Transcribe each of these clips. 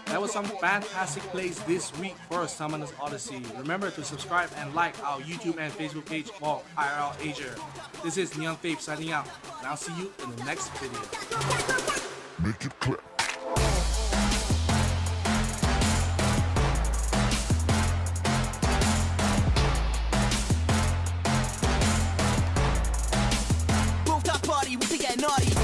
That was some fantastic plays this week for Summoners Odyssey. Remember to subscribe and like our YouTube and Facebook page for IRL Asia. This is Neon Faith signing out, and I'll see you in the next video. Make it click. Rooftop party, we get naughty.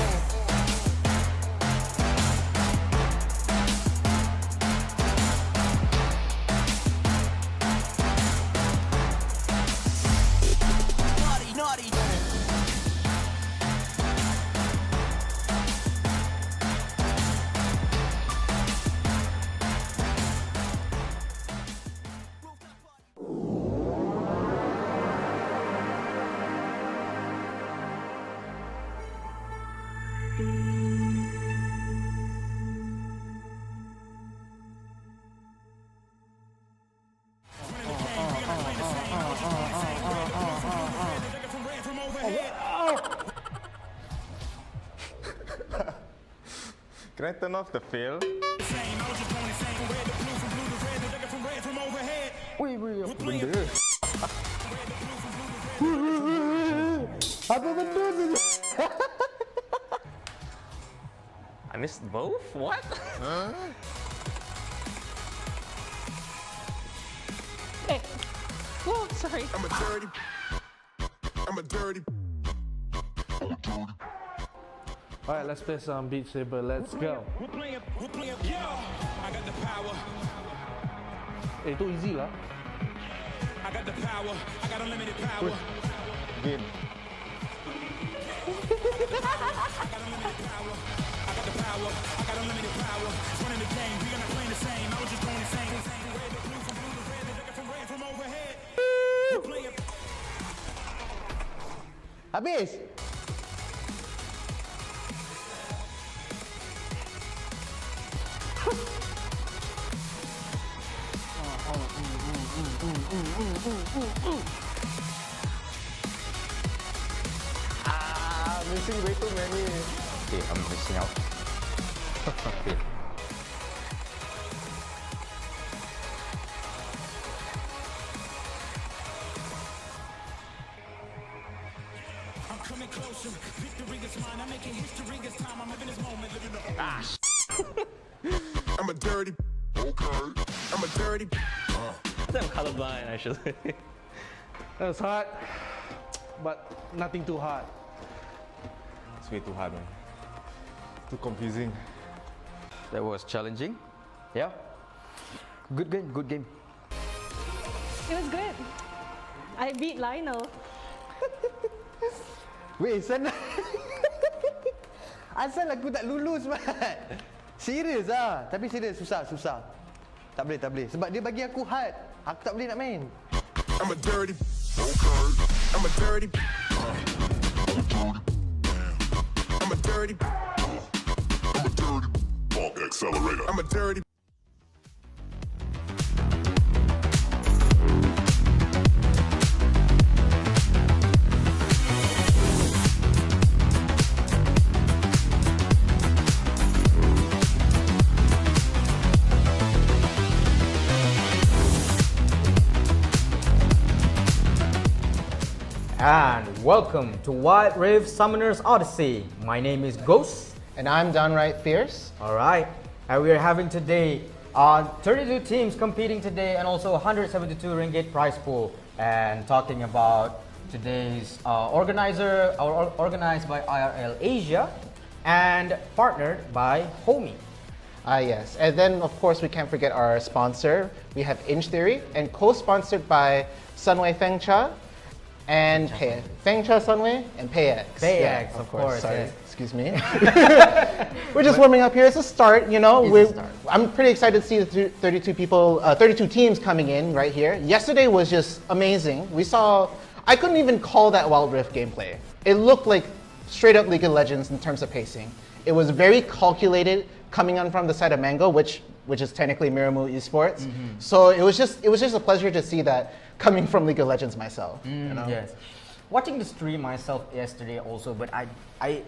Can I turn off the fail? Wait, apa benda? Apa benda tu? I missed both? What? Huh? Hey. Oh, sorry. I'm a dirty. Alright, let's play some Beat Saber. Let's go. We're playing, yo! I got the power. Eh, itu easy lah. I got the power. I got unlimited power. Game. I got unlimited power. I got the power. I got unlimited power. Running the game. We gonna play the same. I was just going insane. Red to blue, from blue to red. They're from red from overhead. We're playing. Habis. Missing way too many. Okay, I'm missing out. Okay. I'm coming closer. Victory is mine. I'm making history this time. I'm living this moment. Living the I'm a dirty. Okay. I'm a dirty. I'm colorblind, actually. That was hard, but nothing too hard. It's way too hard, man. Too confusing. That was challenging. Yeah. Good game, good game. It was good. I beat Lionel. Wait, sana. Asal aku tak lulus, man. Serius ah. Tapi serius, susah. Tak boleh. Sebab dia bagi aku hard. Aku tak boleh nak main. I'm a dirty. Okay. I'm a dirty. I'm a dirty. Bulk accelerator. I'm a dirty. And welcome to Wild Rift Summoners Odyssey. My name is Ghost. And I'm D.R.Fierce. Alright, and we are having today 32 teams competing today and also 172 ringgit prize pool. And talking about today's organized by IRL Asia and partnered by Homie. Yes. And then, of course, we can't forget our sponsor. We have Inch Theory and co-sponsored by Sunway Fengcha and Fengcha Sunway and PayX. PayX, of course. Sorry, yes. excuse me. We're just warming up here. It's a start, you know. I'm pretty excited to see the 32 teams coming in right here. Yesterday was just amazing. We saw, I couldn't even call that Wild Rift gameplay. It looked like straight up League of Legends in terms of pacing. It was very calculated, coming on from the side of Mango, which is technically Miramu Esports. So it was just a pleasure to see that coming from League of Legends myself. You know? Yes. watching the stream myself yesterday also, but I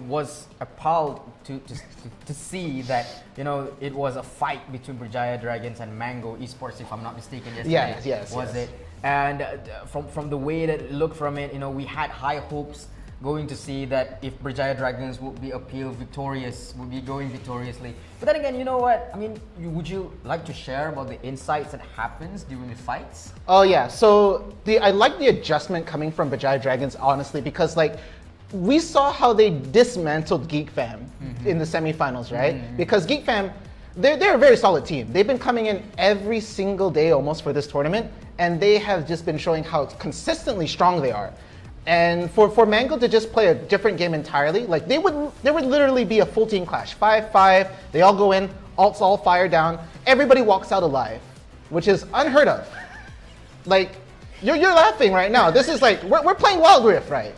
was appalled to see that, you know, it was a fight between Berjaya Dragons and Mango Esports, if I'm not mistaken, yesterday. Yes, was it? And from the way that it looked from it, you know, we had high hopes going to see that if Berjaya Dragons would be would be going victoriously. But then again, you know what? I mean, would you like to share about the insights that happens during the fights? Oh yeah, so I like the adjustment coming from Berjaya Dragons, honestly, because like we saw how they dismantled Geek Fam in the semifinals, right? Because Geek Fam, they're a very solid team. They've been coming in every single day almost for this tournament, and they have just been showing how consistently strong they are. And for Mango to just play a different game entirely, like there would literally be a full team clash, 5-5. They all go in, ults all fire down, everybody walks out alive, which is unheard of. Like you're laughing right now. This is like we're playing Wild Rift, right?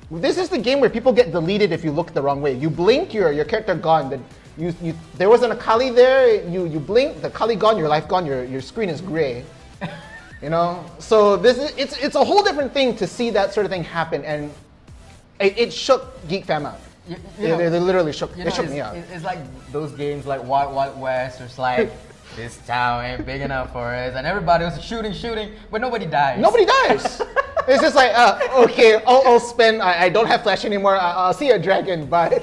This is the game where people get deleted if you look the wrong way. You blink, your character gone. Then there wasn't a Kali there. You blink, the Kali gone, your life gone. Your screen is gray. You know, so it's a whole different thing to see that sort of thing happen, and it shook Geek Fam up. They literally shook. It shook me up. It's like those games like Wild West, or it's like this town ain't big enough for us, and everybody was shooting, but nobody dies. Nobody dies. It's just like okay, I'll spend. I don't have flash anymore. I'll see a dragon, but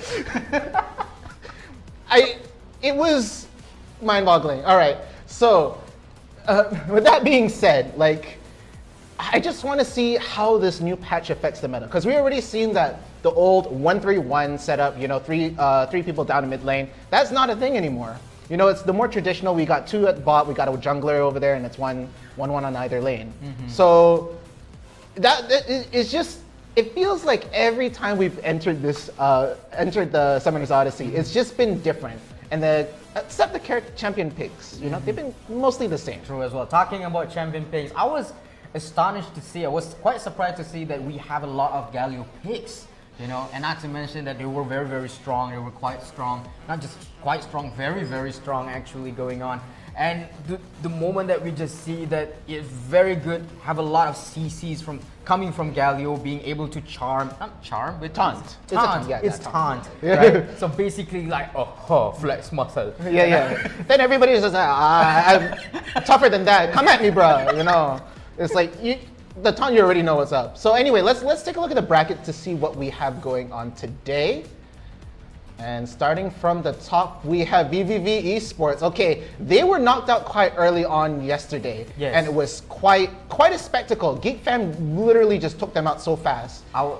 it was mind-boggling. All right, so. With that being said, like, I just want to see how this new patch affects the meta, because we already seen that the old 1-3-1 setup, you know, three people down in mid lane, that's not a thing anymore. You know, it's the more traditional. We got 2 at bot, we got a jungler over there, and it's 1-1 on either lane. So it's just, it feels like every time we've entered the Summoner's Odyssey, it's just been different. And except the champion picks, you know, they've been mostly the same. True as well. Talking about champion picks, I was astonished to see, I was quite surprised to see that we have a lot of Galio picks, you know, and not to mention that they were very, very strong. They were quite strong, not just quite strong, very, very strong actually going on. And the moment that we just see that it's very good, have a lot of CCs coming from Galio, being able to not charm, but taunt. It's taunt. Right? So basically like, flex muscle. Yeah. Then everybody's just like, I'm tougher than that. Come at me, bro. You know, it's like, the taunt, you already know what's up. So anyway, let's take a look at the bracket to see what we have going on today. And starting from the top, we have VVV Esports. Okay, they were knocked out quite early on yesterday. Yes. And it was quite a spectacle. Geek Fam literally just took them out so fast. I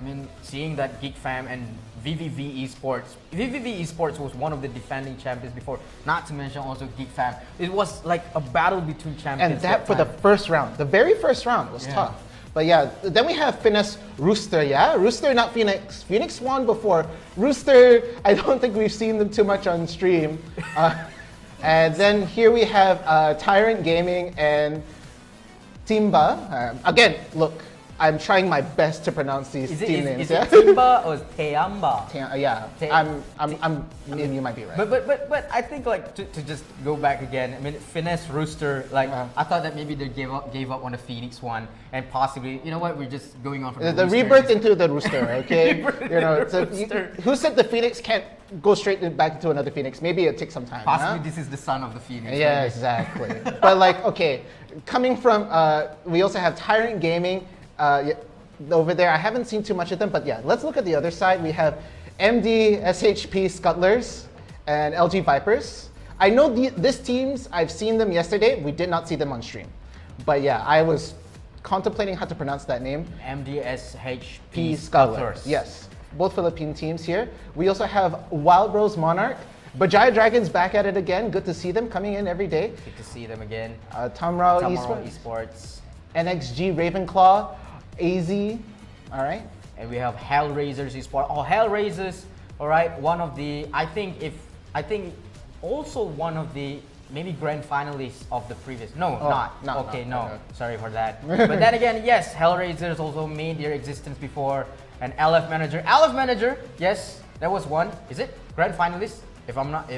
mean, seeing that Geek Fam and VVV Esports was one of the defending champions before, not to mention also Geek Fam. It was like a battle between champions. And that for the first round, the very first round was tough. But yeah, then we have Finesse Rooster, Rooster, not Phoenix. Phoenix won before. Rooster, I don't think we've seen them too much on stream. And then here we have Tyrant Gaming and Timba. Again, look, I'm trying my best to pronounce these team names. Is it Timba or Teamba? You might be right. But I think like to just go back again. I mean, Finesse Rooster. Like I thought that maybe they gave up on the Phoenix one, and possibly, you know what, we're just going on from the rebirth into the Rooster. Okay, you know, who said the Phoenix can't go straight back into another Phoenix? Maybe it takes some time. Possibly this is the son of the Phoenix. Yeah, exactly. But like, okay, coming from we also have Tyrant Gaming. Over there, I haven't seen too much of them, but yeah, let's look at the other side. We have MD SHP Scuttlers and LG Vipers. I know these teams, I've seen them yesterday. We did not see them on stream. But yeah, I was contemplating how to pronounce that name. MD SHP Scuttlers. Yes, both Philippine teams here. We also have Wild Rose Monarch. Berjaya Dragons back at it again. Good to see them coming in every day. Good to see them again. Tamrao Esports. NXG Ravenclaw. AZ, all right. And we have Hellraisers Esports. Oh, Hellraisers, all right. One of the, I think also one of the maybe grand finalists of the previous. No. Sorry for that. But then again, yes, Hellraisers also made their existence before. And LF Manager, yes, that was one. Is it grand finalist? If I'm not,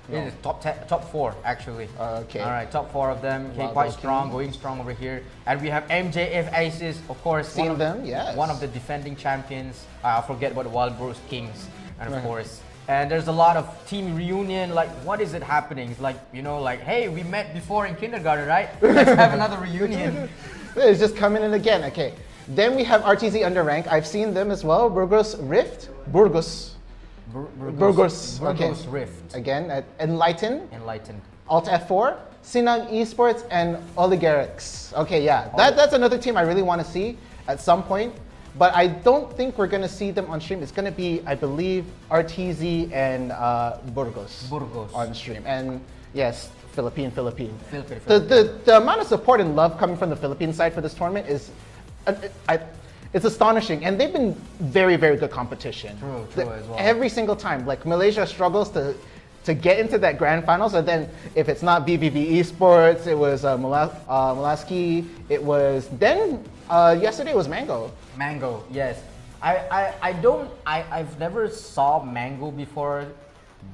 It is top 4 actually. Okay. All right, top 4 of them. Okay, Wild quite Dog strong, King. going strong over here. And we have MJF Aces, of course. Seen them, yes. One of the defending champions. I forget about the Wild Bros Kings, and of course. And there's a lot of team reunion. Like, what is it happening? It's like, you know, like, hey, we met before in kindergarten, right? Let's have another reunion. It's just coming in again. Okay. Then we have RTZ Underrank. I've seen them as well. Burgos Rift. Burgos. Burgos. Okay. Burgos Rift. Again, at Enlighten. Enlightened. Alt F4. Sinag Esports and Oligarchs. Okay, yeah. That's another team I really want to see at some point. But I don't think we're going to see them on stream. It's going to be, I believe, RTZ and Burgos on stream. And yes, Philippine. The amount of support and love coming from the Philippine side for this tournament is, it's astonishing. And they've been very, very good competition. True as well. Every single time. Like Malaysia struggles to get into that grand finals, and then if it's not BVV Esports, it was Mulaski, it was, then yesterday was Mango. Mango, yes. I've never saw Mango before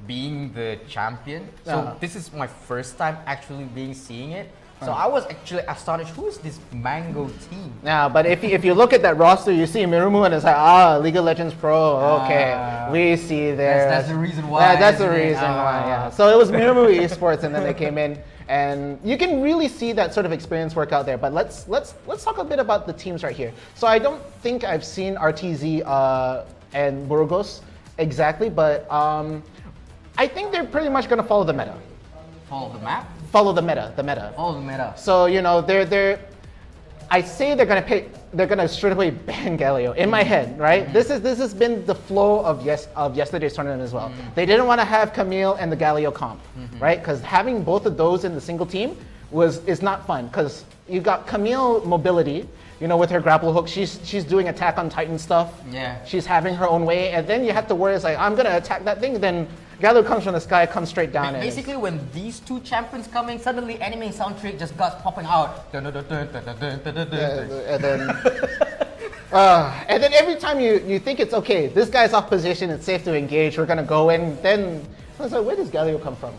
being the champion. So this is my first time actually seeing it. So I was actually astonished. Who is this Mango team? Yeah, but if you look at that roster, you see Mirumu and it's like, League of Legends Pro. Okay, we see there. That's the reason why. Yeah, that's the reason why. Yeah. So it was Mirumu Esports, and then they came in, and you can really see that sort of experience work out there. But let's talk a bit about the teams right here. So I don't think I've seen RTZ and Burgos exactly, but I think they're pretty much going to follow the meta. Follow the map? Follow the meta. Follow the meta. So, you know, I say they're gonna straight away ban Galio in my head, right? This has been the flow of yesterday's tournament as well. They didn't want to have Camille and the Galio comp, right? Because having both of those in the single team is not fun. Because you got Camille mobility, you know, with her grapple hook, she's doing Attack on Titan stuff. Yeah. She's having her own way, and then you have to worry, it's like, I'm gonna attack that thing, then Galio comes from the sky, comes straight down. Basically, when these two champions coming, suddenly anime soundtrack just got popping out. And then every time you think it's okay, this guy's off position, it's safe to engage, we're gonna go in, then I was like, where does Galio come from?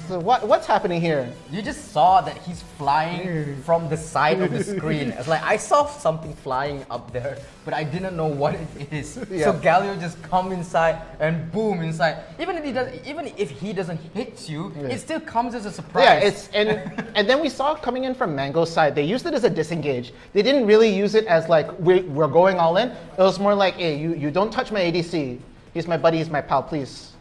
So what's happening here? You just saw that he's flying from the side of the screen. It's like, I saw something flying up there, but I didn't know what it is. Yeah. So Galio just come inside and boom inside. Even if he doesn't hit you, it still comes as a surprise. Yeah, and then we saw coming in from Mango's side, they used it as a disengage. They didn't really use it as like, we're going all in. It was more like, hey, you don't touch my ADC. He's my buddy, he's my pal, please.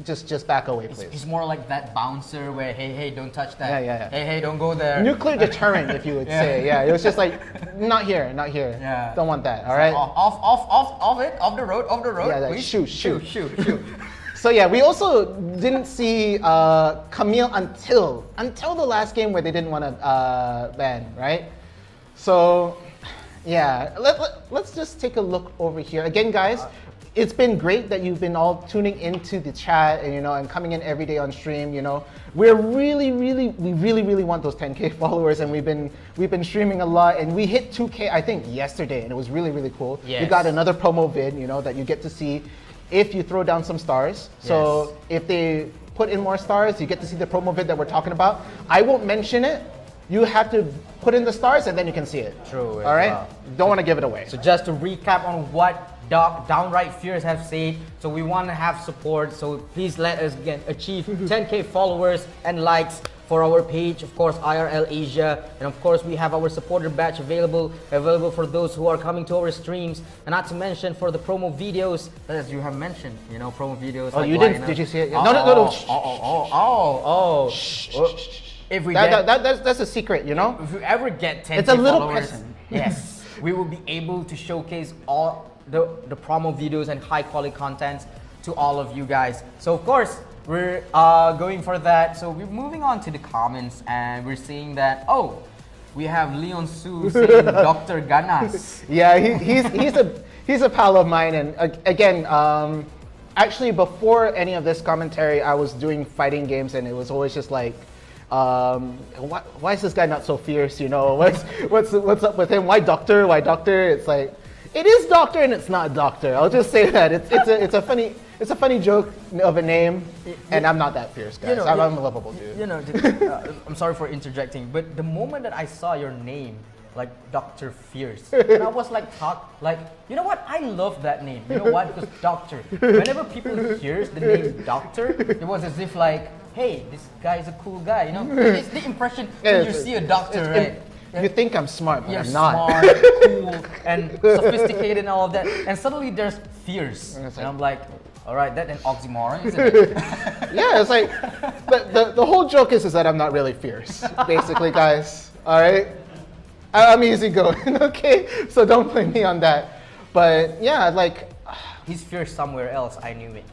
Just back away, please. He's more like that bouncer where, hey, don't touch that. Yeah. Hey, don't go there. Nuclear deterrent, if you would say. Yeah, it was just like, not here. Yeah. Don't want that, all right? Off the road. Yeah, like, please. shoot. So yeah, we also didn't see Camille until the last game where they didn't want to ban, right? So yeah, let's just take a look over here. Again, guys, it's been great that you've been all tuning into the chat and, you know, and coming in every day on stream. You know, we really want those 10K followers, and we've been streaming a lot, and we hit 2K I think yesterday, and it was really cool. Yes. We got another promo vid, you know, that you get to see if you throw down some stars. So if they put in more stars, you get to see the promo vid that we're talking about. I won't mention it. You have to put in the stars, and then you can see it. True. All right. Don't want to give it away. So just to recap on what Downright Fierce have said, so we want to have support, so please let us achieve 10K followers and likes for our page, of course, IRL Asia, and of course we have our supporter batch available for those who are coming to our streams, and not to mention for the promo videos, as you have mentioned, you know, promo videos. Oh, like you didn't? Did you see it? No. If we that's a secret, you know. If we ever get 10K it's a little followers, present. yes, we will be able to showcase all the promo videos and high quality content to all of you guys. So of course we're going for that. So we're moving on to the comments, and we're seeing that we have Leon Su saying Dr. Ganas. Yeah, he's a pal of mine, and again, actually before any of this commentary, I was doing fighting games, and it was always just like, why is this guy not so fierce? You know, what's up with him? Why doctor? It's like, it is doctor and it's not doctor. I'll just say that it's it's a funny joke of a name, and I'm not that fierce, guys. You know, I'm a lovable dude. You know, I'm sorry for interjecting, but the moment that I saw your name, like D.R.Fierce, and I was like, you know what? I love that name. You know what? Because Doctor. Whenever people hear the name Doctor, it was as if like, hey, this guy is a cool guy. You know, it's the impression when you see a doctor, right? You think I'm smart, but You're I'm not. smart, cool, and sophisticated and all of that. And suddenly there's fierce. And I'm like, all right, that's an oxymoron, isn't it? Yeah, it's like, the whole joke is that I'm not really fierce, basically, guys. All right? I'm easygoing, okay? So don't blame me on that. But yeah, like... He's fierce somewhere else, I knew it.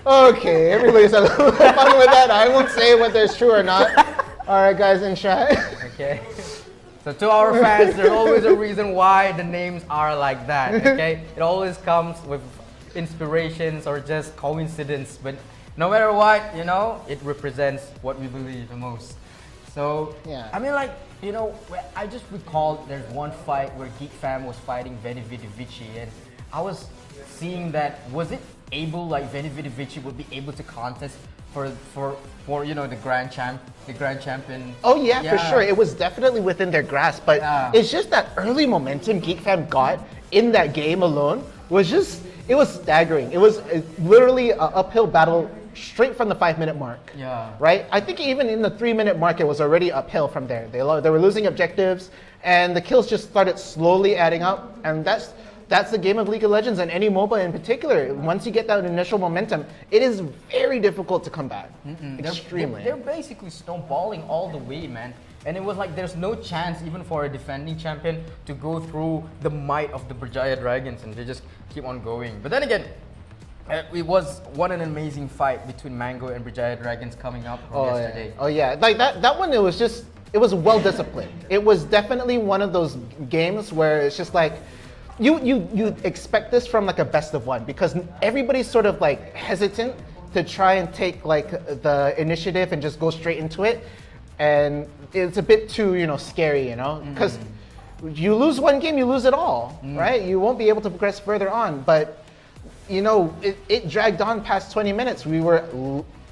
Okay, everybody's having a little fun with that. I won't say whether it's true or not. All right, guys in chat. Okay. So to our fans, there's always a reason why the names are like that, okay? It always comes with inspirations or just coincidence, but no matter what, you know, it represents what we believe the most. So, yeah. I mean, like, you know, I just recalled there's one fight where Geek Fam was fighting Veni Vidi Vici, and I was seeing that, was it able, like, Veni Vidi Vici would be able to contest for you know, the grand champion? Oh yeah, for sure. It was definitely within their grasp, but it's just that early momentum Geek Fam got in that game alone was just, it was staggering. It was literally an uphill battle straight from the 5-minute mark. Yeah. Right? I think even in the 3-minute mark, it was already uphill from there. They were losing objectives, and the kills just started slowly adding up, and that's the game of League of Legends and any MOBA in particular. Once you get that initial momentum, it is very difficult to come back. Extremely. They're basically snowballing all the way, man. And it was like there's no chance even for a defending champion to go through the might of the Berjaya Dragons, and they just keep on going. But then again, it was an amazing fight between Mango and Berjaya Dragons coming up yesterday. Yeah. Oh yeah, like that one, it was well disciplined. It was definitely one of those games where it's just like, you expect this from like a best of one, because everybody's sort of like hesitant to try and take like the initiative and just go straight into it, and it's a bit too, you know, scary, you know, because you lose one game, you lose it all, right? You won't be able to progress further on. But you know, it dragged on past 20 minutes. We were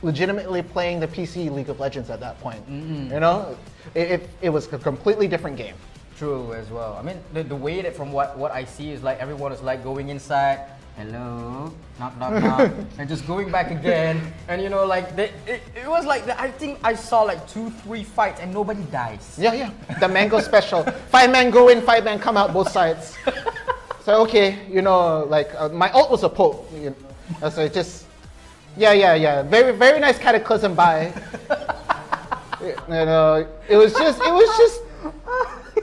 legitimately playing the PC League of Legends at that point. You know, it was a completely different game. True as well. I mean, the way that from what I see is like everyone is like going inside, hello, knock, knock, knock, and just going back again. And you know, like it was like I think I saw like 2-3 fights and nobody dies. Yeah. The Mango special. 5 man go in, 5 man come out, both sides. So okay, you know, like my ult was a poke. You know, so it just, yeah. Very, very nice cataclysm by. You know, it was just.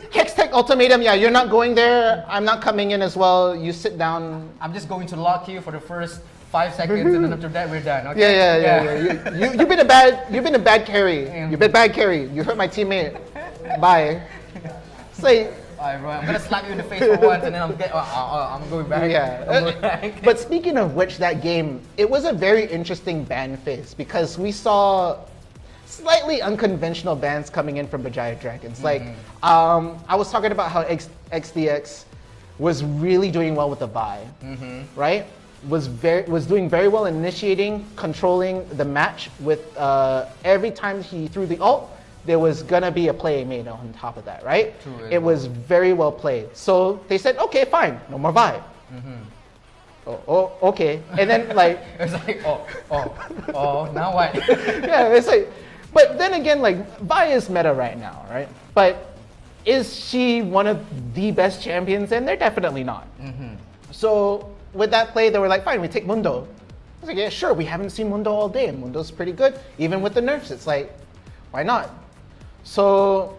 Hextech ultimatum, yeah, you're not going there, I'm not coming in as well, you sit down. I'm just going to lock you for the first 5 seconds and then after that we're done, okay? Yeah. You've been a bad carry. You've been bad carry. You hurt my teammate. Bye. It's like, alright, bro, I'm gonna slap you in the face for once and then I'm going back. Yeah. I'm going back. But speaking of which, that game, it was a very interesting ban phase, because we saw slightly unconventional bans coming in from Berjaya Dragons. Like, I was talking about how XDX was really doing well with the Vi, right? Was doing very well initiating, controlling the match with every time he threw the ult, there was gonna be a play made on top of that, right? True, it was very well played. So they said, okay, fine, no more Vi. Oh, okay. And then like, it's like, oh, now what? Yeah, it's like, but then again, like, Vi is meta right now, right? But is she one of the best champions? And they're definitely not. So with that play, they were like, fine, we take Mundo. I was like, yeah, sure, we haven't seen Mundo all day, and Mundo's pretty good. Even with the nerfs, it's like, why not? So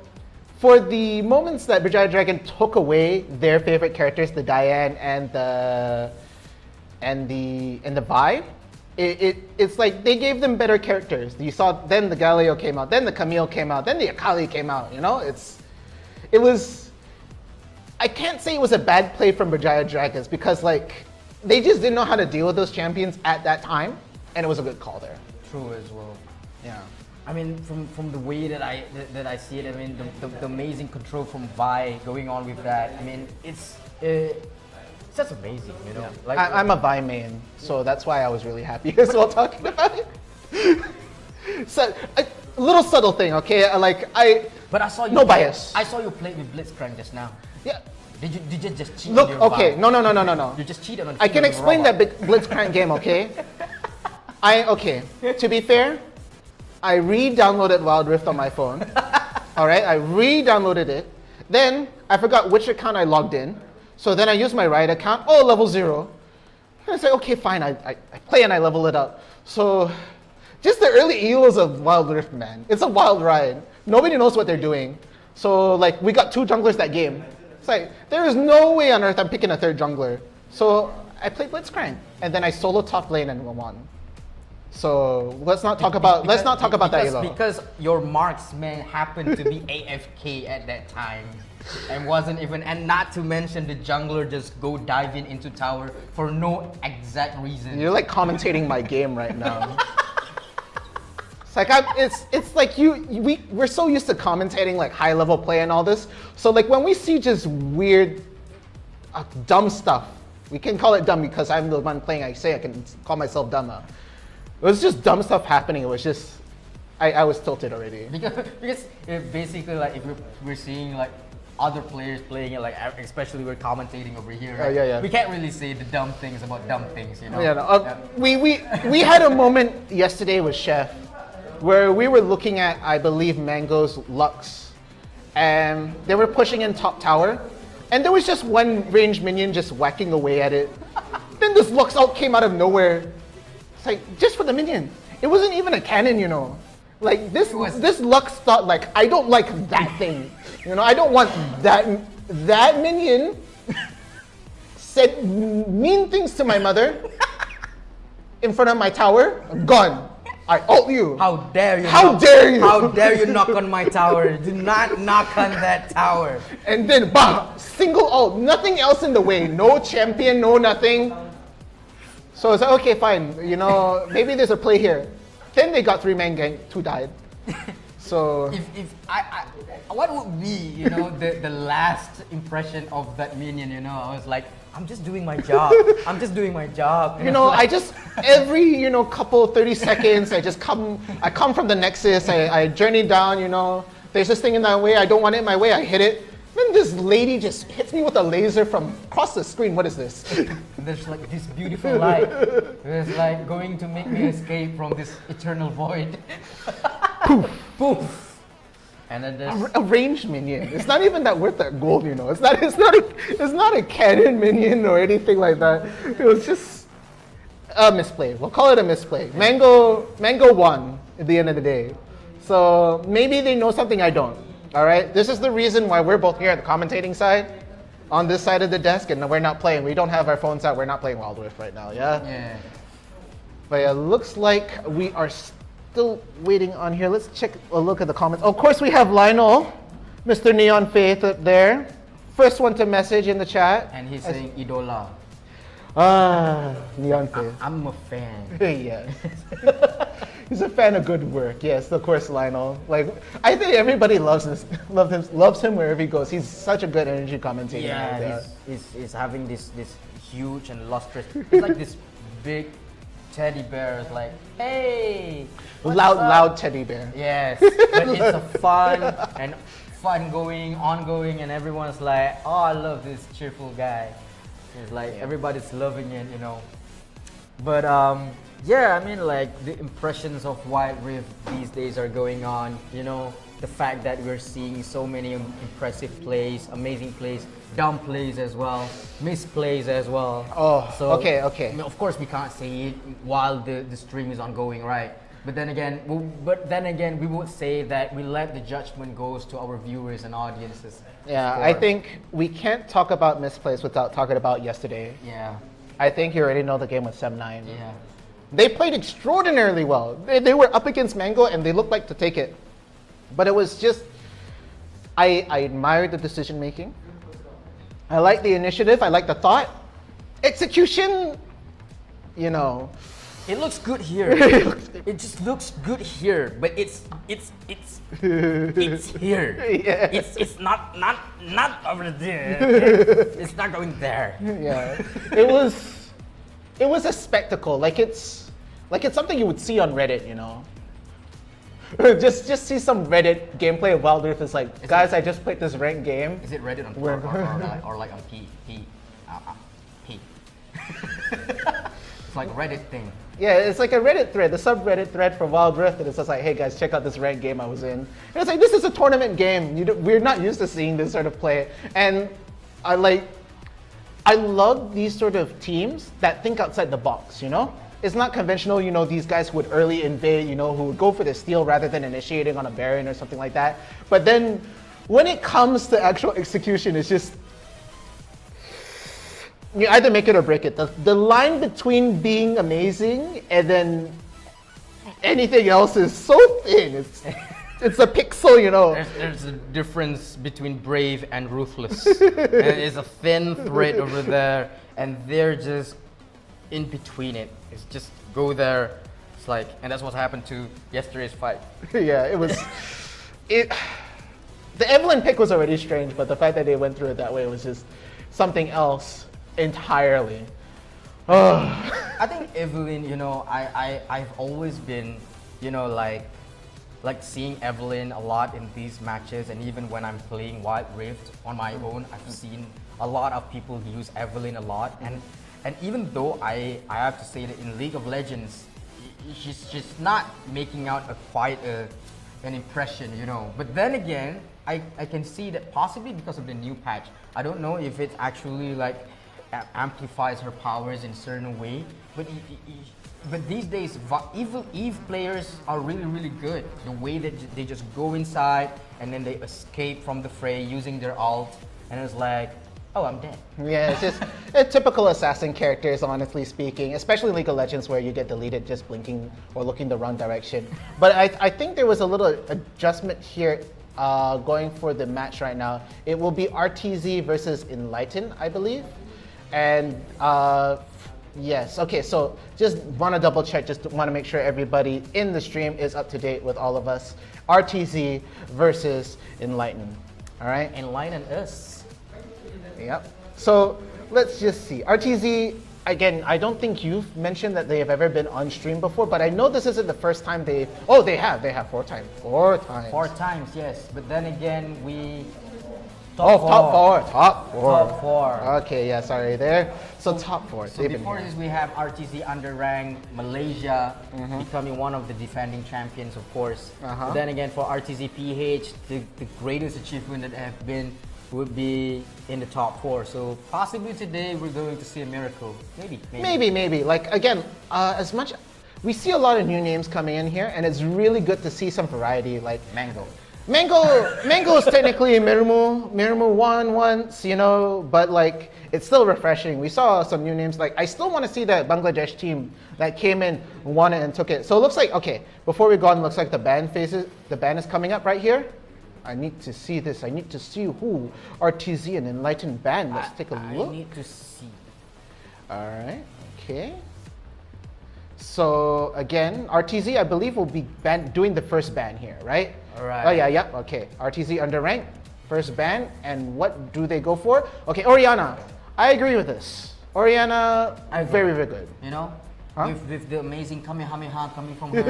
for the moments that Berjaya Dragon took away their favorite characters, the Diane and the Vi, it's like they gave them better characters. You saw, then the Galileo came out, then the Camille came out, then the Akali came out, you know? It was, I can't say it was a bad play from Berjaya Dragons, because like, they just didn't know how to deal with those champions at that time, and it was a good call there. True as well. Yeah. I mean, from the way that I see it, I mean, the amazing control from Vi going on with that. I mean, it's just amazing, you know. Like I'm a Vi main, so that's why I was really happy as well talking about it. So a little subtle thing, okay? But I saw you. No bias. I saw you play with Blitzcrank just now. Yeah. Did you just cheat? Look, on your okay, Vi? no. You just cheated on. I can your explain robot. that Blitzcrank game, okay? Okay. To be fair, I re-downloaded Wild Rift on my phone. All right, I re-downloaded it. Then I forgot which account I logged in. So then I used my Riot account. Oh, level 0. And I said, okay, fine. I play and I level it up. So just the early elos of Wild Rift, man. It's a wild ride. Nobody knows what they're doing. So like we got 2 junglers that game. It's like there is no way on earth I'm picking a 3rd jungler. So I played Blitzcrank and then I solo top lane and won. So let's not talk about that elo. Because your marksman happened to be AFK at that time, and wasn't even, and not to mention the jungler just go diving into tower for no exact reason. You're like commentating my game right now. It's like it's like we're so used to commentating like high level play and all this. So like when we see just weird, dumb stuff, we can call it dumb because I'm the one playing. I can call myself dumb. It was just dumb stuff happening. It was just, I was tilted already. Because basically, like if we're seeing like other players playing it, like especially we're commentating over here, right? Yeah. We can't really say the dumb things about dumb things, you know. Yeah, no, we had a moment yesterday with Chef where we were looking at, I believe, Mango's Lux, and they were pushing in top tower, and there was just one ranged minion just whacking away at it. Then this Lux ult came out of nowhere. It's like, just for the minion. It wasn't even a cannon, you know. Like this Lux thought like, I don't like that thing. You know, I don't want that minion said mean things to my mother in front of my tower. Gone. I ult you. How dare you? How dare you? How dare you knock on my tower? Do not knock on that tower. And then, bah, single ult. Nothing else in the way. No champion, no nothing. So it's like, okay, fine. You know, maybe there's a play here. Then they got 3-man gang. 2 died. So if I what would be, you know, the last impression of that minion? You know, I was like, I'm just doing my job. I'm just doing my job. You know, I just every couple 30 seconds, I come from the Nexus. I journey down. You know, there's this thing in my way. I don't want it in my way. I hit it. Then this lady just hits me with a laser from across the screen. What is this? There's like this beautiful light. It's like going to make me escape from this eternal void. Poof. Poof. And then there's A ranged minion. It's not even that worth that gold, you know. It's not a cannon minion or anything like that. It was just a misplay. We'll call it a misplay. Mango won at the end of the day. So maybe they know something I don't. All right. This is the reason why we're both here at the commentating side, on this side of the desk, and we're not playing. We don't have our phones out. We're not playing Wild Rift right now. Yeah. yeah. But it looks like we are still waiting on here. Let's check a look at the comments. Of course, we have Lionel, Mr. Neon Faith up there. First one to message in the chat. And he's saying Idola. Neon Faith. I'm a fan. Yes. He's a fan of good work. Yes, of course, Lionel. Like, I think everybody loves him wherever he goes. He's such a good energy commentator. Yeah, he's having this huge and lustrous. It's like this big teddy bear. It's like, hey, loud teddy bear. yes, but it's a fun ongoing, and everyone's like, oh, I love this cheerful guy. It's like everybody's loving it, you know. But yeah, I mean, like the impressions of Wild Rift these days are going on. You know, the fact that we're seeing so many impressive plays, amazing plays, dumb plays as well, misplays as well. Oh, so, okay. I mean, of course, we can't say it while the stream is ongoing, right? But then again, we would say that we let the judgment goes to our viewers and audiences. Yeah, I think we can't talk about misplays without talking about yesterday. Yeah. I think you already know the game with 7-9. Yeah. They played extraordinarily well. They were up against Mango and they looked like to take it. But it was just, I admired the decision making. I like the initiative. I like the thought. Execution, you know, It looks good here. It just looks good here, but it's here. Yeah. It's not over there. It's not going there. Yeah, it was a spectacle. Like it's something you would see on Reddit, you know. just see some Reddit gameplay of Wild Rift. It's like, guys, I just played this ranked game. Is it Reddit on or like on P? It's like Reddit thing. Yeah, it's like a Reddit thread, the subreddit thread for Wild Rift, and it's just like, hey guys, check out this ranked game I was in. And it's like, this is a tournament game. We're not used to seeing this sort of play. And I love these sort of teams that think outside the box, you know? It's not conventional, you know, these guys who would early invade, you know, who would go for the steal rather than initiating on a Baron or something like that. But then when it comes to actual execution, it's just, you either make it or break it. The line between being amazing and then anything else is so thin. It's a pixel, you know. There's a difference between brave and ruthless. And there's a thin thread over there, and they're just in between it. It's just go there. It's like, and that's what happened to yesterday's fight. Yeah, it was. The Evelyn pick was already strange, but the fact that they went through it that way was just something else entirely. I think Evelyn, you know, I've always been, you know, like seeing Evelyn a lot in these matches, and even when I'm playing Wild Rift on my own, I've seen a lot of people use Evelyn a lot, and even though I have to say that in League of Legends, she's just not making out quite an impression, you know. But then again, I can see that possibly because of the new patch. I don't know if it actually like amplifies her powers in a certain way, but these days Eve players are really good. The way that they just go inside and then they escape from the fray using their ult, and it's like, oh, I'm dead. Yeah, it's just a typical assassin characters, honestly speaking, especially League of Legends where you get deleted just blinking or looking the wrong direction. But I think there was a little adjustment here going for the match right now. It will be RTZ versus Enlighten, I believe. And yes, okay, so just want to double check, just want to make sure everybody in the stream is up to date with all of us. RTZ versus Enlighten, all right? Enlighten us. Yep. So let's just see. RTZ, again, I don't think you've mentioned that they have ever been on stream before, but I know this isn't the first time they have 4 times. 4 times. 4 times, yes. But then again, we... Top four. 4. Okay, yeah, sorry there. So top 4. So before this, we have RTZ underrank Malaysia becoming one of the defending champions, of course. But then again, for RTZ PH, the greatest achievement that have been would be in the top 4. So possibly today we're going to see a miracle. Maybe. Like again, as much we see a lot of new names coming in here, and it's really good to see some variety. Like Mango is technically Mirimu won once, you know, but like it's still refreshing. We saw some new names. Like I still want to see that Bangladesh team that came in, won it, and took it. So it looks like, okay, before we go on, it looks like the ban is coming up right here. I need to see this. I need to see who RTZ and Enlighten ban. Let's take a look. I need to see. All right. Okay. So again, RTZ, I believe, will be doing the first ban here, right? All right. Oh yeah. Okay. RTZ underranked, first ban, and what do they go for? Okay, Orianna. I agree with this. Orianna, very good. You know. Huh? With the amazing Kamehameha coming from her.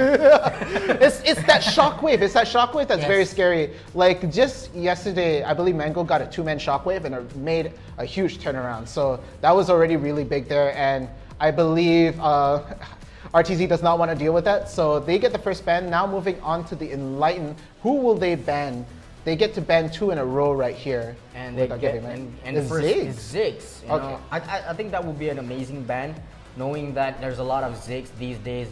It's that shockwave. It's that shockwave that's very scary. Like just yesterday, I believe Mango got a 2-man shockwave and it made a huge turnaround. So that was already really big there. And I believe RTZ does not want to deal with that. So they get the first ban. Now moving on to the Enlighten. Who will they ban? They get to ban 2 in a row right here. And they get and the first is Ziggs. You know? I think that would be an amazing ban. Knowing that there's a lot of Ziggs these days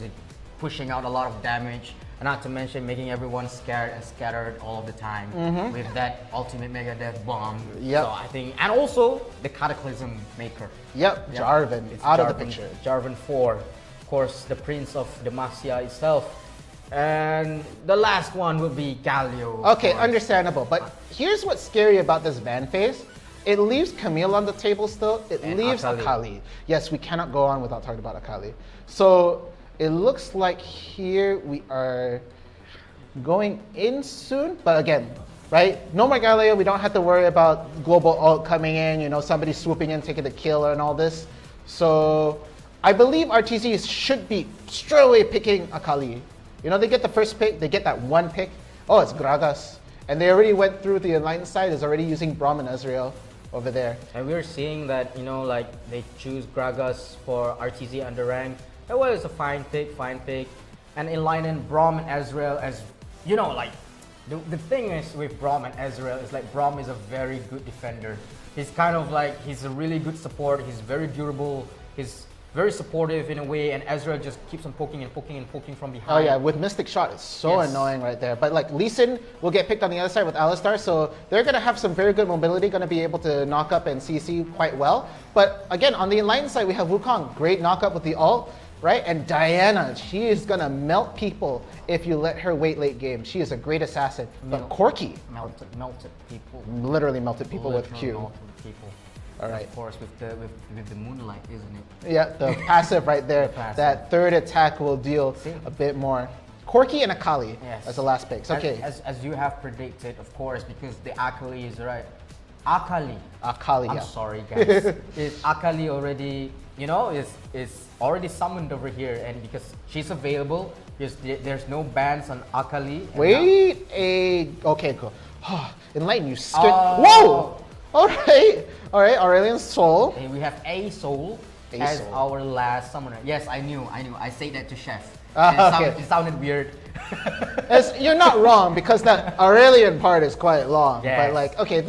pushing out a lot of damage, and not to mention making everyone scared and scattered all of the time with that ultimate mega death bomb. Yep. So I think, and also the Cataclysm Maker. Yep. Jarvan, it's out of the picture. Jarvan 4, of course, the Prince of Demacia itself. And the last one will be Galio. Okay, understandable. But here's what's scary about this ban phase. It leaves Camille on the table still. It leaves Akali. Yes, we cannot go on without talking about Akali. So It looks like here we are going in soon, but again, right? No more Galileo, we don't have to worry about global ult coming in, you know, somebody swooping in, taking the kill and all this. So I believe RTZ should be straight away picking Akali. You know, they get the first pick, they get that one pick. Oh, it's Gragas. And they already went through the Enlightened side, is already using Braum and Ezreal over there. And we're seeing that, you know, like they choose Gragas for RTZ under rank. That was a fine pick. And Enlightened, Braum and Ezreal as, you know, like, the thing is with Braum and Ezreal is like Braum is a very good defender. He's kind of like, he's a really good support, he's very durable, he's very supportive in a way, and Ezreal just keeps on poking from behind. Oh yeah, with Mystic Shot, it's so annoying right there. But like Lee Sin will get picked on the other side with Alistar, so they're going to have some very good mobility, going to be able to knock up and CC quite well. But again, on the Enlightened side, we have Wukong, great knock up with the ult, right? And Diana, she is going to melt people if you let her wait late game. She is a great assassin. But Corki melted people. Literally melted people with Q. Melted people. All right. Of course, with the moonlight, isn't it? Yeah, the passive right there. Passive. That third attack will deal a bit more. Corki and Akali as the last picks. Okay. As you have predicted, of course, because the Akali is right. Akali, yeah. I'm sorry, guys. Is Akali already, you know, is already summoned over here, and because she's available, there's no bans on Akali. Okay, go. Enlighten, you scared. Whoa! All right, Aurelion Sol. Okay, we have A Soul as our last summoner. Yes, I knew. I said that to Chef. It sounded weird. You're not wrong, because that Aurelion part is quite long. Yes. But like, okay,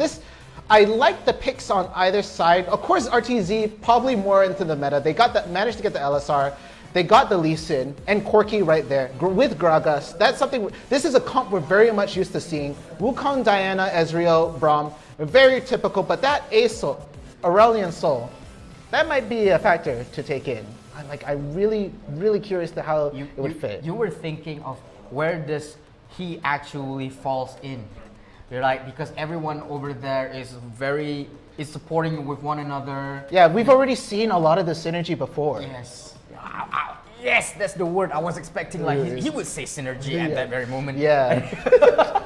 I like the picks on either side. Of course, RTZ probably more into the meta. They managed to get the LSR. They got the Lee Sin and Corki right there with Gragas. That's something. This is a comp we're very much used to seeing. Wukong, Diana, Ezreal, Braum, very typical. But that Aurelion Sol, that might be a factor to take in. I'm really curious to how it would fit. You were thinking of where does he actually falls in? You're like, because everyone over there is supporting with one another. Yeah, we've already seen a lot of the synergy before. Yes. Yes, that's the word I was expecting. Like he would say synergy at that very moment. Yeah.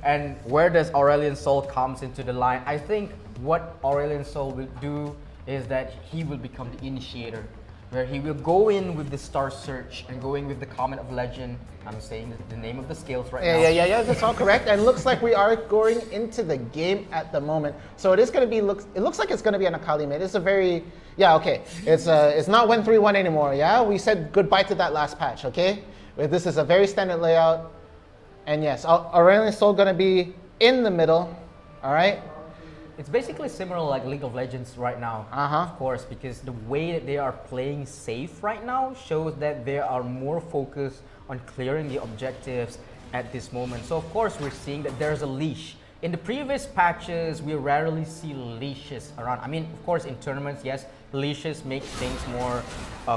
And where does Aurelion Sol comes into the line? I think what Aurelion Sol will do is that he will become the initiator, where he will go in with the star search and going with the comment of legend. I'm saying the name of the skills right now. Yeah, that's all correct. And looks like we are going into the game at the moment. So it is going to be, it looks like it's going to be an Akali mid. It's a very, okay. It's not 1-3-1 anymore, yeah? We said goodbye to that last patch, okay? This is a very standard layout. And yes, Aurelion Sol going to be in the middle, all right? It's basically similar like League of Legends right now, of course, because the way that they are playing safe right now shows that they are more focused on clearing the objectives at this moment. So of course we're seeing that there's a leash. In the previous patches, we rarely see leashes around. I mean, of course, in tournaments, yes, leashes make things more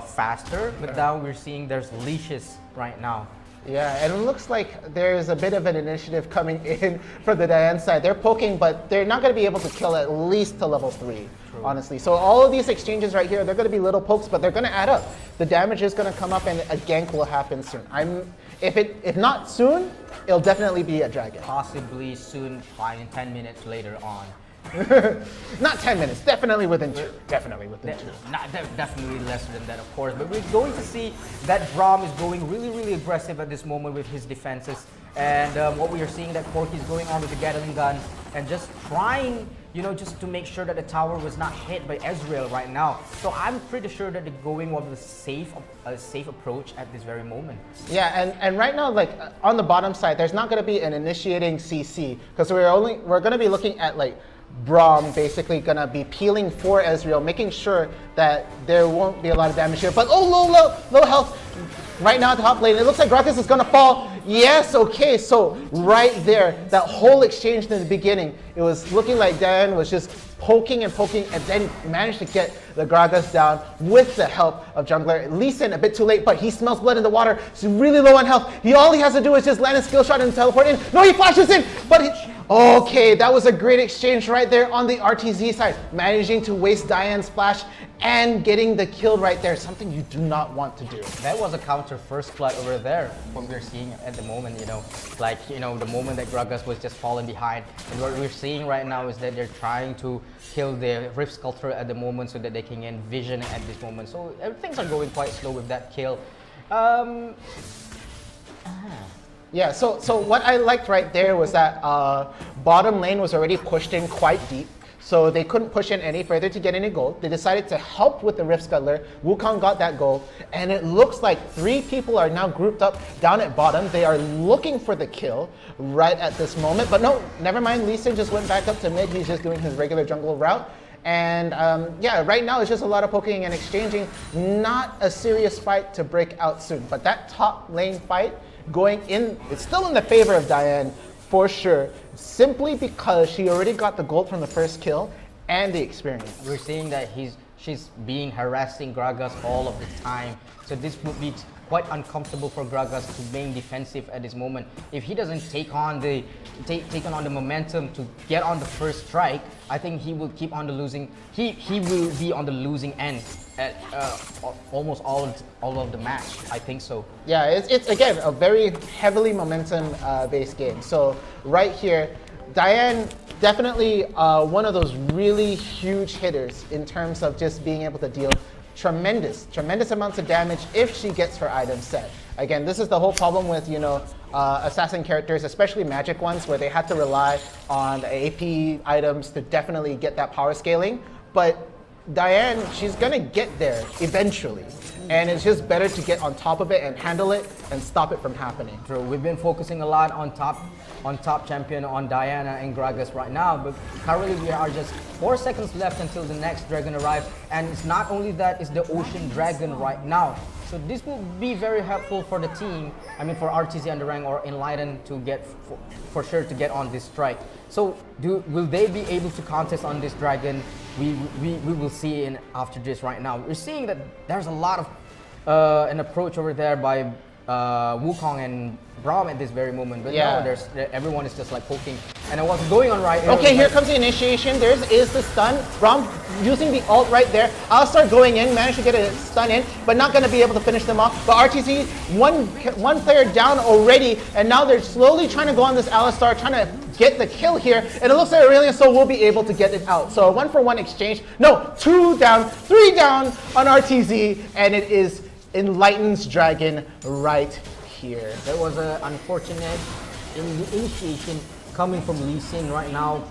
faster, but now we're seeing there's leashes right now. Yeah, and it looks like there's a bit of an initiative coming in for the Diane side. They're poking, but they're not going to be able to kill at least to level 3, honestly. So all of these exchanges right here, they're going to be little pokes, but they're going to add up. The damage is going to come up, and a gank will happen soon. If not soon, it'll definitely be a dragon. Possibly soon, 5 and 10 minutes later on. Not 10 minutes, definitely within 2. Definitely within 2. Definitely lesser than that, of course. But we're going to see that Braum is going really aggressive at this moment with his defenses. And what we are seeing that Corki is going on with the Gatling gun and just trying, just to make sure that the tower was not hit by Ezreal right now. So I'm pretty sure that they're going with a safe approach at this very moment. Yeah, and right now, like on the bottom side, there's not going to be an initiating CC because we're going to be looking at like Braum basically going to be peeling for Ezreal, making sure that there won't be a lot of damage here. But low health right now at the top lane. It looks like Gragas is going to fall. Yes, okay, so right there, that whole exchange in the beginning, it was looking like Dan was just poking and then managed to get the Gragas down with the help of jungler. Lee Sin a bit too late, but he smells blood in the water. He's really low on health. All he has to do is just land a skill shot and teleport in. No, he flashes in, but Okay, that was a great exchange right there on the RTZ side, managing to waste Diane's flash and getting the kill right there, something you do not want to do. That was a counter first blood over there, what we're seeing at the moment, you know. Like, you know, the moment that Gragas was just falling behind. And what we're seeing right now is that they're trying to kill the Rift Sculptor at the moment so that they can get vision at this moment. So things are going quite slow with that kill. Yeah, so what I liked right there was that bottom lane was already pushed in quite deep, so they couldn't push in any further to get any gold. They decided to help with the Rift Scuttler. Wukong got that gold, and it looks like 3 people are now grouped up down at bottom. They are looking for the kill right at this moment, but no, never mind. Lee Sin just went back up to mid. He's just doing his regular jungle route. And yeah, right now it's just a lot of poking and exchanging. Not a serious fight to break out soon, but that top lane fight going in, it's still in the favor of Diane for sure, simply because she already got the gold from the first kill and the experience. We're seeing that she's being harassing Gragas all of the time, so this would be quite uncomfortable for Gragas to remain defensive at this moment. If he doesn't take on the momentum to get on the first strike, I think he will keep on the losing. He will be on the losing end at almost all of the match. I think so. Yeah, it's again a very heavily momentum based game. So right here, Diane definitely one of those really huge hitters in terms of just being able to deal tremendous amounts of damage if she gets her item set. Again, this is the whole problem with, you know, assassin characters, especially magic ones, where they have to rely on AP items to definitely get that power scaling. But Diane, she's gonna get there eventually, and it's just better to get on top of it and handle it and stop it from happening. True. We've been focusing a lot on top champion, on Diana and Gragas right now, but currently we are just 4 seconds left until the next dragon arrives, and it's not only that, it's the Ocean Dragon right now. So this will be very helpful for the team, I mean for RTZ Underrank or Enlighten to get, for sure to get on this strike. So will they be able to contest on this dragon? We will see in after this right now. We're seeing that there's a lot of an approach over there by Wukong and Braum at this very moment, but yeah, no, everyone is just like poking. And what's going on right here? Okay, here comes the initiation. There is the stun. Braum using the ult right there. Alistar going in, managed to get a stun in, but not going to be able to finish them off. But RTZ, one player down already, and now they're slowly trying to go on this Alistar, trying to get the kill here, and it looks like Aurelion Sol will be able to get it out. So a 1-for-1 exchange. No, 2 down, 3 down on RTZ, and it is Enlighten's dragon right here. There was an unfortunate initiation coming from Lee Sin right now,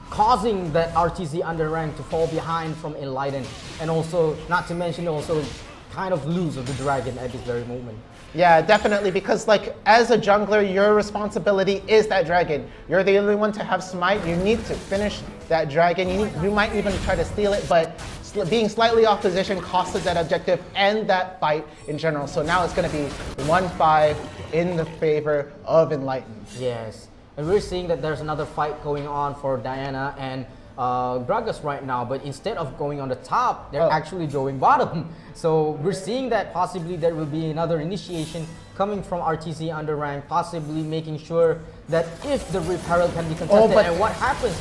causing that RTZ Underrank to fall behind from Enlighten, and also, not to mention, also kind of lose of the dragon at this very moment. Yeah, definitely, because like as a jungler, your responsibility is that dragon. You're the only one to have smite. You need to finish that dragon. You might even try to steal it, but being slightly off position costed that objective and that fight in general. So now it's going to be 1-5 in the favor of Enlighten. Yes, and we're seeing that there's another fight going on for Diana and Gragas right now, but instead of going on the top, they're actually going bottom. So we're seeing that possibly there will be another initiation coming from RTZ Underrank, possibly making sure that if the Rift Herald can be contested, and what happens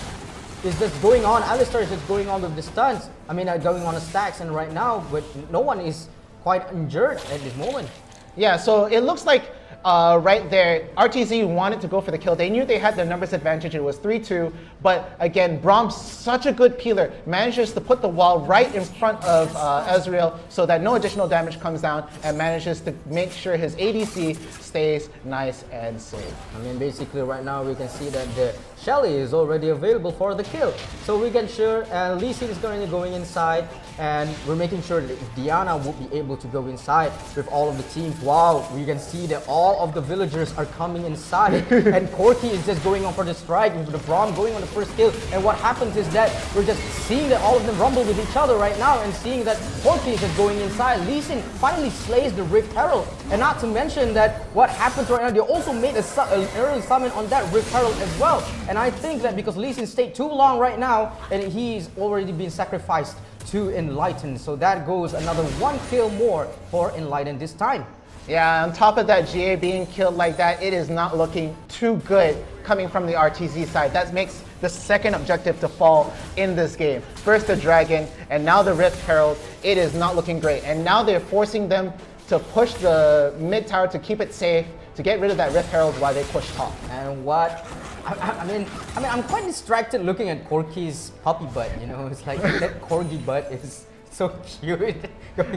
is just going on, Alistar is just going on with the stuns, I mean going on the stacks, and right now, but no one is quite injured at this moment. Yeah, so it looks like right there, RTZ wanted to go for the kill. They knew they had the numbers advantage. It was 3-2. But again, Braum, such a good peeler, manages to put the wall right in front of Ezreal so that no additional damage comes down, and manages to make sure his ADC stays nice and safe. I mean, basically right now we can see that the Shelly is already available for the kill. So we can sure Lee Sin is currently going inside, and we're making sure that if Diana will be able to go inside with all of the teams. Wow, we can see that all of the villagers are coming inside, and Corky is just going on for the strike with the Braum going on the first kill. And what happens is that we're just seeing that all of them rumble with each other right now, and seeing that Corky is just going inside. Lee Sin finally slays the Rift Herald, and not to mention that what happens right now, they also made an early summon on that Rift Herald as well. And I think that because Lee Sin stayed too long right now, and he's already been sacrificed to Enlighten, so that goes another 1 kill more for Enlighten this time. Yeah, on top of that, GA being killed like that, it is not looking too good coming from the RTZ side. That makes the second objective to fall in this game. First the Dragon, and now the Rift Herald. It is not looking great. And now they're forcing them to push the mid tower to keep it safe, to get rid of that Rift Herald while they push top. And what? I mean, I'm quite distracted looking at Corky's puppy butt. You know, it's like that corgi butt is so cute.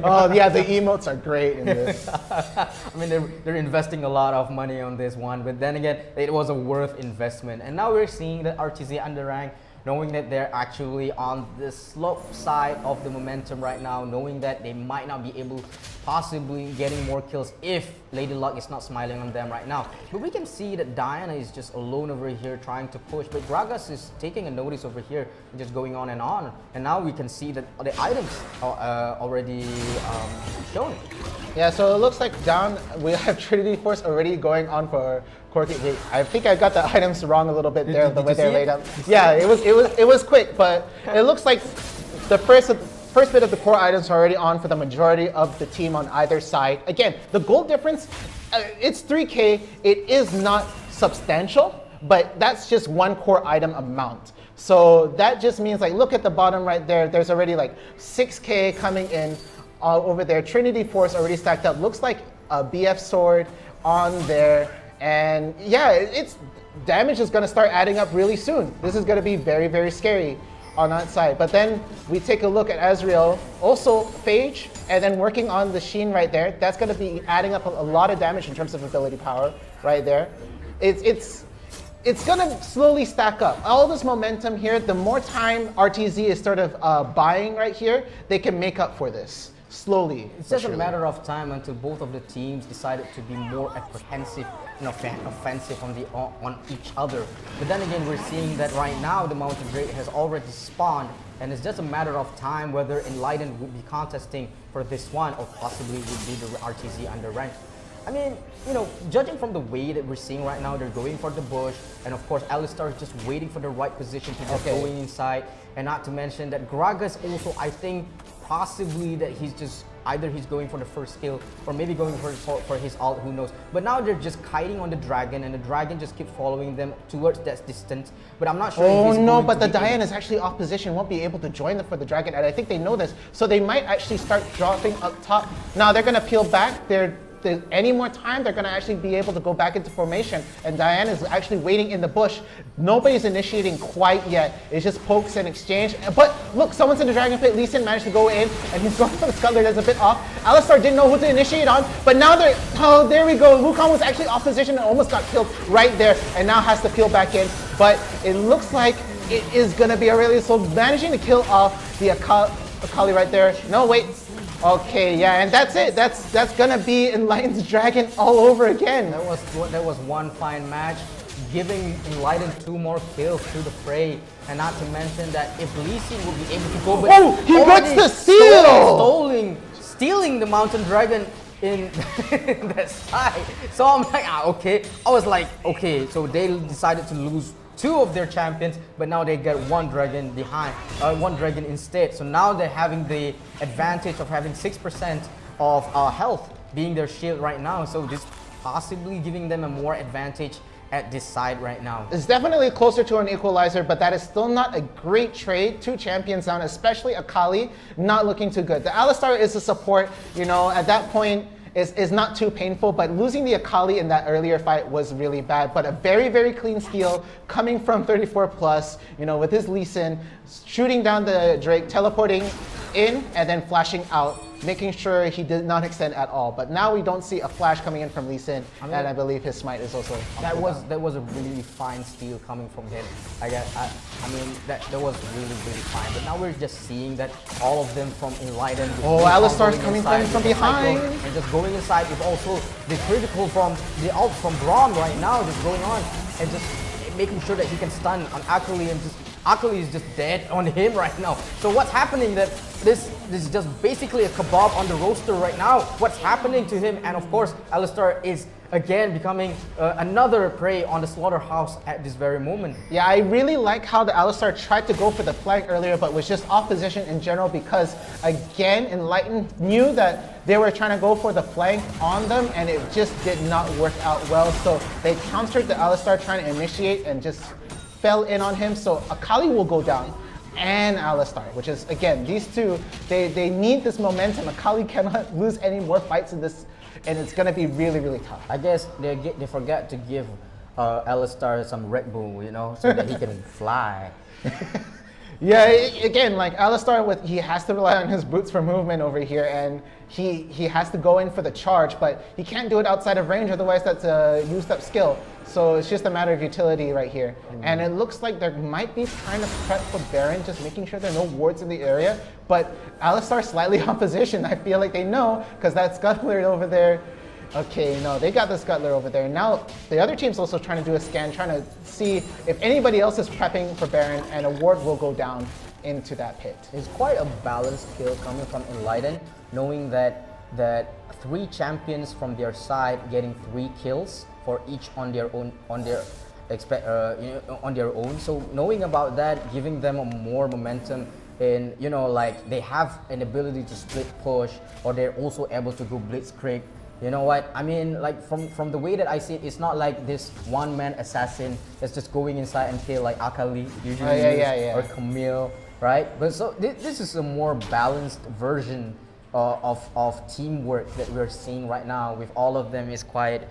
Oh yeah, the emotes are great in this. I mean, they're investing a lot of money on this one, but then again, it was a worth investment. And now we're seeing that RTZ underrank, knowing that they're actually on the slope side of the momentum right now, knowing that they might not be able possibly getting more kills if Lady Luck is not smiling on them right now. But we can see that Diana is just alone over here trying to push, but Gragas is taking a notice over here, just going on. And now we can see that the items are already shown. Yeah, so it looks like down, we have Trinity Force already going on for Corky. Wait, I think I got the items wrong a little bit there, the way they're laid out. Yeah, it was quick, but it looks like the first bit of the core items are already on for the majority of the team on either side. Again, the gold difference, it's 3K. It is not substantial, but that's just one core item amount. So that just means, like, look at the bottom right there. There's already like 6K coming in over there. Trinity Force already stacked up. Looks like a BF sword on there. And yeah, it's damage is going to start adding up really soon. This is going to be very, very scary on that side. But then we take a look at Azrael, also Phage, and then working on the Sheen right there. That's going to be adding up a lot of damage in terms of ability power right there. It's going to slowly stack up. All this momentum here, the more time RTZ is sort of buying right here, they can make up for this. Slowly. It's just a matter of time until both of the teams decided to be more apprehensive and offensive on each other. But then again, we're seeing that right now the Mountain Drake has already spawned, and it's just a matter of time whether Enlightened would be contesting for this one or possibly would be the RTZ underranked. I mean, you know, judging from the way that we're seeing right now, they're going for the bush, and of course, Alistar is just waiting for the right position to just go inside, and not to mention that Gragas also, I think, possibly that he's just either he's going for the first kill or maybe going for his ult, who knows. But now they're just kiting on the Dragon, and the Dragon just keeps following them towards that distance. But I'm not sure. Oh if he's no, going but to the be Diane is actually off position, won't be able to join them for the Dragon, and I think they know this. So they might actually start dropping up top. Now they're gonna peel back. Any more time, they're going to actually be able to go back into formation. And Diana is actually waiting in the bush. Nobody's initiating quite yet. It's just pokes and exchange. But look, someone's in the Dragon Pit. Lee Sin managed to go in, and he's going for the Scuttler. That's a bit off. Alistar didn't know who to initiate on, but now they're, oh, there we go. Wukong was actually off position and almost got killed right there, and now has to peel back in. But it looks like it is going to be Aurelius. So managing to kill off the Akali right there. No, wait. Okay, yeah, and that's it. That's gonna be Enlightened's Dragon all over again. That was one fine match, giving Enlightened 2 more kills to the fray, and not to mention that if Lee Sin will be able to go, but oh, he gets the steal, stealing the Mountain Dragon in that side. So I'm like, okay. I was like, okay, so they decided to lose 2 of their champions, but now they get 1 dragon behind, 1 dragon instead. So now they're having the advantage of having 6% of health being their shield right now. So this possibly giving them a more advantage at this side right now. It's definitely closer to an equalizer, but that is still not a great trade. 2 champions down, especially Akali, not looking too good. The Alistar is a support, you know, at that point, is not too painful, but losing the Akali in that earlier fight was really bad. But a very, very clean steal coming from 34+, you know, with his Lee Sin, shooting down the Drake, teleporting in, and then flashing out, making sure he did not extend at all. But now we don't see a flash coming in from Lee Sin, and I believe his smite is also that was a really fine steal coming from him. I mean that was really fine. But now we're just seeing that all of them from Enlightened. Oh, Alistar's coming from behind and just going inside. With also the critical from the ult from Braum right now, just going on and just making sure that he can stun on Akali and just Akali is just dead on him right now. So what's happening that this is just basically a kebab on the roaster right now. What's happening to him? And of course, Alistar is again becoming another prey on the slaughterhouse at this very moment. Yeah, I really like how the Alistar tried to go for the flank earlier, but was just off position in general because, again, Enlightened knew that they were trying to go for the flank on them, and it just did not work out well. So they countered the Alistar trying to initiate and just fell in on him. So Akali will go down, and Alistar, which is, again, these two, they need this momentum. Akali cannot lose any more fights in this, and it's going to be really, really tough. I guess they forgot to give Alistar some Red Bull, you know, so that he can fly. Yeah, again, like Alistar, he has to rely on his boots for movement over here, and he has to go in for the charge, but he can't do it outside of range, otherwise that's a used up skill. So it's just a matter of utility right here. And it looks like there might be trying to prep for Baron, just making sure there are no wards in the area, but Alistar slightly on position. I feel like they know, because that Scuttler over there. Okay, no, they got the Scuttler over there. Now, the other team's also trying to do a scan, trying to see if anybody else is prepping for Baron, and a ward will go down into that pit. It's quite a balanced kill coming from Enlighten, knowing that 3 champions from their side getting 3 kills for each on their own, on their own. So knowing about that, giving them a more momentum in, you know, like they have an ability to split push, or they're also able to go blitzkrieg. You know what? I mean, like from the way that I see it, it's not like this one-man assassin that's just going inside and kill like Akali usually or Camille, right? But so this is a more balanced version of teamwork that we're seeing right now. With all of them is quite,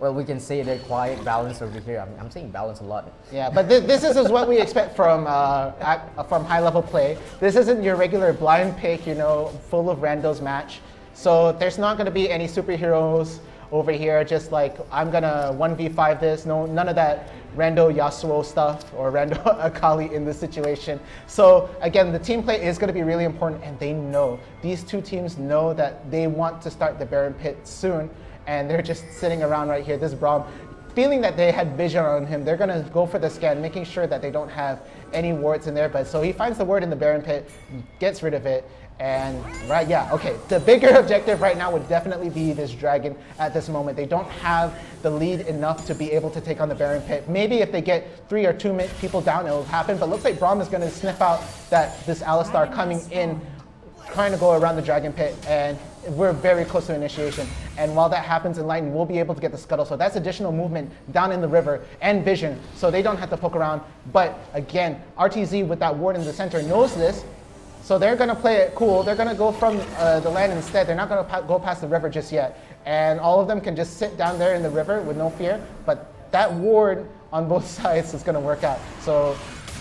well, we can say they're quite balanced over here. I'm saying balance a lot. Yeah, but this is what we expect from high-level play. This isn't your regular blind pick, you know, full of randos match. So there's not going to be any superheroes over here, just like I'm going to 1v5 this. No, none of that rando Yasuo stuff or rando Akali in this situation. So again, the team play is going to be really important, and they know, these two teams know that they want to start the Baron pit soon, and they're just sitting around right here. This Braum, feeling that they had vision on him, they're going to go for the scan, making sure that they don't have any wards in there. But so he finds the ward in the Baron pit, gets rid of it. And right, yeah, okay. The bigger objective right now would definitely be this dragon at this moment. They don't have the lead enough to be able to take on the Baron pit. Maybe if they get 3 or 2 people down, it will happen. But looks like Braum is going to sniff out that this Alistar coming in, trying to go around the dragon pit, and we're very close to initiation. And while that happens, Enlighten will be able to get the scuttle. So that's additional movement down in the river and vision, so they don't have to poke around. But again, RTZ with that ward in the center knows this. So they're going to play it cool. They're going to go from the land instead. They're not going to go past the river just yet. And all of them can just sit down there in the river with no fear. But that ward on both sides is going to work out. So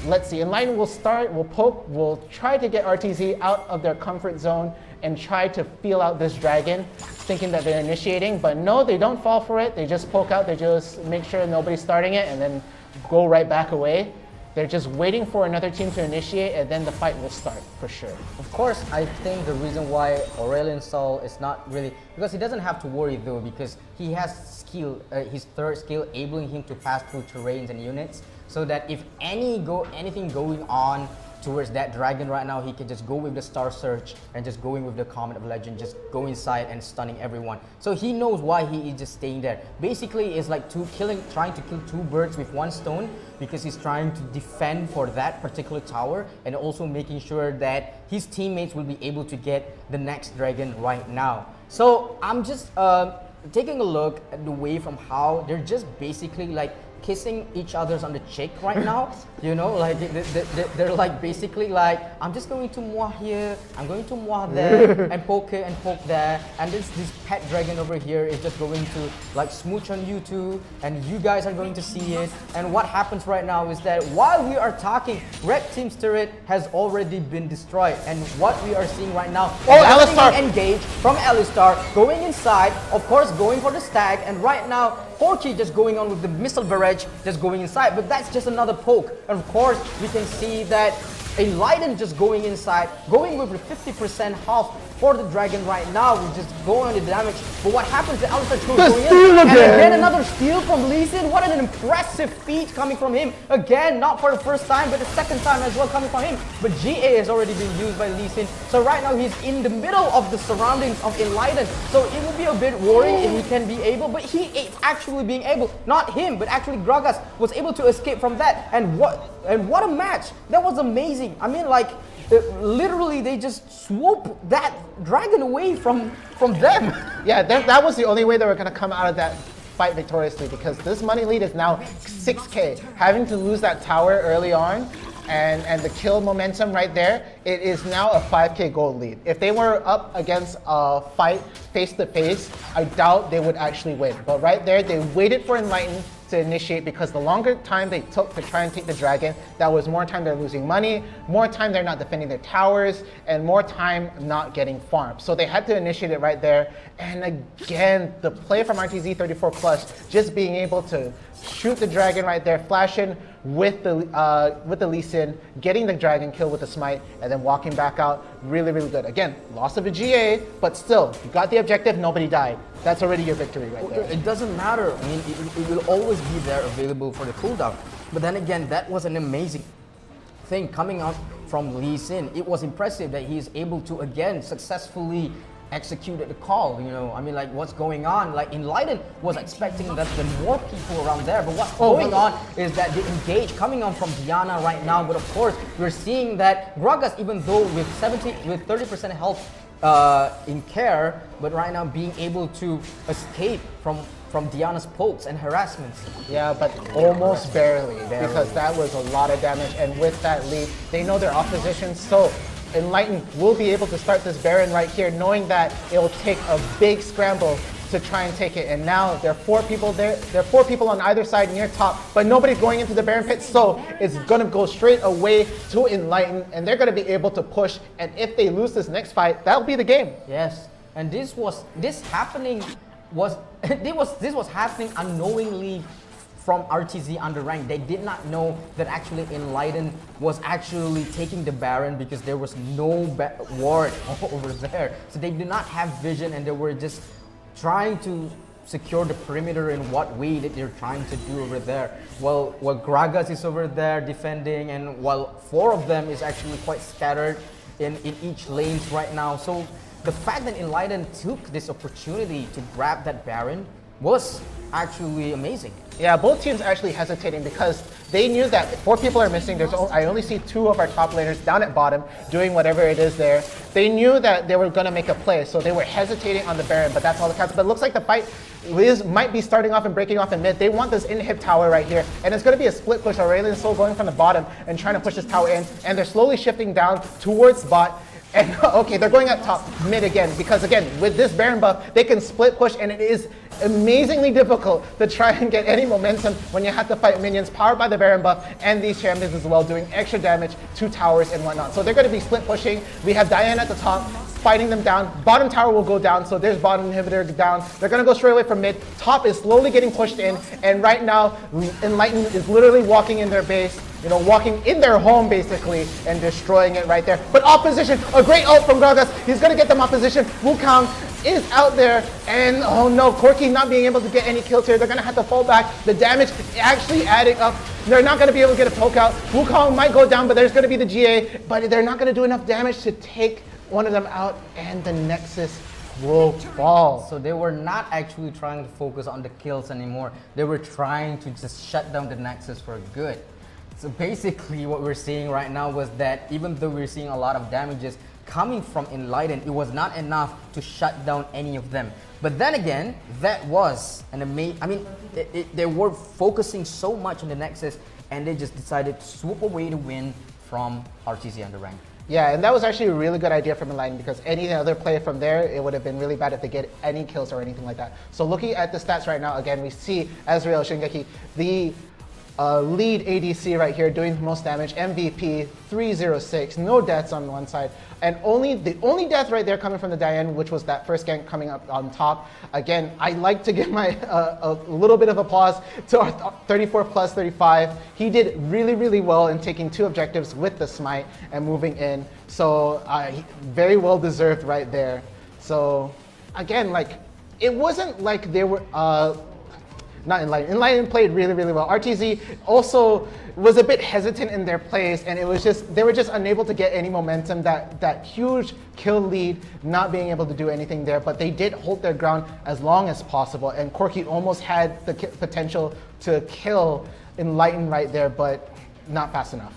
let's see. Enlighten will start, will poke, will try to get RTZ out of their comfort zone and try to feel out this dragon, thinking that they're initiating. But no, they don't fall for it. They just poke out. They just make sure nobody's starting it and then go right back away. They're just waiting for another team to initiate, and then the fight will start for sure. Of course, I think the reason why Aurelion Sol is not really, because he doesn't have to worry though, because he has skill, his third skill enabling him to pass through terrains and units, so that if anything going on towards that dragon right now, he can just go with the Star Search and just going with the Comet of Legend, just go inside and stunning everyone. So he knows why he is just staying there. Basically, it's like trying to kill 2 birds with 1 stone, because he's trying to defend for that particular tower and also making sure that his teammates will be able to get the next dragon right now. So I'm just taking a look at the way from how they're just basically like kissing each other's on the cheek right now. You know, like they're like basically like, I'm just going to moi here, I'm going to moi there, and poke here and poke there, and this pet dragon over here is just going to like smooch on you two, and you guys are going to see it. And what happens right now is that while we are talking, Red Team's turret has already been destroyed, and what we are seeing right now, Alistar engage from Alistar, going inside, of course going for the stag, and right now Porky just going on with the missile barrage, just going inside, but that's just another poke. And of course, we can see that Enlighten just going inside, going with the 50% health for the dragon right now. We just go on the damage. But what happens? The Alistar goes going in. And again, another steal from Lee Sin. What an impressive feat coming from him. Again, not for the first time, but the second time as well coming from him. But GA has already been used by Lee Sin. So right now he's in the middle of the surroundings of Enlighten. So it will be a bit worrying if he can be able, but he is actually being able, not him, but actually Gragas was able to escape from that. And what a match. That was amazing. I mean, like, literally they just swooped that dragon away from them. Yeah, that was the only way they were going to come out of that fight victoriously, because this money lead is now 6K. Having to lose that tower early on and the kill momentum right there, it is now a 5K gold lead. If they were up against a fight face to face, I doubt they would actually win. But right there, they waited for Enlighten to initiate, because the longer time they took to try and take the dragon, that was more time they're losing money, more time they're not defending their towers, and more time not getting farmed. So they had to initiate it right there. And again, the play from RTZ34 Plus, just being able to shoot the dragon right there, flash in with the Lee Sin, getting the dragon kill with the smite, and then walking back out. Really, really good. Again, loss of a GA, but still, you got the objective, nobody died. That's already your victory right there. It doesn't matter. I mean, it will always be there available for the cooldown. But then again, that was an amazing thing coming out from Lee Sin. It was impressive that he is able to, again, successfully executed the call, you know. I mean, like, what's going on? Like, Enlighten was expecting that there were more people around there, but what's going on is that the engage coming on from Diana right now. But of course, we're seeing that Gragas, even though with 30% health in care, but right now being able to escape from Diana's pokes and harassments. Yeah, but almost barely, because that was a lot of damage. And with that lead, they know their opposition, so Enlighten will be able to start this Baron right here, knowing that it will take a big scramble to try and take it. And now there are 4 people there. There are 4 people on either side near top, but nobody's going into the Baron pit, so it's going to go straight away to Enlighten, and they're going to be able to push. And if they lose this next fight, that'll be the game. Yes, and this was happening unknowingly from RTZ underranked. They did not know that actually Enlighten was actually taking the Baron, because there was no ward over there. So they did not have vision, and they were just trying to secure the perimeter in what way that they're trying to do over there. While Gragas is over there defending, and while 4 of them is actually quite scattered in each lanes right now. So the fact that Enlighten took this opportunity to grab that Baron was actually amazing. Yeah, both teams actually hesitating, because they knew that 4 people are missing. I only see 2 of our top laners down at bottom doing whatever it is there. They knew that they were going to make a play, so they were hesitating on the Baron, but that's all that counts. But it looks like the fight might be starting off and breaking off in mid. They want this inhib tower right here, and it's going to be a split push. Aurelian's Soul going from the bottom and trying to push this tower in, and they're slowly shifting down towards bot. And okay, they're going up top mid again, because again, with this Baron buff, they can split push, and it is amazingly difficult to try and get any momentum when you have to fight minions powered by the Baron buff and these champions as well, doing extra damage to towers and whatnot. So they're going to be split pushing. We have Diana at the top, fighting them down. Bottom tower will go down, so there's bottom inhibitor down. They're going to go straight away from mid. Top is slowly getting pushed in, and right now, Enlighten is literally walking in their base, you know, walking in their home basically, and destroying it right there. But opposition, a great ult from Gragas. He's going to get them opposition. Wukong is out there, and oh no, Corki not being able to get any kills here. They're going to have to fall back. The damage actually adding up. They're not going to be able to get a poke out. Wukong might go down, but there's going to be the GA, but they're not going to do enough damage to take one of them out, and the Nexus will fall. So they were not actually trying to focus on the kills anymore. They were trying to just shut down the Nexus for good. So basically what we're seeing right now was that even though we're seeing a lot of damages coming from Enlighten, it was not enough to shut down any of them. But then again, that was an amazing, I mean, they were focusing so much on the Nexus, and they just decided to swoop away the win from RTZ underranked. Yeah, and that was actually a really good idea from Enlighten, because any other play from there, it would have been really bad if they get any kills or anything like that. So looking at the stats right now, again, we see Ezreal, Shingeki, the lead ADC right here, doing the most damage. MVP 306, no deaths on one side, and the only death right there coming from the Diane, which was that first gank coming up on top. Again, I like to give my a little bit of applause to our 34 plus 35. He did really, really well in taking 2 objectives with the smite and moving in. So very well deserved right there. So again, like it wasn't like they were. Not Enlighten. Enlighten played really, really well. RTZ also was a bit hesitant in their plays, and it was just they were just unable to get any momentum. That huge kill lead, not being able to do anything there, but they did hold their ground as long as possible. And Corki almost had the potential to kill Enlighten right there, but not fast enough.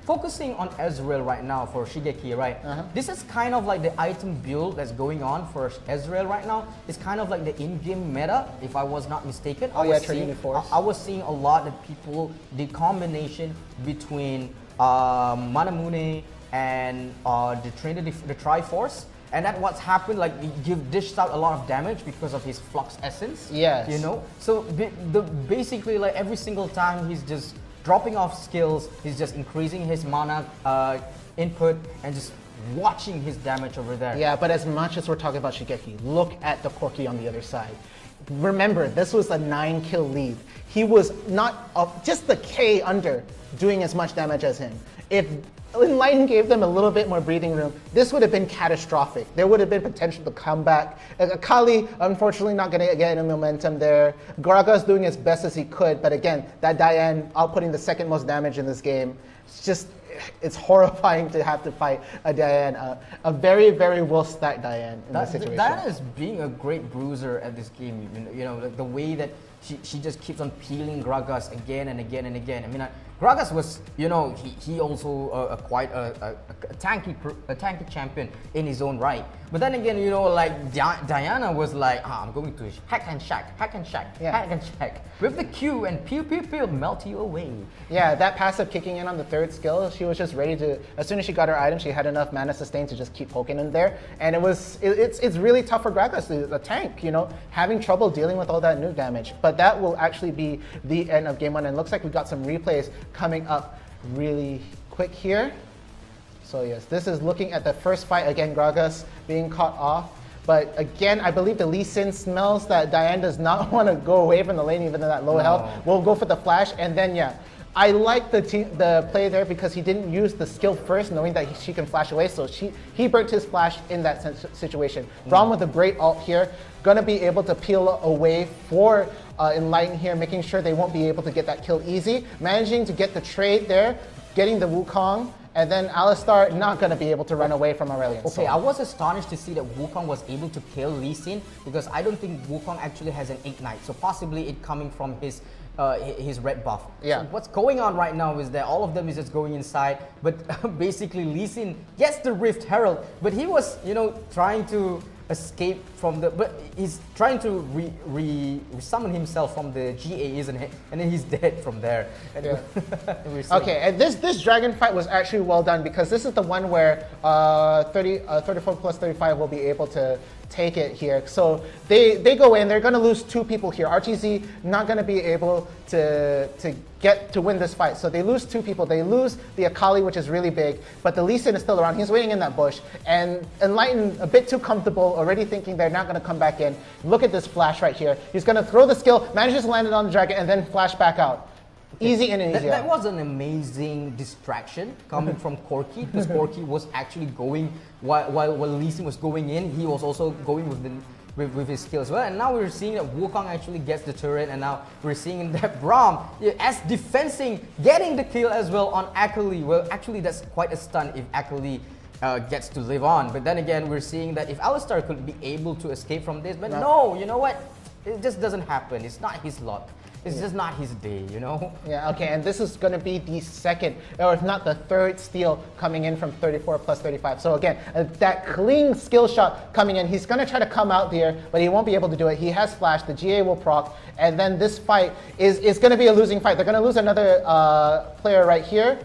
Focusing on Ezreal right now for Shigeki, right? This is kind of like the item build that's going on for Ezreal right now. It's kind of like the in-game meta, if I was not mistaken. Oh yeah, Trinity Force. I was seeing a lot of people, the combination between Manamune and the Triforce. And that's what's happened, like you've dished out a lot of damage because of his Flux Essence. Yes. You know? So basically like every single time he's just dropping off skills, he's just increasing his mana input and just watching his damage over there. Yeah, but as much as we're talking about Shigeki, look at the Corki on the other side. Remember, this was a 9-kill lead. He was not just the K under doing as much damage as him. If Enlighten gave them a little bit more breathing room, this would have been catastrophic. There would have been potential to come back. Akali, unfortunately, not going to get any momentum there. Gragas doing as best as he could, but again, that Diane outputting the 2nd most damage in this game. It's horrifying to have to fight a Diane, a very, very well stacked Diane in this situation. That is being a great bruiser at this game. You know, the way that she just keeps on peeling Gragas again and again and again. I mean, Gragas was, you know, he also quite a tanky champion in his own right. But then again, you know, like Diana was like, I'm going to hack and shack, hack and shack, hack and shack with the Q and pew pew pew melt you away. Yeah, that passive kicking in on the 3rd skill, she was just ready to. As soon as she got her item, she had enough mana sustain to just keep poking in there, and it's really tough for Gragas, the tank, you know, having trouble dealing with all that nuke damage. But that will actually be the end of game 1, and it looks like we got some replays coming up really quick here. So yes, this is looking at the first fight. Again, Gragas being caught off. But again, I believe the Lee Sin smells that Diane does not want to go away from the lane even though that low health. We'll go for the flash, and then yeah. I like the play there because he didn't use the skill first, knowing that she can flash away. So he burnt his flash in that situation. Braum with a great ult here, gonna be able to peel away for Enlighten here, making sure they won't be able to get that kill easy. Managing to get the trade there, getting the Wukong, and then Alistar not going to be able to run away from Aurelion. Okay, I was astonished to see that Wukong was able to kill Lee Sin because I don't think Wukong actually has an Ignite. So possibly it coming from his red buff. Yeah. So what's going on right now is that all of them is just going inside, but basically Lee Sin gets the Rift Herald, but he was, you know, trying to escape from but he's trying to summon himself from the GA, isn't it? And then he's dead from there. Yeah. Okay, and this dragon fight was actually well done because this is the one where 34 plus 35 will be able to take it here. So they go in, they're going to lose 2 people here. RTZ not going to be able to win this fight. So they lose 2 people. They lose the Akali, which is really big, but the Lee Sin is still around. He's waiting in that bush. And Enlighten, a bit too comfortable, already thinking they're not going to come back in. Look at this flash right here. He's going to throw the skill, manages to land it on the dragon, and then flash back out. Easy in and easy That out. was an amazing distraction coming from Corki, because Corki was actually going, while Lee Sin was going in, he was also going with his skill as well. And now we're seeing that Wukong actually gets the turret, and now we're seeing that Braum, as defensing, getting the kill as well on Akali. Well, actually that's quite a stun if Akali gets to live on. But then again, we're seeing that if Alistar could be able to escape from this, but no, you know what? It just doesn't happen. It's not his luck. It's just not his day, you know? Yeah, okay, and this is going to be the second, or if not the third steal coming in from 34 plus 35. So again, that clean skill shot coming in, he's going to try to come out there, but he won't be able to do it. He has flash, the GA will proc, and then this fight is going to be a losing fight. They're going to lose another player right here.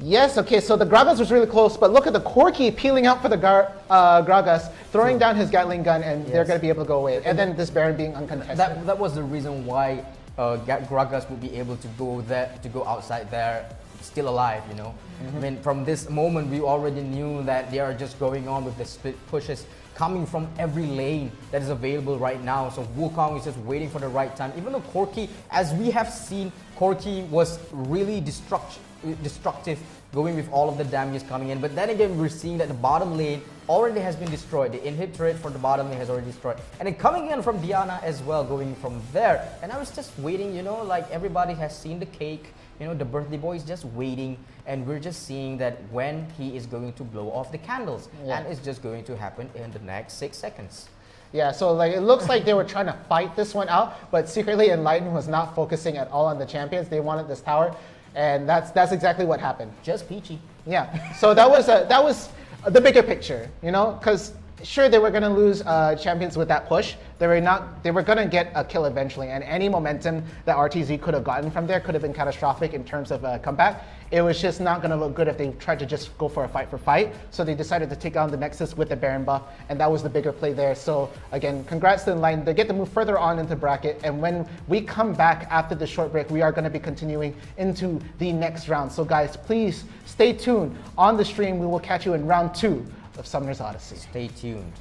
Yes, okay, so the Gragas was really close, but look at the Corki peeling out for the Gragas, throwing down his Gatling gun, and they're going to be able to go away. And then this Baron being uncontested. That was the reason why Gragas would be able to go outside there still alive, you know. I mean, from this moment, we already knew that they are just going on with the split pushes coming from every lane that is available right now. So Wukong is just waiting for the right time. Even though Corki, as we have seen, Corki was really destructive, going with all of the damages coming in. But then again, we're seeing that the bottom lane already has been destroyed. The inhib turret for the bottom lane has already destroyed. And then coming in from Diana as well, going from there. And I was just waiting, you know, like everybody has seen the cake. You know, the birthday boy is just waiting, and we're just seeing that when he is going to blow off the candles. And it's just going to happen in the next 6 seconds. Yeah, so like it looks like they were trying to fight this one out, but secretly Enlighten was not focusing at all on the champions. They wanted this tower, and that's exactly what happened. Just peachy. Yeah. So that was the bigger picture, you know, because sure they were going to lose champions with that push. They were going to get a kill eventually, and any momentum that RTZ could have gotten from there could have been catastrophic in terms of a comeback. It was just not going to look good if they tried to just go for a fight for fight. So they decided to take on the Nexus with the Baron buff, and that was the bigger play there. So again, congrats to Enlighten. They get to move further on into bracket, and when we come back after the short break, we are going to be continuing into the next round. So guys, please stay tuned on the stream. We will catch you in round 2 of Summoner's Odyssey. Stay tuned.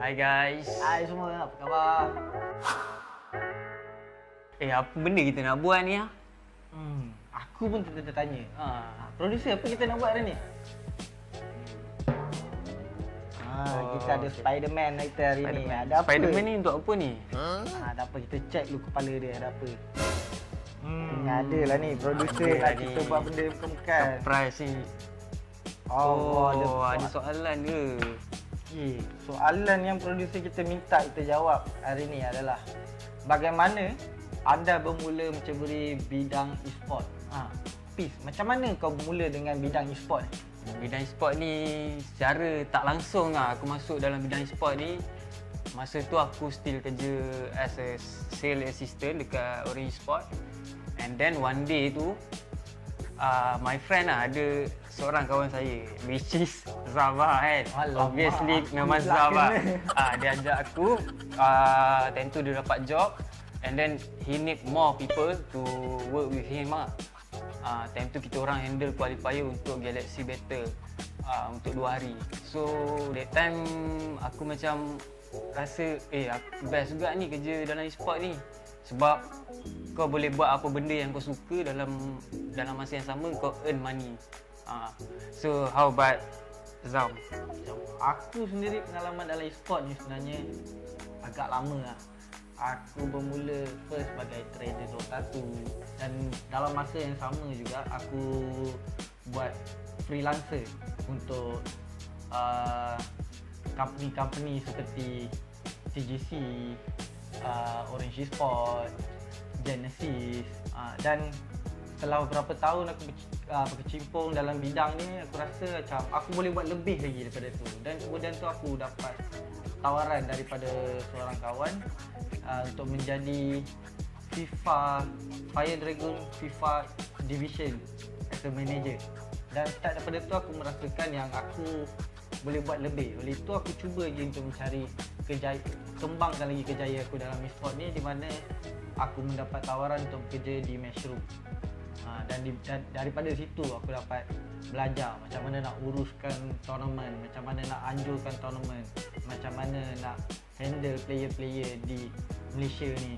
Hai guys. Hai semua, apa khabar? Apa benda kita nak buat ni ah? Aku pun tertanya. Producer, apa kita nak buat hari ni? Kita ada Spiderman kita hari ni. Ada apa? Spiderman ni untuk apa ni? Ada apa, kita check dulu kepala dia ada apa. Ada lah ni, producer nak kita buat benda bukan-bukan. Surprise ni. Ada soalan ke? Soalan yang producer kita minta kita jawab hari ni adalah bagaimana anda bermula menceburi bidang e-sport? Peace, macam mana kau bermula dengan bidang e-sport ni? Bidang e-sport ni secara tak langsung aku masuk dalam bidang e-sport ni. Masa tu aku still kerja as a sales assistant dekat Orange e-sport. And then one day tu my friend ada seorang kawan saya, which is Zava kan. Obviously memang Zava. Dia ajak aku, time tu dia dapat job, and then he need more people to work with him time tu kita orang handle qualifier untuk Galaxy Battle untuk 2 hari. So that time aku macam rasa best juga ni kerja dalam e-sport ni. Sebab kau boleh buat apa benda yang kau suka dalam masa yang sama, kau earn money. So how about Zam? Aku sendiri pengalaman dalam e-sport ni sebenarnya agak lama lah. Aku bermula first sebagai trader Dota 1, dan dalam masa yang sama juga aku buat freelancer untuk company-company seperti TGC, Orange Esport, Genesis, dan setelah beberapa tahun aku berkecimpung dalam bidang ni, aku rasa macam aku boleh buat lebih lagi daripada tu. Dan kemudian tu aku dapat tawaran daripada seorang kawan untuk menjadi Fire Dragon FIFA Division as a manager. Dan start daripada tu aku merasakan yang aku boleh buat lebih. Oleh itu aku cuba lagi untuk mencari kembangkan lagi kejayaan aku dalam e-sport ni, di mana aku mendapat tawaran untuk bekerja di Matchroom. Dan daripada situ aku dapat belajar macam mana nak uruskan tournament, macam mana nak anjurkan tournament, macam mana nak handle player-player di Malaysia ni.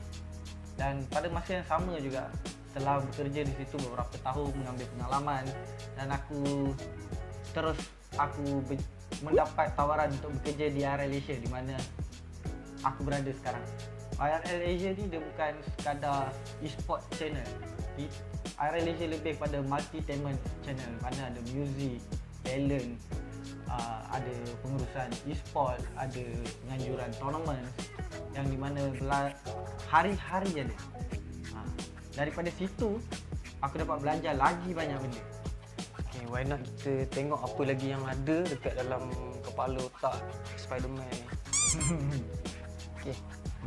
Dan pada masa yang sama juga, setelah bekerja di situ beberapa tahun, mengambil pengalaman, dan aku mendapat tawaran untuk bekerja di RL Asia, di mana aku berada sekarang. RL Asia ni dia bukan sekadar e-sport channel. RL Asia lebih pada multi-talent channel, mana ada music, talent, ada pengurusan e-sport, ada penganjuran tournament yang di mana hari-hari ada. Daripada situ aku dapat belajar lagi banyak benda. Okay, why not kita tengok apa lagi yang ada dekat dalam kepala otak Spider-Man ni. Okay.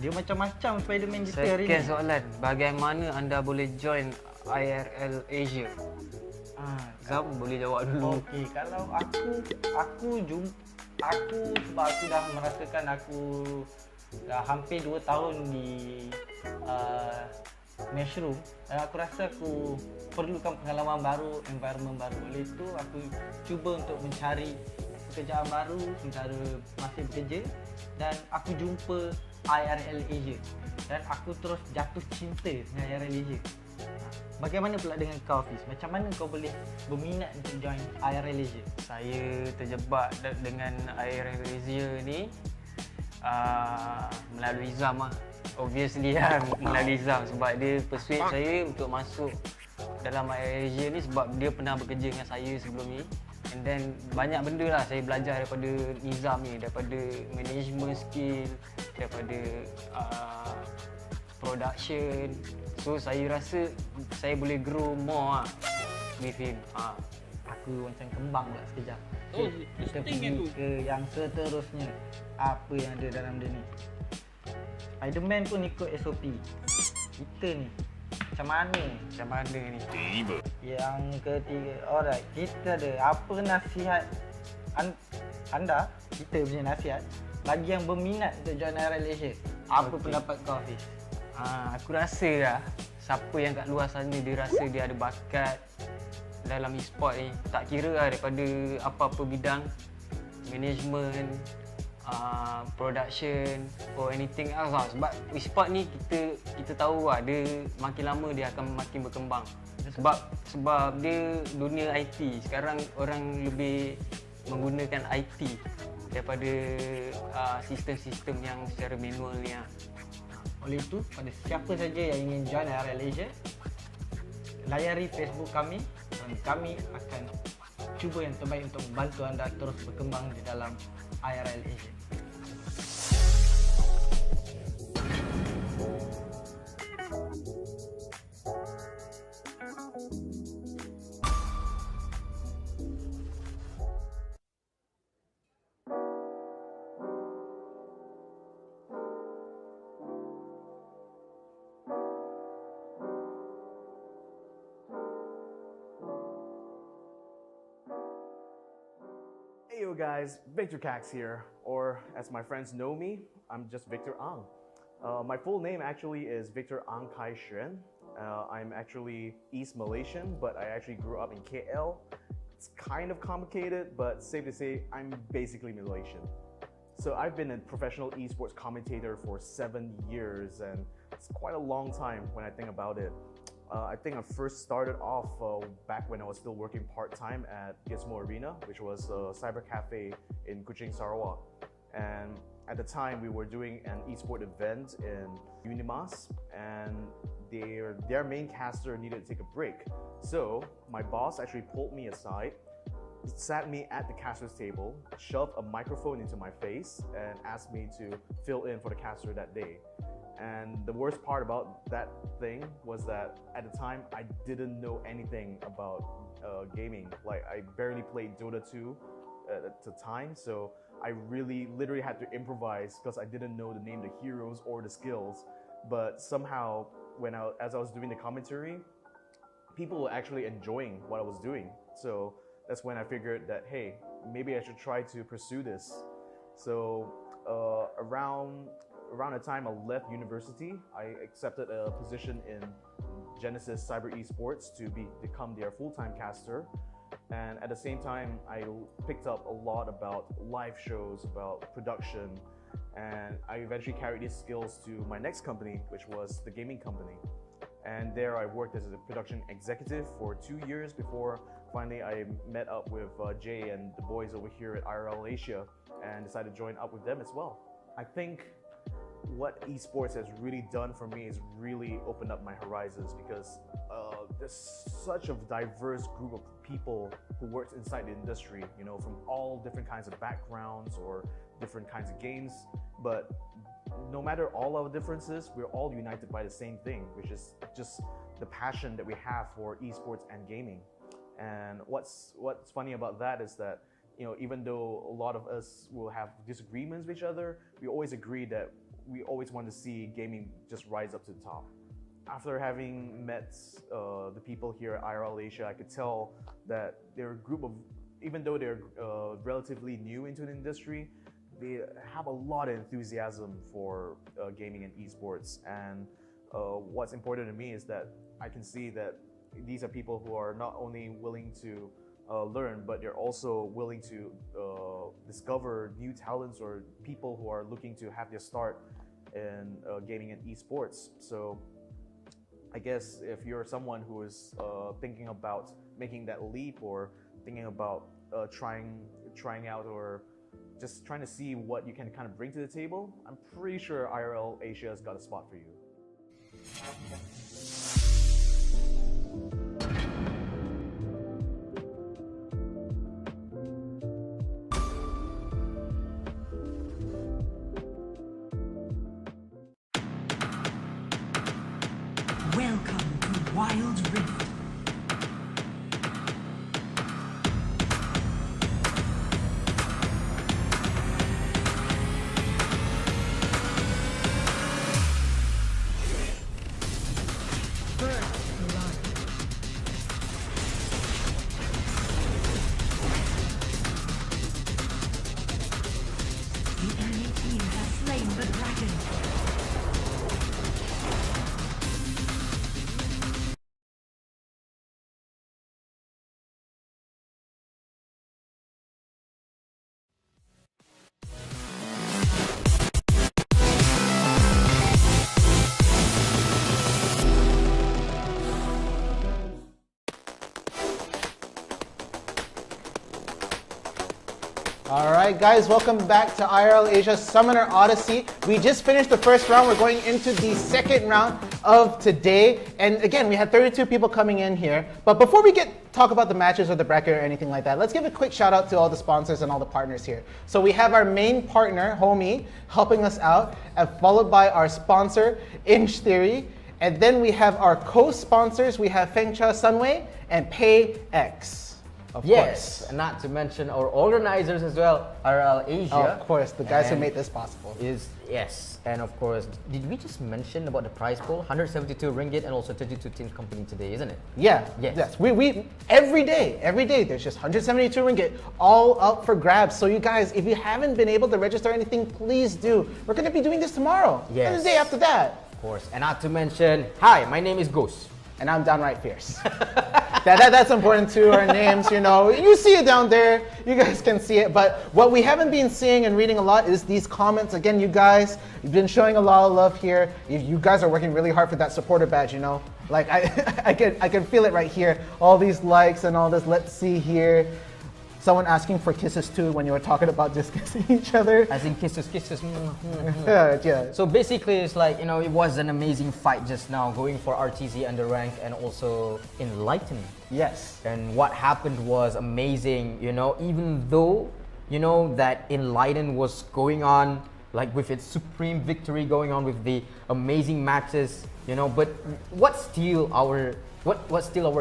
Dia macam-macam Spider-Man kita hari ni. Second soalan, bagaimana anda boleh join IRL Asia? Zam boleh jawab dulu. Okey, kalau aku sebab aku dah merasakan aku dah hampir 2 tahun di Mushroom, dan aku rasa aku perlukan pengalaman baru, environment baru. Oleh itu aku cuba untuk mencari pekerjaan baru sementara masih bekerja, dan aku jumpa IRL Asia dan aku terus jatuh cinta dengan IRL Asia. Bagaimana pula dengan kau, Fiz? Macam mana kau boleh berminat untuk join IRL Asia? Saya terjebak dengan IRL Asia ni melalui Zam lah. Obviously lah melalui Zam, sebab dia persuade saya untuk masuk dalam IRL Asia ni sebab dia pernah bekerja dengan saya sebelum ni. And then banyak benda lah saya belajar daripada Nizam ni, daripada management skill, daripada production. So saya rasa saya boleh grow more lah with him. Aku macam kembang pula sekejap. Kita pergi ke yang seterusnya. Apa yang ada dalam dia ni? Spider-Man pun ikut SOP. Kita ni macam mana? Macam mana ni? Tiba. Yang ketiga, alright, kita ada apa nasihat anda, kita punya nasihat bagi yang berminat untuk join IRL Asia? Apa pendapat kau, Fiz? Aku rasa lah, siapa yang kat luar sana dia rasa dia ada bakat dalam e-sport ni, tak kira lah daripada apa-apa bidang, management, production or anything else lah. Sebab e-sport ni kita tahu lah, dia makin lama dia akan makin berkembang. Sebab dia dunia IT. Sekarang orang lebih menggunakan IT daripada sistem-sistem yang secara manual ni lah. Oleh itu, pada siapa saja yang ingin join IRL Asia, layari Facebook kami dan kami akan cuba yang terbaik untuk membantu anda terus berkembang di dalam IRL Asia. Hey yo guys, Victor Cax here, or as my friends know me, I'm just Victor Ang. My full name actually is Victor Ang Kai Xuan. I'm actually East Malaysian, but I actually grew up in KL. It's kind of complicated, but safe to say, I'm basically Malaysian. So I've been a professional esports commentator for 7 years, and it's quite a long time when I think about it. I think I first started off back when I was still working part-time at Gizmo Arena, which was a cyber cafe in Kuching, Sarawak. And at the time, we were doing an esport event in Unimas, and their main caster needed to take a break. So my boss actually pulled me aside, sat me at the caster's table, shoved a microphone into my face, and asked me to fill in for the caster that day. And the worst part about that thing was that at the time, I didn't know anything about gaming. Like, I barely played Dota 2 at the time, so I literally had to improvise because I didn't know the name of the heroes or the skills. But somehow, as I was doing the commentary, people were actually enjoying what I was doing. So that's when I figured that, hey, maybe I should try to pursue this. So around the time I left university, I accepted a position in Genesis Cyber Esports to become their full-time caster. And at the same time, I picked up a lot about live shows, about production, and I eventually carried these skills to my next company, which was the gaming company. And there I worked as a production executive for 2 years before finally I met up with Jay and the boys over here at IRL Asia and decided to join up with them as well. I think what esports has really done for me is really opened up my horizons, because there's such a diverse group of people who works inside the industry, you know, from all different kinds of backgrounds or different kinds of games. But no matter all our differences, we're all united by the same thing, which is just the passion that we have for esports and gaming. And what's funny about that is that, you know, even though a lot of us will have disagreements with each other, we always agree that we always want to see gaming just rise up to the top. After having met the people here at IRL Asia, I could tell that they're a group of, even though they're relatively new into the industry, they have a lot of enthusiasm for gaming and esports. And what's important to me is that I can see that these are people who are not only willing to learn, but they're also willing to discover new talents or people who are looking to have their start in gaming and esports. So I guess if you're someone who is thinking about making that leap, or thinking about trying out, or just trying to see what you can kind of bring to the table, I'm pretty sure IRL Asia has got a spot for you. Welcome to Wild Rift. The enemy team has slain the dragon. All right, guys, welcome back to IRL Asia Summoner Odyssey. We just finished the first round. We're going into the second round of today. And again, we had 32 people coming in here. But before we talk about the matches or the bracket or anything like that, let's give a quick shout out to all the sponsors and all the partners here. So we have our main partner, Homie, helping us out, and followed by our sponsor, Inch Theory. And then we have our co-sponsors. We have Fengcha Sunway and PayX. Of Yes, course. and not to mention our organizers as well, RL Asia. Of course, the guys who made this possible. Yes, and of course, did we just mention about the prize pool? 172 ringgit and also 32 teams competing today, isn't it? Yeah, yes. We every day, there's just 172 ringgit all up for grabs. So you guys, if you haven't been able to register anything, please do. We're going to be doing this tomorrow. Yes. And the day after that. Of course, and not to mention, hi, my name is Ghost. And I'm downright fierce. That's important too, our names, you know. You see it down there, you guys can see it. But what we haven't been seeing and reading a lot is these comments. Again, you guys, you've been showing a lot of love here. You guys are working really hard for that supporter badge, you know. Like, I can feel it right here. All these likes and all this. Let's see here. Someone asking for kisses too when you were talking about just kissing each other. As in kisses. Yeah. So basically, it's like, you know, it was an amazing fight just now, going for RTZ under rank and also Enlighten. Yes. And what happened was amazing, you know, even though, you know, that Enlighten was going on, like with its supreme victory going on with the amazing matches, you know, but what still our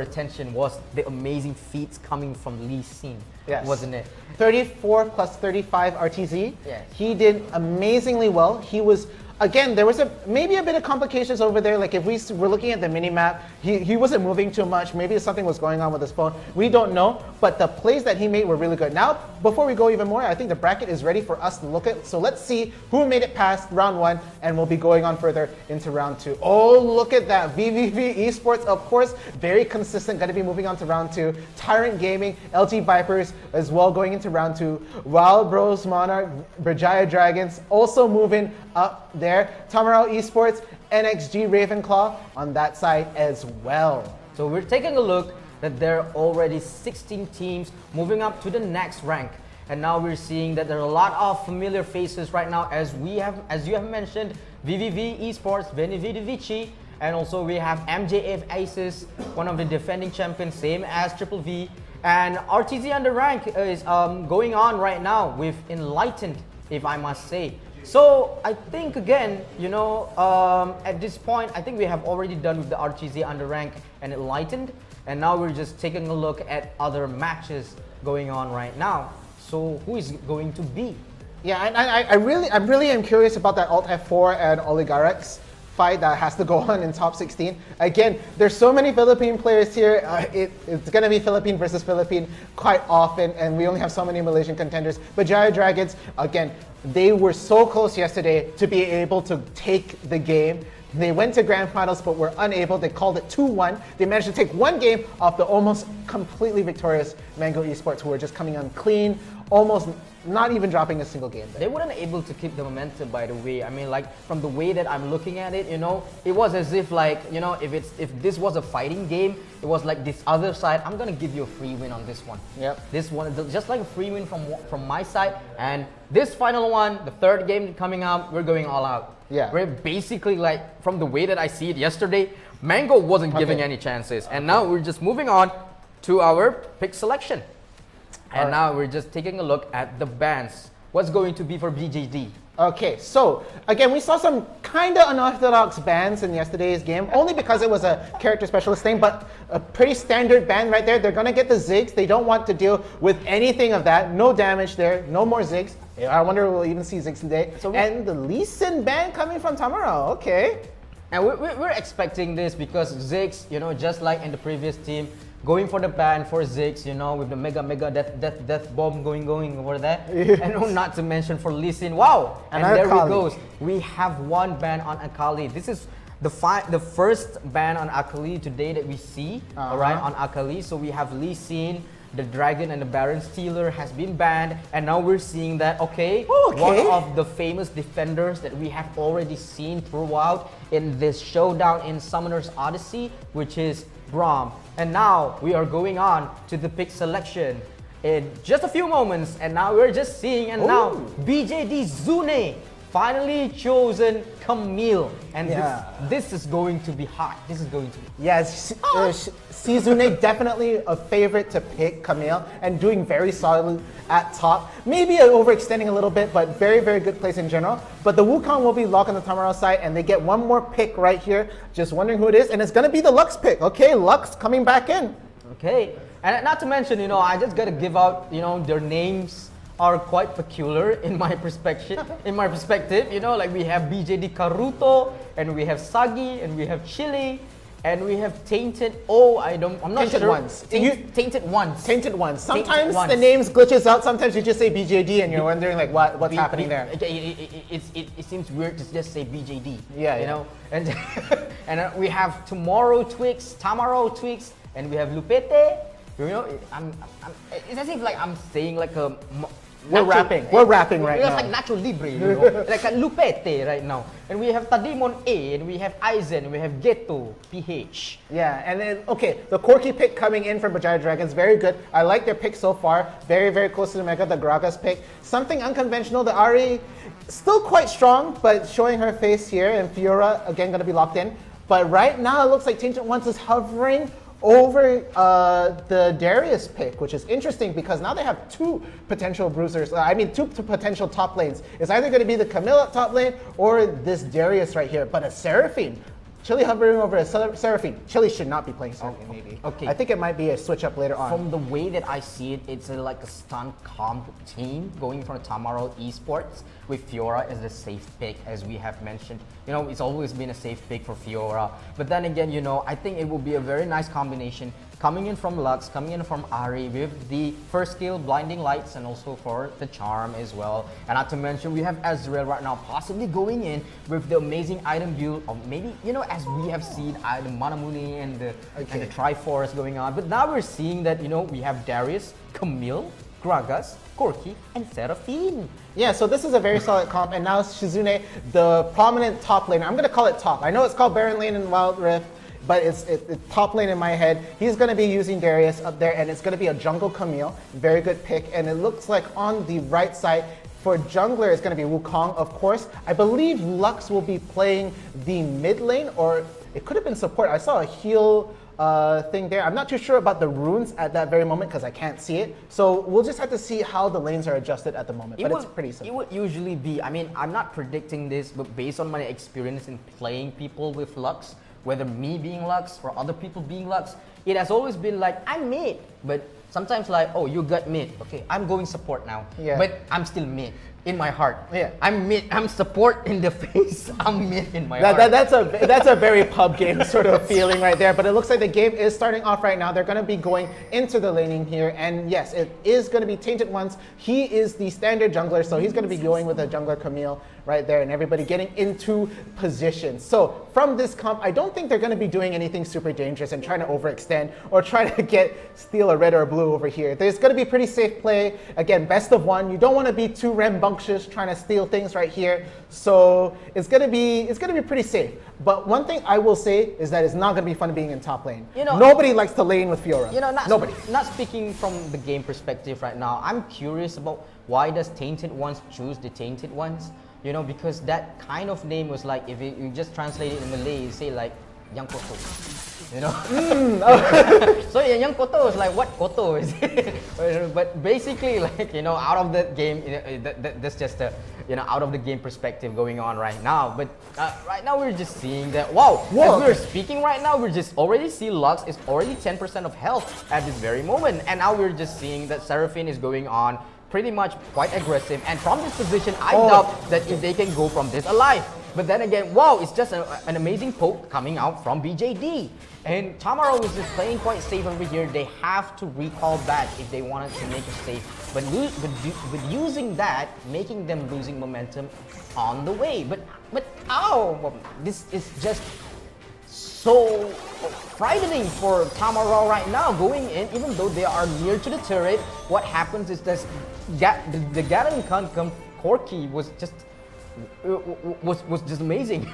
attention was the amazing feats coming from Lee Sin, wasn't it? 34 plus 35 RTZ. Yes. He did amazingly well. He was, again, there was maybe a bit of complications over there. Like if we were looking at the mini map, he wasn't moving too much. Maybe something was going on with his phone. We don't know, but the plays that he made were really good. Now, before we go even more, I think the bracket is ready for us to look at. So let's see who made it past round 1, and we'll be going on further into round 2. Oh, look at that. VVV Esports, of course, very consistent. Going to be moving on to round 2. Tyrant Gaming, LG Vipers as well going into round 2. Wild Bros Monarch, Brajaya Dragons also moving up there. Tamarao Esports, NXG Ravenclaw on that side as well. So we're taking a look that there are already 16 teams moving up to the next rank. and now we're seeing that there are a lot of familiar faces right now, as you have mentioned, VVV Esports, Vici, and also we have MJF Aces, one of the defending champions, same as Triple V, and RTZ Under Rank is going on right now with Enlightened, if I must say. So I think again, at this point, I think we have already done with the RTZ Under Rank and Enlightened, and now we're just taking a look at other matches going on right now. So who is going to be? Yeah, and I really am curious about that Alt F4 and Oligarchs fight that has to go on in top 16. Again, there's so many Philippine players here. It's gonna be Philippine versus Philippine quite often, and we only have so many Malaysian contenders. But Jaya Dragons, again, they were so close yesterday to be able to take the game. They went to grand finals but were unable. They called it 2-1. They managed to take one game off the almost completely victorious Mango Esports, who were just coming on clean, almost not even dropping a single game there. They weren't able to keep the momentum, by the way. I mean, like, from the way that I'm looking at it, it was as if, like, if this was a fighting game, it was like this other side, I'm gonna give you a free win on this one. Yep. This one, just like a free win from my side. And this final one, the third game coming up, we're going all out. Yeah. We're basically, like, from the way that I see it yesterday, Mango wasn't giving any chances. And now we're just moving on to our pick selection. And now we're just taking a look at the bans. What's going to be for BJD? Okay, so again, we saw some kind of unorthodox bans in yesterday's game, only because it was a character specialist thing, but a pretty standard ban right there. They're going to get the Ziggs. They don't want to deal with anything of that. No damage there, no more Ziggs. I wonder if we'll even see Ziggs today. And the Lee Sin ban coming from Tamaro, okay. And we're expecting this because Ziggs, just like in the previous team, going for the ban for Ziggs, with the mega death bomb going over there. Yes. And not to mention for Lee Sin. Wow! And there we goes. We have one ban on Akali. This is the first ban on Akali today that we see, alright, on Akali. So we have Lee Sin, the Dragon and the Baron Stealer has been banned, and now we're seeing that, one of the famous defenders that we have already seen throughout in this showdown in Summoner's Odyssey, which is Braum. And now we are going on to the pick selection in just a few moments, and now we're just seeing, and now BJD Zune finally chosen Camille, and this is going to be hot. This is going to be Zune definitely a favorite to pick, Camille, and doing very solid at top. Maybe overextending a little bit, but very, very good place in general. But the Wukong will be locked on the Tamaro side, and they get one more pick right here. Just wondering who it is, and it's going to be the Lux pick. Okay, Lux coming back in. Okay, and not to mention, I just got to give out, their names are quite peculiar in my perspective. Like we have BJD Karuto, and we have Sagi, and we have Chili, and we have Tainted. I'm not Tainted sure. Ones. Tainted Ones. Tainted Ones. Sometimes the names glitches out. Sometimes you just say BJD, and you're wondering like what's happening there. It seems weird to just say BJD. Yeah. And and we have Tamaro Twix, and we have Lupete. It's as if like I'm saying like a. We're rapping right now. It's like Nacho Libre, like a Lupete right now. And we have Tadimon A, and we have Aizen, and we have Geto PH. Yeah, and then, the Corky pick coming in from Bajaya Dragons, very good. I like their pick so far. Very, very close to the Mega, the Gragas pick. Something unconventional, the Ari, still quite strong, but showing her face here, and Fiora, again, going to be locked in. But right now, it looks like Tainted Ones is hovering over the Darius pick, which is interesting because now they have two potential bruisers. Two potential top lanes. It's either going to be the Camille top lane or this Darius right here. But a Seraphine, Chili hovering over a Seraphine. Chili should not be playing Seraphine, maybe. Okay. I think it might be a switch up later on. From the way that I see it, it's like a stun comp team going from Tamaro Esports with Fiora as the safe pick, as we have mentioned. It's always been a safe pick for Fiora. But then again, I think it will be a very nice combination coming in from Lux, coming in from Ari with the first skill, Blinding Lights, and also for the Charm as well. And not to mention, we have Ezreal right now possibly going in with the amazing item build of maybe, as we have seen the Manamune and the Triforce going on. But now we're seeing that, we have Darius, Camille, Gragas, Corky, and Seraphine. Yeah, so this is a very solid comp, and now Shizune, the prominent top laner. I'm going to call it top. I know it's called Baron Lane in Wild Rift. but it's top lane in my head. He's going to be using Darius up there, and it's going to be a jungle Camille. Very good pick. And it looks like on the right side, for jungler, it's going to be Wukong, of course. I believe Lux will be playing the mid lane, or it could have been support. I saw a heal thing there. I'm not too sure about the runes at that very moment because I can't see it. So we'll just have to see how the lanes are adjusted at the moment. But it's pretty simple. It would usually be, I mean, I'm not predicting this, but based on my experience in playing people with Lux, whether me being Lux or other people being Lux, it has always been like, I'm mid, but sometimes like, oh, you got mid. Okay, I'm going support now. Yeah. But I'm still mid in my heart. Yeah. I'm mid, I'm support in the face. I'm mid in my heart. That's a very pub game sort of feeling right there. But it looks like the game is starting off right now. They're going to be going into the laning here. And yes, it is going to be Tainted Ones. He is the standard jungler, so he's going to be going with a jungler Camille right there, and everybody getting into position. So from this comp, I don't think they're going to be doing anything super dangerous and trying to overextend or try to steal a red or a blue over here. There's going to be pretty safe play. Again, best of one. You don't want to be too rambunctious trying to steal things right here. So it's going to be pretty safe. But one thing I will say is that it's not going to be fun being in top lane. You know, nobody likes to lane with Fiora. You know, nobody. Not speaking from the game perspective right now. I'm curious about why does Tainted Ones choose the Tainted Ones? You know, because that kind of name was like, if you just translate it in Malay, you say like, Yang Koto. You know? So yeah, Yang Koto is like, what Koto is it? But basically, like, you know, out of that game, that's just a, you know, out of the game perspective going on right now. But right now we're just seeing that, wow, as we're speaking right now, we just already see Lux is already 10% of health at this very moment. And now we're just seeing that Seraphine is going on pretty much quite aggressive, and from this position, I doubt that if they can go from this alive. But then again, wow, it's just an amazing poke coming out from BJD. And Tamaro is just playing quite safe over here. They have to recall back if they wanted to make a save. But using that, making them losing momentum on the way. But ow, this is just so frightening for Tamaro right now, going in, even though they are near to the turret. What happens is that the Gatling can't come. Corki was just amazing.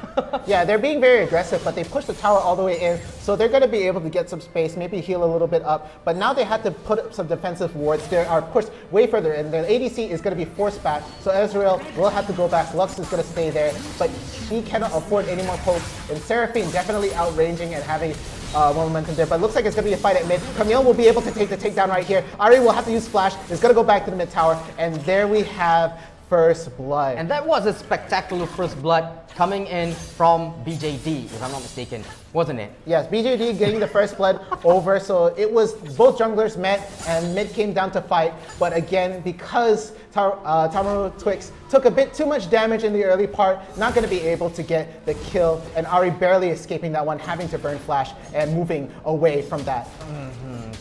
Yeah, they're being very aggressive, but they push the tower all the way in, so they're going to be able to get some space, maybe heal a little bit up. But now they have to put up some defensive wards. They are pushed way further in. The ADC is going to be forced back, so Ezreal will have to go back. Lux is going to stay there, but he cannot afford any more pokes. And Seraphine definitely outranging and having more momentum there, but looks like it's going to be a fight at mid. Camille will be able to take the takedown right here. Ahri will have to use Flash. It's going to go back to the mid tower, and there we have first blood. And that was a spectacular first blood coming in from BJD, if I'm not mistaken, wasn't it? Yes, BJD getting the first blood over, so it was both junglers met and mid came down to fight. But again, because Tamaro Twix took a bit too much damage in the early part, not going to be able to get the kill, and Ahri barely escaping that one, having to burn Flash and moving away from that.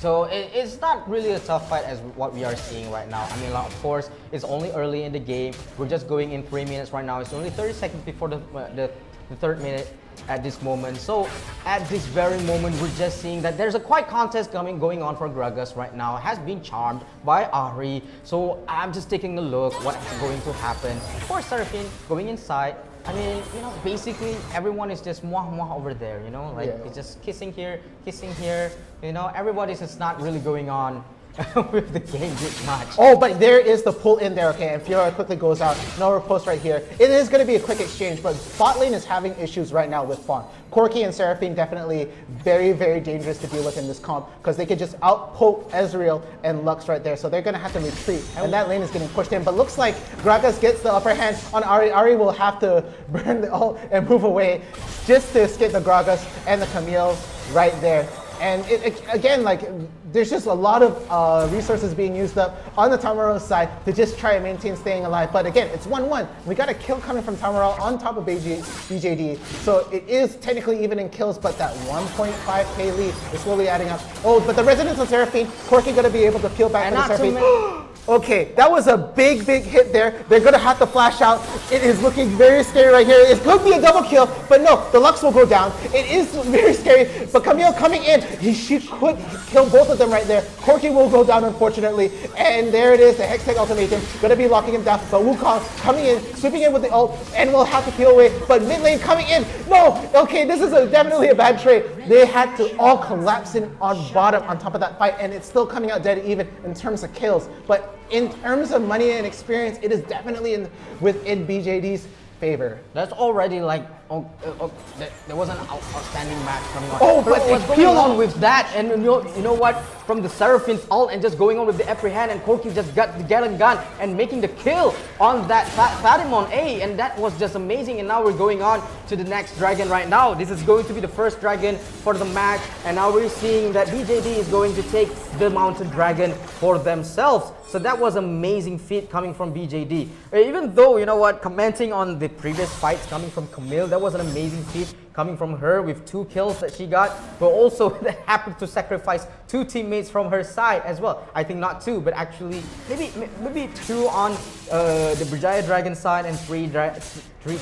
So it's not really a tough fight as what we are seeing right now. I mean, like, of course, it's only early in the game. We're just going in 3 minutes right now. It's only 30 seconds before the third minute at this moment. So at this very moment, we're just seeing that there's a quiet contest going on for Gragas right now. It has been charmed by Ahri. So I'm just taking a look what's going to happen. Of course, Seraphine going inside. I mean, you know, basically everyone is just mwah mwah over there, you know, like it's just kissing here, you know, everybody's just not really going on with the game this much. Oh, but there is the pull in there, okay, and Fiora quickly goes out. No riposte right here. It is going to be a quick exchange, but bot lane is having issues right now with Fawn. Corki and Seraphine definitely very, very dangerous to deal with in this comp because they could just out-poke Ezreal and Lux right there, so they're going to have to retreat, and that lane is getting pushed in. But looks like Gragas gets the upper hand on Ahri. Ahri will have to burn the ult and move away just to escape the Gragas and the Camille right there. And again, like, there's just a lot of resources being used up on the Tamaro side to just try and maintain staying alive. But again, it's 1-1. We got a kill coming from Tamaro on top of BJD. So it is technically even in kills, but that 1.5k lead is slowly adding up. Oh, but the Residence of Seraphine, Corki going to be able to peel back from the Seraphine. Okay, that was a big hit there. They're gonna have to flash out. It is looking very scary right here. It could be a double kill, but no, the Lux will go down. It is very scary, but Camille coming in, she could kill both of them right there. Corki will go down, unfortunately, and there it is, the Hextech ultimatum, gonna be locking him down, but Wukong coming in, sweeping in with the ult, and will have to peel away, but mid lane coming in, no, okay, this is definitely a bad trade. They had to all collapse in on bottom on top of that fight, and it's still coming out dead even in terms of kills, but in terms of money and experience, it is definitely within BJD's favor. That's already like, there was an outstanding match coming on. Oh, but what's going on with that? And you know what? From the Seraphim's ult and just going on with the Apprehend, and Corki just got the Gallon gun and making the kill on that Fatimon A, and that was just amazing. And now we're going on to the next dragon right now. This is going to be the first dragon for the match, and now we're seeing that BJD is going to take the mounted dragon for themselves. So that was amazing feat coming from BJD. Even though, you know what, commenting on the previous fights coming from Camille, that was an amazing feat coming from her with 2 kills that she got, but also that happened to sacrifice 2 teammates from her side as well. I think not 2, but actually maybe 2 on the Brijaya Dragon side and 3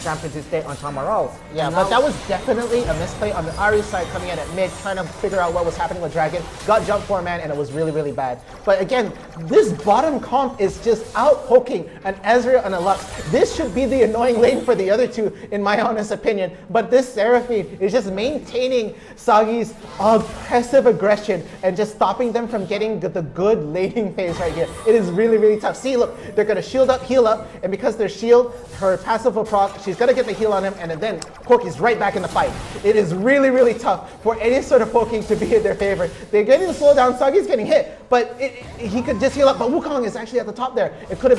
champions instead on Tamaraw. Yeah, but that was definitely a misplay on the Ari side coming in at mid, trying to figure out what was happening with Dragon. Got jumped for a man, and it was really bad. But again, this bottom comp is just out poking an Ezreal and a Lux. This should be the annoying lane for the other two, in my honest opinion. But this Seraphim is just maintaining Sagi's aggressive aggression and just stopping them from getting the good laning phase right here. It is really tough. See, look, they're gonna shield up, heal up, and because their shield, her passive will proc, she's gonna get the heal on him, and then Corki's right back in the fight. It is really tough for any sort of poking to be in their favor. They're getting the slowdown, Sagi's getting hit, but he could just heal up, but Wukong is actually at the top there. It could have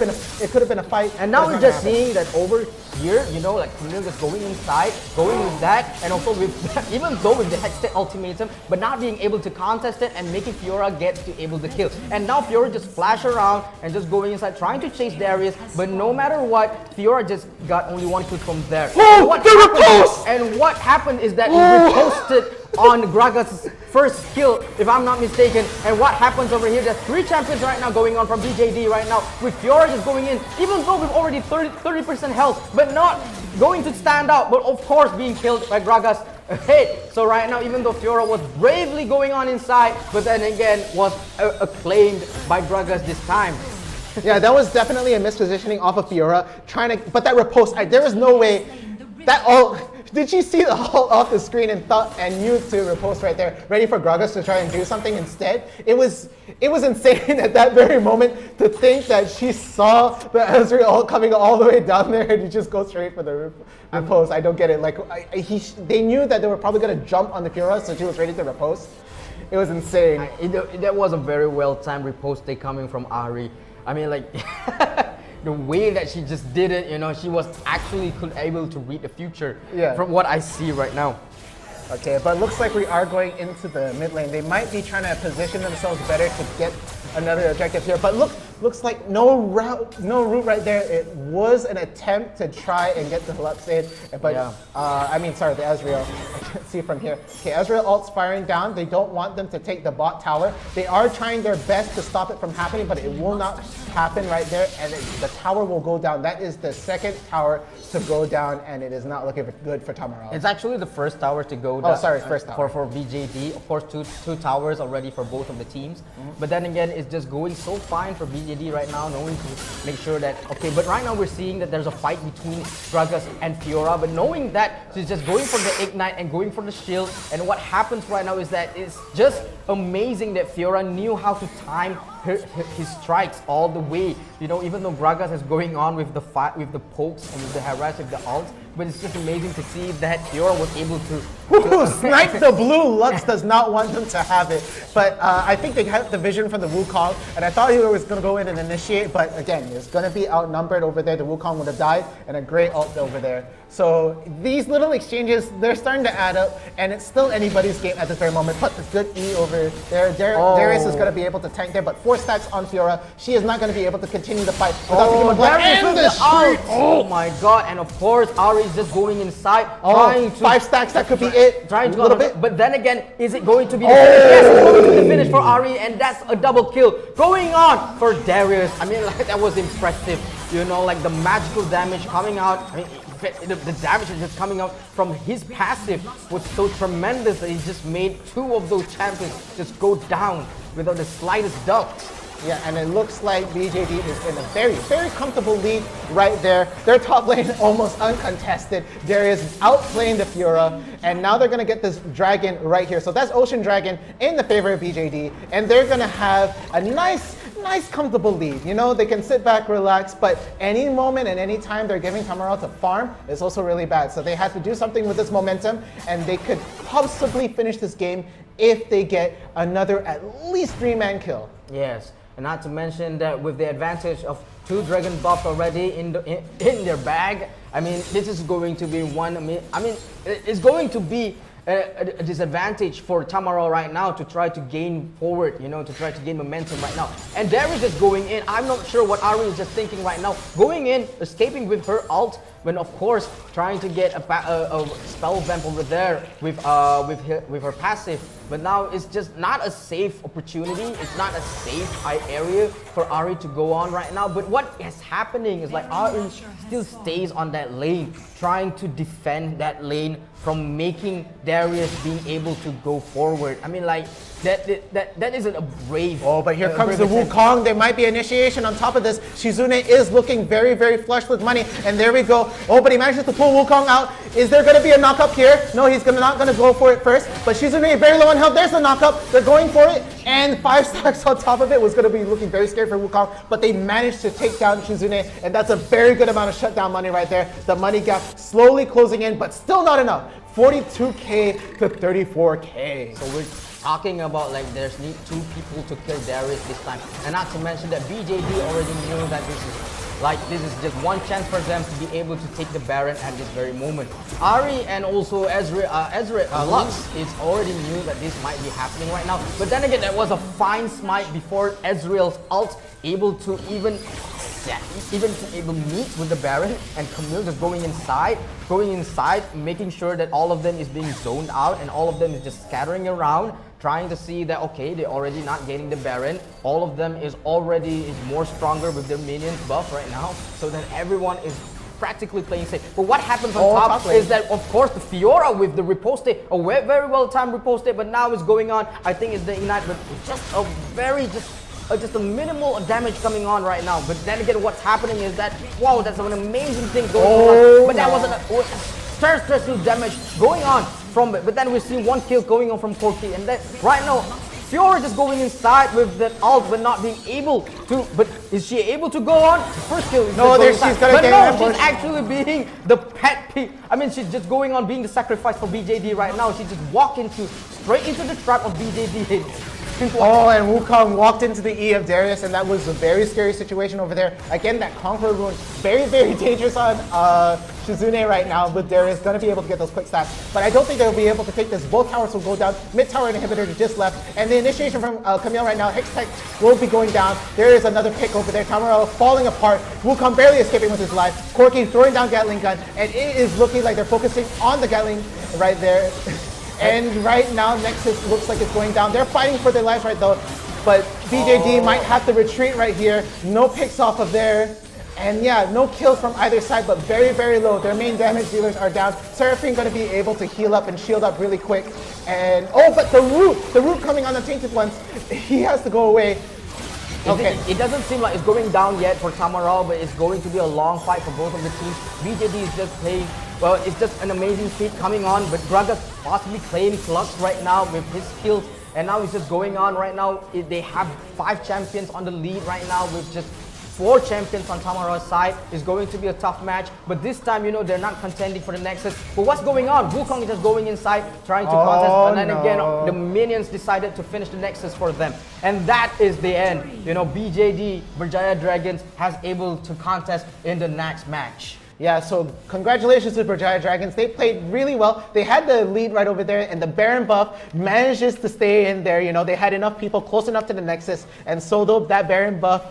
been a fight. And now we're just seeing that over here, you know, like Camille just going inside, going with that, and also with even though with the Hextech ultimatum, but not being able to contest it and making Fiora get to able to kill. And now Fiora just flash around and just going inside, trying to chase Darius, but no matter what, Fiora just got only 1 kill from there. And what happened is that he reposted on Gragas' first kill, if I'm not mistaken. And what happens over here, there's 3 champions right now going on from BJD right now, with Fiora just going in, even though we've already 30% health, but not going to stand out, but of course being killed by Gragas' hit. So right now, even though Fiora was bravely going on inside, but then again was acclaimed by Gragas this time. Yeah, that was definitely a mispositioning off of Fiora, but that riposte, there was no way that all. Did you see the ult off the screen and knew to riposte right there, ready for Gragas to try and do something instead? It was insane at that very moment to think that she saw the Ezreal ult coming all the way down there and you just go straight for the riposte. I don't get it. Like they knew that they were probably gonna jump on the Fiora, so she was ready to riposte. It was insane. That was a very well-timed riposte coming from Ari. I mean, like. The way that she just did it, you know, she was actually able to read the future from what I see right now. Okay, but looks like we are going into the mid lane. They might be trying to position themselves better to get another objective here, but looks like no route right there. It was an attempt to try and get the Lux in, but I mean, sorry, the Ezreal. I can't see from here. Okay, Ezreal ult's firing down. They don't want them to take the bot tower. They are trying their best to stop it from happening, but it will not happen right there, and the tower will go down. That is the second tower to go down, and it is not looking good for Tamaraw. It's actually the first tower to go down. Oh, sorry, first tower. For BJD. Of course, two towers already for both of the teams. But then again, it's just going so fine for BJD right now, knowing to make sure that, okay, but right now we're seeing that there's a fight between Gragas and Fiora, but knowing that she's just going for the Ignite and going for the shield, and what happens right now is that it's just amazing that Fiora knew how to time his strikes all the way. You know, even though Gragas is going on with the fight, with the pokes and with the harass, with the ults, but it's just amazing to see that Fiora was able to snipe the blue. Lux does not want them to have it, but I think they had the vision from the Wukong, and I thought he was going to go in and initiate, but again, it's going to be outnumbered over there. The Wukong would have died, and a great ult over there. So these little exchanges, they're starting to add up, and it's still anybody's game at this very moment. But the good E over there, Darius is going to be able to tank there, but 4 stacks on Fiora. She is not going to be able to continue the fight without taking a block. And the streak! Oh my god, and of course, Ari is just going inside, trying to... 5 stacks, that could be it. Trying to a little bit. But then again, is it going to be the yes, it's going to the finish for Ari, and that's a double kill going on for Darius. I mean, like, that was impressive. You know, like the magical damage coming out. I mean, the damage is just coming out from his passive was so tremendous that he just made 2 of those champions just go down without the slightest doubt. Yeah, and it looks like BJD is in a very, very comfortable lead right there. Their top lane almost uncontested. Darius is outplaying the Fiora, and now they're going to get this dragon right here. So that's Ocean Dragon in the favor of BJD, and they're going to have a nice comfortable lead. You know, they can sit back, relax, but any moment and any time they're giving Tamara to farm is also really bad. So they have to do something with this momentum, and they could possibly finish this game if they get another at least 3-man kill. Yes. And not to mention that with the advantage of 2 dragon buffs already in their bag, I mean, this is going to be it's going to be a disadvantage for Tamara right now to try to gain forward, you know, to try to gain momentum right now. And Darius is going in. I'm not sure what Ari is just thinking right now. Going in, escaping with her ult, when of course trying to get a spell vamp over there with her passive. But now it's just not a safe opportunity. It's not a safe area for Ari to go on right now. But what is happening is like Ari still stays on that lane, trying to defend that lane from making Darius being able to go forward. I mean, like, that isn't a brave. Oh, but here comes the Wukong. There might be initiation on top of this. Shizune is looking very, very flush with money. And there we go. Oh, but he manages to pull Wukong out. Is there going to be a knock-up here? No, he's not going to go for it first. But Shizune very low on health. There's the knock-up. They're going for it. And 5 stacks on top of it was going to be looking very scary for Wukong. But they managed to take down Shizune. And that's a very good amount of shutdown money right there. The money gap slowly closing in, but still not enough. 42k to 34k. So we're talking about like there's need 2 people to kill Darius this time, and not to mention that BJD already knew that this is just one chance for them to be able to take the Baron at this very moment. Ari and also Lux is already knew that this might be happening right now, but then again, that was a fine smite before Ezreal's ult, able to even meet with the Baron, and Camille just going inside, making sure that all of them is being zoned out and all of them is just scattering around, trying to see that, okay, they're already not getting the Baron. All of them is more stronger with their minions buff right now, so that everyone is practically playing safe. But what happens on top is that, of course, the Fiora with the riposte, a very well timed riposte, but now is going on. I think it's the Ignite, but just a minimal damage coming on right now. But then again, what's happening is that, wow, that's an amazing thing going on. But that wasn't stressful damage going on from it. But then we see 1 kill going on from Corki, and then right now, Fiora just going inside with that ult, but not being able to. But is she able to go on? First kill. No, she's gonna get ambush. She's actually being the pet pig. I mean, she's just going on being the sacrifice for BJD right now. She just walked straight into the trap of BJD. Oh, and Wukong walked into the E of Darius, and that was a very scary situation over there. Again, that Conqueror Rune, very, very dangerous on Shizune right now, with Darius going to be able to get those quick stacks. But I don't think they'll be able to take this. Both towers will go down. Mid tower inhibitor just left, and the initiation from Camille right now, Hex Tech will be going down. There is another pick over there. Tamara falling apart. Wukong barely escaping with his life. Corki throwing down Gatling gun, and it is looking like they're focusing on the Gatling right there. And right now, Nexus looks like it's going down. They're fighting for their lives right though. But BJD might have to retreat right here. No picks off of there. And yeah, no kills from either side, but very, very low. Their main damage dealers are down. Seraphine going to be able to heal up and shield up really quick. And oh, but the root coming on the Tainted Ones, he has to go away. Okay. It doesn't seem like it's going down yet for Tamara, but it's going to be a long fight for both of the teams. BJD is just playing, well, it's just an amazing feat coming on, but Gragas possibly claiming Flux right now with his kills, and now it's just going on right now. They have 5 champions on the lead right now with just 4 champions on Tamara's side. It's going to be a tough match, but this time, you know, they're not contending for the Nexus. But what's going on? Wukong is just going inside, trying to contest, and then again, the minions decided to finish the Nexus for them. And that is the end. You know, BJD, Berjaya Dragons, has able to contest in the next match. Yeah, so congratulations to Berjaya Dragons. They played really well. They had the lead right over there, and the Baron buff manages to stay in there. You know, they had enough people close enough to the Nexus, and so that Baron buff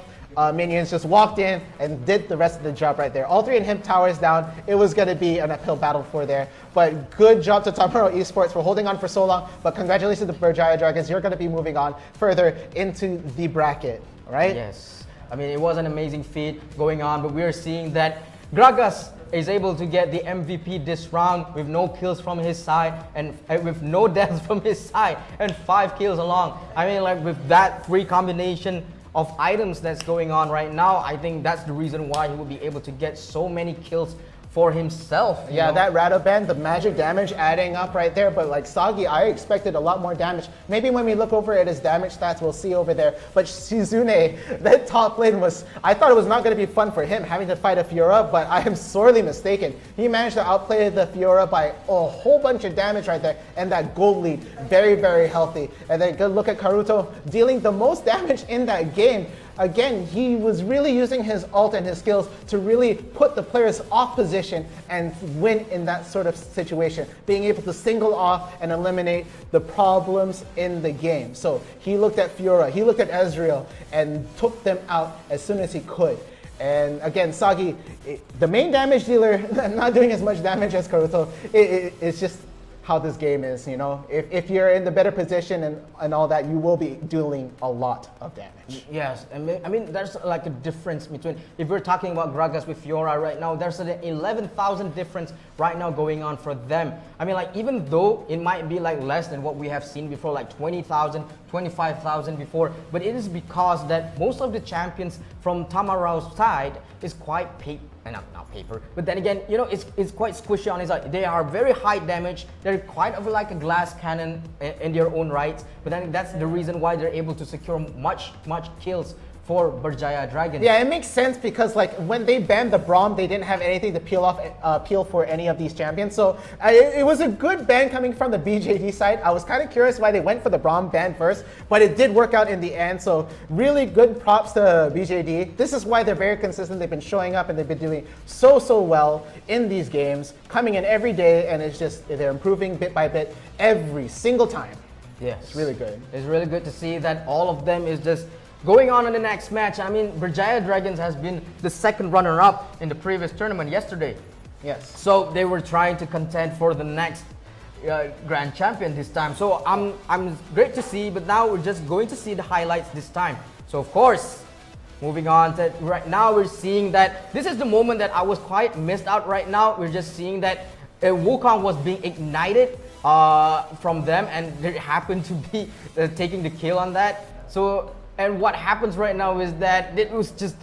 minions just walked in and did the rest of the job right there. All 3 Inhib towers down. It was going to be an uphill battle for there. But good job to Tamaro Esports for holding on for so long. But congratulations to the Berjaya Dragons. You're going to be moving on further into the bracket, right? Yes. I mean, it was an amazing feat going on, but we're seeing that Gragas is able to get the MVP this round with no kills from his side and with no deaths from his side and 5 kills along. I mean, like with that 3 combination of items that's going on right now, I think that's the reason why he will be able to get so many kills for himself. Yeah, that Radoban, the magic damage adding up right there. But like Sagi, I expected a lot more damage. Maybe when we look over at his damage stats, we'll see over there. But Shizune, that top lane was, I thought it was not going to be fun for him having to fight a Fiora, but I am sorely mistaken. He managed to outplay the Fiora by a whole bunch of damage right there. And that gold lead, very, very healthy. And then good look at Karuto dealing the most damage in that game. Again, he was really using his ult and his skills to really put the players off position and win in that sort of situation, being able to single off and eliminate the problems in the game. So he looked at Fiora, he looked at Ezreal, and took them out as soon as he could. And again, Sagi, the main damage dealer, not doing as much damage as Karuto, it's just how this game is, you know. If you're in the better position and all that, you will be dealing a lot of damage. Yes, I mean there's like a difference between, if we're talking about Gragas with Fiora right now, there's an 11,000 difference right now going on for them. I mean, like, even though it might be like less than what we have seen before, like 20,000, 25,000 before, but it is because that most of the champions from Tamaro's side is quite not paper, but then again, you know, it's quite squishy on his side. They are very high damage. They're quite of like a glass cannon in their own right, but then that's the reason why they're able to secure much kills for Berjaya Dragons. Yeah, it makes sense because like when they banned the Braum, they didn't have anything to peel for any of these champions. So it was a good ban coming from the BJD side. I was kind of curious why they went for the Braum ban first, but it did work out in the end. So really good props to BJD. This is why they're very consistent. They've been showing up and they've been doing so well in these games, coming in every day, and it's just they're improving bit by bit every single time. Yes, it's really good. It's really good to see that all of them is just going on in the next match. I mean, Berjaya Dragons has been the second runner-up in the previous tournament yesterday. Yes. So they were trying to contend for the next grand champion this time. So I'm great to see, but now we're just going to see the highlights this time. So of course, moving on to right now, we're seeing that this is the moment that I was quite missed out right now. We're just seeing that Wukong was being ignited from them, and they happened to be taking the kill on that. So, and what happens right now is that it was just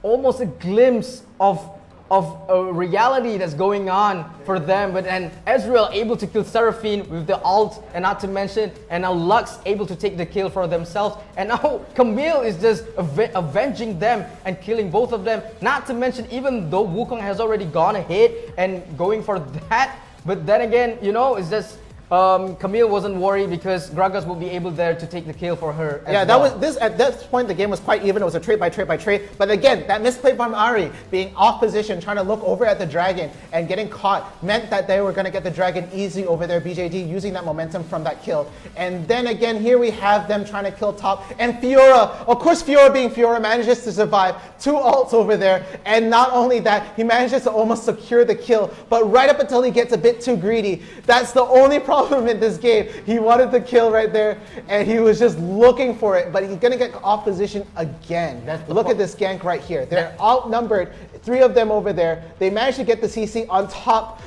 almost a glimpse of a reality that's going on for them. But then Ezreal able to kill Seraphine with the ult, and not to mention, and now Lux able to take the kill for themselves. And now Camille is just avenging them and killing both of them. Not to mention, even though Wukong has already gone ahead and going for that, but then again, you know, it's just Camille wasn't worried because Gragas will be able there to take the kill for her. Yeah, that was this. At this point, the game was quite even. It was a trade by trade. But again, that misplay from Ari, being off position, trying to look over at the dragon and getting caught, meant that they were going to get the dragon easy over there. BJD using that momentum from that kill. And then again, here we have them trying to kill top. And Fiora, of course, Fiora being Fiora, manages to survive 2 ults over there. And not only that, he manages to almost secure the kill. But right up until he gets a bit too greedy, that's the only problem in this game. He wanted the kill right there, and he was just looking for it, but he's gonna get off position again. Look at this gank right here. They're outnumbered, 3 of them over there. They managed to get the CC on top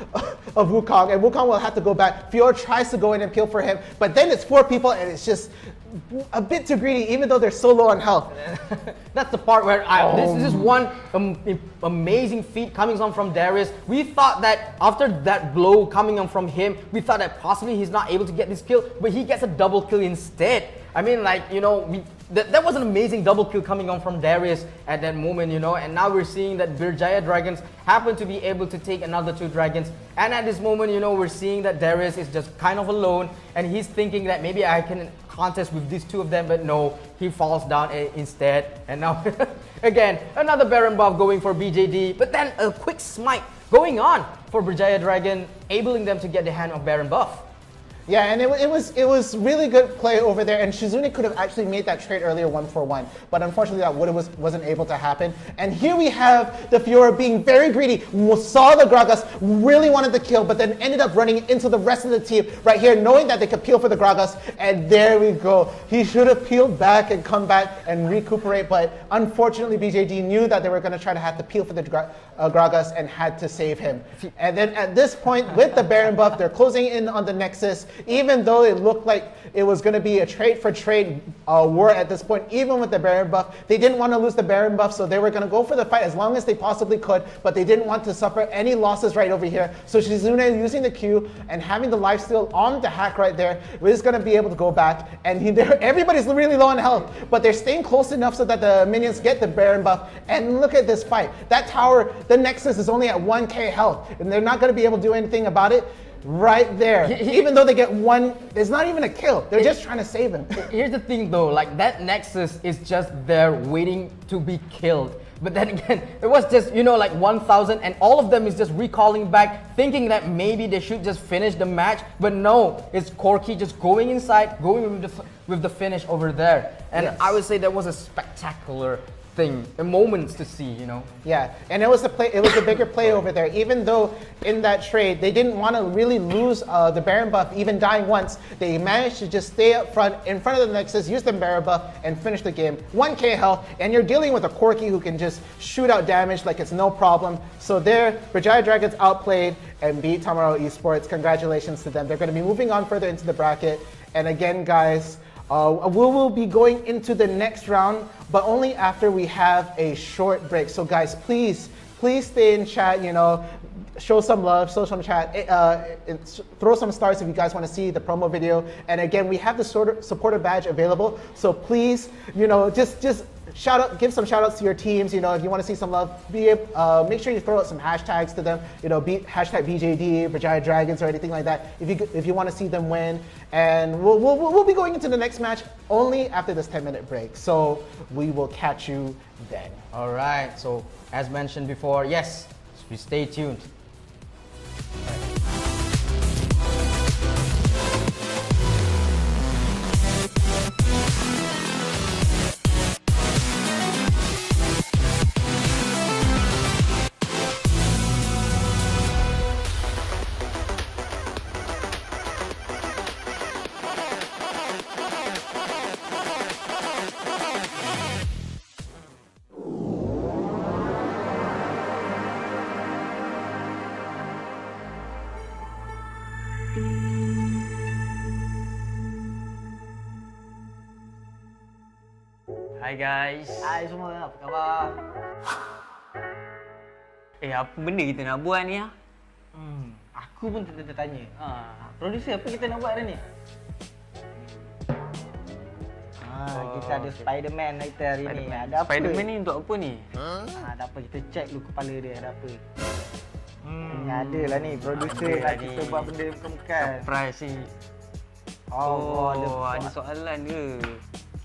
of Wukong, and Wukong will have to go back. Fiora tries to go in and kill for him, but then it's 4 people, and it's just a bit too greedy, even though they're so low on health. That's the part where this is one amazing feat coming on from Darius. We thought that after that blow coming on from him, we thought that possibly he's not able to get this kill, but he gets a double kill instead. I mean, like, you know, that was an amazing double kill coming on from Darius at that moment, you know, and now we're seeing that Berjaya Dragons happen to be able to take another 2 dragons, and at this moment, you know, we're seeing that Darius is just kind of alone, and he's thinking that maybe I can contest with these 2 of them, but no, he falls down instead, and now again, another Baron buff going for BJD, but then a quick smite going on for Berjaya Dragon, enabling them to get the hand of Baron buff. Yeah, and it was really good play over there, and Shizune could have actually made that trade earlier 1-for-1, but unfortunately that wasn't able to happen. And here we have the Fiora being very greedy, saw the Gragas, really wanted the kill, but then ended up running into the rest of the team right here, knowing that they could peel for the Gragas, and there we go. He should have peeled back and come back and recuperate, but unfortunately BJD knew that they were going to try to have to peel for the Gragas and had to save him. And then at this point, with the Baron buff, they're closing in on the Nexus. Even though it looked like it was going to be a trade-for-trade war at this point, even with the Baron buff, they didn't want to lose the Baron buff, so they were going to go for the fight as long as they possibly could, but they didn't want to suffer any losses right over here. So Shizune using the Q and having the lifesteal on the hack right there is going to be able to go back, and everybody's really low on health, but they're staying close enough so that the minions get the Baron buff. And look at this fight. That tower, the Nexus, is only at 1k health, and they're not going to be able to do anything about it. Right there. Even though they get one, there's not even a kill. They're just trying to save him. Here's the thing though, like that Nexus is just there waiting to be killed. But then again, it was just, you know, like 1,000 and all of them is just recalling back, thinking that maybe they should just finish the match. But no, it's Corki just going inside, going with the finish over there. And yes, I would say that was a spectacular thing, moments to see, you know. Yeah, and it was a bigger play over there. Even though in that trade they didn't want to really lose the Baron buff, even dying once, they managed to just stay up front in front of the Nexus, use the Baron buff, and finish the game. 1k health, and you're dealing with a Corki who can just shoot out damage like it's no problem. So there, Bajaya Dragons outplayed and beat Tamaro Esports. Congratulations to them. They're going to be moving on further into the bracket. And again, guys, we will be going into the next round, but only after we have a short break. So guys, please stay in chat, you know, show some love, show some chat, throw some stars if you guys want to see the promo video. And again, we have the supporter badge available. So please, you know, just shout out, give some shout outs to your teams. You know, if you want to see some love, make sure you throw out some hashtags to them. You know, hashtag BJD, Bajaya Dragons, or anything like that. If you want to see them win, and we'll be going into the next match only after this 10-minute break. So we will catch you then. All right. So as mentioned before, yes, stay tuned. Hai guys. Hai semua, apa khabar? Apa benda kita nak buat ni ah? Aku pun tertanya. Producer, apa kita nak buat hari ni? Kita ada Spiderman kita hari ni. Ada apa? Spiderman ni untuk apa ni? Ada apa? Kita check dulu kepala dia ada apa. Ni ada lah ni, producer nak kita buat benda bukan-bukan. Surprise ni. Ada soalan ke?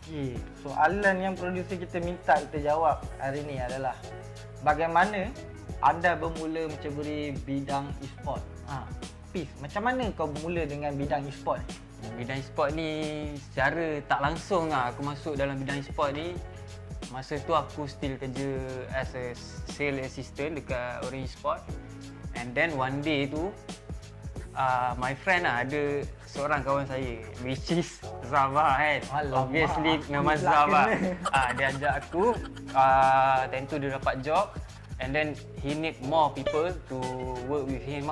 Okay. Soalan yang producer kita minta kita jawab hari ni adalah bagaimana anda bermula menceburi bidang e-sport? Peace, macam mana kau bermula dengan bidang e-sport? Bidang e-sport ni secara tak langsung aku masuk dalam bidang e-sport ni. Masa tu aku still kerja as a sales assistant dekat Orange Sport. And then one day tu my friend ada seorang kawan saya which is Zava kan. Obviously memang Zava. Dia ajak aku, time tu dia dapat job and then he need more people to work with him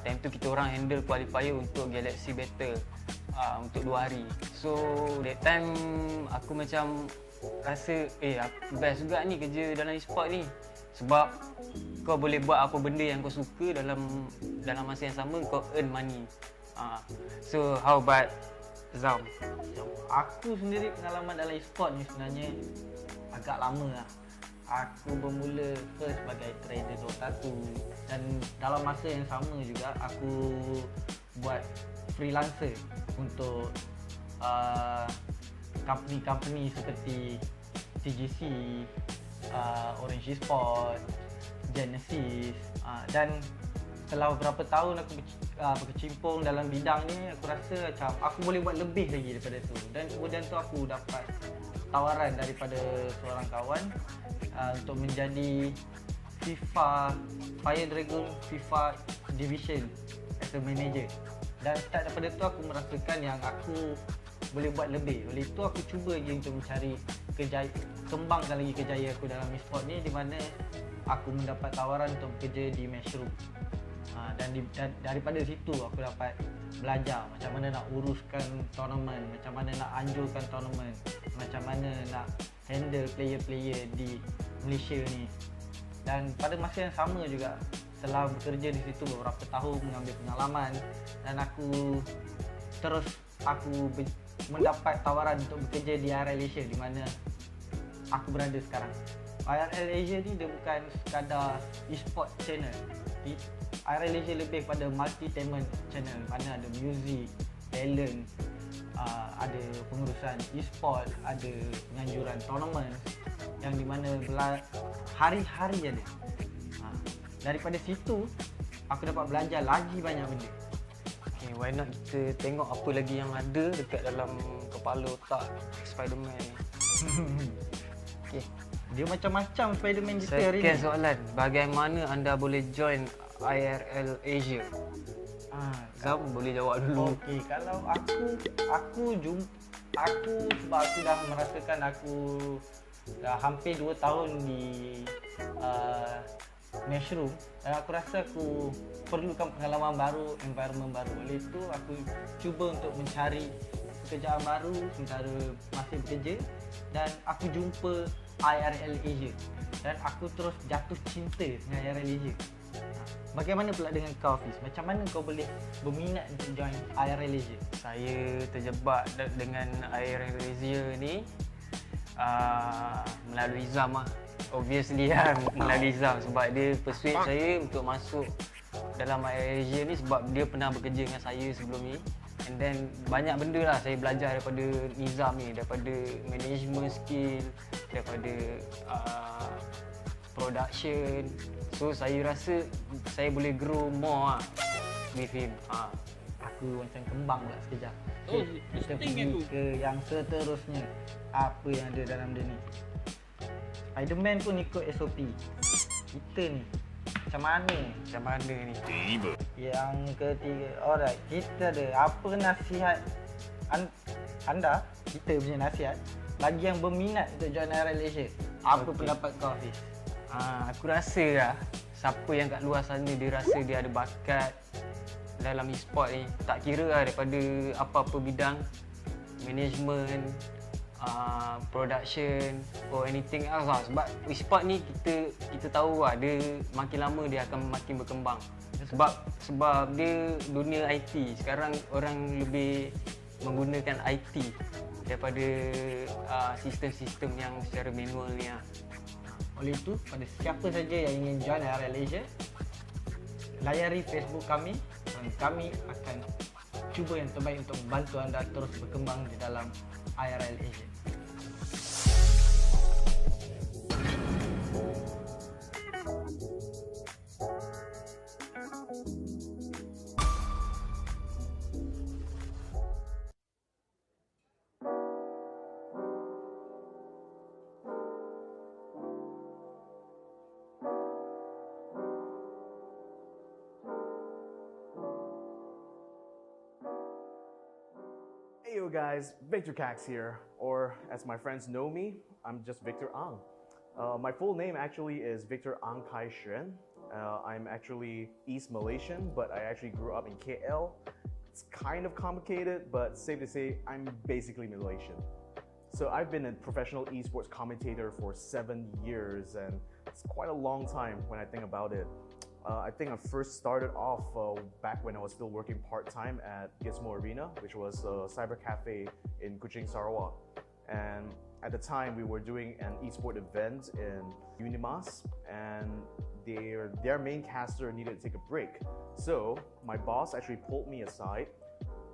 time tu kita orang handle qualifier untuk Galaxy Battle untuk 2 hari. So that time aku macam rasa best juga ni kerja dalam e-sport ni. Sebab kau boleh buat apa benda yang kau suka dalam masa yang sama kau earn money. So how about Zam? Aku sendiri pengalaman dalam e-sport ni sebenarnya agak lama lah. Aku bermula first sebagai trader Dota 2 dan dalam masa yang sama juga aku buat freelancer untuk company-company seperti TGC, Orange Sport, Genesis dan setelah beberapa tahun aku berkecimpung dalam bidang ni, aku rasa macam aku boleh buat lebih lagi daripada tu. Dan kemudian tu aku dapat tawaran daripada seorang kawan untuk menjadi Fire Dragon FIFA Division as a manager. Dan start daripada tu aku merasakan yang aku boleh buat lebih. Oleh itu aku cuba lagi untuk mencari kembangkan lagi kejayaan aku dalam e-sport ni, di mana aku mendapat tawaran untuk bekerja di Matchroom. Dan daripada situ aku dapat belajar macam mana nak uruskan tournament, macam mana nak anjurkan tournament, macam mana nak handle player-player di Malaysia ni. Dan pada masa yang sama juga, setelah bekerja di situ beberapa tahun, mengambil pengalaman, dan aku mendapat tawaran untuk bekerja di IRL Asia, di mana aku berada sekarang. IRL Asia ni dia bukan sekadar e-sport channel. IRL Asia lebih pada multi-talent channel, mana ada music, talent, ada pengurusan e-sport, ada penganjuran tournament, yang di mana hari-hari ada. Daripada situ aku dapat belajar lagi banyak benda. Okay, why not kita tengok apa lagi yang ada dekat dalam kepala otak Spiderman ni. Okay. Dia macam-macam Spiderman kita hari ni. Second soalan, bagaimana anda boleh join IRL Asia? Zam boleh jawab dulu. Okey, kalau aku sebab aku dah merasakan aku dah hampir 2 tahun di Matchroom, dan aku rasa aku perlukan pengalaman baru, environment baru. Oleh itu aku cuba untuk mencari pekerjaan baru sementara masih bekerja, dan aku jumpa IRL Asia dan aku terus jatuh cinta dengan IRL Asia. Bagaimana pula dengan kau, Hafiz? Macam mana kau boleh berminat untuk join IRL Asia? Saya terjebak dengan IRL Asia ni melalui Zam lah. Obviously kan, melalui Zam, sebab dia persuade saya untuk masuk dalam IRL Asia ni sebab dia pernah bekerja dengan saya sebelum ni. And then banyak benda lah saya belajar daripada Nizam ni, daripada management skill, daripada production. So saya rasa saya boleh grow more lah with him. Aku macam kembang pula sekejap. Kita pergi ke yang seterusnya. Apa yang ada dalam dia ni? Spiderman pun ikut SOP. Kita ni macam mana ni? Tiba. Yang ketiga, alright, kita ada apa nasihat anda, kita punya nasihat bagi yang berminat untuk join IRL Asia? Apa pendapat kau, Hafiz? Aku rasa lah, siapa yang kat luar sana dia rasa dia ada bakat dalam e-sport ni, tak kira lah daripada apa-apa bidang, management, production or anything else lah. Sebab e-sport ni kita tahu lah, dia makin lama dia akan makin berkembang. Sebab dia dunia IT. Sekarang orang lebih menggunakan IT daripada sistem-sistem yang secara manual ni lah. Oleh itu, pada siapa saja yang ingin join IRL Asia, layari Facebook kami dan kami akan cuba yang terbaik untuk membantu anda terus berkembang di dalam IRL Asia. Hey yo guys, Victor Cax here, or as my friends know me, I'm just Victor Ang. My full name actually is Victor Ang Kai Xuan. I'm actually East Malaysian, but I actually grew up in KL. It's kind of complicated, but safe to say, I'm basically Malaysian. So I've been a professional esports commentator for 7 years, and it's quite a long time when I think about it. I think I first started off back when I was still working part-time at Gizmo Arena, which was a cyber cafe in Kuching, Sarawak. And at the time, we were doing an esport event in Unimas, and their main caster needed to take a break. So my boss actually pulled me aside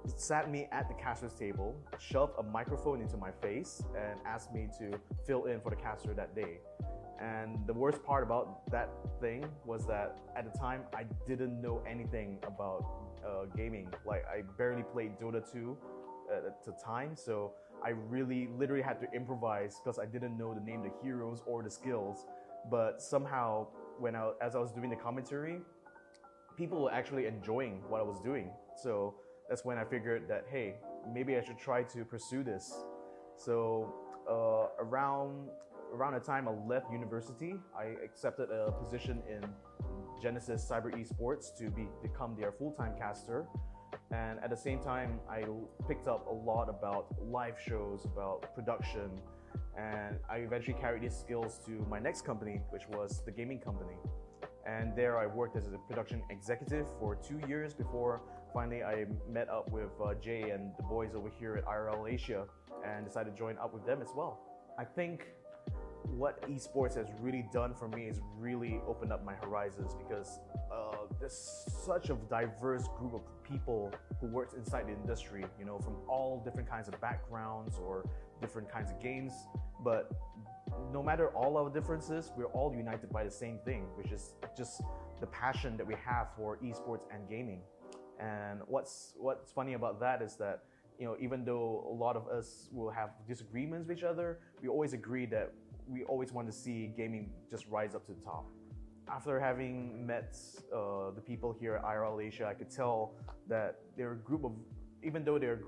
sat me at the caster's table, shoved a microphone into my face, and asked me to fill in for the caster that day. And the worst part about that thing was that at the time I didn't know anything about gaming. Like, I barely played Dota 2 at the time, so I literally had to improvise because I didn't know the name of the heroes or the skills. But somehow, as I was doing the commentary, people were actually enjoying what I was doing. So that's when I figured that, hey, maybe I should try to pursue this. So around the time I left university, I accepted a position in Genesis Cyber Esports to become their full-time caster. And at the same time, I picked up a lot about live shows, about production, and I eventually carried these skills to my next company, which was the gaming company. And there I worked as a production executive for 2 years before finally I met up with Jay and the boys over here at IRL Asia and decided to join up with them as well. I think what esports has really done for me is really opened up my horizons, because there's such a diverse group of people who works inside the industry, you know, from all different kinds of backgrounds or different kinds of games. But no matter all our differences, we're all united by the same thing, which is just the passion that we have for esports and gaming. And what's funny about that is that, you know, even though a lot of us will have disagreements with each other, we always agree that we always want to see gaming just rise up to the top. After having met the people here at IRL Asia, I could tell that they're a group of, even though they're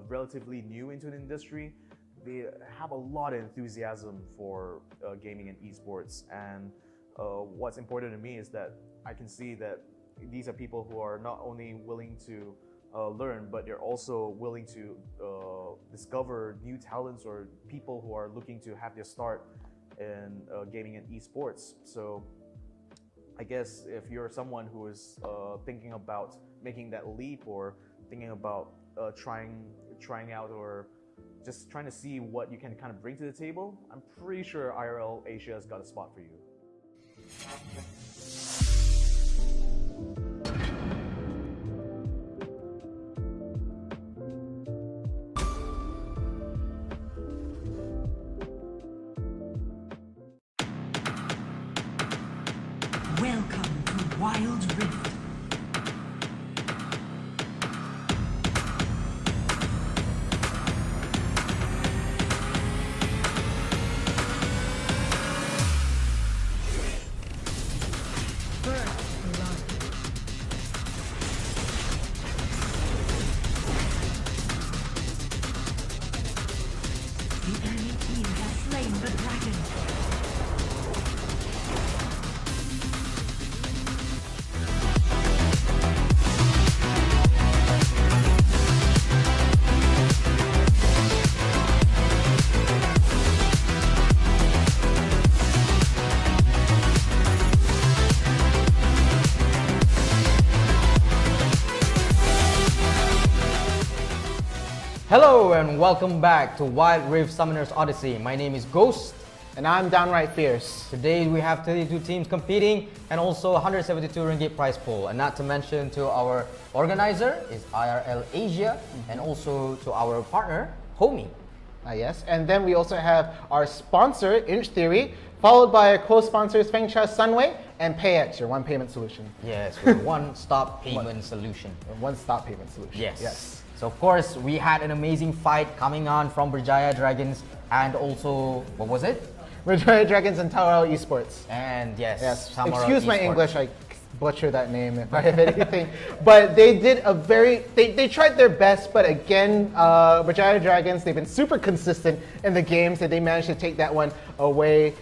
relatively new into the industry, they have a lot of enthusiasm for gaming and esports. And what's important to me is that I can see that these are people who are not only willing to learn, but they're also willing to discover new talents or people who are looking to have their start in gaming and esports. So I guess if you're someone who is thinking about making that leap, or thinking about trying out, or just trying to see what you can kind of bring to the table, I'm pretty sure IRL Asia has got a spot for you. Welcome to Wild Rift. The enemy team has slain the dragon. Hello and welcome back to Wild Rift Summoners Odyssey. My name is Ghost. And I'm downright fierce. Today we have 32 teams competing and also 172 ringgit prize pool. And not to mention, to our organizer is IRL Asia, and also to our partner, Homie. Yes, and then we also have our sponsor, Inch Theory, followed by our co-sponsors, Fengcha Sunway and PayX, your one payment solution. Yes, we're one-stop payment solution. One-stop payment solution. Yes. So of course, we had an amazing fight coming on from Berjaya Dragons and also, what was it? Berjaya Dragons and Tower Esports. And yes, excuse my English, I butcher that name if I have anything. But they did a they tried their best, but again, Berjaya Dragons, they've been super consistent in the games, and they managed to take that one away.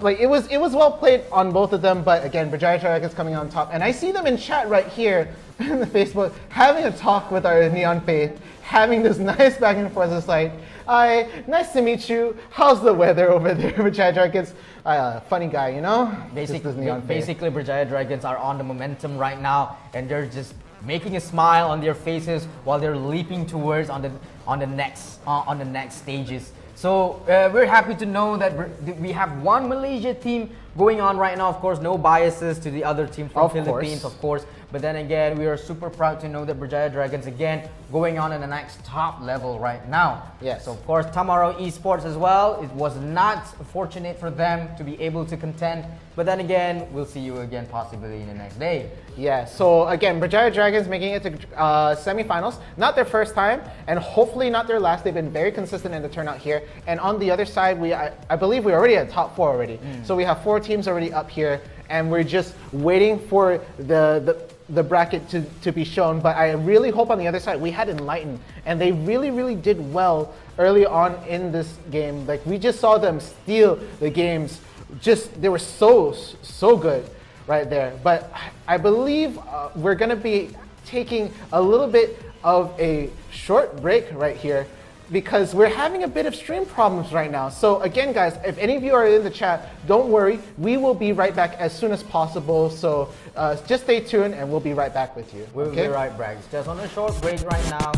Like, it was well played on both of them, but again, Berjaya Dragons coming on top. And I see them in chat right here in the Facebook, having a talk with our Neon Faith, having this nice back and forth. It's like, hi, nice to meet you. How's the weather over there, Berjaya Dragons? Funny guy, you know? Basically, Berjaya Dragons are on the momentum right now, and they're just making a smile on their faces while they're leaping towards on the next stages. So we're happy to know that we have one Malaysia team going on right now. Of course, no biases to the other team from Philippines, of course. But then again, we are super proud to know that Berjaya Dragons again going on in the next top level right now. Yes. So of course, Tamaro Esports as well. It was not fortunate for them to be able to contend. But then again, we'll see you again possibly in the next day. Yeah, so again, Berjaya Dragons making it to semifinals. Not their first time, and hopefully not their last. They've been very consistent in the turnout here. And on the other side, I believe we're already at top 4 already. So we have 4 teams already up here, and we're just waiting for the bracket to be shown. But I really hope on the other side we had Enlightened, and they really did well early on in this game. Like, we just saw them steal the games. They were so good right there. But I believe we're gonna be taking a little bit of a short break right here, because we're having a bit of stream problems right now. So again, guys, if any of you are in the chat, don't worry. We will be right back as soon as possible. So just stay tuned and we'll be right back with you. We'll be right back. It's just on a short break right now.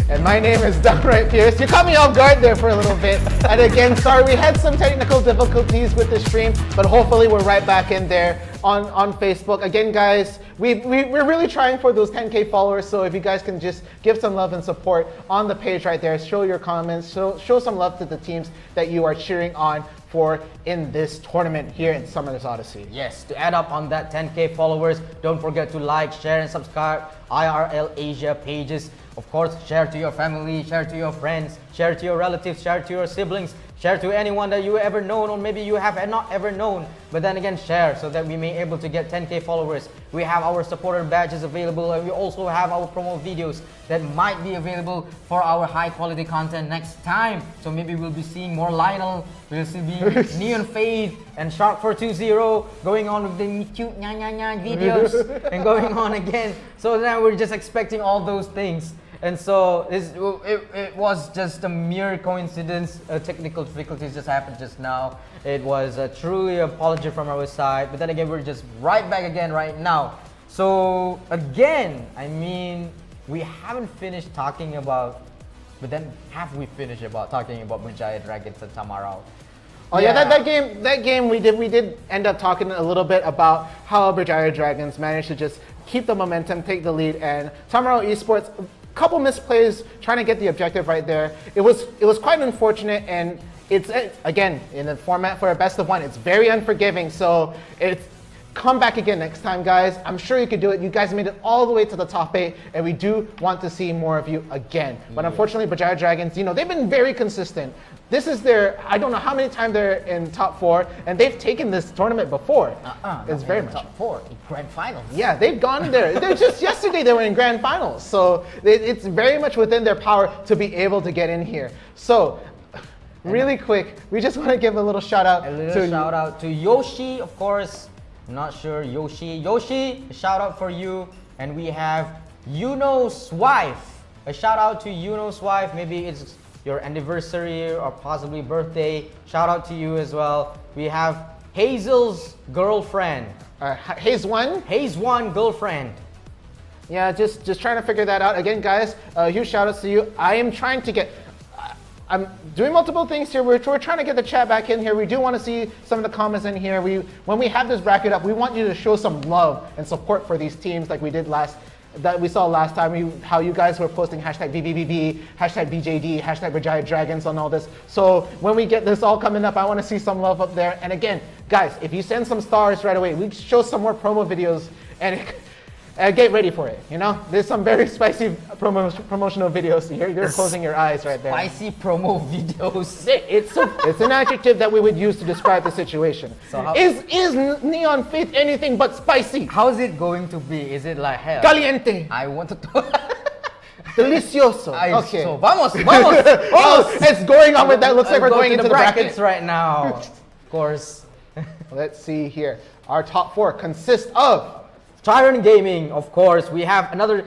And my name is D.R.Fierce. You caught me off guard there for a little bit. And again, sorry, we had some technical difficulties with the stream, but hopefully we're right back in there on Facebook. Again, guys, we're really trying for those 10K followers, so if you guys can just give some love and support on the page right there, show your comments, show some love to the teams that you are cheering on for in this tournament here in Summoners Odyssey. Yes, to add up on that 10K followers, don't forget to like, share, and subscribe IRL Asia pages. Of course, share to your family, share to your friends, share to your relatives, share to your siblings, share to anyone that you ever known, or maybe you have not ever known. But then again, share so that we may able to get 10K followers. We have our supporter badges available, and we also have our promo videos that might be available for our high quality content next time. So maybe we'll be seeing more Lionel, we'll see Neon Fade and Shark420 going on with the cute videos and going on again. So now we're just expecting all those things. And so it was just a mere coincidence. Technical difficulties just happened just now. It was truly an apology from our side. But then again, we're just right back again right now. So again, I mean, we haven't finished talking about, but then have we finished about talking about Berjaya Dragons and Tamaro? Oh yeah, that game we did end up talking a little bit about how Berjaya Dragons managed to just keep the momentum, take the lead, and Tamaro Esports, couple misplays trying to get the objective right there. It was quite unfortunate, and it's again in the format for a best of one. It's very unforgiving, so it's come back again next time, guys. I'm sure you could do it. You guys made it all the way to the top 8, and we do want to see more of you again. But unfortunately, Berjaya Dragons, you know, they've been very consistent. This is their, I don't know how many times they're in top 4, and they've taken this tournament before. It's very much top 4 in grand finals. Yeah, they've gone there. They're just yesterday they were in grand finals, so it's very much within their power to be able to get in here. So, really quick, we just want to give a little shout out. Shout out to Yoshi, of course. I'm not sure, Yoshi, a shout out for you. And we have Yuno's wife. A shout out to Yuno's wife. Maybe it's your anniversary or possibly birthday. Shout out to you as well. We have Hazel's girlfriend. Haze1 girlfriend. Yeah, just trying to figure that out. Again, guys, huge shout outs to you. I am trying to get, I'm doing multiple things here. We're trying to get the chat back in here. We do want to see some of the comments in here. When we have this bracket up, we want you to show some love and support for these teams like we did that we saw last time, how you guys were posting hashtag BBBB, hashtag BJD, hashtag Berjaya Dragons on all this. So when we get this all coming up, I want to see some love up there. And again, guys, if you send some stars right away, we show some more promo videos. And Get ready for it. You know, there's some very spicy promotional videos. You're closing your eyes right there. Spicy promo videos. It's an adjective that we would use to describe the situation. So how, is Neon Faith anything but spicy? How is it going to be? Is it like hell? Caliente. I want to. Delicioso. Okay. So, vamos, vamos. Oh, it's going on with that. Looks like we're going into the brackets bracket right now. Of course. Let's see here. Our top 4 consist of Tyrant Gaming, of course. We have another.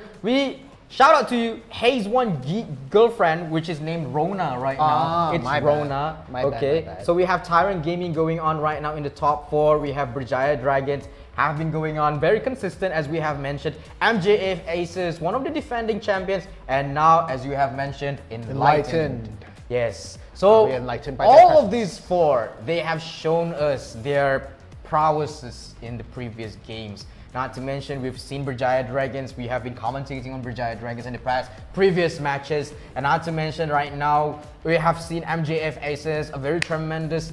Shout out to you, Hayes One girlfriend, which is named Rona right now. It's Rona. My okay. bad. So we have Tyrant Gaming going on right now in the top 4. We have Berjaya Dragons have been going on very consistent, as we have mentioned. MJF Aces, one of the defending champions, and now, as you have mentioned, Enlightened. Yes. So all of these 4, they have shown us their prowesses in the previous games. Not to mention, we've seen Berjaya Dragons. We have been commentating on Berjaya Dragons in the past previous matches. And not to mention, right now, we have seen MJF Aces, a very tremendous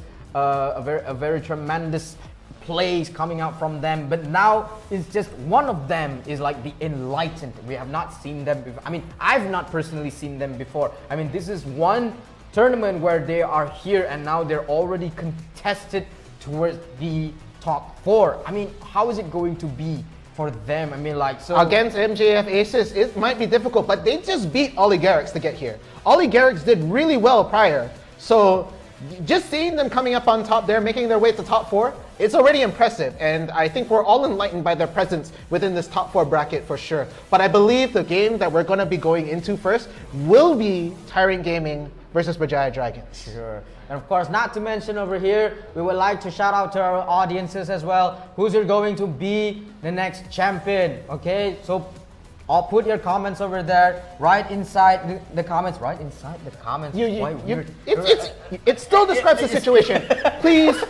plays coming out from them. But now, it's just one of them is like the Enlightened. We have not seen them before. I mean, I've not personally seen them before. I mean, this is one tournament where they are here and now they're already contested towards the top 4. I mean, how is it going to be for them? I mean, like, so against MJF Aces, it might be difficult, but they just beat Oligarchs to get here. Oligarchs did really well prior, so just seeing them coming up on top there, making their way to top 4, it's already impressive, and I think we're all enlightened by their presence within this top 4 bracket for sure. But I believe the game that we're going to be going into first will be Tyrant Gaming versus Berjaya Dragons. Sure. And of course, not to mention over here, we would like to shout out to our audiences as well. Who's going to be the next champion? Okay, so I'll put your comments over there, right inside the comments. Right inside the comments. It still describes the situation. Please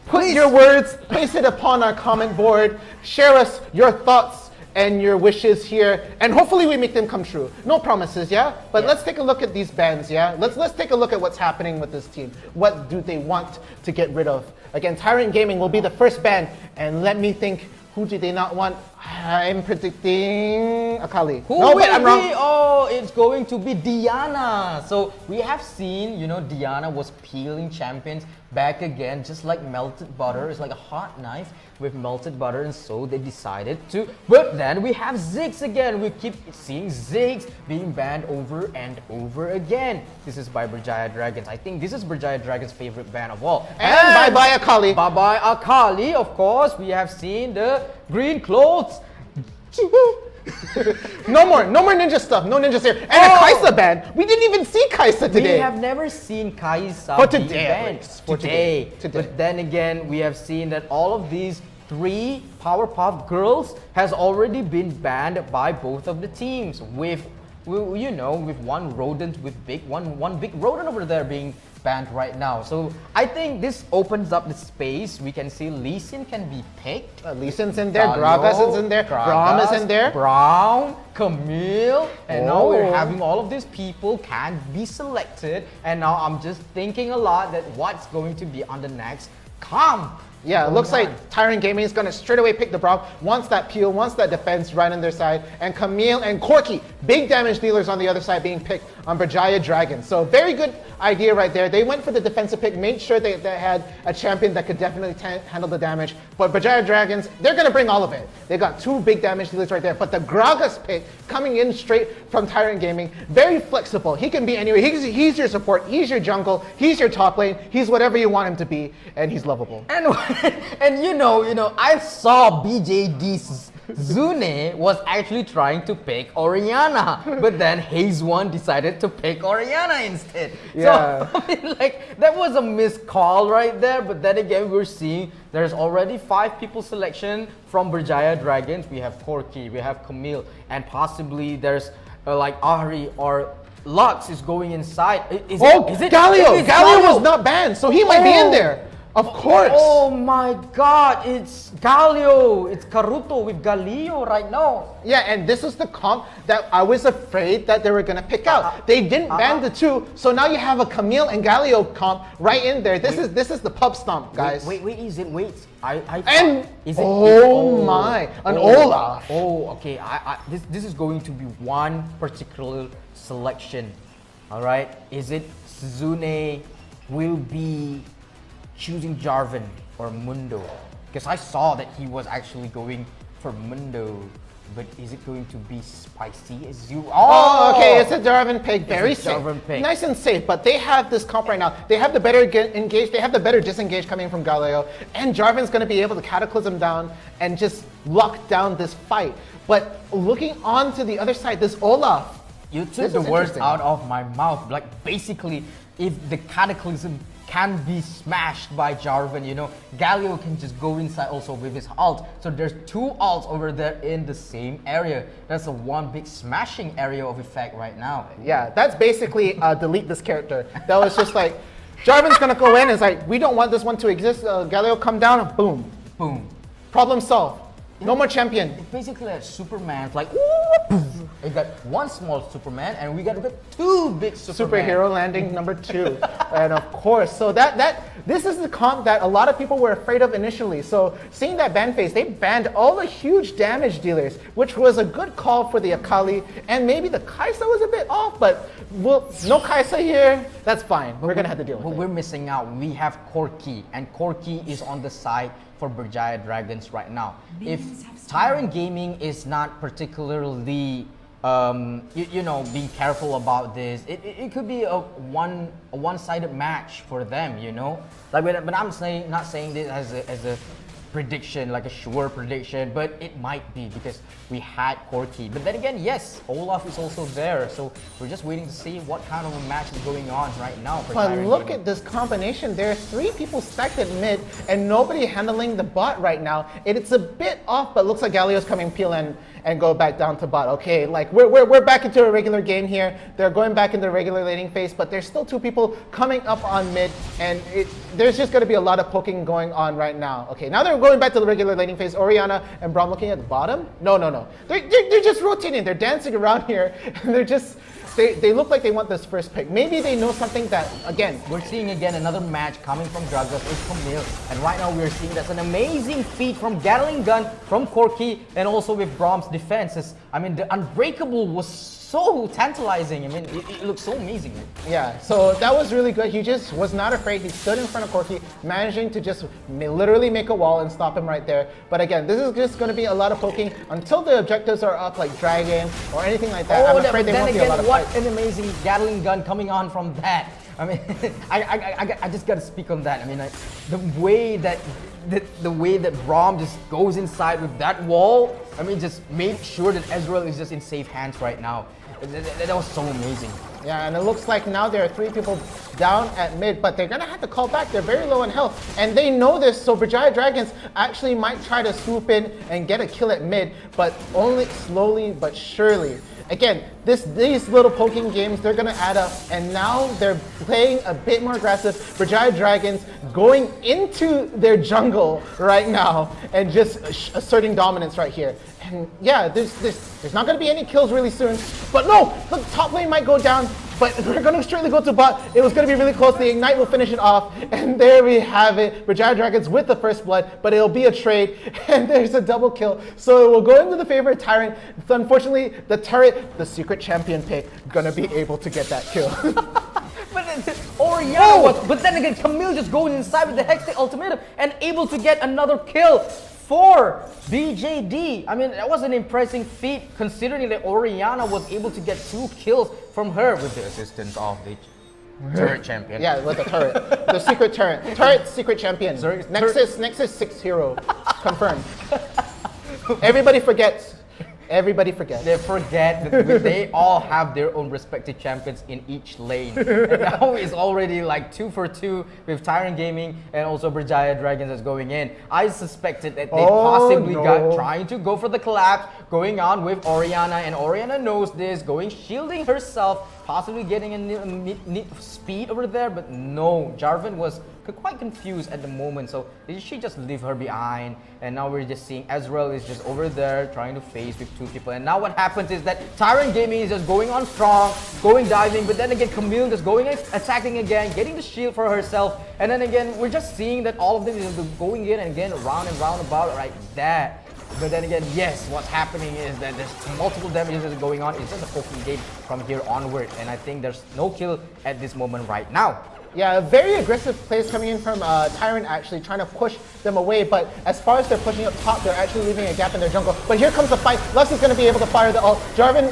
put your words, place it upon our comment board. Share us your thoughts and your wishes here, and hopefully we make them come true. No promises, yeah? But let's take a look at these bands, yeah? Let's take a look at what's happening with this team. What do they want to get rid of? Again, Tyrant Gaming will be the first band, and let me think, who do they not want? I'm predicting Akali. I'm wrong. Oh, it's going to be Diana. So we have seen, Diana was peeling champions back again, just like melted butter. It's like a hot knife with melted butter, and so they decided to. But then we have Ziggs again. We keep seeing Ziggs being banned over and over again. This is by Berjaya Dragons. I think this is Berjaya Dragons' favorite ban of all. And bye-bye Akali. Bye-bye Akali, of course. We have seen the green clothes. No more ninja stuff. No ninjas here. And a Kaisa ban. We didn't even see Kaisa today. We have never seen Kaisa for being today, banned. Today. But then again, we have seen that all of these 3 Powerpuff Girls has already been banned by both of the teams. With one rodent, one big rodent over there being banned right now. So I think this opens up the space. We can see Lee Sin can be picked. Lee Sin's in there, Gragas is in there, Braum is in there, Brown, Camille, and now we're having all of these people can be selected. And now I'm just thinking a lot that what's going to be on the next comp. Yeah, it looks like Tyrant Gaming is going to straight away pick the Braum. Wants that peel, wants that defense right on their side. And Camille and Corky, big damage dealers on the other side being picked on Berjaya Dragons. So very good idea right there. They went for the defensive pick, made sure they had a champion that could definitely handle the damage. But Berjaya Dragons, they're going to bring all of it. They got 2 big damage dealers right there. But the Gragas pick coming in straight from Tyrant Gaming, very flexible. He can be anywhere. He's your support, he's your jungle, he's your top lane, he's whatever you want him to be, and he's lovable. And I saw BJD's Zune was actually trying to pick Oriana, but then Hayes One decided to pick Oriana instead. Yeah. So, I mean, that was a missed call right there, but then again, we're seeing there's already 5 people selection from Berjaya Dragons. We have Corky, we have Camille, and possibly there's Ahri or Lux is going inside. Galio was not banned, so he might be in there. Of course. Oh my god, it's Galio. It's Karuto with Galio right now. Yeah, and this is the comp that I was afraid that they were gonna pick out. They didn't ban the two, so now you have a Camille and Galio comp right in there. This is the pub stomp, guys. Wait, is it? And is it? oh my, an Olaf. Oh, okay. This is going to be one particular selection. All right. Is it Suzune will be choosing Jarvan or Mundo? Because I saw that he was actually going for Mundo. But is it going to be spicy as you? Oh, okay, it's a Jarvan pick, very safe. Jarvan pick. Nice and safe, but they have this comp right now. They have the better engage, they have the better disengage coming from Galio, and Jarvan's going to be able to cataclysm down and just lock down this fight. But looking on to the other side, this Olaf. You took the words out of my mouth. Like basically, if the cataclysm can be smashed by Jarvan, you know, Galio can just go inside also with his ult. So there's two ults over there in the same area. That's a one big smashing area of effect right now. Yeah, that's basically delete this character. That was just like, Jarvan's gonna go in and it's like, we don't want this one to exist. Galio come down, boom. Boom. Problem solved. No more champion. It's basically like Superman. It's like, we got one small Superman and we got two big Superman. Superhero landing number 2. And of course, so this is the comp that a lot of people were afraid of initially. So seeing that ban phase, they banned all the huge damage dealers, which was a good call for the Akali. And maybe the Kai'Sa was a bit off, but no Kai'Sa here, that's fine. We're gonna have to deal with it. But we're missing out. We have Corki, and Corki is on the side for Berjaya Dragons right now. If Tyrant Gaming is not particularly, you know, being careful about this, it could be a one-sided match for them, you know. Like, but I'm not saying this as a prediction, like a sure prediction, but it might be because we had Corki. But then again, yes, Olaf is also there, so we're just waiting to see what kind of a match is going on right now. But look at this combination. There are 3 people stacked at mid and nobody handling the bot right now. It's a bit off, but looks like Galio's coming peel and go back down to bot. Okay, like we're back into a regular game here. They're going back into the regular laning phase, but there's still 2 people coming up on mid, and there's just going to be a lot of poking going on right now. Okay, now they're going back to the regular laning phase. Orianna and Braum looking at the bottom. No. They're just rotating. They're dancing around here, and they're just. They look like they want this first pick. Maybe they know something that, again... We're seeing again another match coming from Gragas with Camille. And right now we're seeing that's an amazing feat from Gatling Gun, from Corki, and also with Braum's defenses. I mean, the Unbreakable was so tantalizing. I mean, it looks so amazing. Yeah, so that was really good. He just was not afraid. He stood in front of Corki, managing to just literally make a wall and stop him right there. But again, this is just going to be a lot of poking until the objectives are up, like Dragon or anything like that. I'm afraid they won't be a lot of what an amazing Gatling Gun coming on from that. I mean, I just got to speak on that. I mean, like, the way that Braum just goes inside with that wall, I mean, just made sure that Ezreal is just in safe hands right now. That was so amazing. Yeah, and it looks like now there are 3 people down at mid, but they're gonna have to call back. They're very low in health, and they know this, so Berjaya Dragons actually might try to swoop in and get a kill at mid, but only slowly but surely. Again, these little poking games, they're gonna add up, and now they're playing a bit more aggressive. Berjaya Dragons going into their jungle right now and just asserting dominance right here. And yeah, there's not gonna be any kills really soon, but no, the top lane might go down, but we're gonna straightly go to bot. It was gonna be really close. The Ignite will finish it off, and there we have it. Berjaya Dragons with the first blood, but it'll be a trade, and there's a double kill. So it will go into the favor of Tyrant. So unfortunately, the turret, the secret champion pick, gonna be able to get that kill. Orianna was, but then again, Camille just going inside with the Hextech Ultimatum and able to get another kill for BJD. I mean, that was an impressive feat considering that Orianna was able to get 2 kills from her with the assistance of the turret champion. Yeah, with the turret. The secret turret. Turret, secret champion. Nexus 6 hero. Confirmed. Everybody forgets. Everybody forgets. They forget that they all have their own respective champions in each lane. And now it's already like 2 for 2 with Tyrant Gaming and also Berjaya Dragons that's going in. I suspected that they possibly got trying to go for the collapse, going on with Orianna, and Orianna knows this, shielding herself. possibly getting a speed over there, but no, Jarvan was quite confused at the moment, so did she just leave her behind? And now we're just seeing Ezreal is just over there trying to face with 2 people, and now what happens is that Tyrant Gaming is just going on strong, going diving, but then again Camille just going attacking again, getting the shield for herself, and then again we're just seeing that all of them is going in and again round and round about right there. But then again, yes, what's happening is that there's multiple damages that are going on. It's just a poking game from here onward, and I think there's no kill at this moment right now. Yeah, very aggressive plays coming in from Tyrant, actually trying to push them away, but as far as they're pushing up top, they're actually leaving a gap in their jungle. But here comes the fight. Lux is going to be able to fire the ult. Jarvan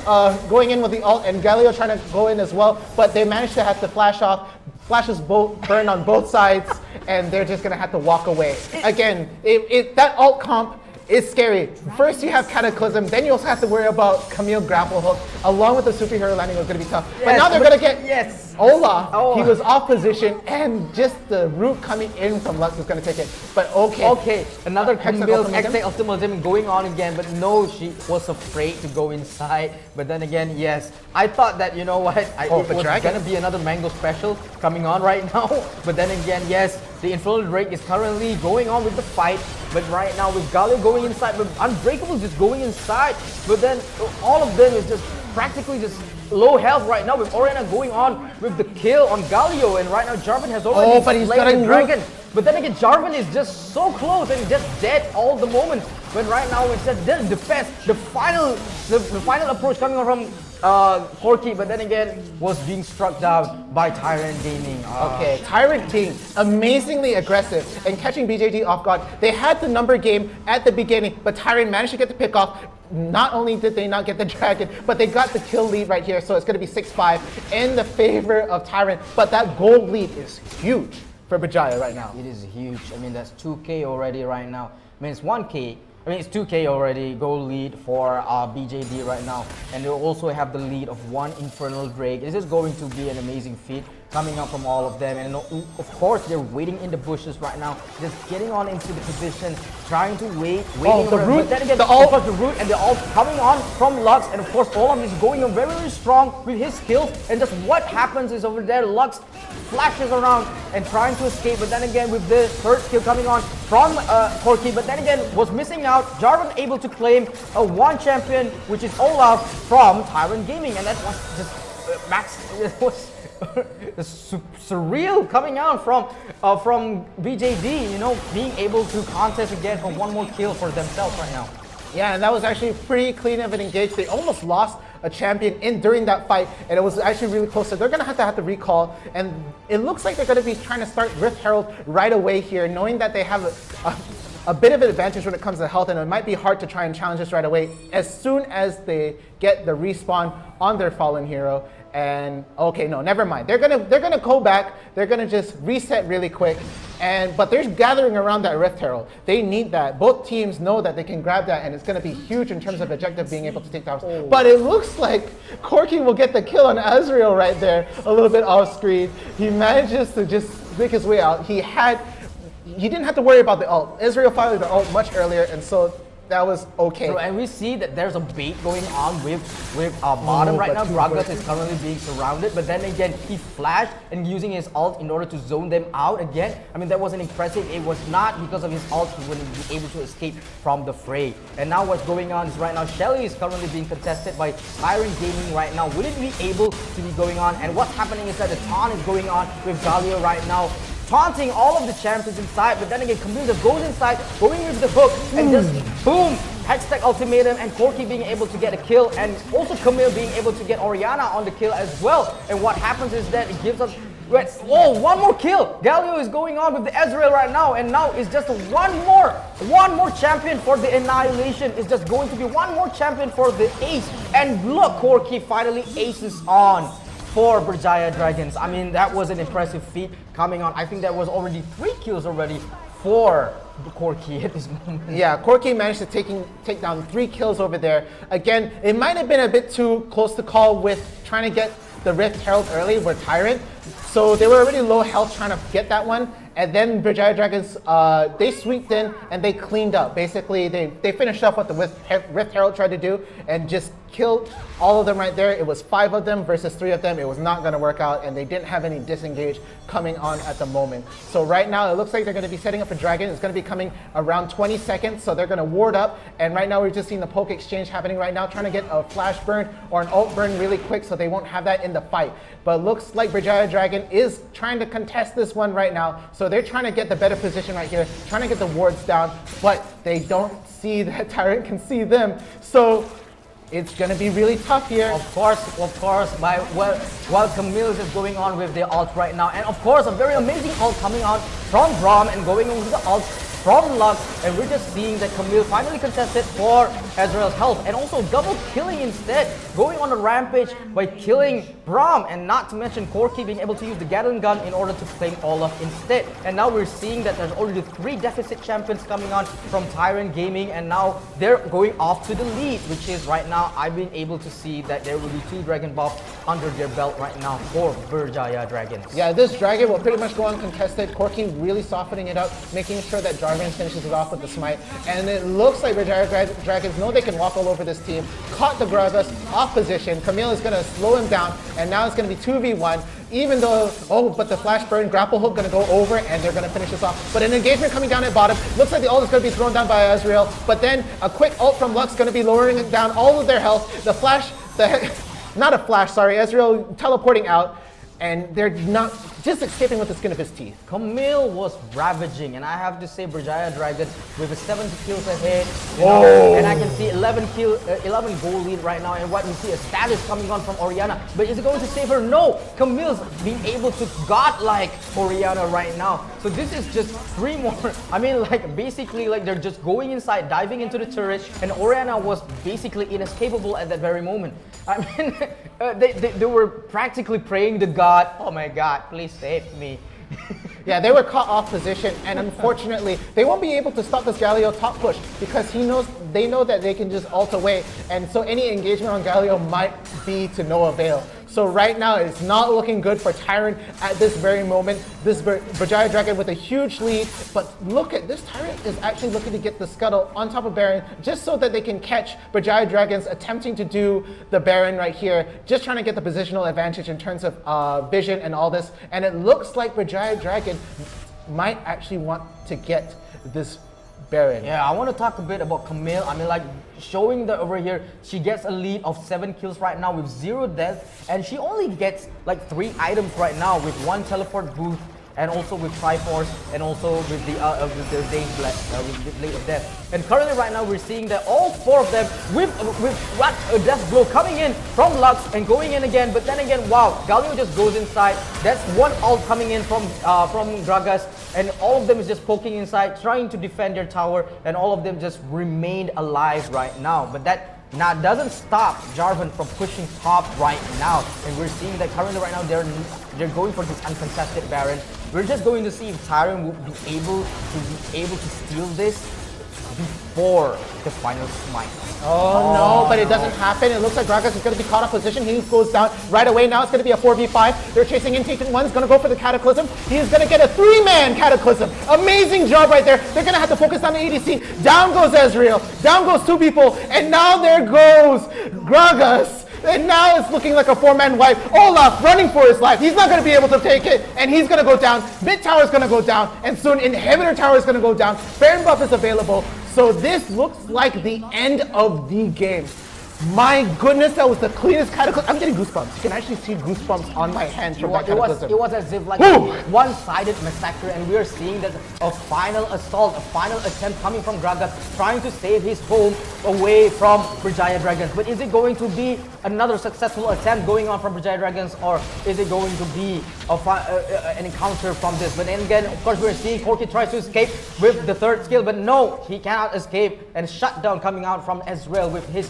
going in with the ult, and Galio trying to go in as well, but they managed to have to flash off. Flashes both burn on both sides, and they're just going to have to walk away. Again, that ult comp is scary. First you have Cataclysm, then you also have to worry about Camille grapple hook, along with the superhero landing was going to be tough. But now they're going to get Olaf. He was off position, and just the root coming in from Lux is going to take it. But okay. Another Camille's Hextech ultimatum going on again, but no, she was afraid to go inside. But then again, yes, I thought that, you know what, it was going to be another Mango special coming on right now. But then again, yes, the Infernal Drake is currently going on with the fight. But right now with Galio going inside, but Unbreakable just going inside. But then all of them is just practically just low health right now, with Orianna going on with the kill on Galio, and right now Jarvan has already slain the dragon. But then again, Jarvan is just so close and just dead all the moment. But right now it's just the defense, the final approach coming from Corki, but then again was being struck down by Tyrant Gaming. Okay, Tyrant team, amazingly aggressive and catching BJD off guard. They had the number game at the beginning, but Tyrant managed to get the pick off. Not only did they not get the dragon, but they got the kill lead right here, so it's going to be 6-5 in the favor of Tyrant. But that gold lead is huge for Bajaya right now. It is huge. I mean, that's 2K already right now. I mean, it's 1K. I mean, it's 2K already, goal lead for BJD right now. And they also have the lead of 1 Infernal Drake. This is going to be an amazing feat coming up from all of them. And of course, they're waiting in the bushes right now, just getting on into the position, trying to waiting the root, but then again, the root and the ult coming on from Lux. And of course, Olaf is going on very, very strong with his skills. And just what happens is over there, Lux flashes around and trying to escape. But then again, with the third skill coming on from Corki, but then again, was missing out. Jarvan able to claim a 1 champion, which is Olaf from Tyrant Gaming. And that was just max. It was surreal coming out from BJD, you know, being able to contest again for 1 more kill for themselves right now. Yeah, and that was actually pretty clean of an engage. They almost lost a champion during that fight, and it was actually really close. So they're going to have to recall, and it looks like they're going to be trying to start Rift Herald right away here, knowing that they have a bit of an advantage when it comes to health, and it might be hard to try and challenge this right away as soon as they get the respawn on their fallen hero. And okay, no, never mind. They're gonna go back. They're gonna just reset really quick. But they're gathering around that Rift Herald. They need that. Both teams know that they can grab that, and it's gonna be huge in terms of objective being able to take towers. But it looks like Corki will get the kill on Ezreal right there, a little bit off screen. He manages to just make his way out. He didn't have to worry about the ult. Ezreal fired the ult much earlier, and so that was okay. So, and we see that there's a bait going on with bottom right now. Gragas is currently being surrounded, but then again, he flashed and using his ult in order to zone them out again. I mean, that wasn't impressive. It was not because of his ult he wouldn't be able to escape from the fray. And now what's going on is right now, Shelly is currently being contested by Tyrant Gaming right now. Will it be able to be going on? And what's happening is that the taunt is going on with Galio right now, taunting all of the champions inside, but then again, Camille just goes inside, going with the hook, and just boom! Hextech ultimatum, and Corki being able to get a kill, and also Camille being able to get Orianna on the kill as well. And what happens is that it gives us, oh, 1 more kill! Galio is going on with the Ezreal right now, and now it's just one more champion for the Annihilation. It's just going to be 1 more champion for the ace. And look, Corki finally aces on for Bajaya Dragons. I mean, that was an impressive feat coming on. I think that was already 3 kills already for Corki at this moment. Yeah, Corki managed to take down 3 kills over there. Again, it might have been a bit too close to call with trying to get the Rift Herald early with Tyrant. So they were already low health trying to get that one. and then Berjaya Dragons, they swooped in and they cleaned up. Basically, they finished off what the Rift Herald tried to do and just killed all of them right there. It was 5 of them versus 3 of them. It was not going to work out, and they didn't have any disengage coming on at the moment. So right now, it looks like they're going to be setting up a dragon. It's going to be coming around 20 seconds, so they're going to ward up. And right now, we're just seeing the poke exchange happening right now, trying to get a flash burn or an ult burn really quick so they won't have that in the fight. But it looks like Berjaya Dragon is trying to contest this one right now. So they're trying to get the better position right here, trying to get the wards down, but they don't see that Tyrant can see them. So it's going to be really tough here. Of course, while Camille is going on with the ult right now. And of course, a very amazing ult coming out from Braum and going into the ult from Lux, and we're just seeing that Camille finally contested for Ezreal's health, and also double killing instead, going on a rampage by killing Braum, and not to mention Corki being able to use the Gatling gun in order to claim Olaf instead. And now we're seeing that there's already 3 deficit champions coming on from Tyrant Gaming, and now they're going off to the lead, which is right now I've been able to see that there will be 2 Dragon buffs under their belt right now for Berjaya Dragons. Yeah, this Dragon will pretty much go uncontested. Corki really softening it up, making sure that Jarvan finishes it off with the smite. And it looks like Berjaya Dragons know they can walk all over this team. Caught the Gragas off position. Camille is going to slow him down, and now it's going to be 2v1. Even though, but the flash burn, grapple hook going to go over, and they're going to finish this off. But an engagement coming down at bottom. Looks like the ult is going to be thrown down by Ezreal. But then a quick ult from Lux going to be lowering down all of their health. The flash, not a flash, sorry, Ezreal teleporting out. And they're not just escaping with the skin of his teeth. Camille was ravaging, and I have to say Berjaya Dragons with a 70 kills ahead, you know, and I can see 11 goal lead right now, and what we see a status coming on from Orianna. But is it going to save her? No! Camille's being able to godlike Orianna right now. So this is just 3 more. I mean, like, basically, like, they're just going inside, diving into the turret, and Orianna was basically inescapable at that very moment. I mean, they were practically praying to God. Oh my God, please save me. Yeah, they were caught off position, and unfortunately, they won't be able to stop this Galio top push because they know that they can just ult away, and so any engagement on Galio might be to no avail. So right now, it's not looking good for Tyrant at this very moment. This Berjaya Dragon with a huge lead, but look at this Tyrant is actually looking to get the scuttle on top of Baron just so that they can catch Berjaya Dragons attempting to do the Baron right here, just trying to get the positional advantage in terms of vision and all this. And it looks like Berjaya Dragon might actually want to get this Baron. Yeah, I want to talk a bit about Camille. I mean, like, showing that over here, she gets a lead of 7 kills right now with 0 deaths, and she only gets like 3 items right now with 1 teleport booth, and also with Triforce, and also with the Blade of Death. And currently right now we're seeing that all 4 of them with what a death blow coming in from Lux and going in again. But then again, wow, Galio just goes inside. That's 1 ult coming in from Gragas, and all of them is just poking inside, trying to defend their tower, and all of them just remained alive right now. But that now doesn't stop Jarvan from pushing top right now, and we're seeing that currently right now they're going for this uncontested Baron. We're just going to see if Tyrant will be able to steal this before the final smite. Oh no, but it doesn't happen. It looks like Gragas is going to be caught off position. He goes down right away. Now it's going to be a 4v5. They're chasing in. Taken one's going to go for the Cataclysm. He's going to get a 3-man Cataclysm. Amazing job right there. They're going to have to focus on the ADC. Down goes Ezreal. Down goes 2 people. And now there goes Gragas. And now it's looking like a 4-man wipe. Olaf running for his life. He's not going to be able to take it. And he's going to go down. Mid tower is going to go down. And soon Inhibitor tower is going to go down. Baron buff is available. So this looks like the end of the game. My goodness, that was the cleanest Cataclysm. I'm getting goosebumps. You can actually see goosebumps on my hands from that Cataclysm. It was as if like a one-sided massacre, and we are seeing that a final assault, a final attempt coming from Gragas, trying to save his home away from Berjaya Dragons. But is it going to be another successful attempt going on from Berjaya Dragons, or is it going to be an encounter from this? But then again, of course, we're seeing Corki tries to escape with the 3rd skill, but no, he cannot escape, and shutdown coming out from Ezreal with his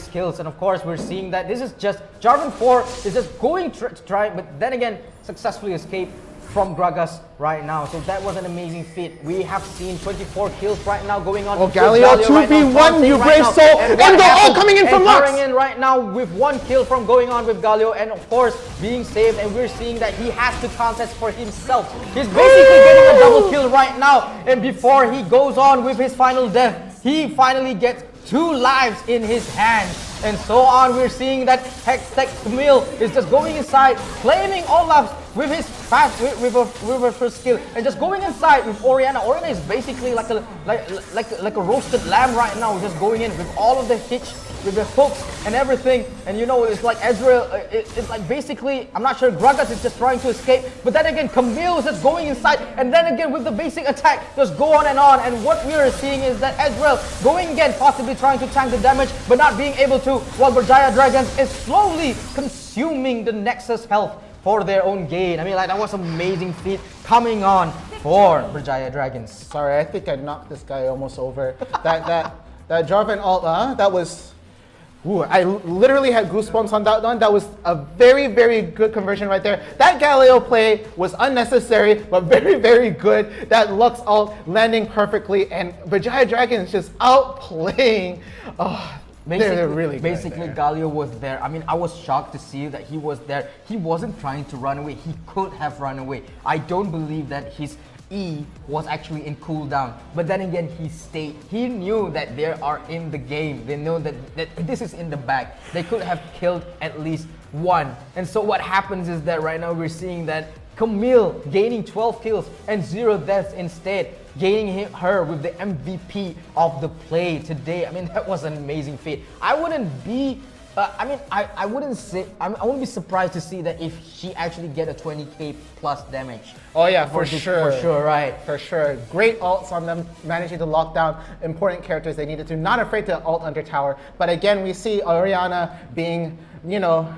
skills. And of course, we're seeing that this is just Jarvan 4 is just going to try, but then again, successfully escape from Gragas right now. So that was an amazing feat. We have seen 24 kills right now going on. Oh, with Galio 2v1, you brave soul, and the ult coming in from Lux. Pouring in right now with 1 kill from going on with Galio, and of course being saved, and we're seeing that he has to contest for himself. He's basically getting a double kill right now, and before he goes on with his final death, he finally gets 2 lives in his hand. And so on, we're seeing that Hextech Camille is just going inside, claiming Olaf with his fast, with a first skill, and just going inside with Orianna. Orianna is basically like a roasted lamb right now, just going in with all of the hitch, with the hooks and everything. And you know, it's like Ezreal, it's like basically, I'm not sure, Gragas is just trying to escape, but then again, Camille is just going inside, and then again with the basic attack, just go on. And what we are seeing is that Ezreal going again, possibly trying to tank the damage, but not being able to, while Berjaya Dragons is slowly consuming the Nexus health for their own gain. I mean, like, that was an amazing feat coming on for Berjaya Dragons. Sorry, I think I knocked this guy almost over. that Jarvan ult, that was... Ooh, I literally had goosebumps on that one. That was a very, very good conversion right there. That Galio play was unnecessary, but very, very good. That Lux ult landing perfectly, and Berjaya Dragons just outplaying. Oh, they're really good. Basically, Galio was there. I mean, I was shocked to see that he was there. He wasn't trying to run away. He could have run away. I don't believe that his E was actually in cooldown, but then again he stayed. He knew that they are in the game. They know that this is in the bag. They could have killed at least 1. And so what happens is that right now we're seeing that Camille gaining 12 kills and 0 deaths instead, gaining her with the MVP of the play today. I mean, that was an amazing feat. I wouldn't be I wouldn't be surprised to see that if she actually get a 20k plus damage. Oh yeah, for sure. For sure, right. For sure. Great ults on them, managing to lock down important characters they needed to. Not afraid to ult under tower. But again, we see Orianna being, you know,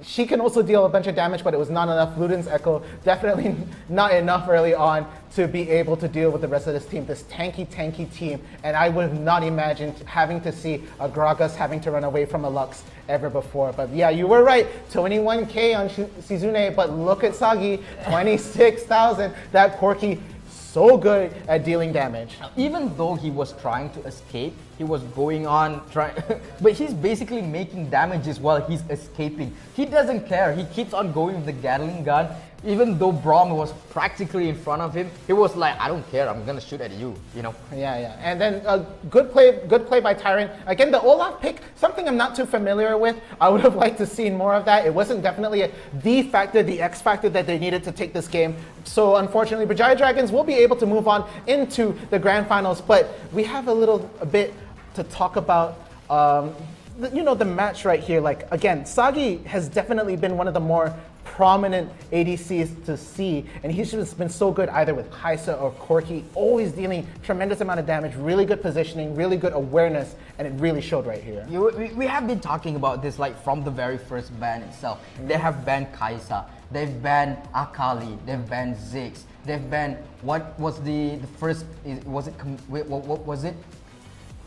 she can also deal a bunch of damage, but it was not enough. Luden's Echo, definitely not enough early on to be able to deal with the rest of this team, this tanky team. And I would have not imagined having to see a Gragas having to run away from a Lux ever before. But yeah, you were right, 21k on Shizune, but look at Sagi, 26,000. That Corki, so good at dealing damage. Even though he was trying to escape, he was going on trying, but he's basically making damages while he's escaping. He doesn't care. He keeps on going with the Gatling gun. Even though Braum was practically in front of him, he was like, I don't care, I'm gonna shoot at you, you know? Yeah. And then good play by Tyrant. Again, the Olaf pick, something I'm not too familiar with. I would have liked to see more of that. It wasn't definitely the X factor that they needed to take this game. So unfortunately, Berjaya Dragons will be able to move on into the grand finals, but we have a bit to talk about. The match right here. Like, again, Sagi has definitely been one of the more prominent ADCs to see, and he's just been so good either with Kaisa or Corki, always dealing tremendous amount of damage, really good positioning, really good awareness, and it really showed right here. We have been talking about this like from the very first ban itself. They have banned Kaisa, they've banned Akali, they've banned Ziggs, they've banned, what was the first, what was it?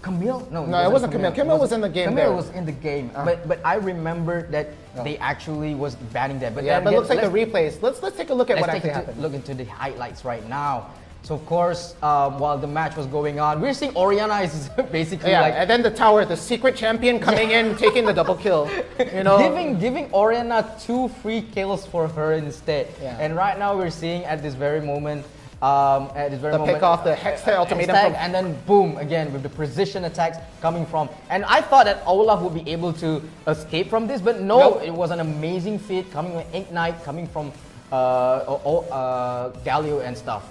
Camille? No, it wasn't Camille. Camille was in the game. Camille was in the game, but I remember that they actually was banning that. But yeah, but it looks like the replays. Let's take a look at what actually happened. Look into the highlights right now. So of course, while the match was going on, we're seeing Orianna is basically and then the tower, the secret champion coming in, taking the double kill. You know, giving Orianna 2 free kills for her instead. Yeah. And right now we're seeing at this very moment. Pick off the Hextech ultimatum and then boom again with the precision attacks coming from, and I thought that Olaf would be able to escape from this, but no, it was an amazing feat coming with Ignite coming from Galio and stuff.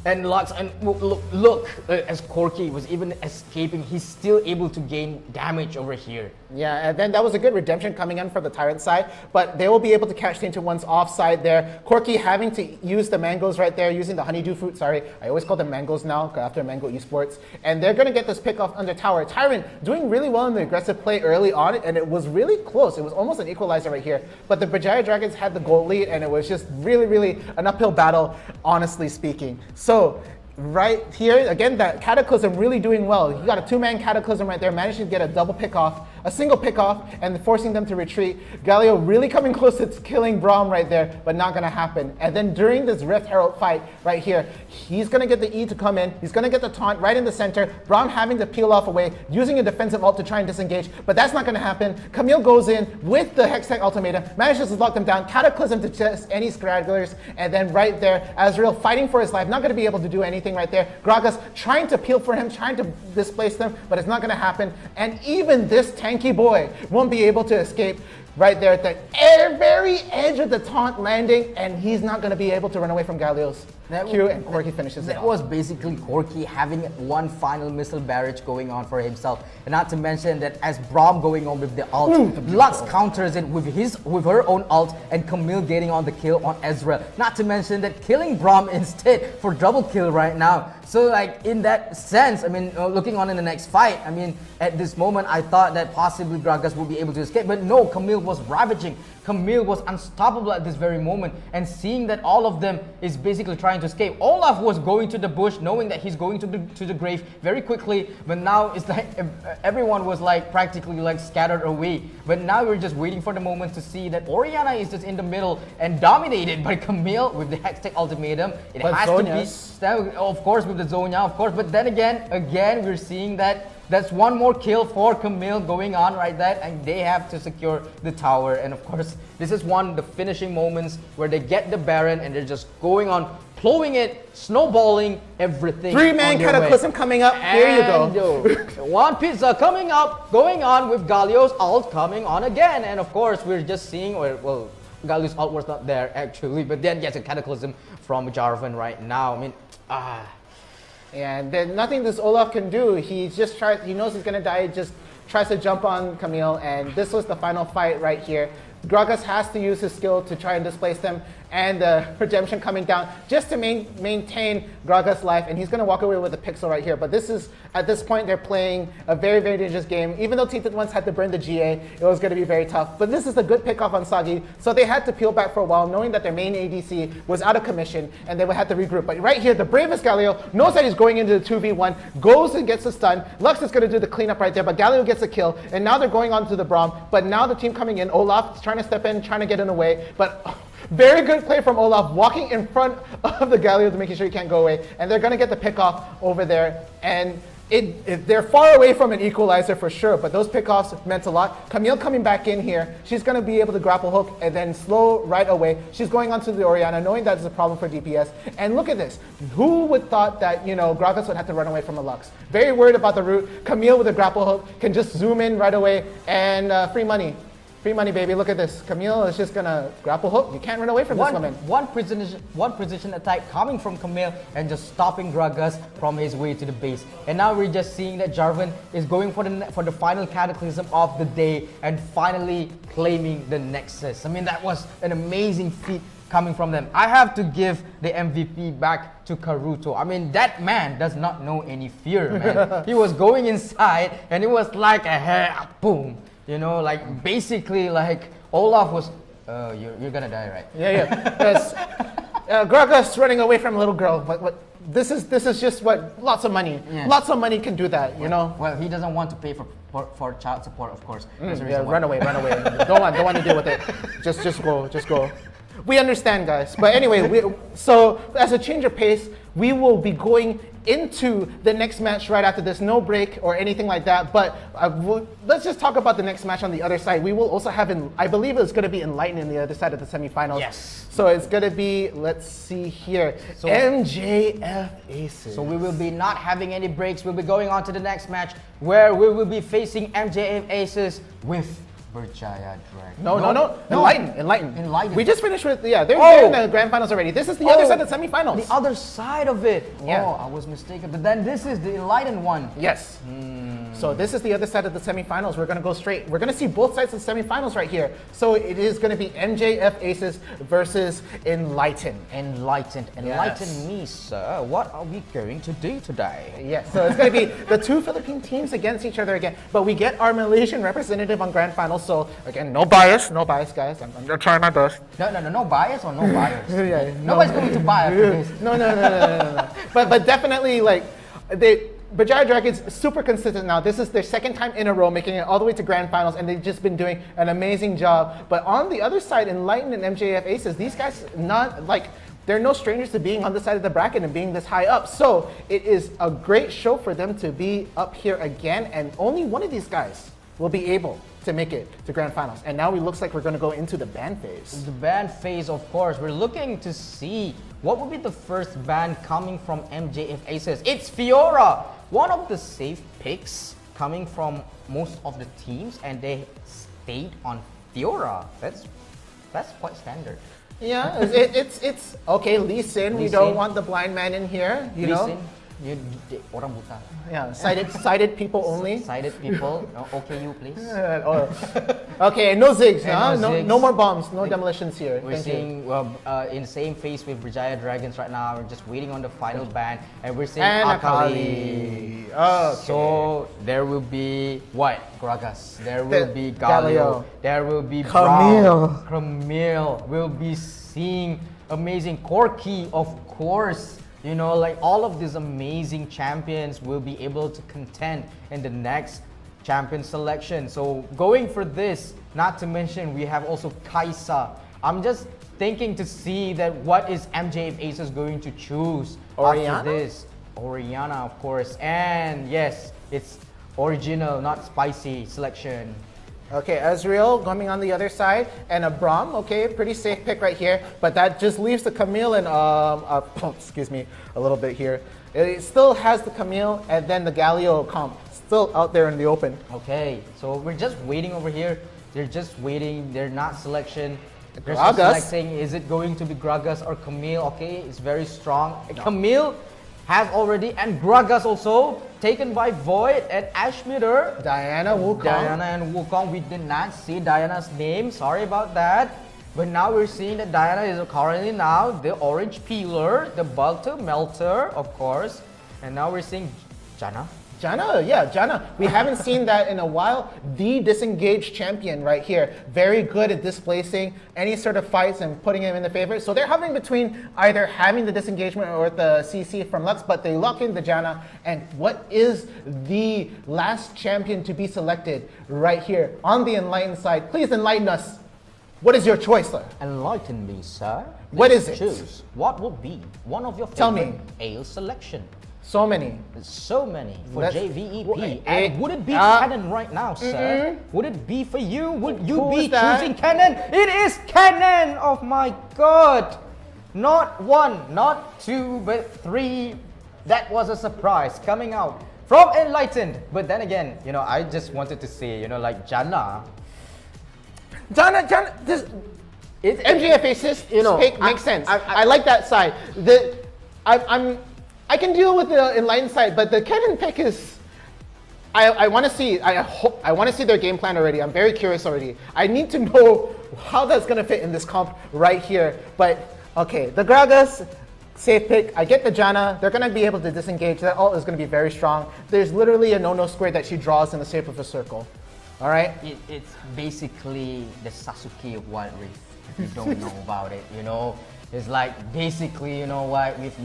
And Lux, and look as Corki was even escaping, he's still able to gain damage over here. Yeah, and then that was a good redemption coming in from the Tyrant side, but they will be able to catch the into one's offside there. Corki having to use the mangoes right there, using the honeydew fruit, sorry. I always call them mangoes now, after Mango Esports. And they're going to get this pick off under tower. Tyrant doing really well in the aggressive play early on, and it was really close. It was almost an equalizer right here. But the Berjaya Dragons had the goal lead, and it was just really, really an uphill battle, honestly speaking. So, right here, again, that Cataclysm really doing well. He got a 2-man Cataclysm right there, managed to get a double pick off A single pickoff and forcing them to retreat. Galio really coming close to killing Braum right there, but not gonna happen. And then during this Rift Herald fight right here, he's gonna get the E to come in. He's gonna get the taunt right in the center. Braum having to peel off away, using a defensive ult to try and disengage, but that's not gonna happen. Camille goes in with the Hextech ultimatum, manages to lock them down, cataclysm to just any stragglers, and then right there, Azrael fighting for his life, not gonna be able to do anything right there. Gragas trying to peel for him, trying to displace them, but it's not gonna happen. And even this tanky boy won't be able to escape right there at the very edge of the taunt landing, and he's not going to be able to run away from Galio's Q, and Corki finishes it That off. was basically Corki having one final missile barrage going on for himself. And not to mention that as Braum going on with the ult, Lux counters it with her own ult, and Camille getting on the kill on Ezreal. Not to mention that killing Braum instead for double kill right now. So like in that sense, I mean, looking on in the next fight, I mean, at this moment I thought that possibly Gragas would be able to escape, but no, Camille was ravaging. Camille was unstoppable at this very moment, and seeing that all of them is basically trying to escape. Olaf was going to the bush, knowing that he's going to the grave very quickly, but now it's like everyone was like practically like scattered away. But now we're just waiting for the moment to see that Orianna is just in the middle and dominated by Camille with the Hextech ultimatum. It But has Zonya's- to be, of course, with the Zonya, of course, but then again we're seeing that that's one more kill for Camille going on right there, and they have to secure the tower. And of course, this is the finishing moments where they get the Baron and they're just going on, plowing it, snowballing everything. 3-man on their cataclysm way. coming up. Here you go. One pizza coming up, going on with Galio's ult coming on again. And of course, we're just seeing, well, Galio's ult was not there actually, but then yes, a cataclysm from Jarvan right now. I mean, And then nothing this Olaf can do. He knows he's gonna die, just tries to jump on Camille, and this was the final fight right here. Gragas has to use his skill to try and displace them, and the redemption coming down just to maintain Gragas' life, and he's going to walk away with a pixel right here. But at this point, they're playing a very, very dangerous game. Even though Tainted Ones had to burn the GA, it was going to be very tough. But this is a good pickoff on Sagi, so they had to peel back for a while, knowing that their main ADC was out of commission, and they would have to regroup. But right here, the bravest Galio knows that he's going into the 2v1, goes and gets a stun. Lux is going to do the cleanup right there, but Galio gets a kill, and now they're going on to the Braum. But now the team coming in, Olaf is trying to step in, trying to get in the way, but very good play from Olaf, walking in front of the Galio to making sure he can't go away, and they're going to get the pick off over there, and they're far away from an equalizer for sure, but those pickoffs meant a lot. Camille coming back in here, she's going to be able to grapple hook and then slow right away. She's going onto the Orianna, knowing that is a problem for DPS. And look at this. Who would thought that, Gragas would have to run away from a Lux? Very worried about the route. Camille with a grapple hook can just zoom in right away, and free money. Free money, baby. Look at this. Camille is just gonna grapple hook. You can't run away from this woman. One precision attack coming from Camille and just stopping Gragas from his way to the base. And now we're just seeing that Jarvan is going for the final cataclysm of the day and finally claiming the Nexus. I mean, that was an amazing feat coming from them. I have to give the MVP back to Karuto. I mean, that man does not know any fear, man. He was going inside and it was like a hair, boom. Basically, Olaf was, you're gonna die, right? Yeah. Gragas running away from a little girl, but this is just what lots of money can do that, Well, he doesn't want to pay for child support, of course. Run away. don't want to deal with it. Just go. We understand, guys. But anyway, so as a change of pace, we will be going into the next match right after this. No break or anything like that. But let's just talk about the next match on the other side. We will also have, I believe it's going to be Enlighten in the other side of the semifinals. Yes. So it's going to be, let's see here, MJF Aces. So we will be not having any breaks. We'll be going on to the next match where we will be facing MJF Aces with Berjaya Dragon. No. Enlighten. We just finished with, they're in the grand finals already. This is the other side of the semifinals. The other side of it. Yeah. Oh, I was mistaken. But then this is the Enlighten one. Yes. So this is the other side of the semifinals. We're going to go straight. We're going to see both sides of the semifinals right here. So it is going to be MJF Aces versus Enlighten. Enlighten me, sir. What are we going to do today? Yes. So it's going to be the two Philippine teams against each other again. But we get our Malaysian representative on grand finals. So again, no bias, guys. I'm going to try my best. No bias or no bias? Nobody's going to buy after this. No. But definitely, Bajaj Dragons super consistent now. This is their second time in a row making it all the way to grand finals, and they've just been doing an amazing job. But on the other side, Enlightened and MJF Aces, these guys not like they're no strangers to being on the side of the bracket and being this high up. So it is a great show for them to be up here again, and only one of these guys will be able to make it to grand finals. And now it looks like we're going to go into the ban phase. The ban phase, of course. We're looking to see what will be the first ban coming from MJF Aces. It's Fiora, one of the safe picks coming from most of the teams, and they stayed on Fiora. That's quite standard. Yeah, it's okay. Lee Sin, we don't want the blind man in here. You know. Orang buta. Yeah, sighted people only. Sighted people. No, okay, you please. Okay, no zigs, huh? No zigs. No more bombs, no demolitions here. We're seeing in the same phase with Bajaj Dragons right now. We're just waiting on the final ban, and we're seeing Akali. Okay. So there will be what? Gragas. There will be Galio. There will be Camille. Camille. We'll be seeing amazing Corki, of course. You know, like all of these amazing champions will be able to contend in the next champion selection. So going for this, not to mention we have also Kaisa. I'm just thinking to see that what is MJF Aces going to choose after this. Oriana, of course. And yes, it's original, not spicy selection. Okay, Ezreal coming on the other side, and a Braum. Okay, pretty safe pick right here, but that just leaves the Camille and excuse me, a little bit here. It still has the Camille and then the Galio comp still out there in the open. Okay, so we're just waiting over here. They're just waiting. They're not selection. They're Gragas. just selecting. Is it going to be Gragas or Camille? Okay, it's very strong. No. Camille has already, and Gragas also, taken by Void and Ashmeter. Diana Wukong. Diana and Wukong. We did not see Diana's name. Sorry about that. But now we're seeing that Diana is currently now the orange peeler, the Balto Melter, of course. And now we're seeing Janna. Janna. We haven't seen that in a while. The disengaged champion right here. Very good at displacing any sort of fights and putting him in the favor. So they're hovering between either having the disengagement or the CC from Lux, but they lock in the Janna. And what is the last champion to be selected right here on the Enlightened side? Please enlighten us. What is your choice, sir? Enlighten me, sir. What is it? Choose. What would be one of your Tell favorite me. ale selection? So many. So many for Let's- JVEP. And would it be Canon right now, sir? Would it be for you? Would you Who be is that? choosing Canon? It is Canon! Oh my god! Not one, not two, but three. That was a surprise coming out from Enlightened. But then again, you know, I just wanted to say, you know, like Janna. This MGF Aces, You know, makes sense. I like that side. I can deal with the Enlightened side, but the Kennen pick is. I want to see. I want to see their game plan already. I'm very curious already. I need to know how that's gonna fit in this comp right here. But okay, the Gragas, safe pick. I get the Janna. They're gonna be able to disengage. That ult is gonna be very strong. There's literally a no-no square that she draws in the shape of a circle. All right. It's basically the Sasuke of Wild Rift. If you don't know about it, you know. It's like basically, you know what, we've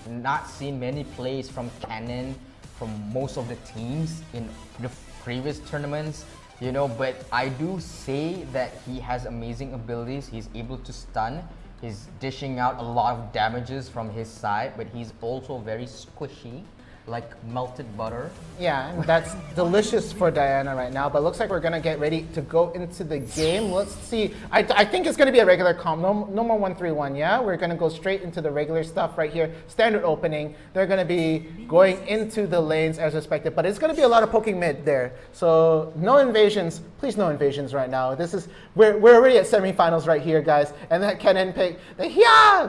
not seen many plays from Canon from most of the teams in the previous tournaments, you know, but I do say that he has amazing abilities. He's able to stun. He's dishing out a lot of damages from his side, but he's also very squishy, like melted butter. Yeah, and that's delicious for Diana right now, but looks like we're gonna get ready to go into the game. Let's see. I think it's gonna be a regular comp. No more 1-3-1, yeah? We're gonna go straight into the regular stuff right here. Standard opening. They're gonna be going into the lanes as expected, but it's gonna be a lot of poking mid there. So no invasions. Please no invasions right now. We're already at semifinals right here, guys. And that Kennen pick,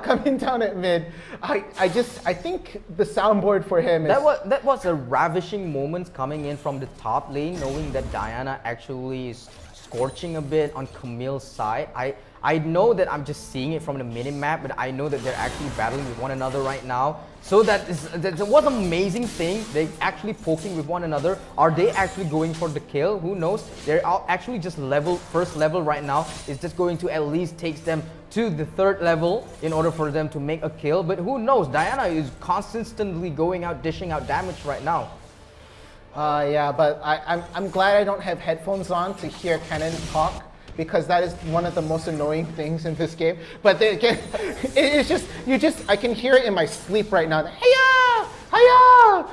coming down at mid. I think the soundboard for him is. That was a ravishing moment coming in from the top lane, knowing that Diana actually is scorching a bit on Camille's side. I know that I'm just seeing it from the mini-map, but I know that they're actually battling with one another right now. So that was an amazing thing. They're actually poking with one another. Are they actually going for the kill? Who knows? They're actually just first level right now. It's just going to at least take them to the 3rd level in order for them to make a kill. But who knows? Diana is consistently going out, dishing out damage right now. Yeah, but I'm glad I don't have headphones on to hear Kennen talk, because that is one of the most annoying things in this game. But again, it's just, I can hear it in my sleep right now. Hiya! Hiya!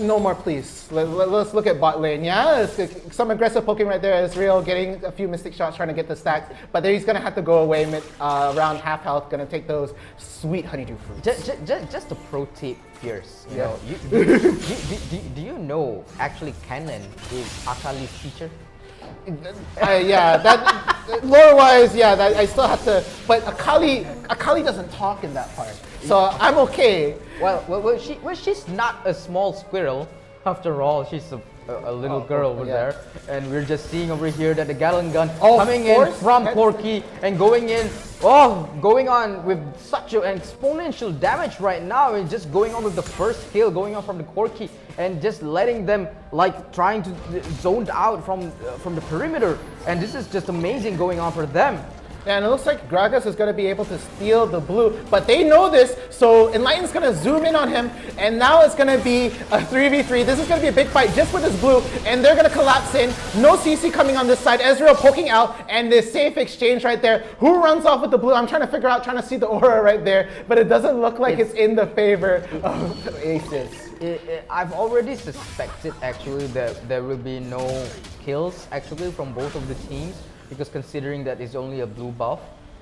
No more, please. Let's look at bot lane. Yeah, some aggressive poking right there. Israel getting a few mystic shots trying to get the stacks, but then he's gonna have to go away around half health. Gonna take those sweet honeydew fruits. Just a pro tip, Fierce. You Yeah. know, do you know actually Kennen is Akali's teacher? Yeah, that lore-wise, yeah, that I still have to. But Akali doesn't talk in that part, so I'm okay. Well, she's not a small squirrel. After all, she's a little girl over there, and we're just seeing over here that the Gallon gun coming in from Corki and going on with such an exponential damage right now, and just going on with the first kill, going on from the Corki, and just letting them like trying to zone out from the perimeter, and this is just amazing going on for them. Yeah, and it looks like Gragas is going to be able to steal the blue, but they know this, so Enlighten's going to zoom in on him, and now it's going to be a 3v3. This is going to be a big fight just with this blue, and they're going to collapse in. No CC coming on this side. Ezreal poking out, and this safe exchange right there. Who runs off with the blue? I'm trying to figure out, trying to see the aura right there, but it doesn't look like it's in the favor of Aces. I've already suspected actually that there will be no kills actually from both of the teams, because considering that it's only a blue buff,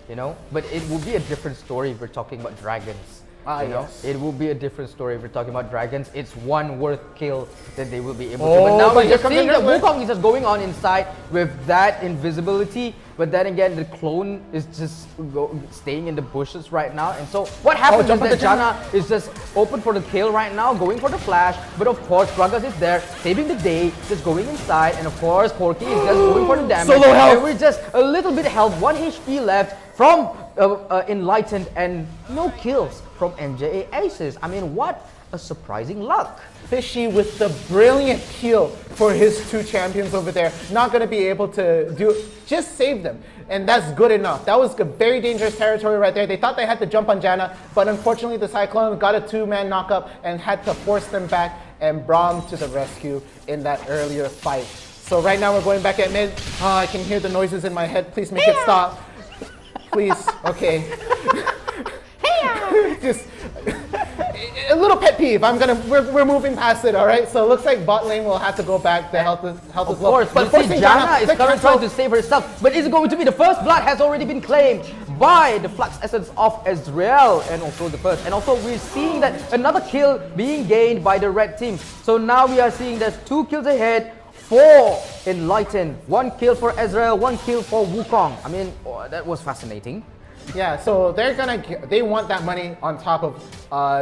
you know, but it will be a different story if we're talking about dragons. You know, it will be a different story if we're talking about dragons. It's one worth kill that they will be able to. But now we're just seeing that Wukong is just going on inside with that invisibility. But then again, the clone is just staying in the bushes right now. And so what happens is that Janna is just open for the kill right now, going for the flash. But of course, Gragas is there, saving the day, just going inside. And of course, Corki is just going for the damage. Solo health. And we're just a little bit of health, 1 HP left from Enlightened, and no kills from MJA Aces. I mean, what a surprising luck. Fishy with the brilliant peel for his 2 champions over there. Not going to be able to just save them. And that's good enough. That was a very dangerous territory right there. They thought they had to jump on Janna, but unfortunately the Cyclone got a 2-man knockup and had to force them back, and Braum to the rescue in that earlier fight. So right now we're going back at mid. I can hear the noises in my head. Please make it stop. Please. Okay. Just a little pet peeve. We're moving past it, all right? So it looks like bot lane will have to go back. The health is low. Of course, but Janna is currently trying to save herself. But is it going to be the first blood has already been claimed by the Flux Essence of Ezreal, and also the first. And also we're seeing that another kill being gained by the red team. So now we are seeing there's 2 kills ahead for Enlightened. 1 kill for Ezreal, 1 kill for Wukong. I mean, that was fascinating. Yeah, so they want that money on top of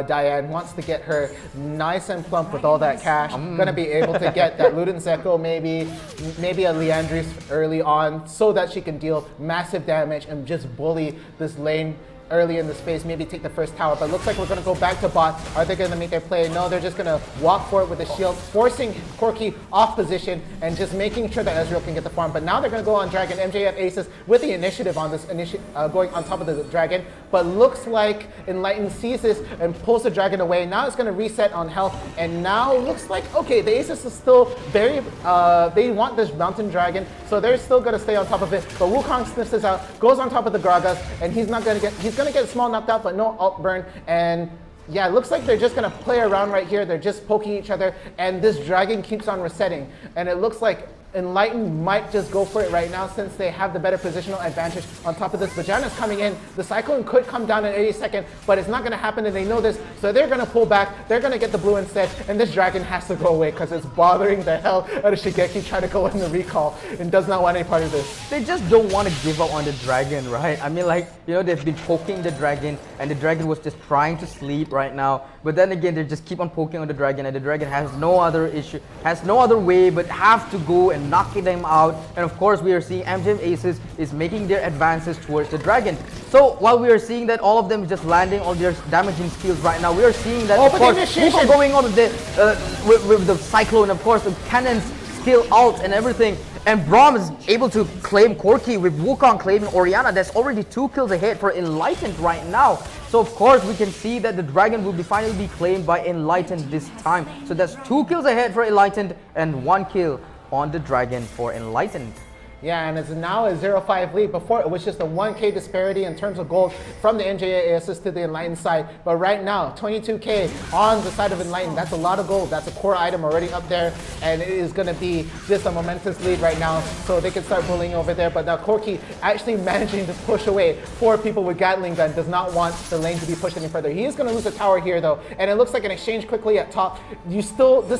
Diane. Wants to get her nice and plump with all that cash. Gonna be able to get that Luden Zeko, maybe a Leandris early on, so that she can deal massive damage and just bully this lane early in the space, maybe take the first tower. But looks like we're going to go back to bot. Are they going to make their play? No, they're just going to walk for it with the shield, forcing Corki off position and just making sure that Ezreal can get the farm. But now they're going to go on Dragon. MJF Aces with the initiative on this, going on top of the Dragon. But looks like Enlightened sees this and pulls the Dragon away. Now it's going to reset on health. And now looks like, okay, the Aces is still very, they want this Mountain Dragon. So they're still going to stay on top of it. But Wukong sniffs this out, goes on top of the Gragas, and he's going to get small knocked out, but no alt burn. And yeah, it looks like they're just going to play around right here. They're just poking each other, and this Dragon keeps on resetting. And it looks like Enlightened might just go for it right now since they have the better positional advantage on top of this. But Janna's coming in. The Cyclone could come down in any second, but it's not going to happen, and they know this. So they're going to pull back. They're going to get the blue instead, and this Dragon has to go away because it's bothering the hell out of Shigeki trying to go in the recall and does not want any part of this. They just don't want to give up on the Dragon, right? I mean, like, you know, they've been poking the Dragon, and the Dragon was just trying to sleep right now. But then again, they just keep on poking on the Dragon, and the Dragon has no other issue, has no other way but have to go and knocking them out. And of course, we are seeing MJF Aces is making their advances towards the Dragon. So while we are seeing that all of them just landing all their damaging skills right now, we are seeing that, of course, people going on with the Cyclone, of course, the Cannon's skill ult and everything. And Braum is able to claim Corki with Wukong claiming Orianna. That's already 2 kills ahead for Enlightened right now. So of course we can see that the Dragon will finally be claimed by Enlightened this time. So that's 2 kills ahead for Enlightened and 1 kill on the Dragon for Enlightened. Yeah, and it's now a 0-5 lead. Before, it was just a 1K disparity in terms of gold from the NJASs to the Enlightened side. But right now, 22K on the side of Enlightened. That's a lot of gold. That's a core item already up there. And it is going to be just a momentous lead right now. So they can start bullying over there. But now Corki actually managing to push away 4 people with Gatling gun. Does not want the lane to be pushed any further. He is going to lose a tower here, though. And it looks like an exchange quickly at top. This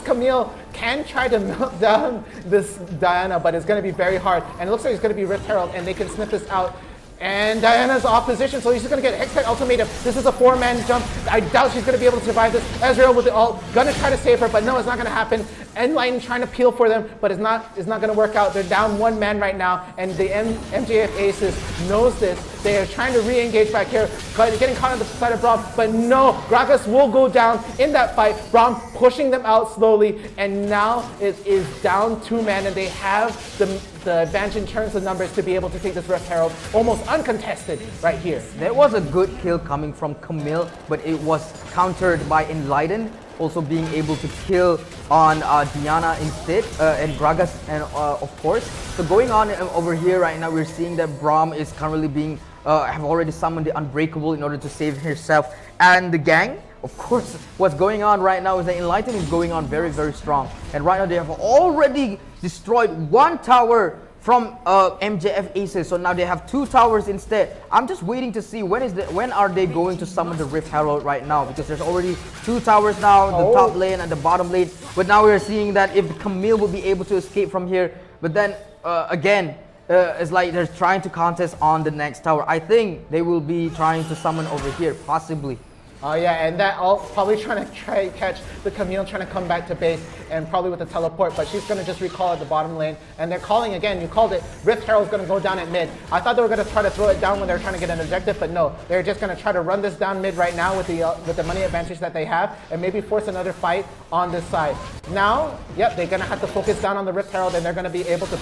Camille can try to melt down this Diana, but it's going to be very hard. And it looks like it's going to be Rift Herald, and they can sniff this out. And Diana's off position, so he's just going to get Hextech Ultimatum. This is a 4-man jump. I doubt she's going to be able to survive this. Ezreal with the ult, going to try to save her, but no, it's not going to happen. Enlightened trying to peel for them, but it's not going to work out. They're down 1 man right now, and the MJF Aces knows this. They are trying to re-engage back here, getting caught on the side of Braum, but no, Gragas will go down in that fight. Braum pushing them out slowly, and now it is down 2 men, and they have the advantage in terms of numbers to be able to take this Rift Herald almost uncontested right here. There was a good kill coming from Camille, but it was countered by Enlightened, also being able to kill on Diana instead, and Gragas, and of course. So going on over here right now, we're seeing that Braum is currently being, have already summoned the Unbreakable in order to save herself and the gang. Of course, what's going on right now is that Enlightened is going on very, very strong. And right now they have already destroyed 1 tower from MJF Aces. So now they have 2 towers instead. I'm just waiting to see when are they going to summon the Rift Herald right now, because there's already 2 towers now, the top lane and the bottom lane. But now we're seeing that if Camille will be able to escape from here, but then again, it's like they're trying to contest on the next tower. I think they will be trying to summon over here, possibly. Oh yeah, and that all probably trying to catch the Camille trying to come back to base, and probably with the teleport, but she's going to just recall at the bottom lane. And they're calling again, you called it, Rift Herald's going to go down at mid. I thought they were going to try to throw it down when they were trying to get an objective, but no, they're just going to try to run this down mid right now with the money advantage that they have, and maybe force another fight on this side. Now, yep, they're going to have to focus down on the Rift Herald, and they're going to be able to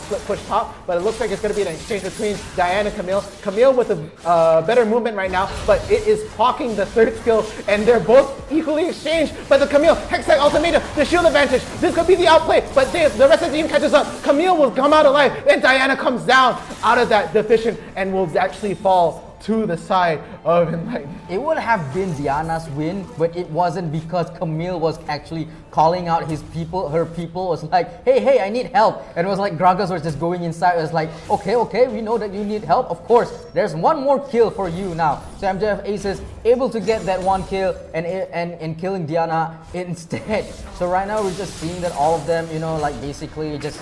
split push top, but it looks like it's going to be an exchange between Diana and Camille. Camille with a better movement right now, but it is hawking the 3rd skill, and they're both equally exchanged. But the Camille, Hextech Ultimatum, the shield advantage. This could be the outplay, but the rest of the team catches up. Camille will come out alive, and Diana comes down out of that deficient and will actually fall to the side of Enlightened. It would have been Diana's win, but it wasn't, because Camille was actually calling out his people. Her people was like, hey, I need help. And it was like Gragas was just going inside. It was like, okay, we know that you need help. Of course, there's 1 more kill for you now. So MJF Aces able to get that 1 kill and killing Diana instead. So right now we're just seeing that all of them, like basically just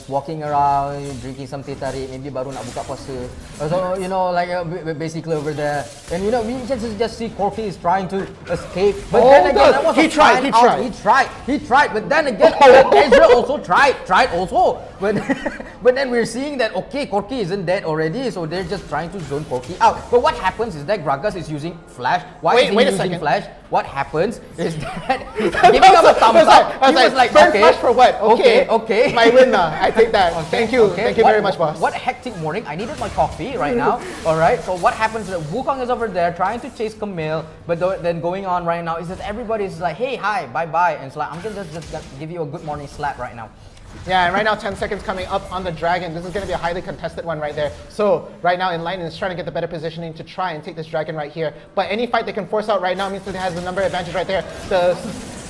walking around, drinking some teh tarik, maybe baru nak buka puasa. So, basically over there. And, we just see Corki is trying to escape. But then again, that was he tried. But then again, Ezreal also tried also. But then we're seeing that, okay, Corki isn't dead already, so they're just trying to zone Corki out. But what happens is that Gragas is using Flash. Why is he using Flash? What happens is that he's giving him a thumbs up. He was like, okay, Flash for what? Okay. My win now. I take that. Okay, thank you very much, boss. What hectic morning. I needed my coffee right now. Alright, so what happens is that Wukong is over there trying to chase Camille, but then going on right now is that everybody's like, hey, hi, bye-bye. And it's like, I'm gonna just give you a good morning slap right now. Yeah, and right now 10 seconds coming up on the Dragon. This is going to be a highly contested one right there. So right now Enlightened is trying to get the better positioning to try and take this Dragon right here. But any fight they can force out right now means that it has the number advantage right there.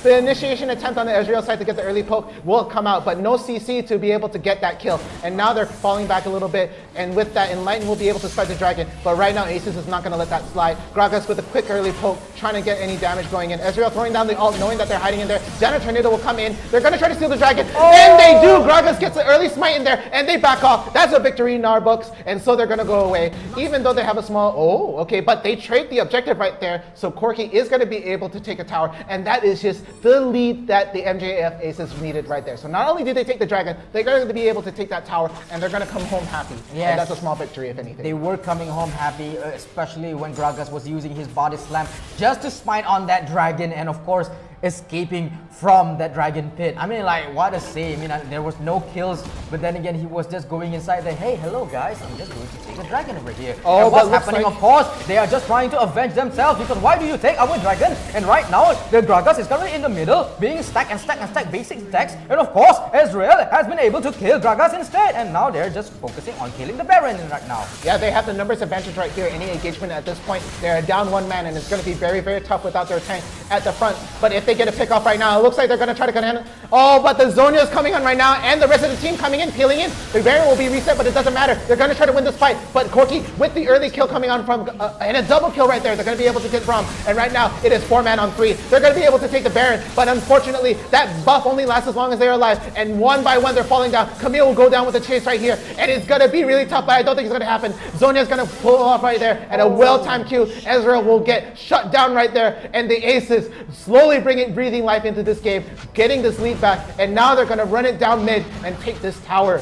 The initiation attempt on the Ezreal side to get the early poke will come out, but no CC to be able to get that kill. And now they're falling back a little bit, and with that, Enlightened will be able to start the Dragon. But right now, Aces is not going to let that slide. Gragas with a quick early poke, trying to get any damage going in. Ezreal throwing down the ult, knowing that they're hiding in there. Jana Tornado will come in. They're going to try to steal the Dragon. And they do! Gragas gets an early smite in there, and they back off. That's a victory in our books, and so they're going to go away. Even though they have a small, but they trade the objective right there, so Corki is going to be able to take a tower, and that is just the lead that the MJF Aces needed right there. So not only did they take the dragon, they're going to be able to take that tower, and they're going to come home happy. Yes. And that's a small victory, if anything. They were coming home happy, especially when Gragas was using his body slam just to smite on that dragon, and of course, escaping from that dragon pit. I mean, like, what a save. I mean, there was no kills, but then again, he was just going inside the, hey, hello guys, I'm just going to take the dragon over here. Oh, and what's happening, of course, they are just trying to avenge themselves, because why do you take our dragon? And right now, the Gragas is currently in the middle, being stacked and stacked and stacked, basic stacks, and of course, Ezreal has been able to kill Gragas instead, and now they're just focusing on killing the Baron right now. Yeah, they have the numbers advantage right here. Any engagement at this point, they're down one man, and it's going to be very, very tough without their tank at the front. But if they get a pick off right now, it looks like they're going to try to contend. Oh, but the Zonia is coming on right now, and the rest of the team coming in, peeling in. The Baron will be reset, but it doesn't matter. They're going to try to win this fight. But Corki, with the early kill coming on from, and a double kill right there, they're going to be able to get Braum. And right now, it is 4 man on 3. They're going to be able to take the Baron, but unfortunately, that buff only lasts as long as they're alive. And one by one, they're falling down. Camille will go down with the chase right here, and it's going to be really tough, but I don't think it's going to happen. Zonia is going to pull off right there, and a well-timed Q. Ezra will get shut down right there, and the Aces slowly breathing life into this game, getting this lead back, and now they're going to run it down mid and take this tower.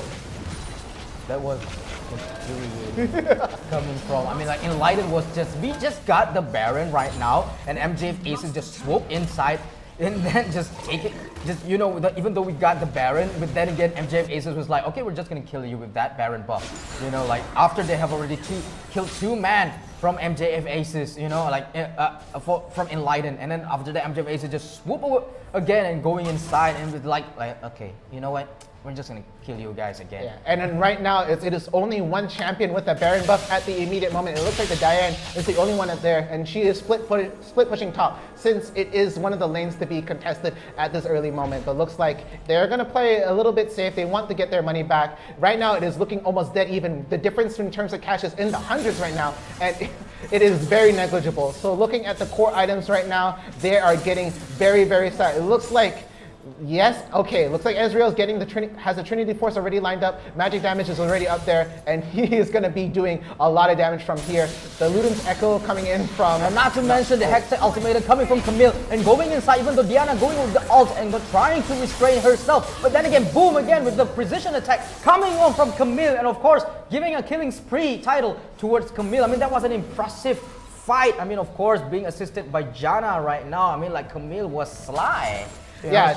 That was coming from, I mean, like, Enlighten was just, we just got the Baron right now, and MJF Aces just swoop inside and then just take it, just, you know, even though we got the Baron, but then again, MJF Aces was like, okay, we're just gonna kill you with that Baron buff. You know, like, after they have already killed 2 man from MJF Aces, you know, like, from Enlighten, and then after that, MJF Aces just swoop again and going inside, and with like, okay, you know what? We're just gonna kill you guys again. Yeah. And then right now, it is only one champion with a Baron buff at the immediate moment. It looks like the Diane is the only one up there, and she is split pushing top, since it is one of the lanes to be contested at this early moment. But looks like they're gonna play a little bit safe. They want to get their money back. Right now, it is looking almost dead even. The difference in terms of cash is in the hundreds right now, and it is very negligible. So looking at the core items right now, they are getting very, very sad. It looks like, yes, okay, looks like Ezreal's getting has a Trinity Force already lined up. Magic damage is already up there, and he is going to be doing a lot of damage from here. The Luden's Echo coming in from... And not to mention the Hextech Ultimatum coming from Camille and going inside, even though Diana going with the ult and trying to restrain herself. But then again, boom, again with the precision attack coming on from Camille, and of course, giving a killing spree title towards Camille. I mean, that was an impressive fight. I mean, of course, being assisted by Janna right now. I mean, like, Camille was sly. Yeah,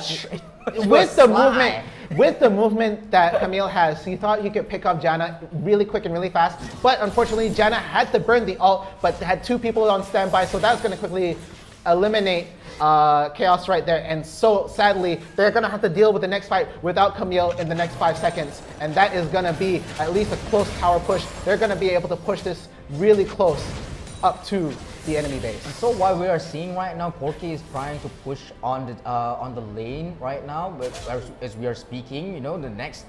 with the movement that Camille has, he thought he could pick up Janna really quick and really fast. But unfortunately, Janna had to burn the ult, but had 2 people on standby, so that's going to quickly eliminate Chaos right there. And so sadly, they're going to have to deal with the next fight without Camille in the next 5 seconds. And that is going to be at least a close tower push. They're going to be able to push this really close up to the enemy base. And so what we are seeing right now, Corki is trying to push on the lane right now, but as we are speaking, you know, the next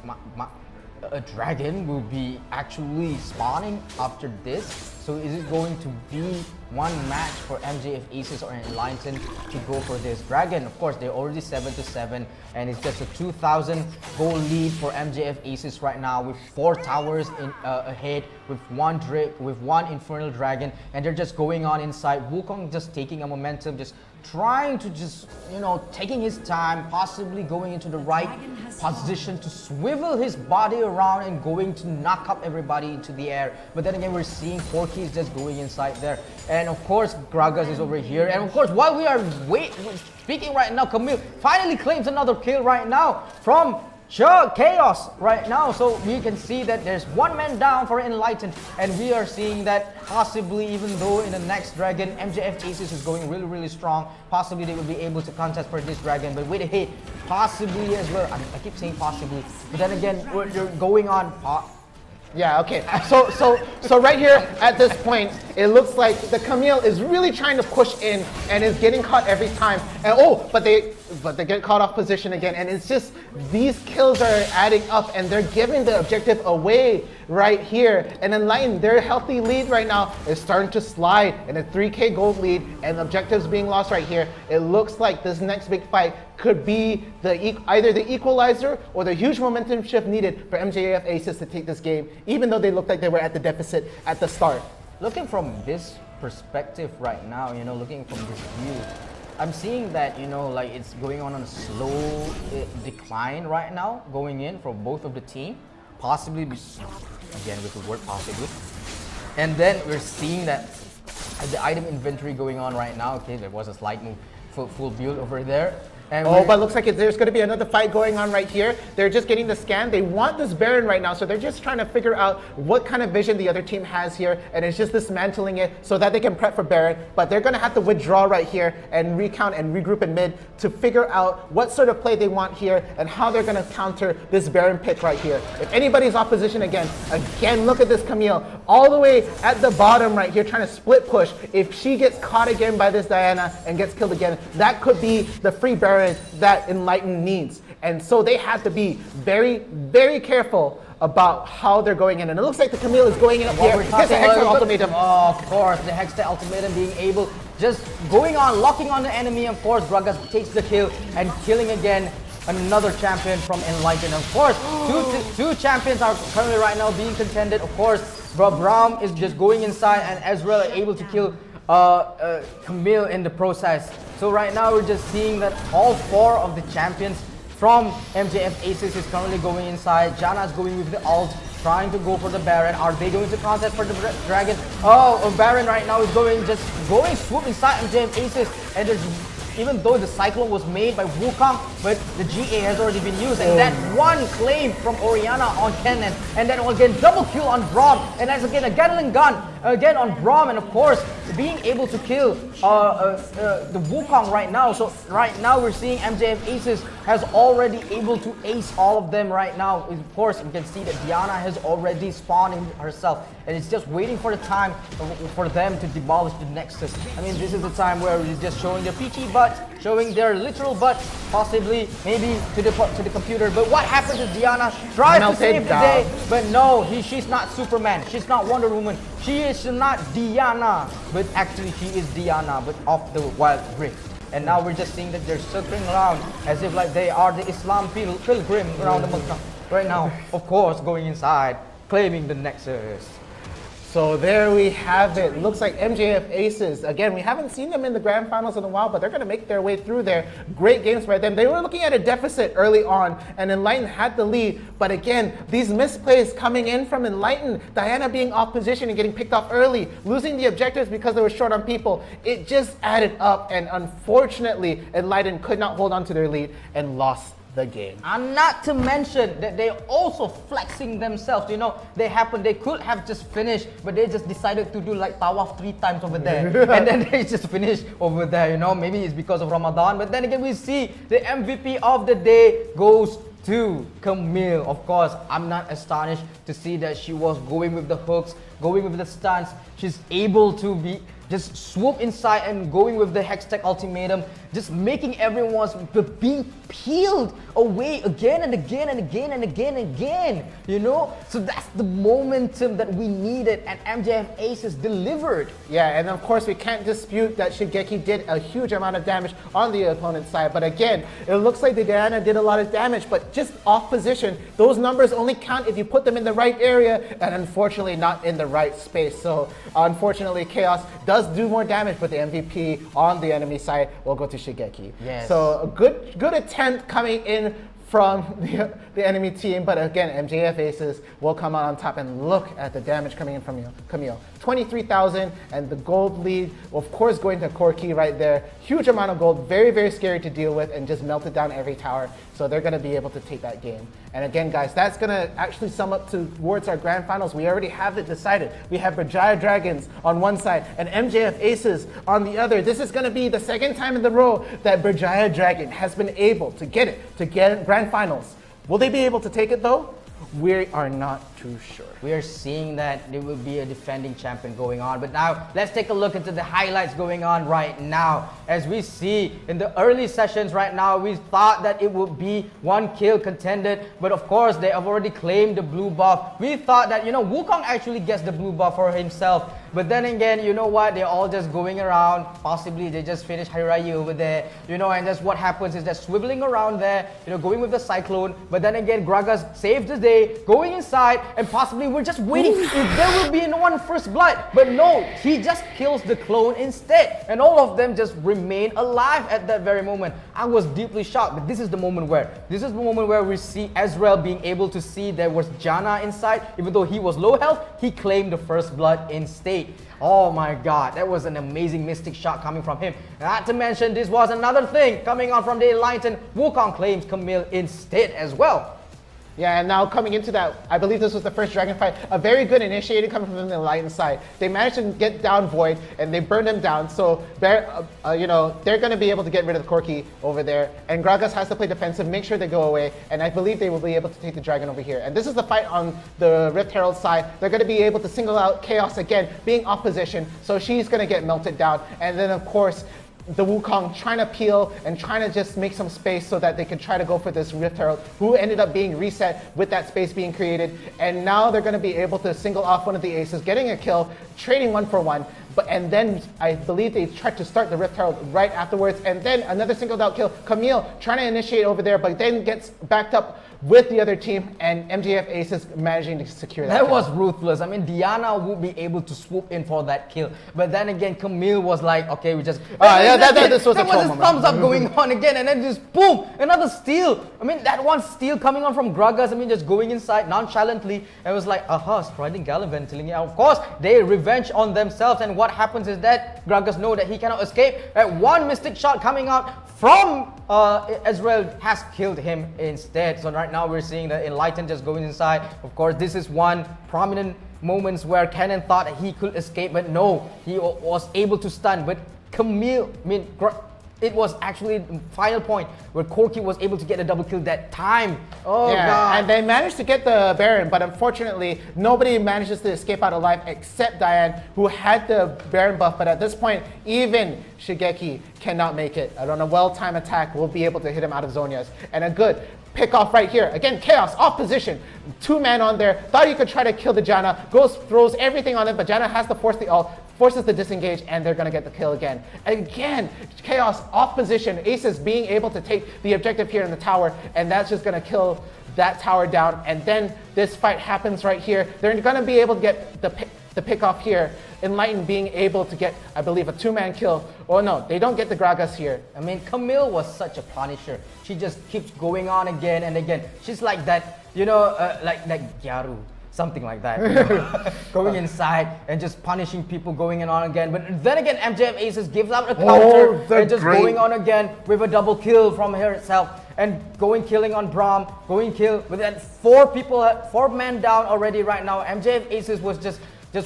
dragon will be actually spawning after this. So is it going to be one match for MJF Aces or Enlighten to go for this dragon? Of course, they're already 7-7, and it's just a 2,000 goal lead for MJF Aces right now, with 4 towers ahead, with 1 Drake, with 1 Infernal Dragon, and they're just going on inside. Wukong just taking a momentum, just trying to just, you know, taking his time, possibly going into the right position to swivel his body around and going to knock up everybody into the air. But then again, we're seeing Corki is just going inside there. And of course, Gragas is over here. And of course, while we are speaking right now, Camille finally claims another kill right now from Chaos right now. So we can see that there's 1 man down for Enlightened, and we are seeing that possibly, even though in the next dragon MJF Aces is going really, really strong, possibly they will be able to contest for this dragon. But wait a hit, possibly as well. I keep saying possibly, but then again, you're going on. Yeah, okay. So right here at this point, it looks like the Camille is really trying to push in and is getting caught every time. And but they get caught off position again. And it's just, these kills are adding up, and they're giving the objective away right here. And Enlighten, their healthy lead right now is starting to slide, and a 3K gold lead, and objectives being lost right here. It looks like this next big fight could be either the equalizer or the huge momentum shift needed for MJF Aces to take this game, even though they looked like they were at the deficit at the start. Looking from this perspective right now, you know, looking from this view, I'm seeing that, you know, like it's going on a slow decline right now, going in for both of the team. Possibly, again with the word possibly. And then we're seeing that the item inventory going on right now. Okay, there was a slight move, full build over there. And but looks like there's going to be another fight going on right here. They're just getting the scan. They want this Baron right now, so they're just trying to figure out what kind of vision the other team has here, and it's just dismantling it so that they can prep for Baron. But they're going to have to withdraw right here and recount and regroup in mid to figure out what sort of play they want here and how they're going to counter this Baron pick right here. If anybody's opposition again, look at this Camille all the way at the bottom right here trying to split push. If she gets caught again by this Diana and gets killed again, that could be the free Baron that Enlighten needs. And so they have to be very, very careful about how they're going in. And it looks like the Camille is going in up here. Gets the Hextech Ultimatum. Oh, of course, the Hextech Ultimatum being able, just going on, locking on the enemy. Of course, Gragas takes the kill and killing again another champion from Enlighten. Of course, two champions are currently right now being contended. Of course, Braum is just going inside and Ezreal are able to kill Camille in the process. So right now we're just seeing that all 4 of the champions from MJF Aces is currently going inside. Janna's going with the ult, trying to go for the Baron. Are they going to contest for the Dragon? Oh, Baron right now is going swoop inside MJF Aces, and there's, even though the Cyclone was made by Wukong, but the GA has already been used. And that one claim from Orianna on Kennen. And then again, double kill on Braum. And that's again a Gatling gun again on Braum. And of course, being able to kill the Wukong right now. So right now we're seeing MJF Aces has already able to ace all of them right now. Of course, you can see that Diana has already spawned in herself. And it's just waiting for the time for them to demolish the Nexus. I mean, this is the time where we're just showing their peachy butts, showing their literal butts, possibly, maybe to the computer. But what happens is Diana tries to save the day, but no, she's not Superman. She's not Wonder Woman. She is not Diana, but actually she is Diana, but of the Wild Rift. And now we're just seeing that they're circling around as if like they are the Islam pilgrim around the Mecca. Right now, of course, going inside, claiming the Nexus. So there we have it. Looks like MJF Aces. Again, we haven't seen them in the grand finals in a while, but they're going to make their way through there. Great games by them. They were looking at a deficit early on, and Enlighten had the lead. But again, these misplays coming in from Enlighten, Diana being off position and getting picked off early, losing the objectives because they were short on people, it just added up. And unfortunately, Enlighten could not hold on to their lead and lost the game. And not to mention that they also flexing themselves. You know, they could have just finished, but they just decided to do like tawaf 3 times over there. And then they just finished over there, you know. Maybe it's because of Ramadan. But then again, we see the MVP of the day goes to Camille. Of course, I'm not astonished to see that she was going with the hooks, going with the stunts. She's able to be just swoop inside and going with the Hextech Ultimatum, just making everyone's being peeled away again and again and again and again and again, you know? So that's the momentum that we needed, and MJF Aces delivered. Yeah, and of course we can't dispute that Shigeki did a huge amount of damage on the opponent's side, but again, it looks like the Diana did a lot of damage, but just off position. Those numbers only count if you put them in the right area, and unfortunately not in the right space. So unfortunately, Chaos does do more damage, but the MVP on the enemy side will go to Shigeki. Yes. So a good attempt coming in from the enemy team, but again, MJF Aces will come out on top, and look at the damage coming in from Camille. 23,000, and the gold lead, of course, going to Corki right there. Huge amount of gold, very, very scary to deal with, and just melted down every tower. So they're going to be able to take that game. And again, guys, that's going to actually sum up towards our grand finals. We already have it decided. We have Berjaya Dragons on one side and MJF Aces on the other. This is going to be the second time in the row that Berjaya Dragon has been able to get it, to get grand finals. Will they be able to take it though? We are not too sure. We are seeing that there will be a defending champion going on. But now, let's take a look into the highlights going on right now. As we see in the early sessions right now, we thought that it would be 1 kill contended. But of course, they have already claimed the blue buff. We thought that, you know, Wukong actually gets the blue buff for himself. But then again, you know what? They're all just going around. Possibly they just finished Hirayu over there. You know, and that's what happens is they're swiveling around there, you know, going with the Cyclone. But then again, Gragas saves the today, going inside, and possibly we're just waiting if there will be one first blood. But no, he just kills the clone instead. And all of them just remain alive at that very moment. I was deeply shocked, but this is the moment where we see Ezreal being able to see there was Janna inside. Even though he was low health, he claimed the first blood instead. Oh my god, that was an amazing mystic shot coming from him. Not to mention, this was another thing coming on from the Enlightened. Wukong claims Camille instead as well. Yeah, and now coming into that, I believe this was the first dragon fight. A very good initiative coming from the Enlightened side. They managed to get down Void, and they burned him down. So, they're going to be able to get rid of Corki over there. And Gragas has to play defensive, make sure they go away. And I believe they will be able to take the dragon over here. And this is the fight on the Rift Herald side. They're going to be able to single out Chaos again, being off position. So she's going to get melted down. And then, of course, the Wukong trying to peel and trying to just make some space so that they can try to go for this Rift Herald, who ended up being reset with that space being created. And now they're going to be able to single off one of the aces, getting a kill, trading 1-for-1. And then I believe they tried to start the Rift Herald right afterwards. And then another singled out kill. Camille trying to initiate over there, but then gets backed up with the other team, and MJF Aces managing to secure that. That was ruthless. I mean, Diana would be able to swoop in for that kill. But then again, Camille was like, okay, we just... this was a there was a thumbs up going on again, and then just boom, another steal. I mean, that one steal coming on from Gragas, I mean, just going inside nonchalantly. And it was like, striding Gallivant, telling you, of course, they revenge on themselves. And what happens is that Gragas know that he cannot escape. One mystic shot coming out from Ezreal has killed him instead. So right now we're seeing the Enlightened just going inside. Of course, this is one prominent moments where Kennen thought that he could escape, but no, he was able to stun. But Camille, it was actually the final point where Corki was able to get a double kill that time. Oh yeah, god. And they managed to get the Baron, but unfortunately, nobody manages to escape out alive except Diane, who had the Baron buff. But at this point, even Shigeki cannot make it. On a well-timed attack, will be able to hit him out of Zonia's. And a good pick off right here. Again, Chaos off position. 2-man on there. Thought he could try to kill the Janna. Throws everything on it, but Janna has to force the ult. Forces the disengage, and they're going to get the kill again. Again, Chaos off position. Aces being able to take the objective here in the tower, and that's just going to kill that tower down. And then this fight happens right here. They're going to be able to get the pick off here. Enlightened being able to get, I believe, a 2-man kill. Oh no, they don't get the Gragas here. I mean, Camille was such a punisher. She just keeps going on again and again. She's like that, like Gyaru. Something like that, going inside and just punishing people, going in on again. But then again, MJF Aces gives out a counter and just going on again with a double kill from her itself and killing on Braum, kill with that 4 men down already right now. MJF Aces was just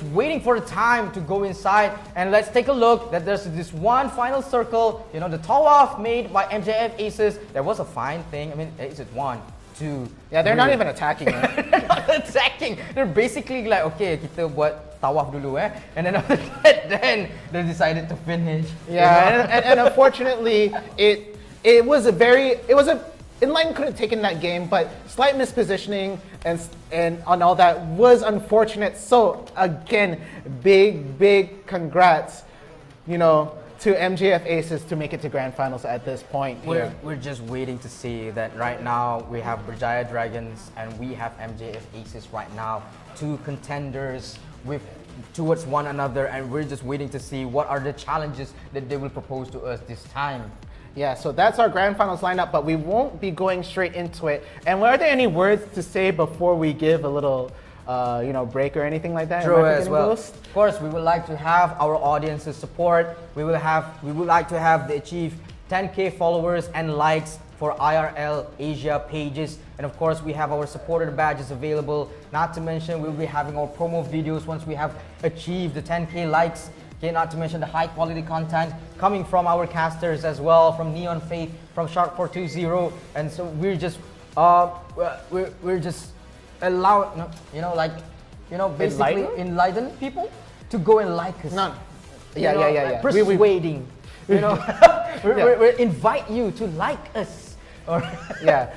waiting for the time to go inside. And let's take a look that there's this one final circle, the Tawaf made by MJF Aces. There was a fine thing. I mean, Aces 1, 2. Yeah, they're not even attacking. They're not attacking. They're basically like, okay, kita buat tawaf dulu and then after that, then they decided to finish. Yeah, and unfortunately, it was Enlightened could have taken that game, but slight mispositioning and on all that was unfortunate. So again, big congrats, to MJF Aces to make it to Grand Finals at this point. We're just waiting to see that right now we have Berjaya Dragons and we have MJF Aces right now. 2 contenders towards one another, and we're just waiting to see what are the challenges that they will propose to us this time. Yeah, so that's our Grand Finals lineup, but we won't be going straight into it. And are there any words to say before we give a little break or anything like that? True as well. Of course, we would like to have our audience's support. We would like to have the achieve 10K followers and likes for IRL Asia pages. And of course, we have our supporter badges available. Not to mention, we'll be having our promo videos once we have achieved the 10K likes. Okay, not to mention the high quality content coming from our casters as well, from Neon Faith, from Shark420. And so we're just allow, basically enlighten people to go and like us. Yeah. Persuading, we invite you to like us. Yeah,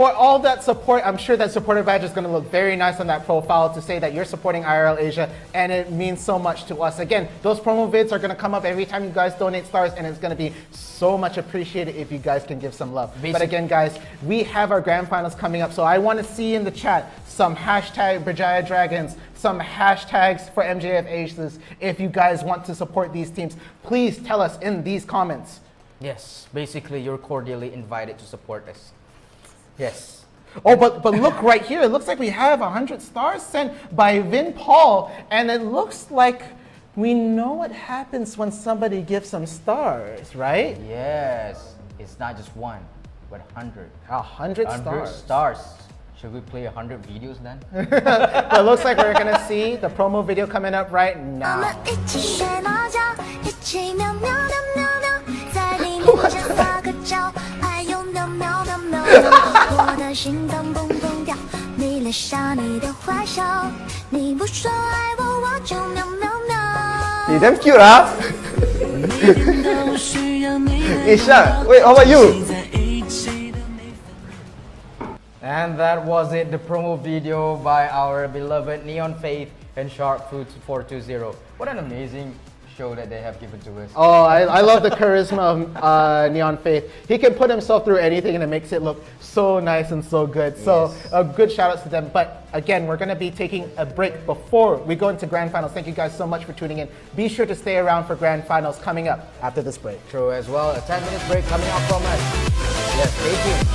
for all that support. I'm sure that supporter badge is going to look very nice on that profile to say that you're supporting IRL Asia, and it means so much to us. Again, those promo vids are going to come up every time you guys donate stars, and it's going to be so much appreciated if you guys can give some love. But again, guys, we have our grand finals coming up, so I want to see in the chat some hashtag Bajaya Dragons, some hashtags for MJF Aces. If you guys want to support these teams, please tell us in these comments. Yes, basically you're cordially invited to support us. Yes. Oh, but look right here. It looks like we have 100 stars sent by Vin Paul, and it looks like we know what happens when somebody gives some stars, right? Yes. It's not just one, but 100. 100 stars. Should we play 100 videos then? But it looks like we're gonna see the promo video coming up right now. Hey, damn cute, huh? Isha, wait, how about you? And that was it, the promo video by our beloved Neon Faith and Sharp Food 420. What an amazing show that they have given to us. Oh, I love the charisma of Neon Faith. He can put himself through anything and it makes it look so nice and so good. So a good shout out to them. But again, we're going to be taking a break before we go into grand finals. Thank you guys so much for tuning in. Be sure to stay around for grand finals coming up after this break. True as well. A 10-minute break coming up from us. Yes, stay tuned.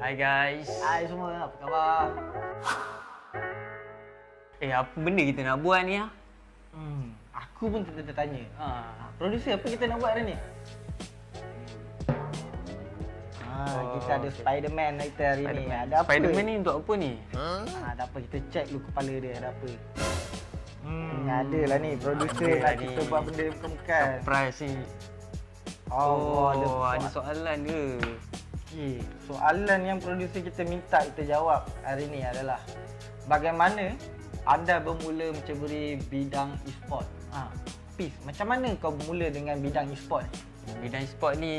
Hai guys. Hai semua, apa khabar? Apa benda kita nak buat ni? Aku pun tertanya. Producer, apa kita nak buat hari ni? Kita ada Spiderman kita hari ni. Ada apa? Spiderman ni untuk apa ni? Ada apa? Kita check dulu kepala dia ada apa. Ada lah ni, producer nak kita buat benda bukan-bukan. Surprise ni. Ada soalan ke? Okay. Soalan yang producer kita minta kita jawab hari ni adalah bagaimana anda bermula menceburi bidang e-sport? Peace, macam mana kau bermula dengan bidang e-sport ni? Bidang e-sport ni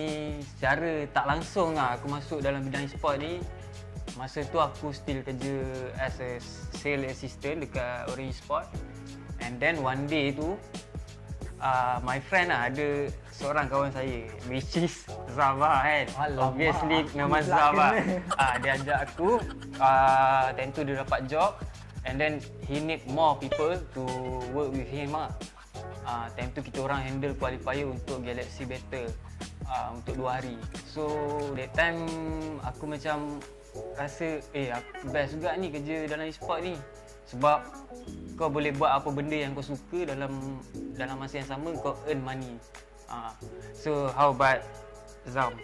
secara tak langsung aku masuk dalam bidang e-sport ni. Masa tu aku still kerja as a sales assistant dekat Odysseys e-sport. And then one day tu my friend ada seorang kawan saya which is Zava kan. Obviously nama Zava. Dia ajak aku, time tu dia dapat job and then he need more people to work with him time tu kita orang handle qualifier untuk Galaxy Battle untuk 2 hari. So that time aku macam rasa best juga ni kerja dalam e-sport ni. Sebab kau boleh buat apa benda yang kau suka dalam masa yang sama kau earn money. So how about Zam?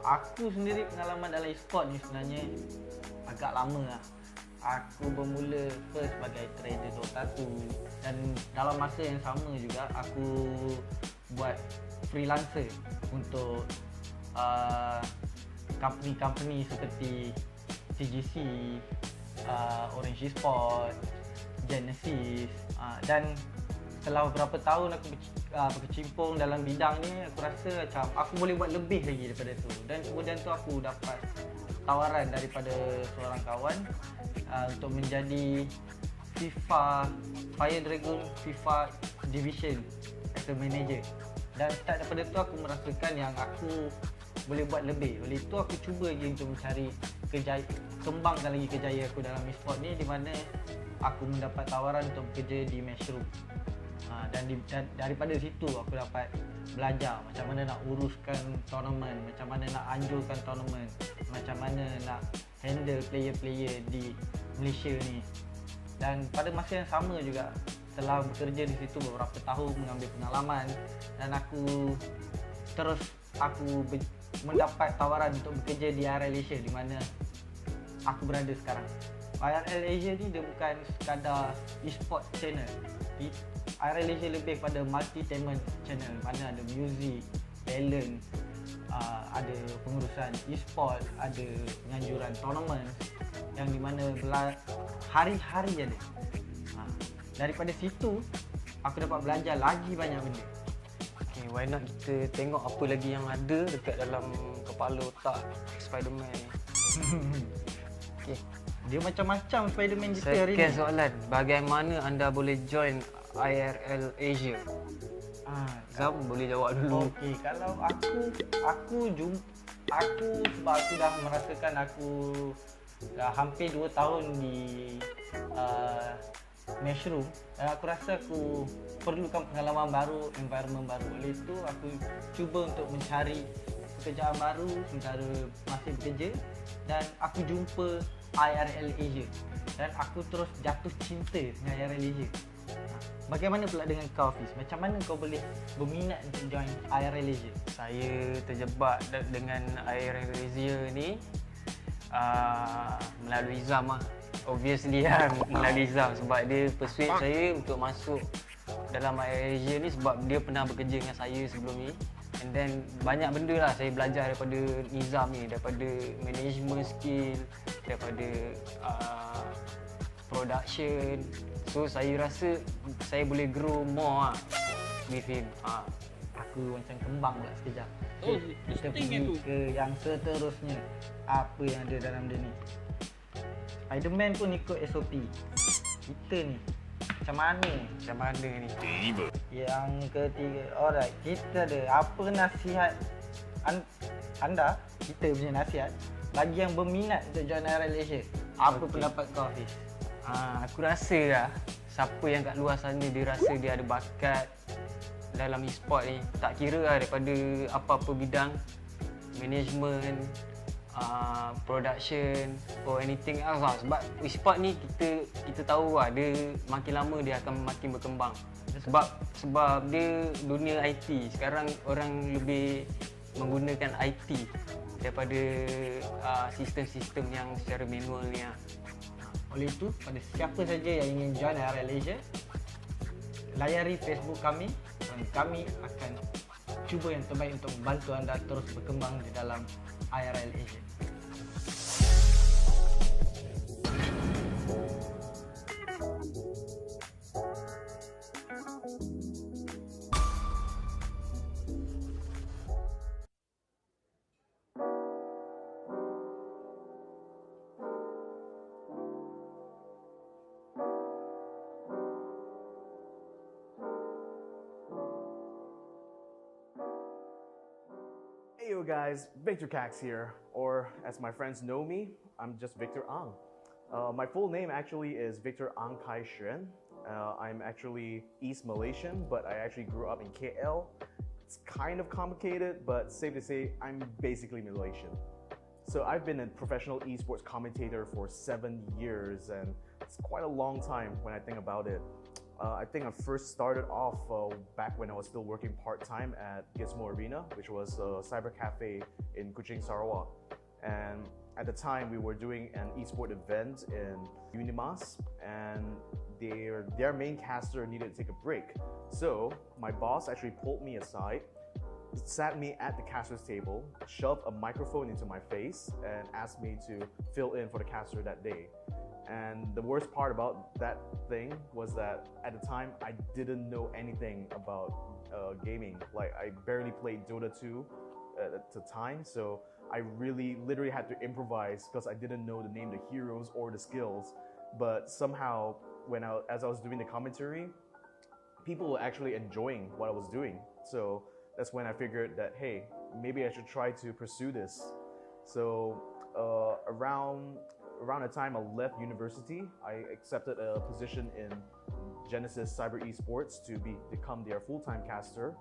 Aku sendiri pengalaman dalam e-sport ni sebenarnya agak lama lah. Aku bermula first sebagai trader Dota 2 dan dalam masa yang sama juga aku buat freelancer untuk company-company seperti CGC, Orange Sport, Genesis, dan setelah beberapa tahun aku berkecimpung dalam bidang ni, aku rasa macam aku boleh buat lebih lagi daripada tu. Dan kemudian tu aku dapat tawaran daripada seorang kawan untuk menjadi FIFA Fire Dragon FIFA Division as a manager. Dan start daripada tu aku merasakan yang aku boleh buat lebih. Oleh itu aku cuba lagi untuk mencari kembangkan lagi kejayaan aku dalam e-sport ni, di mana aku mendapat tawaran untuk bekerja di Matchroom. Dan daripada situ aku dapat belajar macam mana nak uruskan tournament, macam mana nak anjurkan tournament, macam mana nak handle player-player di Malaysia ni. Dan pada masa yang sama juga setelah bekerja di situ beberapa tahun, mengambil pengalaman, dan aku terus mendapat tawaran untuk bekerja di IRL Asia di mana aku berada sekarang. IRL Asia ni dia bukan sekadar e-sport channel. IRL Asia lebih pada multi-tainment channel, mana ada music, talent, ada pengurusan e-sport, ada penganjuran tournament yang di mana hari-hari ada. Daripada situ aku dapat belajar lagi banyak benda. Okay, why not kita tengok apa lagi yang ada dekat dalam kepala otak Spiderman ni. Okay. Dia macam-macam Spiderman kita hari ni. Second soalan, bagaimana anda boleh join IRL Asia? Zam boleh jawab dulu. Okey, kalau aku sebab aku dah merasakan aku dah hampir 2 tahun di Matchroom, dan aku rasa aku perlukan pengalaman baru, environment baru. Oleh itu aku cuba untuk mencari pekerjaan baru sementara masih bekerja, dan aku jumpa IRL Asia dan aku terus jatuh cinta dengan IRL Asia. Bagaimana pula dengan kau, Fiz? Macam mana kau boleh berminat untuk join IRL Asia? Saya terjebak dengan IRL Asia ni melalui Zam lah. Obviously lah melalui Zam, sebab dia persuade saya untuk masuk dalam IRL Asia ni sebab dia pernah bekerja dengan saya sebelum ni. And then banyak benda lah saya belajar daripada Nizam ni, daripada management skill, daripada production. So saya rasa saya boleh grow more lah with him. Aku macam kembang pula sekejap. Kita pergi ke yang seterusnya. Apa yang ada dalam dia ni? Spiderman pun ikut SOP. Kita ni macam mana? Macam mana ni? Yang ketiga, alright, kita ada apa nasihat anda, kita punya nasihat bagi yang berminat untuk join IRL Asia? Apa pendapat kau, Fiz? Aku rasa lah, siapa yang kat luar sana dia rasa dia ada bakat dalam e-sport ni, tak kira lah daripada apa-apa bidang, management, production or anything else lah. Sebab e-sport ni kita tahu lah, dia makin lama dia akan makin berkembang. Sebab dia dunia IT. Sekarang orang lebih menggunakan IT daripada sistem-sistem yang secara manual ni lah. Oleh itu, pada siapa saja yang ingin join IRL Asia, layari Facebook kami dan kami akan cuba yang terbaik untuk membantu anda terus berkembang di dalam IRL Asia. Hey yo guys, Victor Cax here, or as my friends know me, I'm just Victor Ang. My full name actually is Victor Ang Kai Xuan. I'm actually East Malaysian, but I actually grew up in KL. It's kind of complicated, but safe to say, I'm basically Malaysian. So I've been a professional esports commentator for 7 years, and it's quite a long time when I think about it. I think I first started off back when I was still working part-time at Gizmo Arena, which was a cyber cafe in Kuching, Sarawak. And at the time, we were doing an esport event in Unimas, and their main caster needed to take a break. So my boss actually pulled me aside, sat me at the caster's table, shoved a microphone into my face, and asked me to fill in for the caster that day. And the worst part about that thing was that at the time, I didn't know anything about gaming. Like, I barely played Dota 2 at the time, so I literally had to improvise because I didn't know the name of the heroes or the skills. But somehow, as I was doing the commentary, people were actually enjoying what I was doing. So that's when I figured that, hey, maybe I should try to pursue this. So around the time I left university, I accepted a position in Genesis Cyber Esports to become their full-time caster.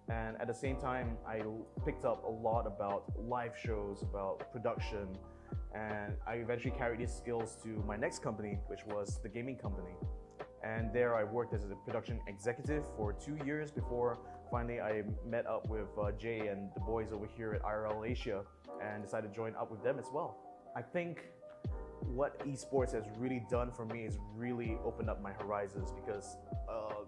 And at the same time, I picked up a lot about live shows, about production, and I eventually carried these skills to my next company, which was the gaming company. And there I worked as a production executive for 2 years before finally I met up with Jay and the boys over here at IRL Asia and decided to join up with them as well. I think what esports has really done for me is really opened up my horizons because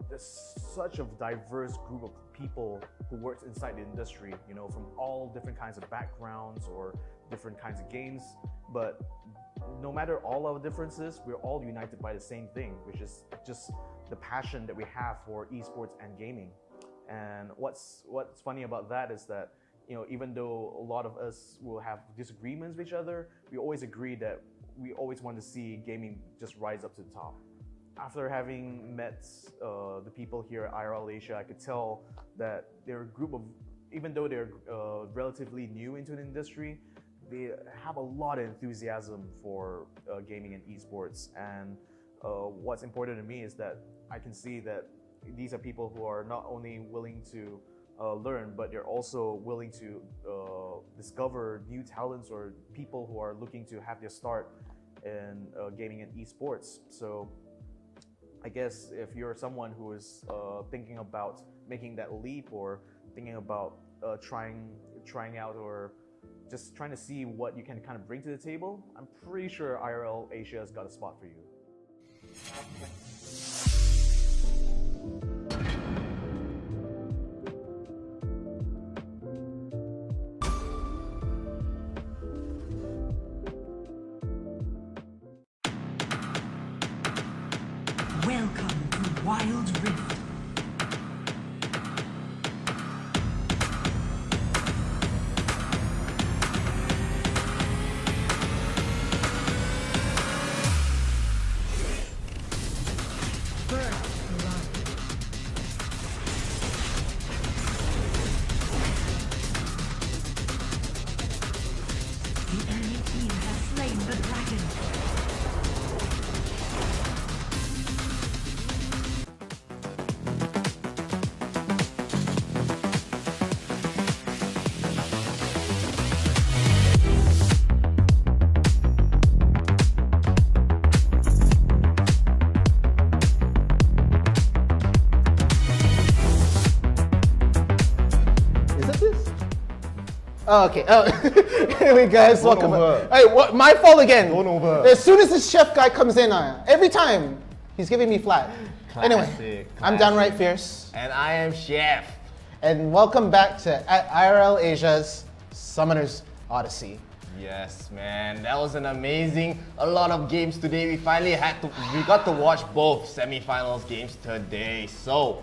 there's such a diverse group of people who works inside the industry, you know, from all different kinds of backgrounds or different kinds of games. But no matter all our differences, we're all united by the same thing, which is just the passion that we have for esports and gaming. And what's funny about that is that, you know, even though a lot of us will have disagreements with each other, we always agree that we always want to see gaming just rise up to the top. After having met the people here at IRL Asia, I could tell that they're a group of, even though they're relatively new into the industry, they have a lot of enthusiasm for gaming and esports. And what's important to me is that I can see that these are people who are not only willing to learn, but they're also willing to discover new talents or people who are looking to have their start in gaming and esports. So I guess if you're someone who is thinking about making that leap or thinking about trying out or just trying to see what you can kind of bring to the table, I'm pretty sure IRL Asia has got a spot for you. Welcome to Wild Rift. The enemy team has slain the dragon. Oh, okay. Oh, anyway, guys, welcome. Hey, what? My fault again. As soon as this chef guy comes in, every time he's giving me flat. Anyway, I'm downright fierce, and I am Chef. And welcome back to IRL Asia's Summoners Odyssey. Yes, man, that was an amazing, a lot of games today. We got to watch both semi-finals games today. So,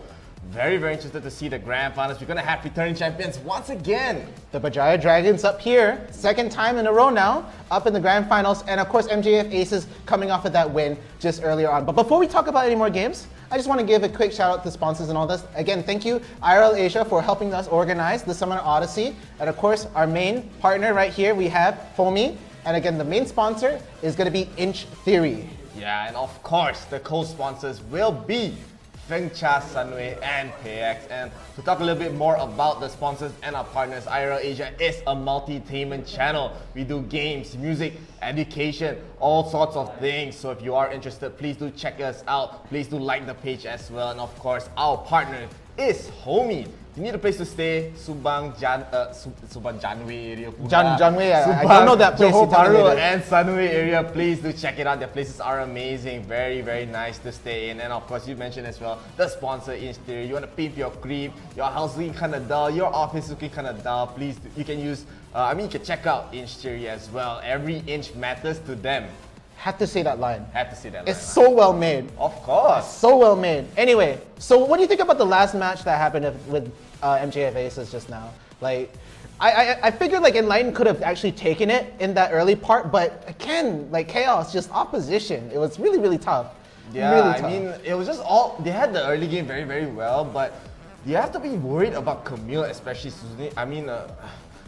very, very interested to see the grand finals. We're gonna have returning champions once again. The Bajaya Dragons up here, second time in a row now, up in the grand finals. And of course, MJF Aces coming off of that win just earlier on. But before we talk about any more games, I just want to give a quick shout out to sponsors and all this. Again, thank you IRL Asia for helping us organize the Summoner Odyssey. And of course, our main partner right here, we have Foamy. And again, the main sponsor is gonna be Inch Theory. Yeah, and of course, the co-sponsors will be Fengcha, Sunway, and PayX. And to talk a little bit more about the sponsors and our partners, IRL Asia is a multi-tainment channel. We do games, music, education, all sorts of things. So if you are interested, please do check us out. Please do like the page as well. And of course, our partner is Homie. You need a place to stay, Subang Janway area. Janway, I don't know that place. Johor Bahru and Sunway area, please do check it out. Their places are amazing, very, very nice to stay in. And of course, you mentioned as well, the sponsor Inch Theory. You want to pimp your crib, your house looking kind of dull, your office looking kind of dull, please, you can use, you can check out Inch Theory as well. Every inch matters to them. Had to say that line. Had to say that line. It's so well made. Of course. It's so well made. Anyway, so what do you think about the last match that happened with MJF Aces just now? Like, I figured like Enlighten could have actually taken it in that early part, but again, like Chaos, just opposition. It was really, really tough. Yeah, really tough. I mean, it was just all, they had the early game very, very well, but you have to be worried about Camille, especially Suzuki. I mean,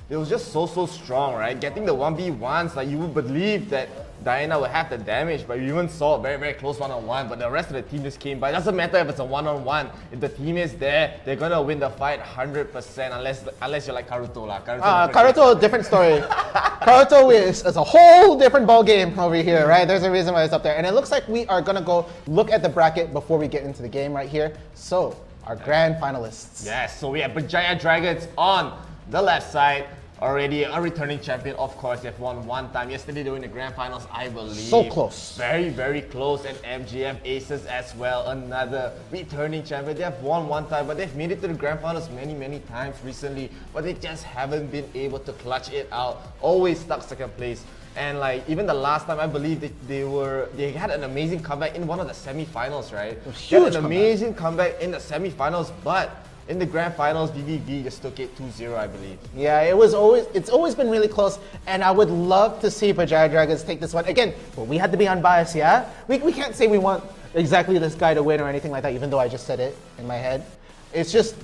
it was just so strong, right? Getting the 1v1s, like you would believe that Diana would have the damage, but you even saw a very, very close one-on-one, but the rest of the team just came by. It doesn't matter if it's a one-on-one. If the team is there, they're gonna win the fight 100%, unless you're like Karuto lah. Karuto, different story. Karuto is a whole different ball game over here, right? There's a reason why it's up there. And it looks like we are gonna go look at the bracket before we get into the game right here. So, our grand finalists. Yes, so we have Bajaya Dragons on the left side. Already a returning champion, of course. They've won one time yesterday during the grand finals, I believe. So close. Very, very close. And MGF Aces as well, another returning champion. They have won one time, but they've made it to the grand finals many, many times recently. But they just haven't been able to clutch it out. Always stuck second place. And like even the last time, I believe they had an amazing comeback in one of the semi-finals, right? They had an amazing comeback in the semi-finals, but in the grand finals, VVV just took it 2-0, I believe. Yeah, it's always been really close, and I would love to see Bajaya Dragons take this one. Again, well, we had to be unbiased, yeah? We can't say we want exactly this guy to win or anything like that, even though I just said it in my head. It's just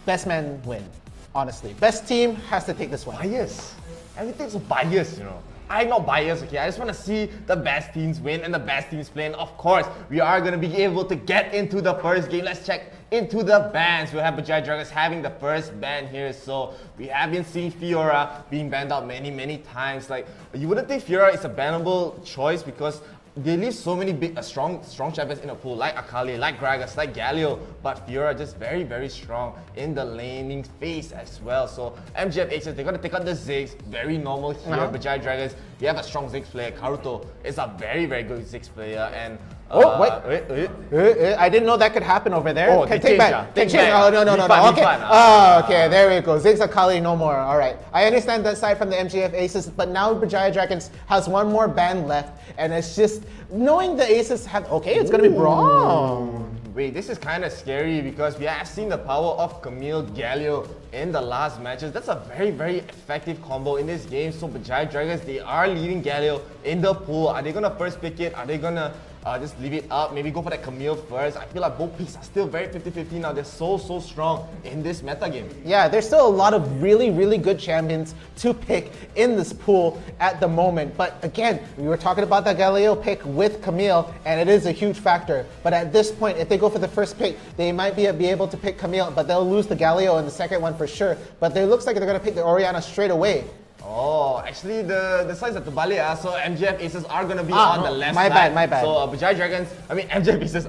best man win, honestly. Best team has to take this one. Bias. Everything's bias, you know. I'm not biased, okay? I just want to see the best teams win and the best teams play. And of course, we are going to be able to get into the first game. Let's check into the bans. We'll have Bajaya Dragons having the first ban here. So we have been seeing Fiora being banned out many, many times. Like, you wouldn't think Fiora is a bannable choice because they leave so many big, strong champions in a pool, like Akali, like Gragas, like Galio, but Fiora just very, very strong in the laning phase as well. So MGF Aces, they're gonna take out the Ziggs, very normal here. Bajaya Dragons, you have a strong Ziggs player. Karuto is a very, very good Ziggs player, and I didn't know that could happen over there. Oh, okay, take back. Oh, no. Okay. Okay, there we go. Ziggs Akali, no more. All right. I understand that side from the MGF Aces, but now Bajaya Dragons has one more ban left, and it's just knowing the Aces have. Okay, it's gonna be Braum. Wait, this is kind of scary because we have seen the power of Camille Galio in the last matches. That's a very, very effective combo in this game. So Bajaya Dragons, they are leading Galio in the pool. Are they gonna first pick it? Are they gonna just leave it up? Maybe go for that Camille first. I feel like both picks are still very 50-50 now. They're so strong in this meta game. Yeah, there's still a lot of really, really good champions to pick in this pool at the moment. But again, we were talking about that Galileo pick with Camille, and it is a huge factor. But at this point, if they go for the first pick, they might be able to pick Camille, but they'll lose the Galileo in the second one for sure. But it looks like they're going to pick the Orianna straight away. Oh, actually the sides are Tubali, so MGF Aces are going to be on the left my side. My bad. So Bajaya Dragons, MGF Aces,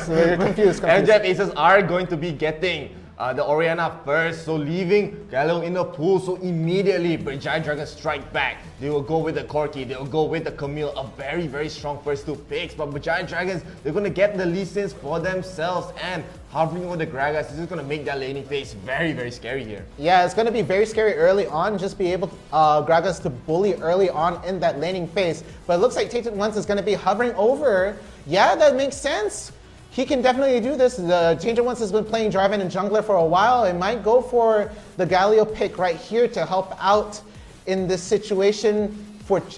So we're confused. MGF Aces are going to be getting the Orianna first, so leaving Galio in the pool. So immediately Bajaya Dragons strike back. They will go with the Corki, they will go with the Camille, a very, very strong first two picks. But Bajaya Dragons, they're going to get the Lee Sins for themselves, and hovering over the Gragas, this is going to make that laning phase very, very scary here. Yeah, it's going to be very scary early on, just be able to, Gragas to bully early on in that laning phase. But it looks like Tainted Ones is going to be hovering over. Yeah, that makes sense. He can definitely do this. The Tainted Ones has been playing Jarvan and Jungler for a while. It might go for the Galio pick right here to help out in this situation.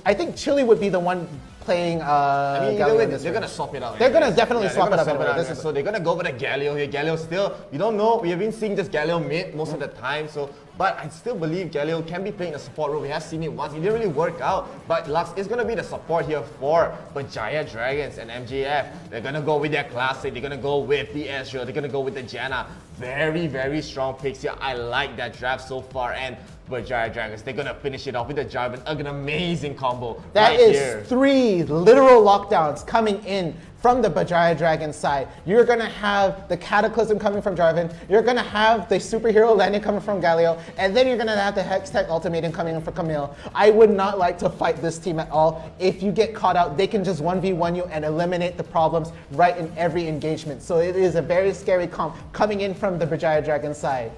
I think Chili would be the one playing Galio. They're going to swap it out. They're going to definitely swap it out. So they're going to go for the Galio here. Galio still, we don't know. We have been seeing just Galio mid most of the time. But I still believe Galio can be playing a support role. We have seen it once. It didn't really work out. But Lux is going to be the support here for Bajaya Dragons and MJF. They're going to go with their classic. They're going to go with the Ezreal. They're going to go with the Janna. Very, very strong picks here. I like that draft so far. And Bajaya Dragons, they're going to finish it off with the Jarvan. An amazing combo That right is here. 3 literal lockdowns coming in from the Bajaya Dragon side. You're going to have the Cataclysm coming from Jarvan, you're going to have the Superhero Landing coming from Galio, and then you're going to have the Hextech Ultimatum coming in for Camille. I would not like to fight this team at all. If you get caught out, they can just 1v1 you and eliminate the problems right in every engagement. So it is a very scary comp coming in from the Bajaya Dragon side.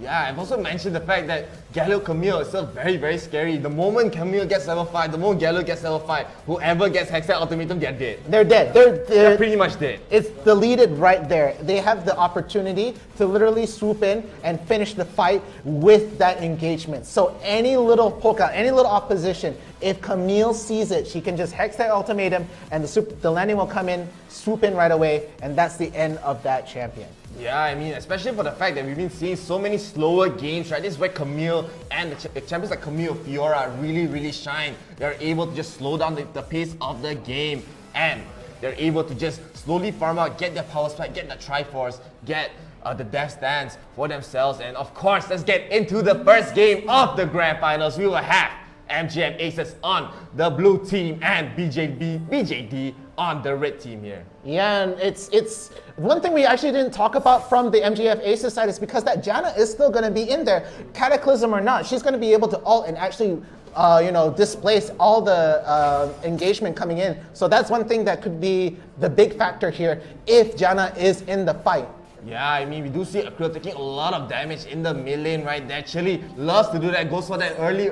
Yeah, I've also mentioned the fact that Galio Camille is still very, very scary. The moment Camille gets level 5, the moment Galio gets level 5, whoever gets Hextech Ultimatum, they're dead. They're dead. They're pretty much dead. It's deleted right there. They have the opportunity to literally swoop in and finish the fight with that engagement. So any little poke out, any little opposition, if Camille sees it, she can just Hextech Ultimatum and the landing will come in, swoop in right away, and that's the end of that champion. Yeah, I mean, especially for the fact that we've been seeing so many slower games, right? This is where Camille and the champions like Camille, Fiora really, really shine. They're able to just slow down the pace of the game, and they're able to just slowly farm out, get their power spike, get the Triforce, get the Death Stance for themselves. And of course, let's get into the first game of the Grand Finals. We will have MGM Aces on the blue team and BJD on the red team here. Yeah, and it's one thing we actually didn't talk about from the MGF Aces side is because that Janna is still going to be in there, Cataclysm or not. She's going to be able to ult and actually displace all the engagement coming in. So that's one thing that could be the big factor here if Janna is in the fight. Yeah, I mean, we do see Akrill taking a lot of damage in the mid lane right there. Chili loves to do that, goes for that early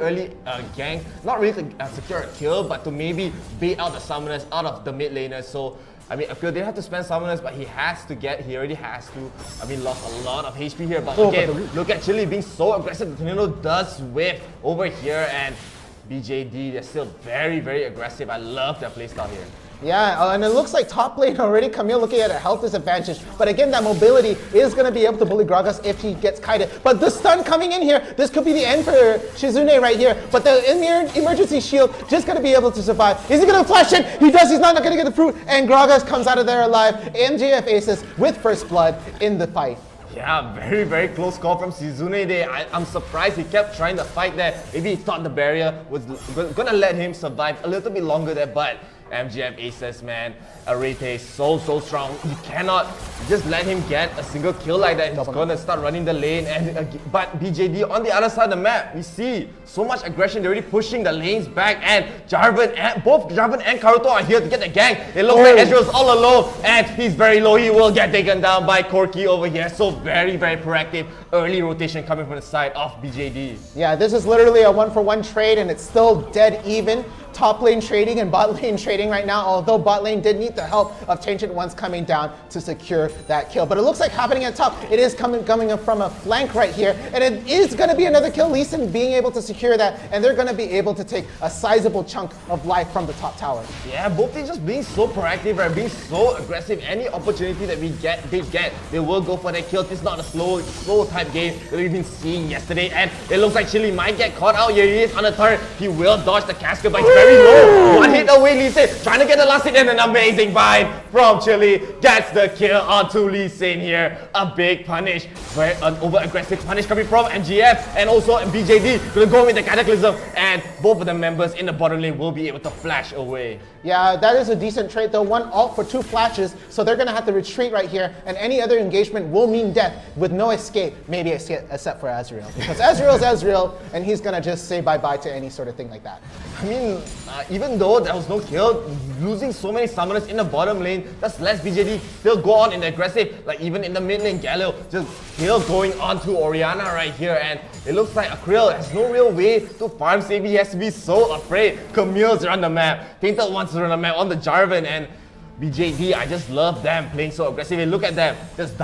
gank. Not really to secure a kill, but to maybe bait out the summoners out of the mid laners. So, I mean, Akrill didn't have to spend summoners, but he already has to. I mean, lost a lot of HP here, but again, look at Chili being so aggressive. The tornado does whiff over here, and BJD, they're still very, very aggressive. I love their playstyle here. Yeah, and it looks like top lane already, Camille looking at a health disadvantage. But again, that mobility is going to be able to bully Gragas if he gets kited. But the stun coming in here, this could be the end for Shizune right here. But the emergency shield just going to be able to survive. Is he going to flash it? He does, he's not going to get the fruit. And Gragas comes out of there alive. MJF Aces with first blood in the fight. Yeah, very, very close call from Shizune there. I'm surprised he kept trying to fight there. Maybe he thought the barrier was gonna let him survive a little bit longer there, but MGF Aces, man, Arete is so strong. You cannot just let him get a single kill like that. He's gonna start running the lane. But BJD on the other side of the map, we see so much aggression. They're already pushing the lanes back, and both Jarvan and Karuto are here to get the gank. It looks like Ezreal's all alone, and he's very low. He will get taken down by Corki over here. So very, very proactive early rotation coming from the side of BJD. Yeah, this is literally a 1-for-1 trade, and it's still dead even. Top lane trading and bot lane trading right now, although bot lane did need the help of Tainted Ones coming down to secure that kill. But it looks like happening at top. It is coming up from a flank right here, and it is going to be another kill. Lee Sin being able to secure that, and they're going to be able to take a sizable chunk of life from the top tower. Yeah, both teams just being so proactive, right? Being so aggressive. Any opportunity that they will go for that kill. It's not a slow type game that we've been seeing yesterday, and it looks like Chili might get caught out. Here he is on the turret. He will dodge the casket, but he's very low. One hit away, Lee Sin trying to get the last hit, and an amazing bind from Chili. Gets the kill onto Lee Sin here. A big punish, an over aggressive punish coming from MGF, and also BJD gonna go with the Cataclysm, and both of the members in the bottom lane will be able to flash away. Yeah, that is a decent trade though. One ult for 2 flashes, so they're gonna have to retreat right here, and any other engagement will mean death with no escape, maybe except for Ezreal. Because Ezreal's Ezreal, and he's gonna just say bye-bye to any sort of thing like that. I mean, even though there was no kill, losing so many summoners in the bottom lane, that's less BJD still go on in the aggressive, like even in the mid lane, Galio just still going on to Orianna right here, and it looks like Akrill has no real way to farm save. He has to be so afraid. Camille's around the map, Tainted wants to run the map on the Jarvan, and BJD, I just love them playing so aggressive. Look at them, just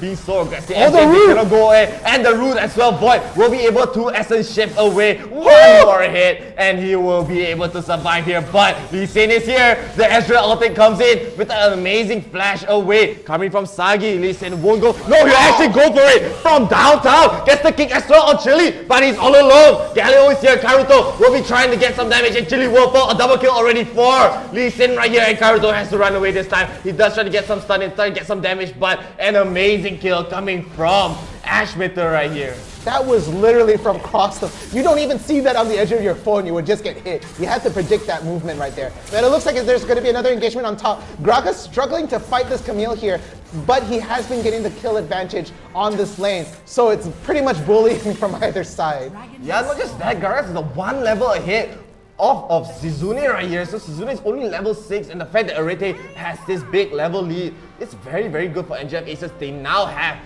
being so aggressive. Oh, the root! Cannot go away, and the root as well. Void will be able to essence shift away. One more hit, and he will be able to survive here. But Lee Sin is here. The Ezreal ultimate comes in with an amazing flash away coming from Sagi. Lee Sin won't go. No, he'll actually go for it from downtown. Gets the kick as well on Chili, but he's all alone. Galio is here. Karuto will be trying to get some damage, and Chili will fall. A double kill already for Lee Sin right here, and Karuto has to run away this time. He does try to get some stun and try to get some damage, but an amazing kill coming from Ashmitter right here. That was literally from across the... You don't even see that on the edge of your phone. You would just get hit. You had to predict that movement right there. But it looks like there's going to be another engagement on top. Gragas struggling to fight this Camille here, but he has been getting the kill advantage on this lane. So it's pretty much bullying from either side. Yeah, not just that. Gragas is a 1 level ahead of Shizune right here. So Shizune is only level 6, and the fact that Arete has this big level lead, it's very, very good for MGF Aces. They now have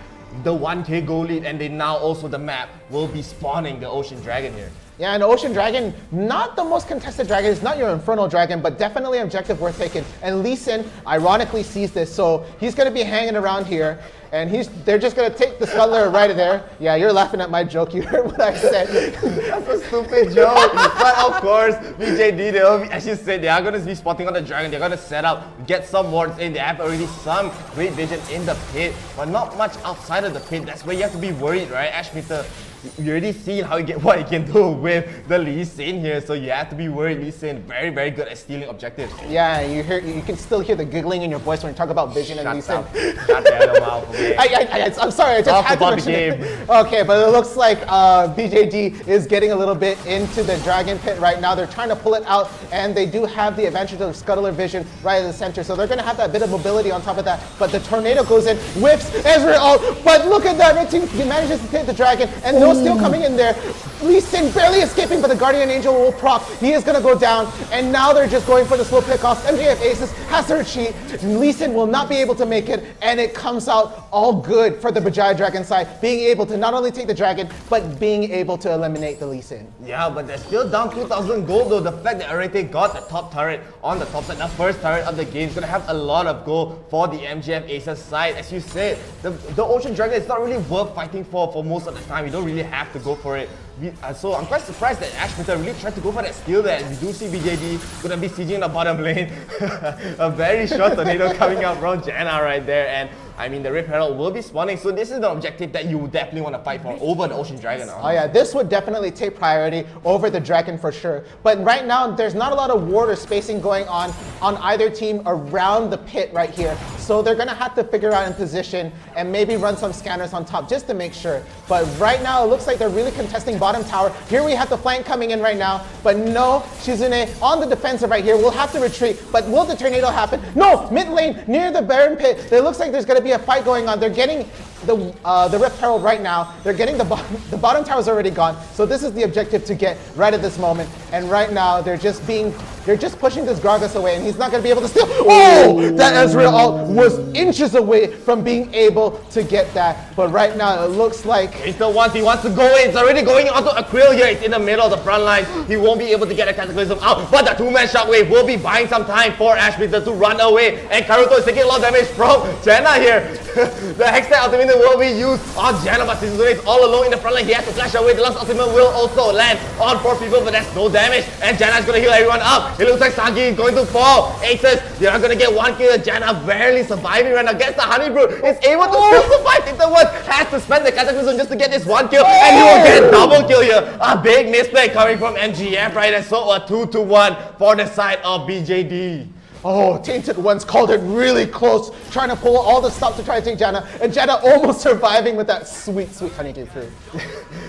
the 1k goal lead, and they now also the map will be spawning the Ocean Dragon here. Yeah, and Ocean Dragon, not the most contested dragon. It's not your Infernal Dragon, but definitely an objective worth taking. And Lee Sin ironically sees this, so he's going to be hanging around here, and they're just going to take the Scuttler right there. Yeah, you're laughing at my joke. You heard what I said. That's a stupid joke. But of course, BJD, as you said, they are going to be spotting on the dragon. They're going to set up, get some wards in. They have already some great vision in the pit, but not much outside of the pit. That's where you have to be worried, right? Ashmitter you already seen how what he can do with the Lee Sin here, so you have to be worried. Lee Sin, very, very good at stealing objectives. Yeah, you can still hear the giggling in your voice when you talk about Vision and Lee Sin. Shut the hell up, okay? I'm sorry, I just had to mention it. Okay, but it looks like BJD is getting a little bit into the Dragon Pit right now. They're trying to pull it out, and they do have the advantage of Scuttler Vision right in the center, so they're going to have that bit of mobility on top of that. But the Tornado goes in, whips Ezreal out, but look at that, red team manages to hit the Dragon, and no steal coming in there. Lee Sin barely escaping, but the Guardian Angel will proc. He is going to go down, and now they're just going for the slow pickoffs. MJF Aces has to retreat. Lee Sin will not be able to make it, and it comes out all good for the Bajaya Dragon side, being able to not only take the Dragon, but being able to eliminate the Lee Sin. Yeah, but they're still down 2,000 gold though. The fact that Arete got the top turret on the top side, the first turret of the game, is going to have a lot of gold for the MGF Aces side. As you said, the Ocean Dragon is not really worth fighting for most of the time. You don't really have to go for it. So I'm quite surprised that Ashmeter really tried to go for that steal there. We do see BJD going to be sieging the bottom lane. A very short tornado coming out from Janna right there. And I mean, the Rip Herald will be spawning, so this is the objective that you definitely want to fight for over the Ocean Dragon. Oh yeah, this would definitely take priority over the Dragon for sure. But right now, there's not a lot of ward or spacing going on either team around the pit right here. So they're going to have to figure out in position and maybe run some scanners on top just to make sure. But right now, it looks like they're really contesting bottom tower. Here we have the flank coming in right now, but no, Shizune on the defensive right here will have to retreat. But will the tornado happen? No, mid lane near the Baron pit. It looks like there's going to be a fight going on. They're getting the Rift Herald right now. They're getting the bottom tower's already gone. So this is the objective to get right at this moment. And right now they're just pushing this Gragas away, and he's not going to be able to steal. Oh, that Ezreal ult was inches away from being able to get that. But right now it looks like he still wants to go in. It's already going onto Akrill here. It's in the middle of the front line. He won't be able to get a Cataclysm out, but the two-man shockwave will be buying some time for Ashmeter to run away. And Karuto is taking a lot of damage from Janna here. The Hextech ultimate will be used on Janna, but Shizune is all alone in the front line. He has to flash away. The last ultimate will also land on 4 people, but that's no damage. And Janna is going to heal everyone up. It looks like Sagi is going to fall. Aces, they're not going to get one kill. Janna barely surviving right now. Gets the Honey Brew. Is able to still survive. Interward has to spend the Cataclysm just to get this one kill. And he will get double kill here. A big misplay coming from MGF right there. So a 2-1 for the side of BJD. Oh, Tainted Ones called it really close, trying to pull all the stops to try to take Janna, and Janna almost surviving with that sweet, sweet honey cake through.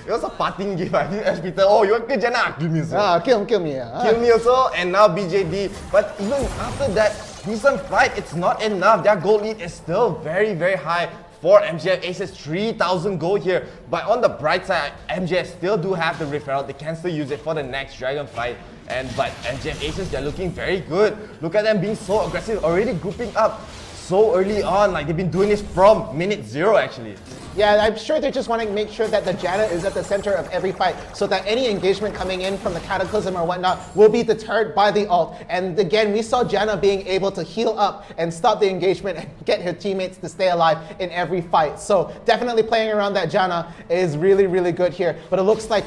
It was a parting gift. I think Ashmeter, oh, you want to kill Janna? Kill me also. Kill me. Kill me also, and now BJD. But even after that decent fight, it's not enough. Their gold lead is still very, very high. For MGF Aces, 3,000 gold here. But on the bright side, MGF still do have the Rift Herald. They can still use it for the next Dragon fight. But MGF Aces, they're looking very good. Look at them being so aggressive, already grouping up so early on. Like they've been doing this from minute 0 actually. Yeah, I'm sure they just want to make sure that the Janna is at the center of every fight so that any engagement coming in from the Cataclysm or whatnot will be deterred by the ult. And again, we saw Janna being able to heal up and stop the engagement and get her teammates to stay alive in every fight. So definitely playing around that Janna is really, really good here. But it looks like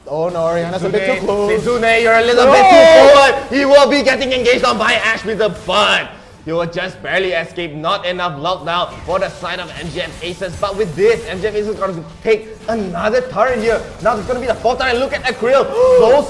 oh no, Oriana's a bit too close. Shizune, you're a little bit too forward. He will be getting engaged on by Ashmeter, but he will just barely escape. Not enough lockdown for the side of MGF Aces. But with this, MGF Aces is going to take another turret here. Now it's going to be the 4th turret. Look at Akrill.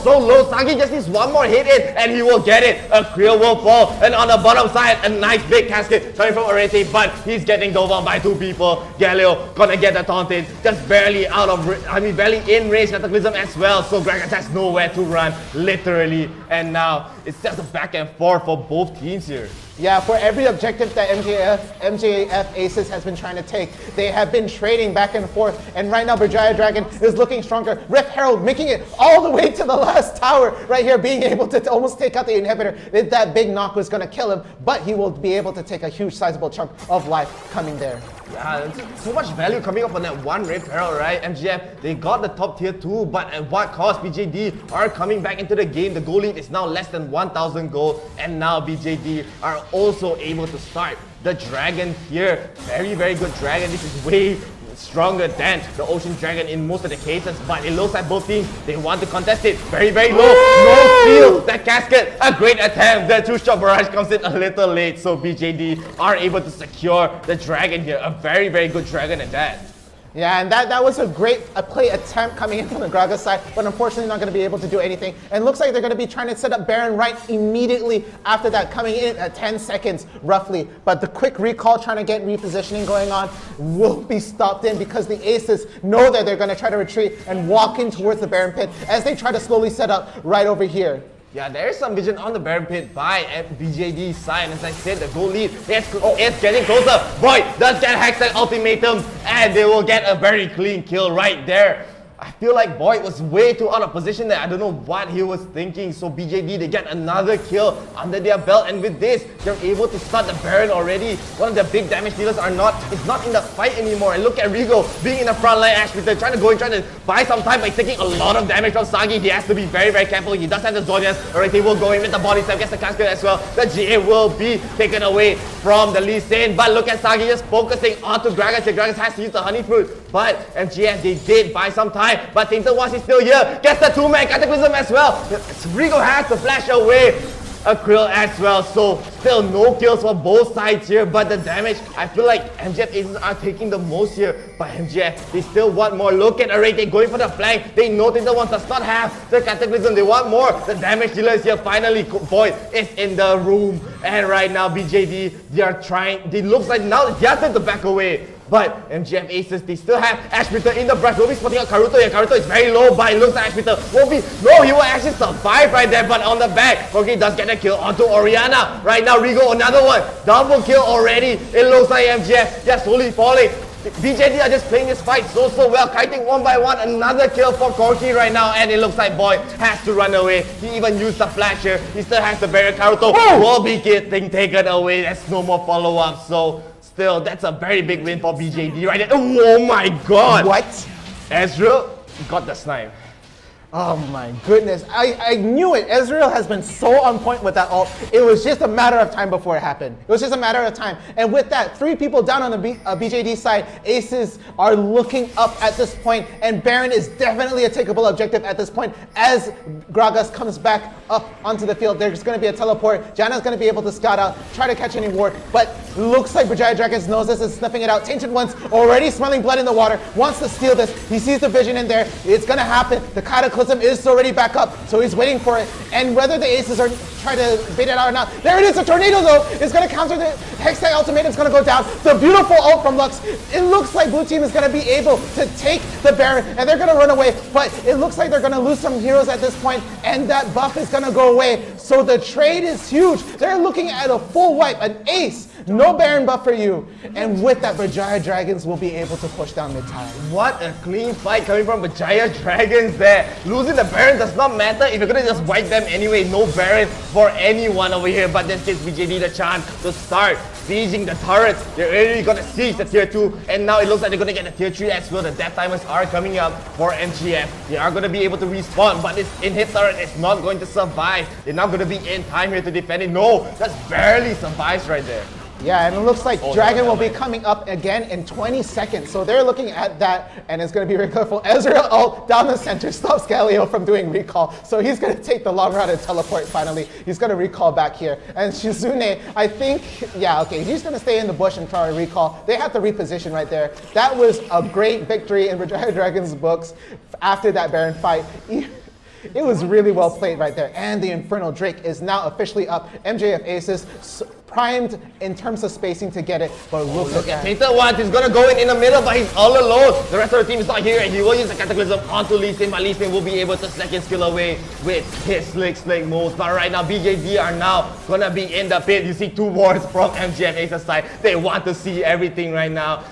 So low. Sagi just needs one more hit in and he will get it. Akrill will fall. And on the bottom side, a nice big casket coming from Arete. But he's getting dove on by 2 people. Galileo gonna get the taunted. Just barely barely in range. Cataclysm as well. So Gragas has nowhere to run, literally. And now it's just a back and forth for both teams here. Yeah, for every objective that MJF Aces has been trying to take, they have been trading back and forth. And right now, Bajaya Dragon is looking stronger. Rift Herald making it all the way to the last tower right here, being able to almost take out the inhibitor. That big knock was going to kill him, but he will be able to take a huge, sizable chunk of life coming there. Yeah, so much value coming up on that one Rift Herald, right? MGF, they got the top tier 2, but at what cost? BJD are coming back into the game. The gold lead is now less than 1,000 gold, and now BJD are also able to start the Dragon here. Very, very good Dragon. This is way stronger than the Ocean Dragon in most of the cases, but it looks like both teams, they want to contest it. Very, very low. No steal. That casket, a great attempt. The 2-shot barrage comes in a little late, so BJD are able to secure the Dragon here. A very, very good Dragon at that. Yeah, and that was a great play attempt coming in from the Gragas side, but unfortunately not going to be able to do anything. And looks like they're going to be trying to set up Baron right immediately after that, coming in at 10 seconds roughly. But the quick recall trying to get repositioning going on will be stopped in because the Aces know that they're going to try to retreat and walk in towards the Baron pit as they try to slowly set up right over here. Yeah, there is some vision on the Baron pit by BJD's side. As I said, the goal lead is getting closer. Boy does get Hextech ultimatum, and they will get a very clean kill right there. I feel like Boyd was way too out of position there. I don't know what he was thinking. So BJD, they get another kill under their belt, and with this, they're able to start the Baron already. One of the big damage dealers is not in the fight anymore. And look at Rigo being in the front line. Ashpeter trying to buy some time by taking a lot of damage from Sagi. He has to be very, very careful. He does have the Zodiacs. Alright, he will go in with the body slam, gets the casket as well. The GA will be taken away from the Lee Sin. But look at Sagi just focusing onto Gragas. Gragas has to use the honey fruit. But MGF, they did buy some time. But Tainted Ones is still here. Gets the 2-man Cataclysm as well. Rigo has to flash away a Krill as well. So still no kills for both sides here. But the damage, I feel like MGF Aces are taking the most here. But MGF, they still want more. Look at Arete going for the flank. They know Tainted Ones does not have the Cataclysm. They want more. The damage dealer is here. Finally, Boyd is in the room. And right now, BJD, they are trying. It looks like now they have to back away. But MGF Aces, they still have Ashpeter in the brush. Will be spotting out Karuto here. Karuto is very low, but it looks like Ashpeter won't be. No, he will actually survive right there, but on the back. Forky does get a kill onto Oriana. Right now, Rigo, another one. Double kill already. It looks like MGF just slowly falling. BJD are just playing this fight so well, kiting one by one. Another kill for Corky right now, and it looks like Boyd has to run away. He even used the flash here. He still has the barrier. Karuto will be getting taken away. There's no more follow-up, so still, that's a very big win for BJD right there. Oh my god! What? Ezreal got the snipe. Oh my goodness, I knew it. Ezreal has been so on point with that ult. It was just a matter of time before it happened. It was just a matter of time. And with that, 3 people down on the BJD side, Aces are looking up at this point, and Baron is definitely a takeable objective at this point. As Gragas comes back up onto the field, there's going to be a teleport. Janna's going to be able to scout out, try to catch any ward, but looks like Bajaya Dragons knows this, is sniffing it out. Tainted Ones already smelling blood in the water, wants to steal this. He sees the vision in there. It's going to happen. The Cataclysm is already back up, so he's waiting for it. And whether the Aces are trying to bait it out or not, there it is. A tornado though is going to counter the Hextech ultimate. It's going to go down. The beautiful ult from Lux. It looks like blue team is going to be able to take the Baron, and they're going to run away. But it looks like they're going to lose some heroes at this point, and that buff is going to go away. So the trade is huge. They're looking at a full wipe, an ace. No Baron buff for you. And with that, Bajaya Dragons will be able to push down mid-tire. What a clean fight coming from Bajaya Dragons there. Losing the Baron does not matter if you're going to just wipe them anyway. No Baron for anyone over here. But this gives BJD the chance to start sieging the turrets. They're really going to siege the tier 2. And now it looks like they're going to get the tier 3 as well. The death timers are coming up for MGF. They are going to be able to respawn, but this in-hit turret is not going to survive. They're not going to be in time here to defend it. No, that's barely survives right there. Yeah, and it looks like Dragon will be coming up again in 20 seconds. So they're looking at that, and it's going to be very careful. Ezreal ult down the center stops Galio from doing recall. So he's going to take the long route and teleport finally. He's going to recall back here. And Shizune, I think, yeah, okay, he's going to stay in the bush and try to recall. They have to reposition right there. That was a great victory in Bajaya Dragon's books after that Baron fight. It was really well played right there. And the Infernal Drake is now officially up. MJF Aces primed in terms of spacing to get it, but look at Tainted Ones. He's gonna go in the middle, but he's all alone. The rest of the team is not here, and he will use the Cataclysm onto Lee Sin, but Lee Sin will be able to second skill away with his slick moves. But right now, BJD are now gonna be in the pit. You see 2 wards from MGF Aces side. They want to see everything right now.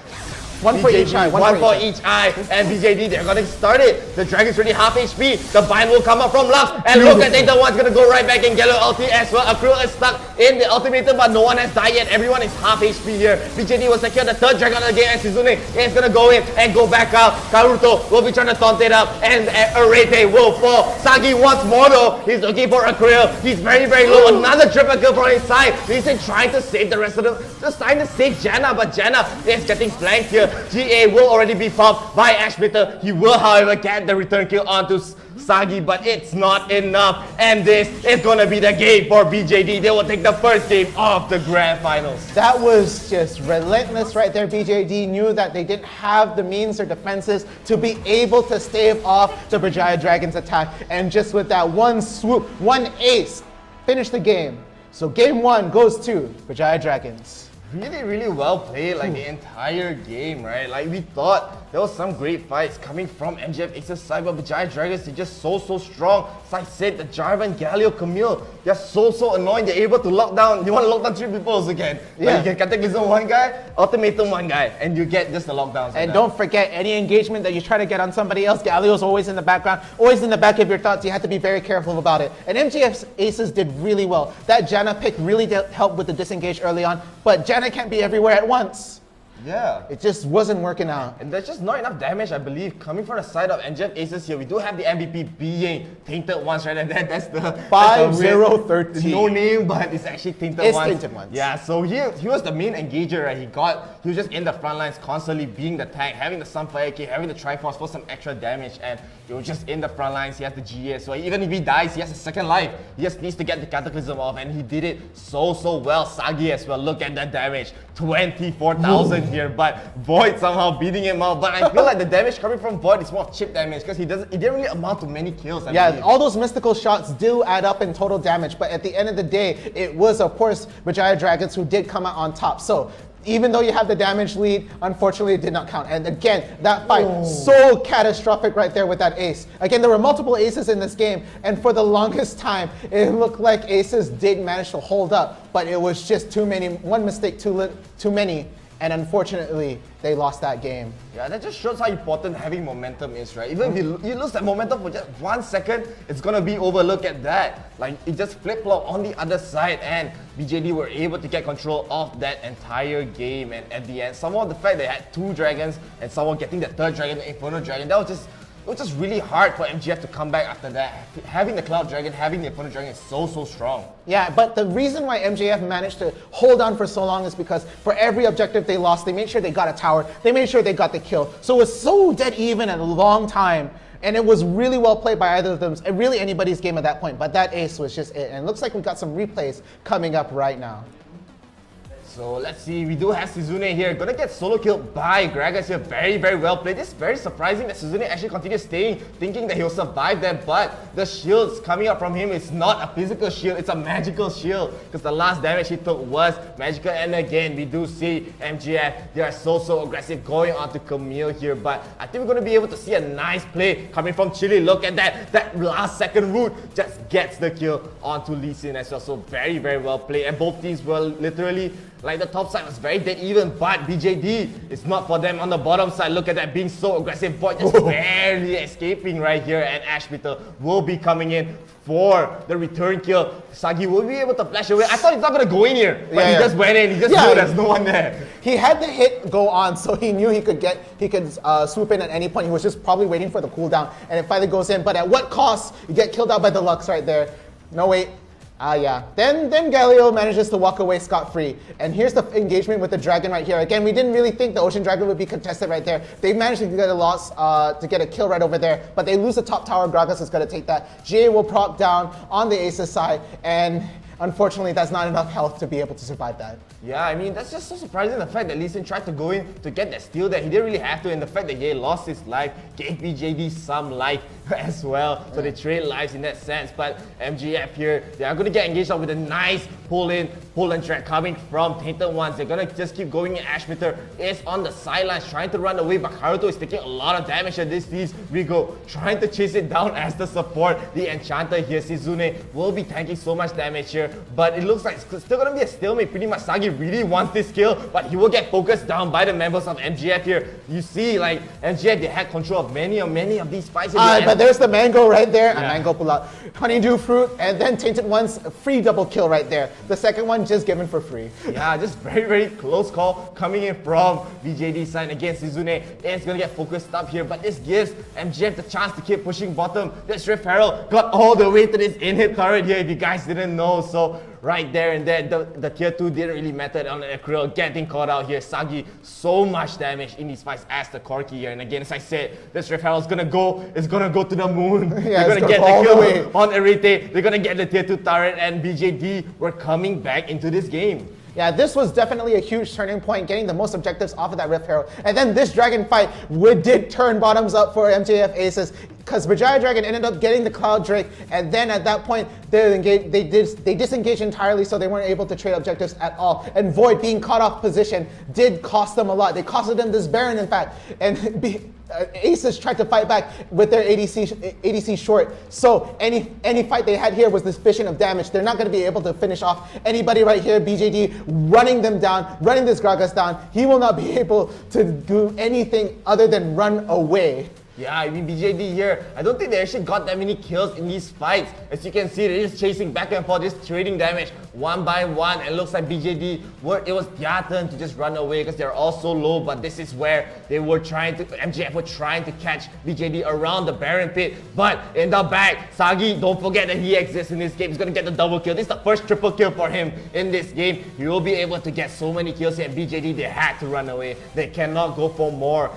One for each eye. One for each eye. And BJD, they're gonna start it. The Dragon's already half HP. The bind will come up from Lux. And look at Tainted One's gonna go right back and get an ulti as well. Akrill is stuck in the ultimatum, but no one has died yet. Everyone is half HP here. BJD will secure the 3rd Dragon of the game, and Shizune is gonna go in and go back out. Karuto will be trying to taunt it up, and Arete will fall. Sagi wants more though. He's looking for Akrill. He's very low. Another triple kill from his side. He's trying to save the rest of them. Just trying to save Janna, but Janna is getting flanked here. here. GA will already be pumped by Ashbitter. He will, however, get the return kill onto Sagi, but it's not enough. And this is gonna be the game for BJD. They will take the first game of the Grand Finals. That was just relentless right there. BJD knew that they didn't have the means or defenses to be able to stave off the Bajaya Dragons attack. And just with that one swoop, one ace, finish the game. So game 1 goes to Bajaya Dragons. Really, really well played, like the entire game, right? Like we thought there was some great fights coming from MGF Aces side, but Bajaya Dragons, they're just so strong. As I said, the Jarvan, Galio, Camille, they're so annoying. They're able to lock down. You want to lock down 3 people also can. Yeah. Like you can Cataclysm one guy, Ultimatum one guy, and you get just the lockdowns. And don't forget, any engagement that you try to get on somebody else, Galio's always in the background, always in the back of your thoughts. You have to be very careful about it. And MGF's Aces did really well. That Janna pick really did help with the disengage early on, but Janna can't be everywhere at once. Yeah. It just wasn't working out. And there's just not enough damage, I believe, coming from the side of MGF Aces here. We do have the MVP being Tainted Ones, right? And that's the 5-0-13. No name, but it's actually Tainted It's Ones. Tainted Ones. Yeah, so he was the main engager, right? He was just in the front lines, constantly being the tank, having the Sunfire Key, having the Triforce for some extra damage, and he was just in the front lines. He has the GA, so even if he dies, he has a second life. He just needs to get the Cataclysm off, and he did it so well. Sagi as well. Look at that damage, 24,000 here, but Void somehow beating him out. But I feel like the damage coming from Void is more chip damage because he didn't really amount to many kills. I believe. All those mystical shots do add up in total damage, but at the end of the day, it was of course Bajaya Dragons who did come out on top. So even though you have the damage lead, unfortunately it did not count. And again, that fight, so catastrophic right there with that ace. Again, there were multiple aces in this game, and for the longest time, it looked like aces did manage to hold up, but it was just too many, one mistake too many, and unfortunately, they lost that game. Yeah, that just shows how important having momentum is, right? Even if you lose that momentum for just 1 second, it's gonna be over. Look at that. Like, it just flip-flop on the other side, and BJD were able to get control of that entire game. And at the end, somehow the fact they had 2 dragons and someone getting the 3rd dragon, the Inferno Dragon, that was just really hard for MGF to come back after that. Having the Cloud Dragon, having the Inferno Dragon is so strong. Yeah, but the reason why MJF managed to hold on for so long is because for every objective they lost, they made sure they got a tower, they made sure they got the kill. So it was so dead even at a long time, and it was really well played by either of them, and really anybody's game at that point, but that ace was just it. And it looks like we got some replays coming up right now. So let's see, we do have Suzune here, gonna get solo killed by Gragas here. Very well played. It's very surprising that Suzune actually continues staying, thinking that he'll survive them, but the shields coming up from him is not a physical shield, it's a magical shield, because the last damage he took was magical. And again, we do see MGF, they are so aggressive going on to Camille here, but I think we're gonna be able to see a nice play coming from Chile. Look at that last second root just gets the kill onto Lee Sin as well. So very well played, and both teams were literally, like the top side was very dead even, but BJD, it's not for them on the bottom side. Look at that, being so aggressive. Void just barely escaping right here, and Ashbitter will be coming in for the return kill. Sagi will be able to flash away. I thought he's not going to go in here, but he just went in. He just knew there's no one there. He had the hit go on, so he knew he could swoop in at any point. He was just probably waiting for the cooldown, and it finally goes in. But at what cost? You get killed out by the Lux right there. No, wait. Then Galio manages to walk away scot-free. And here's the engagement with the dragon right here. Again, we didn't really think the Ocean Dragon would be contested right there. They managed to get a loss, to get a kill right over there, but they lose the top tower. Gragas is going to take that. GA will prop down on the Aces side, and unfortunately, that's not enough health to be able to survive that. Yeah, I mean, that's just so surprising, the fact that Lee Sin tried to go in to get that steal there. He didn't really have to, and the fact that Ye lost his life gave BJD some life as well. So they trade lives in that sense. But MGF here, they are going to get engaged up with a nice pull-in track coming from Tainted Ones. They're going to just keep going in. Ashmitter is on the sidelines trying to run away, but Karuto is taking a lot of damage at this piece. Rigo trying to chase it down as the support. The Enchanter here, Shizune, will be tanking so much damage here, but it looks like it's still going to be a stalemate. Pretty much Sagi really wants this kill, but he will get focused down by the members of MGF here. You see, like, MGF, they had control of many of these fights. But there's the mango right there. A mango pull out. Honeydew fruit, and then Tainted One's free double kill right there. The second one just given for free. Yeah, just very close call coming in from BJD's side against Shizune. It's gonna get focused up here, but this gives MGF the chance to keep pushing bottom. This Rift Herald got all the way to this in-hit turret here, if you guys didn't know. So So right there and then, the tier 2 didn't really matter on the Acryl getting caught out here. Sagi, so much damage in these fights as the Corki here. And again, as I said, this Rift Herald's gonna go to the moon. Yeah, They're gonna get all the the kill way. on Arete. They're gonna get the tier 2 turret, and BJD were coming back into this game. Yeah, this was definitely a huge turning point, getting the most objectives off of that Rift Herald. And then this Dragon fight did turn bottoms up for MJF Aces, because Vijaya Dragon ended up getting the Cloud Drake, and then at that point, they disengaged entirely, so they weren't able to trade objectives at all. And Void being caught off position did cost them a lot. They costed them this Baron, in fact. And Aces tried to fight back with their ADC short. So any fight they had here was this fishing of damage. They're not going to be able to finish off anybody right here. BJD running them down, running this Gragas down. He will not be able to do anything other than run away. Yeah, I mean BJD here, I don't think they actually got that many kills in these fights. As you can see, they're just chasing back and forth, just trading damage one by one. And it looks like BJD, it was their turn to just run away because they're all so low. But this is where MJF were trying to catch BJD around the Baron pit. But in the back, Sagi, don't forget that he exists in this game. He's gonna get the double kill. This is the first triple kill for him in this game. He will be able to get so many kills here. And BJD, they had to run away. They cannot go for more.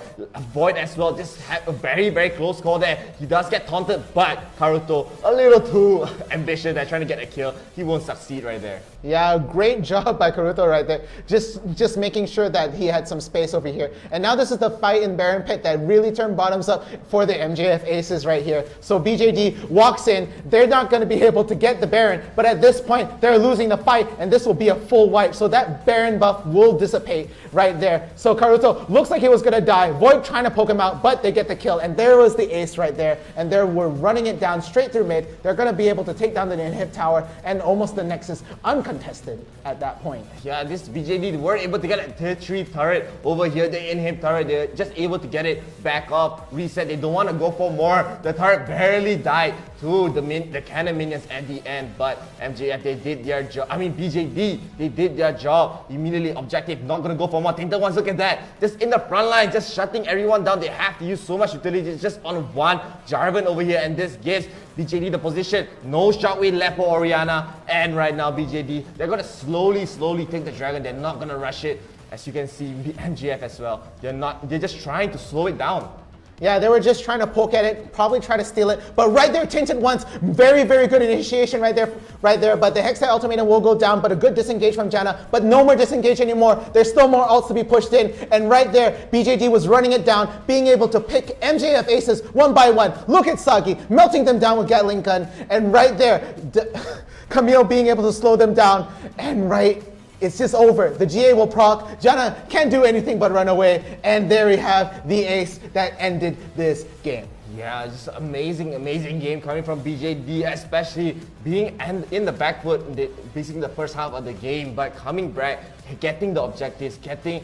Void as well, just had a very, very close call there. He does get taunted, but Karuto, a little too ambitious. They're trying to get a kill. He won't succeed right there. Yeah, great job by Karuto right there. Just making sure that he had some space over here. And now this is the fight in Baron Pit that really turned bottoms up for the MJF Aces right here. So BJD walks in. They're not going to be able to get the Baron, but at this point, they're losing the fight, and this will be a full wipe. So that Baron buff will dissipate right there. So Karuto looks like he was going to die. Void trying to poke him out, but they get the kill. And there was the ace right there. And they were running it down straight through mid. They're going to be able to take down the inhib tower and almost the Nexus uncontested at that point. Yeah, this BJD were able to get a tier 3 turret over here, the inhib turret. They're just able to get it back up, reset. They don't want to go for more. The turret barely died to the cannon minions at the end, but MJF, they did their job. I mean, BJD, they did their job. Immediately objective, not going to go for more. Tainted Ones, look at that. Just in the front line, just shutting everyone down. They have to use so much utility just on one Jarvan over here, and this gives BJD the position. No Shockwave left for Orianna, and right now BJD, they're going to slowly take the Dragon. They're not going to rush it. As you can see, MJF as well. They're just trying to slow it down. Yeah, they were just trying to poke at it, probably try to steal it. But right there, Tainted Ones, very, very good initiation right there. But the Hextech Ultimatum will go down, but a good disengage from Janna. But no more disengage anymore. There's still more ults to be pushed in. And right there, BJD was running it down, being able to pick MJF Aces one by one. Look at Sagi, melting them down with Gatling Gun. And right there, Camille being able to slow them down. And right, it's just over. The GA will proc. Janna can't do anything but run away. And there we have the ace that ended this game. Yeah, just amazing game coming from BJD, especially being in the back foot, basically the first half of the game, but coming back, getting the objectives, getting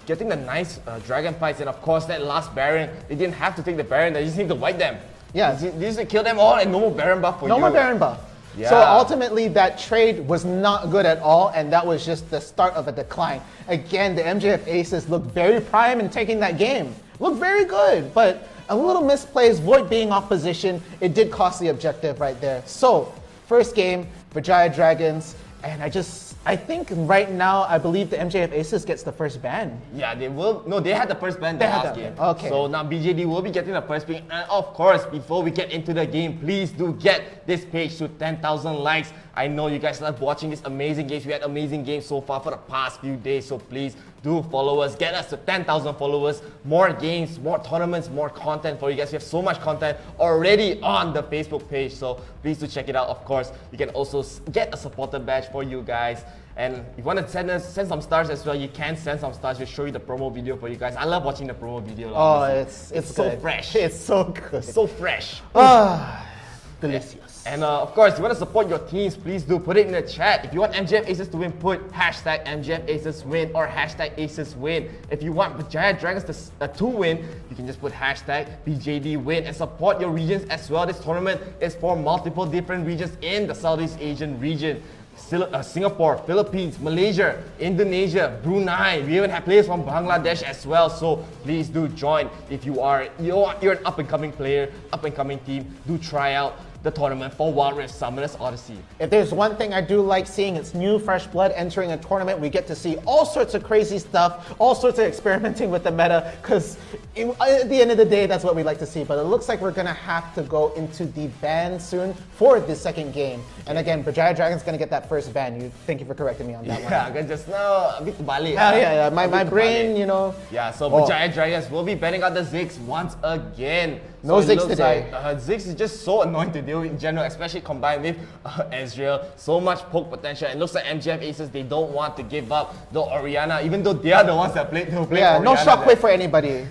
the nice dragon fights, and of course that last Baron, they didn't have to take the Baron, they just need to wipe them. Yeah. They just kill them all and no more Baron buff for you. No more Baron buff. Yeah. So ultimately, that trade was not good at all, and that was just the start of a decline. Again, the MJF Aces looked very prime in taking that game. Looked very good, but a little misplays, Void being off position, it did cost the objective right there. So, first game, Vijaya Dragons, and I think right now, I believe the MJF Aces gets the first ban. Yeah, they will. No, they had the first ban the last game. Okay. So now BJD will be getting the first ban. And of course, before we get into the game, please do get this page to 10,000 likes. I know you guys love watching these amazing games. We had amazing games so far for the past few days. So please do follow us. Get us to 10,000 followers. More games, more tournaments, more content for you guys. We have so much content already on the Facebook page. So please do check it out. Of course, you can also get a supporter badge for you guys. And if you want to send some stars as well, you can send some stars. We'll show you the promo video for you guys. I love watching the promo video. Oh, it's so good. fresh. It's so good. It's so fresh. Delicious. And of course, if you want to support your teams, please do put it in the chat. If you want MJF Aces to win, put hashtag MJF Aces win or hashtag Aces win. If you want Vijaya Dragons to win, you can just put hashtag BJD win and support your regions as well. This tournament is for multiple different regions in the Southeast Asian region. Singapore, Philippines, Malaysia, Indonesia, Brunei. We even have players from Bangladesh as well. So please do join. If you're an up and coming player, up and coming team, do try out. the tournament for Wild Rift Summoners Odyssey. If there's one thing I do like seeing, it's new fresh blood entering a tournament. We get to see all sorts of crazy stuff, all sorts of experimenting with the meta, because at the end of the day, that's what we like to see. But it looks like we're gonna have to go into the ban soon for this second game. And again, Bajaya Dragon's gonna get that first ban. Thank you for correcting me on that one. Yeah, just now a bit terbalik. Yeah. My brain, you know. Yeah, so Bajaya Dragons will be banning out the Ziggs once again. No so Ziggs today. Ziggs is just so annoying to deal with in general, especially combined with Ezreal. So much poke potential. It looks like MGF Aces, they don't want to give up the Orianna, even though they are the ones that play Yeah, Orianna no shockwave there. for anybody.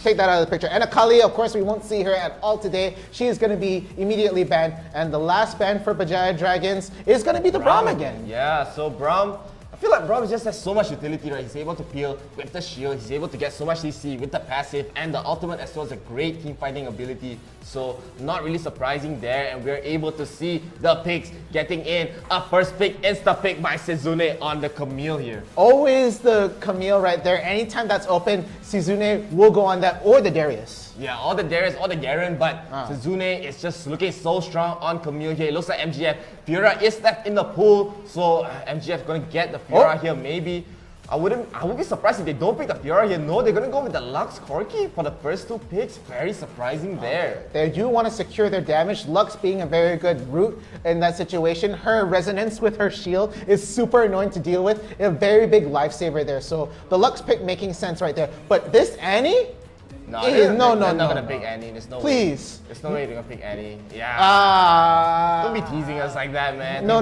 Take that out of the picture. And Akali, of course, we won't see her at all today. She is going to be immediately banned. And the last ban for Bajaya Dragons is going to be the Braum again. Yeah, so Braum, I feel like Braum just has so much utility, right? He's able to peel with the shield, he's able to get so much CC with the passive, and the ultimate as well as a great team fighting ability. So not really surprising there, and we're able to see the picks getting in. A first pick, insta pick by Sezune on the Camille here. Always the Camille right there. Anytime that's open, Sezune will go on that, or the Darius. Yeah, all the Darius, all the Garen, but Sezune is just looking so strong on Camille here. It looks like MGF. Fiora is left in the pool, so MGF going to get the Fiora here maybe. I would be surprised if they don't pick the Fiora here. No, they're going to go with the Lux Corki for the first two picks. Very surprising there. They do want to secure their damage. Lux being a very good route in that situation. Her resonance with her shield is super annoying to deal with. A very big lifesaver there. So the Lux pick making sense right there. But this Annie? No, they're not gonna pick Annie. There's no Please. way. There's no way they're gonna pick Annie. Yeah. Don't be teasing us like that, man. No.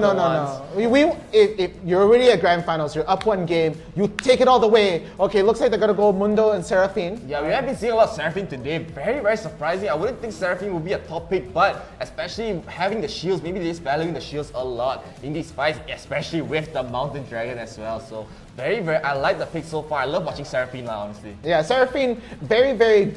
If you're already at Grand Finals, you're up one game, you take it all the way. Okay, looks like they're gonna go Mundo and Seraphine. Yeah, we have been seeing a lot of Seraphine today. Very, very surprising. I wouldn't think Seraphine would be a top pick, but especially having the shields, maybe they're just valuing the shields a lot in these fights, especially with the Mountain Dragon as well. So very, I like the pick so far. I love watching Seraphine now, honestly. Yeah, Seraphine, very, very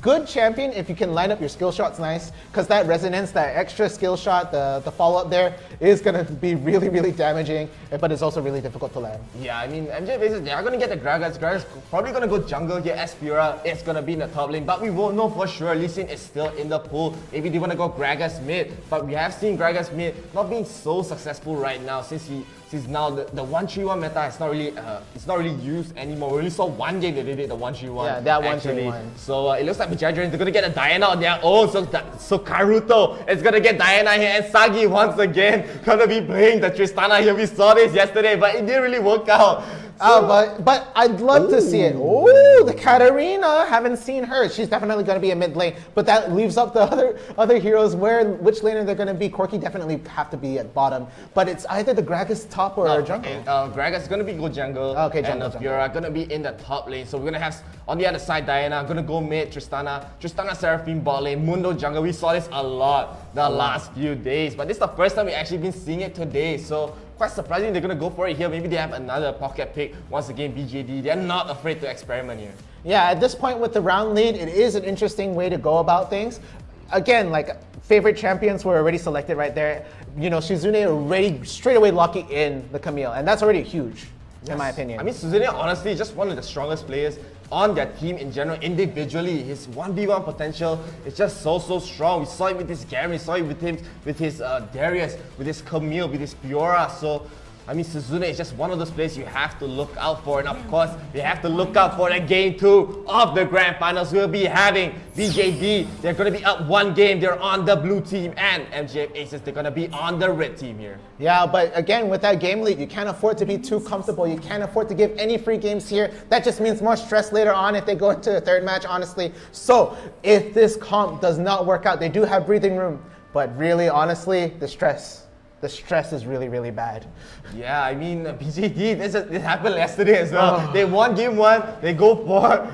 good champion if you can line up your skill shots nice, because that resonance, that extra skill shot, the follow-up there is going to be really, really damaging, but it's also really difficult to land. Yeah, I mean, MJ Faces, they are going to get the Gragas. Gragas probably going to go jungle here. Aspira is going to be in the top lane, but we won't know for sure. Lee Sin is still in the pool. Maybe they want to go Gragas mid, but we have seen Gragas mid not being so successful right now since now the 1-3-1 meta is not really it's not really used anymore. We only saw one game they did it, the 1-3-1. Yeah, that 1-3-1. So it looks like Vijay Dragons, they're gonna get a Diana on their own. So Karuto is gonna get Diana here, and Sagi once again gonna be playing the Tristana here. We saw this yesterday, but it didn't really work out. But I'd love to see it. Oh, the Katarina, haven't seen her. She's definitely going to be a mid lane, but that leaves up the other heroes. Which laner they're going to be? Corki definitely have to be at bottom, but it's either the Gragas top or jungle. Gragas is going to be go jungle, okay, jungle, and Fiora going to be in the top lane. So we're going to have on the other side Diana going to go mid, Tristana Seraphine bot lane, Mundo jungle. We saw this a lot the last few days, but this is the first time we actually been seeing it today. So quite surprising they're going to go for it here. Maybe they have another pocket pick once again. BJD, they're not afraid to experiment here. Yeah, at this point with the round lead, it is an interesting way to go about things. Again, like favorite champions were already selected right there. You know, Shizune already straight away locking in the Camille, and that's already huge, in my opinion. I mean, Suzune honestly is just one of the strongest players on their team in general, individually. His 1v1 potential is just so strong. We saw it with his Garen, we saw it with his Darius, with his Camille, with his Fiora. So I mean, Suzune is just one of those players you have to look out for. And of course, you have to look out for the game 2 of the Grand Finals. We'll be having BJD. They're going to be up one game. They're on the blue team. And MGF Aces, they're going to be on the red team here. Yeah, but again, with that game lead, you can't afford to be too comfortable. You can't afford to give any free games here. That just means more stress later on if they go into the third match, honestly. So if this comp does not work out, they do have breathing room. But really, honestly, the stress is really, really bad. Yeah, I mean, BJD, this happened yesterday as well. They won game 1, they go for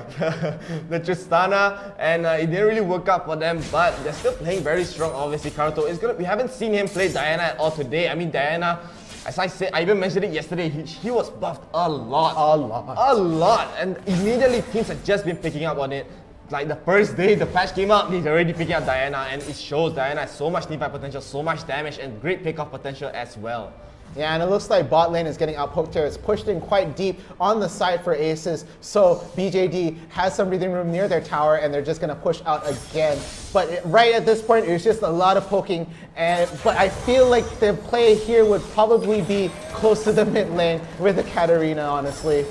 the Tristana, and it didn't really work out for them, but they're still playing very strong, obviously. Karuto, we haven't seen him play Diana at all today. I mean, Diana, as I said, I even mentioned it yesterday, he was buffed a lot. And immediately teams have just been picking up on it. Like the first day the patch came out, he's already picking up Diana, and it shows Diana has so much teamfight potential, so much damage, and great pickoff potential as well. Yeah, and it looks like bot lane is getting outpoked here. It's pushed in quite deep on the side for Aces. So BJD has some breathing room near their tower, and they're just going to push out again. But right at this point, it's just a lot of poking. But I feel like the play here would probably be close to the mid lane with the Katarina, honestly.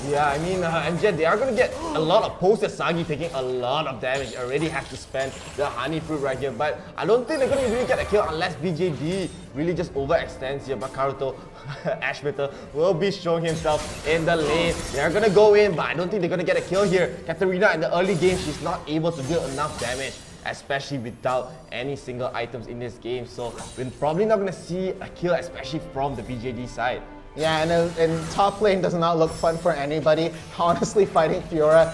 Yeah, I mean, MJ, they are going to get a lot of posts. Sagi taking a lot of damage. Already have to spend the honey fruit right here. But I don't think they're going to really get a kill unless BJD really just overextends here. But Karuto, Ashmeter will be showing himself in the lane. They're going to go in, but I don't think they're going to get a kill here. Katarina in the early game, she's not able to deal enough damage, especially without any single items in this game. So we're probably not going to see a kill, especially from the BJD side. Yeah, and top lane does not look fun for anybody. Honestly, fighting Fiora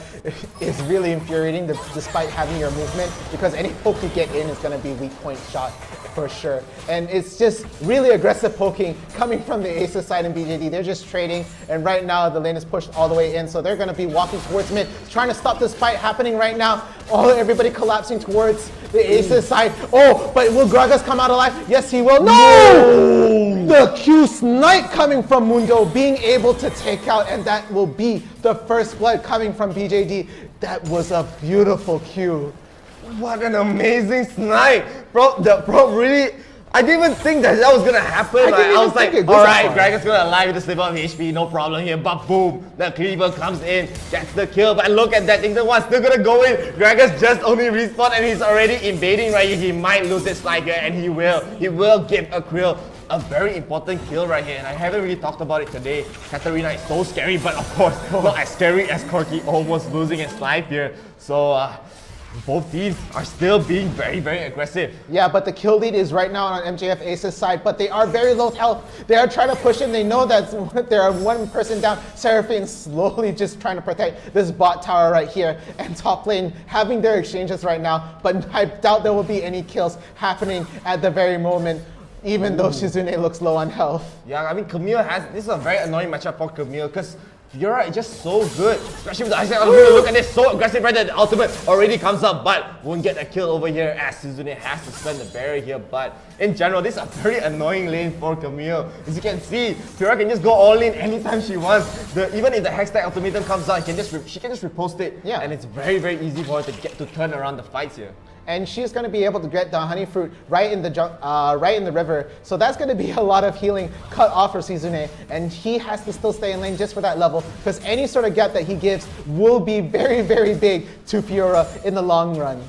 is really infuriating despite having your movement, because any poke you get in is going to be weak point shot for sure. And it's just really aggressive poking coming from the Aces side and BJD. They're just trading, and right now the lane is pushed all the way in, so they're going to be walking towards mid, trying to stop this fight happening right now. Oh, everybody collapsing towards the Aces side. Oh, but will Gragas come out alive? Yes, he will. No! The Q snipe coming from Mundo, being able to take out, and that will be the first blood coming from BJD. That was a beautiful Q. What an amazing snipe! Bro, really, I didn't even think that was gonna happen. I was like, alright, Gragas gonna alive with a sliver of HP, no problem here. But boom, the Cleaver comes in, gets the kill. But look at that, Ington One still gonna go in. Gragas just only respawned and he's already invading right here. He might lose this fight here, and he will give a Krill a very important kill right here, and I haven't really talked about it today. Katarina is so scary, but of course, not as scary as Corki almost losing his life here. So, both teams are still being very, very aggressive. Yeah, but the kill lead is right now on MJF Aces side, but they are very low health. They are trying to push in. They know that there are one person down. Seraphine slowly just trying to protect this bot tower right here, and top lane having their exchanges right now, but I doubt there will be any kills happening at the very moment, even though Shizune looks low on health. Yeah, I mean, Camille this is a very annoying matchup for Camille, because Fiora is just so good, especially with the Isaac ultimate. Look at this, so aggressive right there. The ultimate already comes up, but won't get a kill over here as Shizune has to spend the barrier here. But in general, this is a very annoying lane for Camille. As you can see, Fiora can just go all in anytime she wants. Even if the Hextech ultimatum comes out, she can just repost it. Yeah. And it's very, very easy for her to turn around the fights here. And she's going to be able to get the honey fruit right in the river. So that's going to be a lot of healing cut off for Shizune, and he has to still stay in lane just for that level, because any sort of gap that he gives will be very, very big to Fiora in the long run.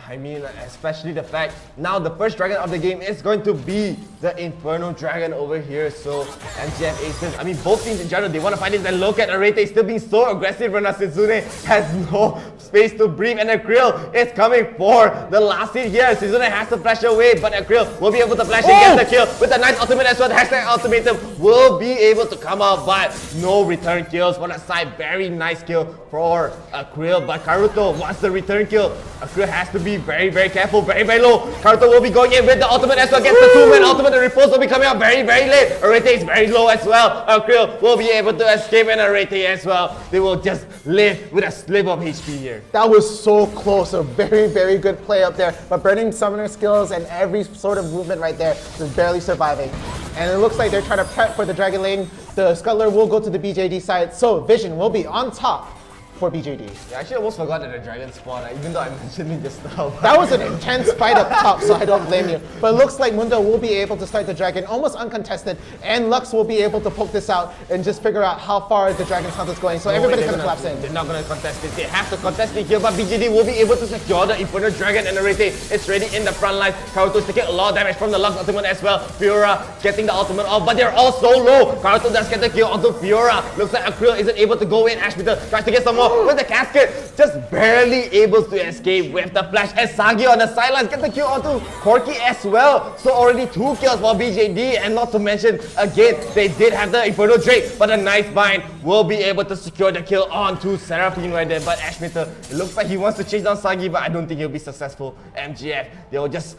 I mean, especially the fact now the first dragon of the game is going to be the Inferno Dragon over here. So MJF Aces, I mean, both teams in general, they want to fight this. And look at Arete still being so aggressive right now. Shizune has no space to breathe, and Akrill is coming for the last hit here. Shizune has to flash away, but Akrill will be able to flash and get the kill with a nice ultimate as well. The Hashtag ultimatum will be able to come out, but no return kills for the side. Very nice kill for Akrill, but Karuto wants the return kill. Akrill has to be very, very careful, very, very low. Karuto will be going in with the ultimate as well. Gets the two-man ultimate. The repulse will be coming out very, very late. Arete is very low as well. Akrill will be able to escape, and Arete as well. They will just live with a sliver of HP here. That was so close. A very, very good play up there. But burning summoner skills and every sort of movement right there is barely surviving. And it looks like they're trying to prep for the dragon lane. The Scuttler will go to the BJD side, so Vision will be on top for BJD. Yeah, I actually almost forgot that the dragon spawned, even though I mentioned it just now. That was an intense fight up top, so I don't blame you. But it looks like Mundo will be able to start the dragon almost uncontested, and Lux will be able to poke this out and just figure out how far the dragon's health is going. So everybody's going to collapse in. They're not going to contest it. They have to contest it here, but BJD will be able to secure the Inferno Dragon, and Arete is ready in the front line. Karuto is taking a lot of damage from the Lux ultimate as well. Fiora getting the ultimate off, but they're all so low. Karuto does get the kill onto Fiora. Looks like Akrill isn't able to go in. Ashmeter tries to get some more with the casket. Just barely able to escape with the flash. And Sagi on the sidelines get the kill onto Corki as well. So already 2 kills for BJD, and not to mention, again, they did have the Inferno Drake, but a nice bind will be able to secure the kill onto Seraphine right there. But Ashmeter, it looks like he wants to chase down Sagi, but I don't think he'll be successful. MGF, they'll just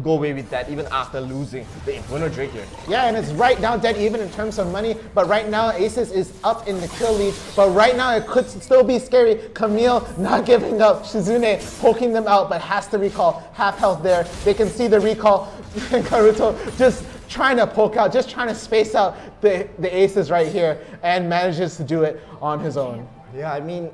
go away with that even after losing the Inferno Drake here. Yeah, and it's right now dead even in terms of money, but right now Aces is up in the kill lead, but right now it could still be scary. Camille not giving up. Shizune poking them out, but has to recall. Half health there. They can see the recall. And Karuto just trying to poke out, just trying to space out the aces right here, and manages to do it on his own. Yeah, I mean,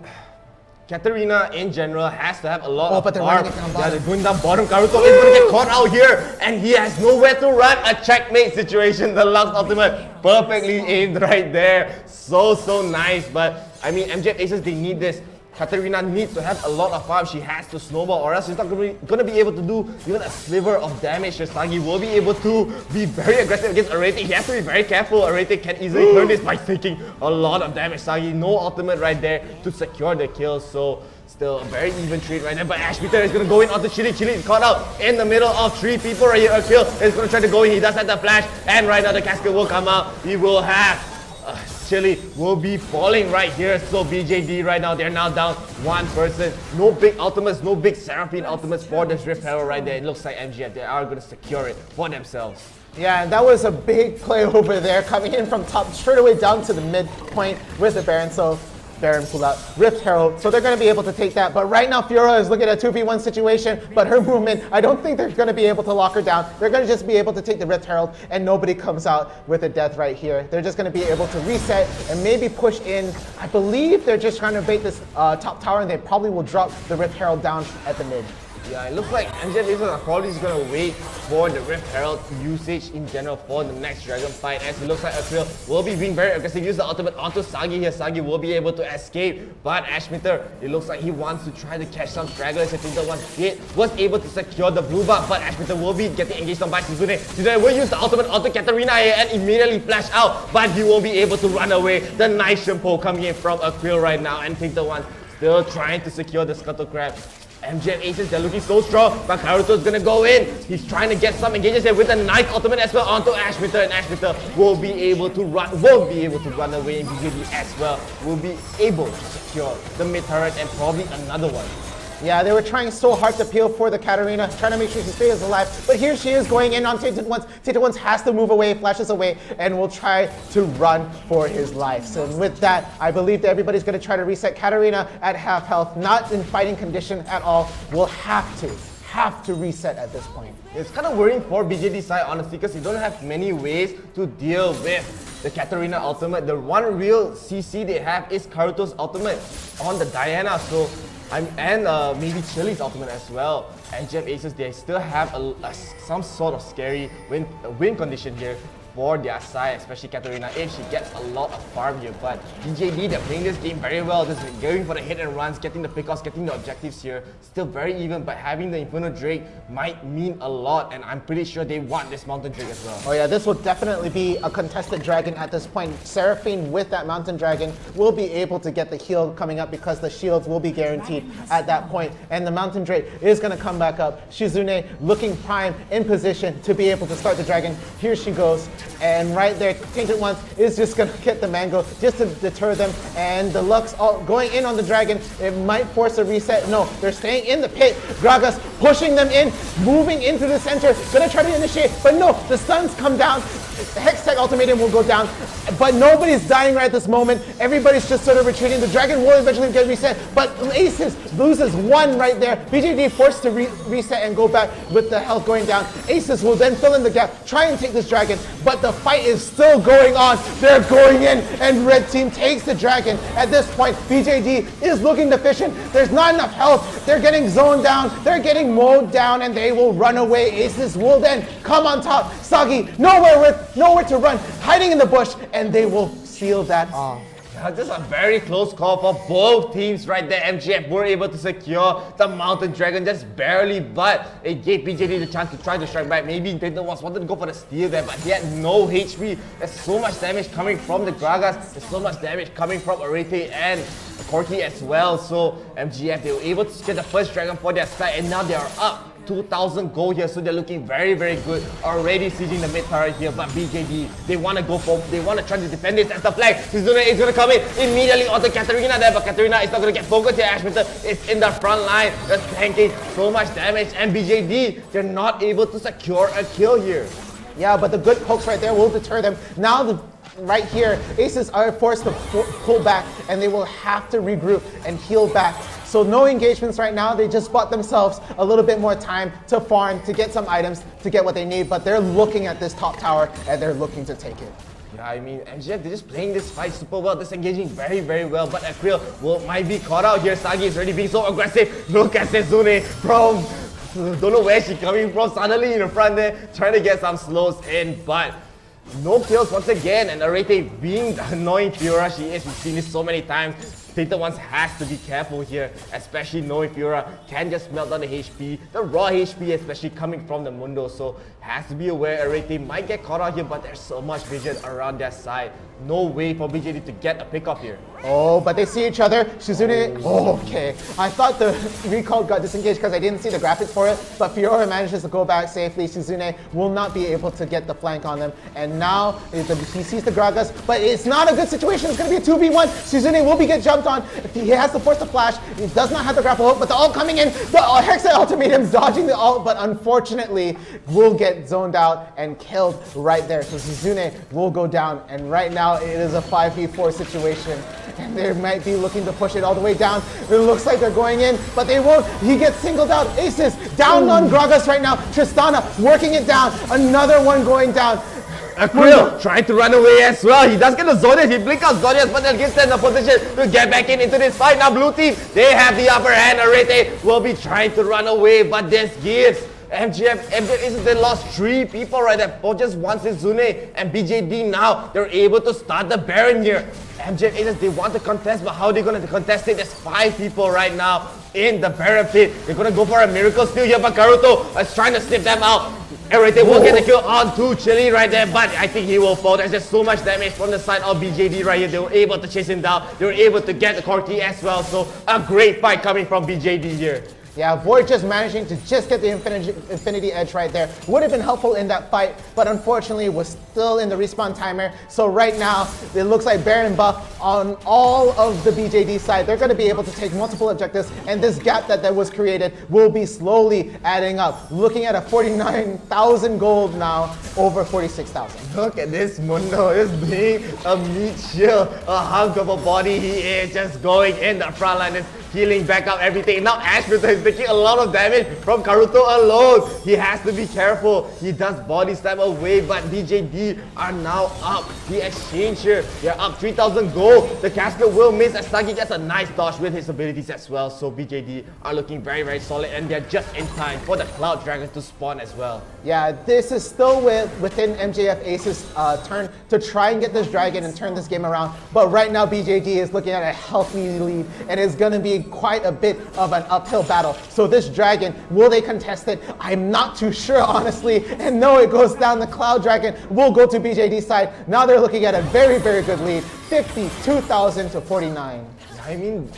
Katarina in general has to have a lot of but they're farm. running it down Yeah, bottom. they're going down bottom. Karuto is going to get caught out here, and he has nowhere to run. A checkmate situation. The Lux ultimate perfectly aimed right there. So nice. But I mean, MJF Aces, they need this. Katarina needs to have a lot of farm. She has to snowball, or else she's not going to be able to do even a sliver of damage. Sagi will be able to be very aggressive against Arete. He has to be very careful. Arete can easily turn this by taking a lot of damage. Sagi, no ultimate right there to secure the kill. So still a very even trade right there. But Ashmeter is going to go in onto Chili. Chili is caught out in the middle of 3 people right here. Akil is going to try to go in. He does have the flash, and right now the casket will come out. We will have Chili will be falling right here. So BJD right now, they're now down 1 person. No big ultimates, no big Seraphine ultimates for this Rift Herald right there. It looks like MGF, they are going to secure it for themselves. Yeah, and that was a big play over there, coming in from top straight away down to the midpoint with the Baron. So Baron pulled out Rift Herald, so they're going to be able to take that. But right now, Fiora is looking at a 2v1 situation, but her movement, I don't think they're going to be able to lock her down. They're going to just be able to take the Rift Herald, and nobody comes out with a death right here. They're just going to be able to reset and maybe push in. I believe they're just trying to bait this top tower, and they probably will drop the Rift Herald down at the mid. Yeah, it looks like MJF Aces are probably just going to wait for the Rift Herald usage in general for the next Dragon fight, as it looks like Akil will be being very aggressive. Use the ultimate onto Sagi here. Sagi will be able to escape, but Ashmeter, it looks like he wants to try to catch some stragglers. I think the one hit was able to secure the blue buff, but Ashmeter will be getting engaged on by Shizune. Shizune will use the ultimate onto Katarina here and immediately flash out, but he will be able to run away. The nice Shimpo coming in from Akil right now, and take the one still trying to secure the Scuttle Crab. MJF Aces, they're looking so strong, but Karuto's gonna go in. He's trying to get some engages here with a nice ultimate as well onto Ashmeter, and Ashmeter won't be able to run away, and BJD as well will be able to secure the mid turret and probably another one. Yeah, they were trying so hard to peel for the Katarina, trying to make sure she stays alive. But here she is going in on Tainted Ones. Tainted Ones has to move away, flashes away, and will try to run for his life. So with that, I believe that everybody's going to try to reset Katarina at half health, not in fighting condition at all. Will have to reset at this point. It's kind of worrying for BJD side, honestly, because you don't have many ways to deal with the Katarina ultimate. The one real CC they have is Karuto's ultimate on the Diana. So maybe Chili's ultimate as well. And MJF Aces, they still have some sort of scary win condition here for their side, especially Katarina, if she gets a lot of farm here. But BJD, they're playing this game very well, just going for the hit and runs, getting the pickoffs, getting the objectives here. Still very even, but having the Inferno Drake might mean a lot, and I'm pretty sure they want this Mountain Drake as well. Oh yeah, this will definitely be a contested dragon at this point. Seraphine with that Mountain Dragon will be able to get the heal coming up because the shields will be guaranteed at that point. And the Mountain Drake is going to come back up. Shizune looking prime in position to be able to start the dragon. Here she goes. And right there, Tainted Ones is just going to get the mango just to deter them. And the Lux all going in on the dragon. It might force a reset. No, they're staying in the pit. Gragas pushing them in, moving into the center. Going to try to initiate, but no, the stuns come down. The Hextech Ultimatum will go down, but nobody's dying right at this moment. Everybody's just sort of retreating. The dragon will eventually get reset, but Aces loses 1 right there. BJD forced to reset and go back with the health going down. Aces will then fill in the gap, try and take this dragon, but the fight is still going on. They're going in, and red team takes the dragon. At this point, BJD is looking deficient. There's not enough health. They're getting zoned down. They're getting mowed down, and they will run away. Aces will then come on top. Sagi, nowhere to run, hiding in the bush, and they will seal that off. Just a very close call for both teams right there. MGF were able to secure the Mountain Dragon just barely, but it gave BJD the chance to try to strike back. Maybe Tainted Ones wanted to go for the steal there, but he had no HP. There's so much damage coming from the Gragas. There's so much damage coming from Arete and Corki as well. So MGF, they were able to secure the first dragon for their side, and now they are up 2,000 gold here, so they're looking very, very good. Already sieging the mid turret here, but BJD, they want to go for, they want to try to defend this as the flag. Shizune is going to come in immediately onto Katarina there, but Katarina is not going to get focused here. Ashmeter is in the front line, just tanking so much damage, and BJD, they're not able to secure a kill here. Yeah, but the good pokes right there will deter them. Now the right here, Aces are forced to pull back and they will have to regroup and heal back. So no engagements right now. They just bought themselves a little bit more time to farm, to get some items, to get what they need. But they're looking at this top tower and they're looking to take it. Yeah, I mean, MGF, they're just playing this fight super well, disengaging very, very well. But Akril might be caught out here. Sagi is already being so aggressive. Look at Setsune from, don't know where she's coming from, suddenly in the front there, trying to get some slows in, but no kills once again. And Arete being the annoying Fiora she is, we've seen this so many times. Tainted Ones has to be careful here, especially knowing Fiora can just melt down the HP, the raw HP especially coming from the Mundo, so has to be aware Arete might get caught out here, but there's so much vision around their side. No way for BJD to get a pick up here. Oh, but they see each other. Shizune, okay. I thought the recall got disengaged because I didn't see the graphics for it, but Fiora manages to go back safely. Shizune will not be able to get the flank on them, and now he sees the Gragas, but it's not a good situation. It's going to be a 2v1. Shizune will get jumped on. He has to force the flash. He does not have the grapple hook, but the ult coming in. The Hexa ultimatum dodging the ult, but unfortunately will get zoned out and killed right there. So Shizune will go down, and right now it is a 5v4 situation, and they might be looking to push it all the way down. It looks like they're going in, but they won't. He gets singled out. Aces down on Gragas right now. Tristana working it down. Another one going down. Akril trying to run away as well. He does get the Zodiacs. He blink out Zodiacs, but that gives them the position to get back into this fight. Now blue team, they have the upper hand. Arete will be trying to run away, but this gives MGF is they lost 3 people right there for just one Setsune, and BJD now they're able to start the Baron here. MGF is they want to contest, but how are they going to contest it? There's 5 people right now in the Baron pit. They're going to go for a miracle steal here, but Karuto is trying to snip them out. Arete will get the kill on to Chili right there, but I think he will fall. There's just so much damage from the side of BJD right here. They were able to chase him down. They were able to get the Corki as well, so a great fight coming from BJD here. Yeah, Void just managing to just get the Infinity Edge right there. Would have been helpful in that fight, but unfortunately was still in the respawn timer. So right now, it looks like Baron buff on all of the BJD side. They're going to be able to take multiple objectives, and this gap that was created will be slowly adding up. Looking at a 49,000 gold now, over 46,000. Look at this Mundo, just being a meat shield, a hunk of a body. He is just going in the front line, just healing back up everything. Now Ashbither is taking a lot of damage from Karuto alone. He has to be careful. He does body slam away, but BJD are now up. The exchange here, they're up 3,000 gold. The casket will miss as Sagi gets a nice dodge with his abilities as well. So BJD are looking very, very solid, and they're just in time for the Cloud Dragons to spawn as well. Yeah, this is still within MJF Ace's turn to try and get this dragon and turn this game around. But right now BJD is looking at a healthy lead, and it's going to be quite a bit of an uphill battle. So this dragon, will they contest it? I'm not too sure, honestly. And no, it goes down. The Cloud Dragon will go to BJD's side. Now they're looking at a very, very good lead, 52,000 to 49. I mean,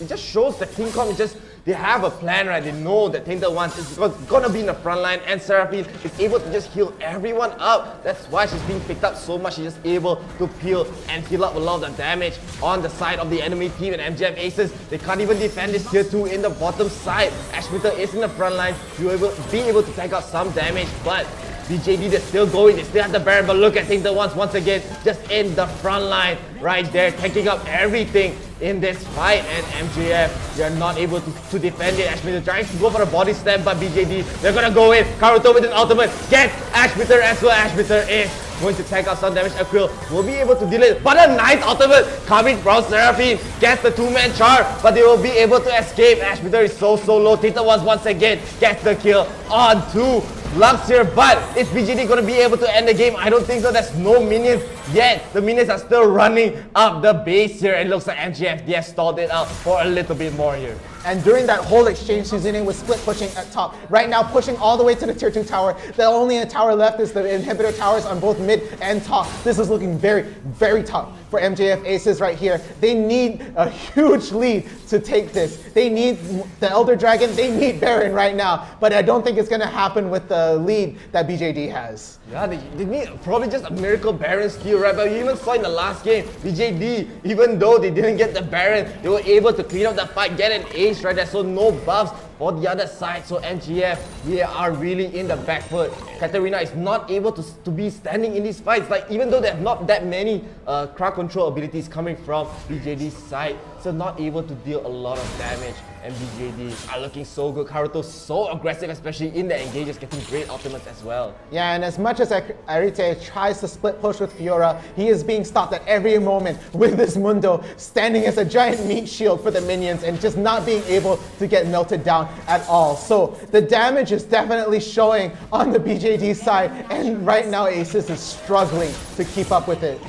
it just shows that King Kong is just, they have a plan, right? They know that Tainted Ones is gonna be in the front line, and Seraphine is able to just heal everyone up. That's why she's being picked up so much. She's just able to peel and heal up a lot of the damage on the side of the enemy team. And MGF Aces, they can't even defend this tier 2 in the bottom side. Ashmitter is in the front line. You'll be able to take out some damage, but BJD, they're still going, they still have the Baron, but look at Tainted Ones once again, just in the front line, right there, taking up everything in this fight, and MJF, they're not able to defend it. Ashmitter trying to go for a body slam, but BJD, they're gonna go in. Karuto with an ultimate, get Ashmitter as well. Ashmitter is going to take out some damage. Akril will be able to deal it, but a nice ultimate coming from Seraphine, gets the 2-man char, but they will be able to escape. Ashmitter is so low. Tainted Ones once again gets the kill on 2 Lux here, but is BJD going to be able to end the game? I don't think so. There's no minions yet. The minions are still running up the base here. It looks like MGF, they have stalled it out for a little bit more here. And during that whole exchange, Suzune was split pushing at top. Right now, pushing all the way to the tier 2 tower. The only tower left is the inhibitor towers on both mid and top. This is looking very, very tough for MJF Aces right here. They need a huge lead to take this. They need the Elder Dragon, they need Baron right now. But I don't think it's going to happen with the lead that BJD has. Yeah, they need probably just a miracle Baron steal, right? But you even saw in the last game, BJD, even though they didn't get the Baron, they were able to clean up the fight, get an ace right there, so no buffs for the other side. So MGF, they are really in the back foot. Katarina is not able to be standing in these fights. Like, even though they have not that many crowd control abilities coming from BJD's side, so not able to deal a lot of damage. And BJD are looking so good. Karuto so aggressive, especially in the engages, getting great ultimates as well. Yeah, and as much as Arite tries to split push with Fiora, he is being stopped at every moment with this Mundo standing as a giant meat shield for the minions and just not being able to get melted down at all. So the damage is definitely showing on the BJD side, and right now Aces is struggling to keep up with it.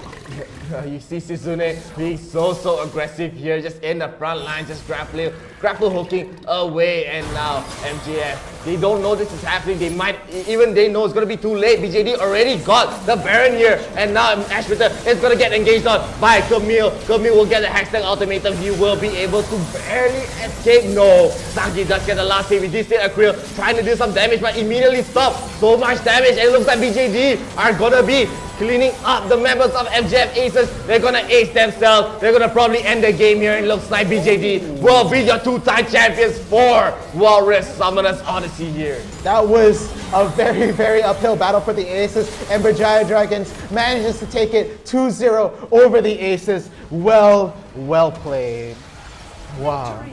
You see Suzune being so aggressive here, just in the front line, just grapple hooking away, and now MGF, they don't know this is happening. They might, even they know it's gonna be too late. BJD already got the Baron here, and now Ashbitter is gonna get engaged on by Camille. Camille will get the Hextech ultimatum. He will be able to barely escape. No, Sagi does get the last hit. We did see Akrill trying to do some damage, but immediately stopped. So much damage, and it looks like BJD are gonna be cleaning up the members of MGF Aces. They're gonna ace themselves. They're gonna probably end the game here. It looks like BJD will be your two-time champions for Walrus Summoners Odyssey here. That was a very uphill battle for the Aces, and Berjaya Dragons manages to take it 2-0 over the Aces. Well played. Wow.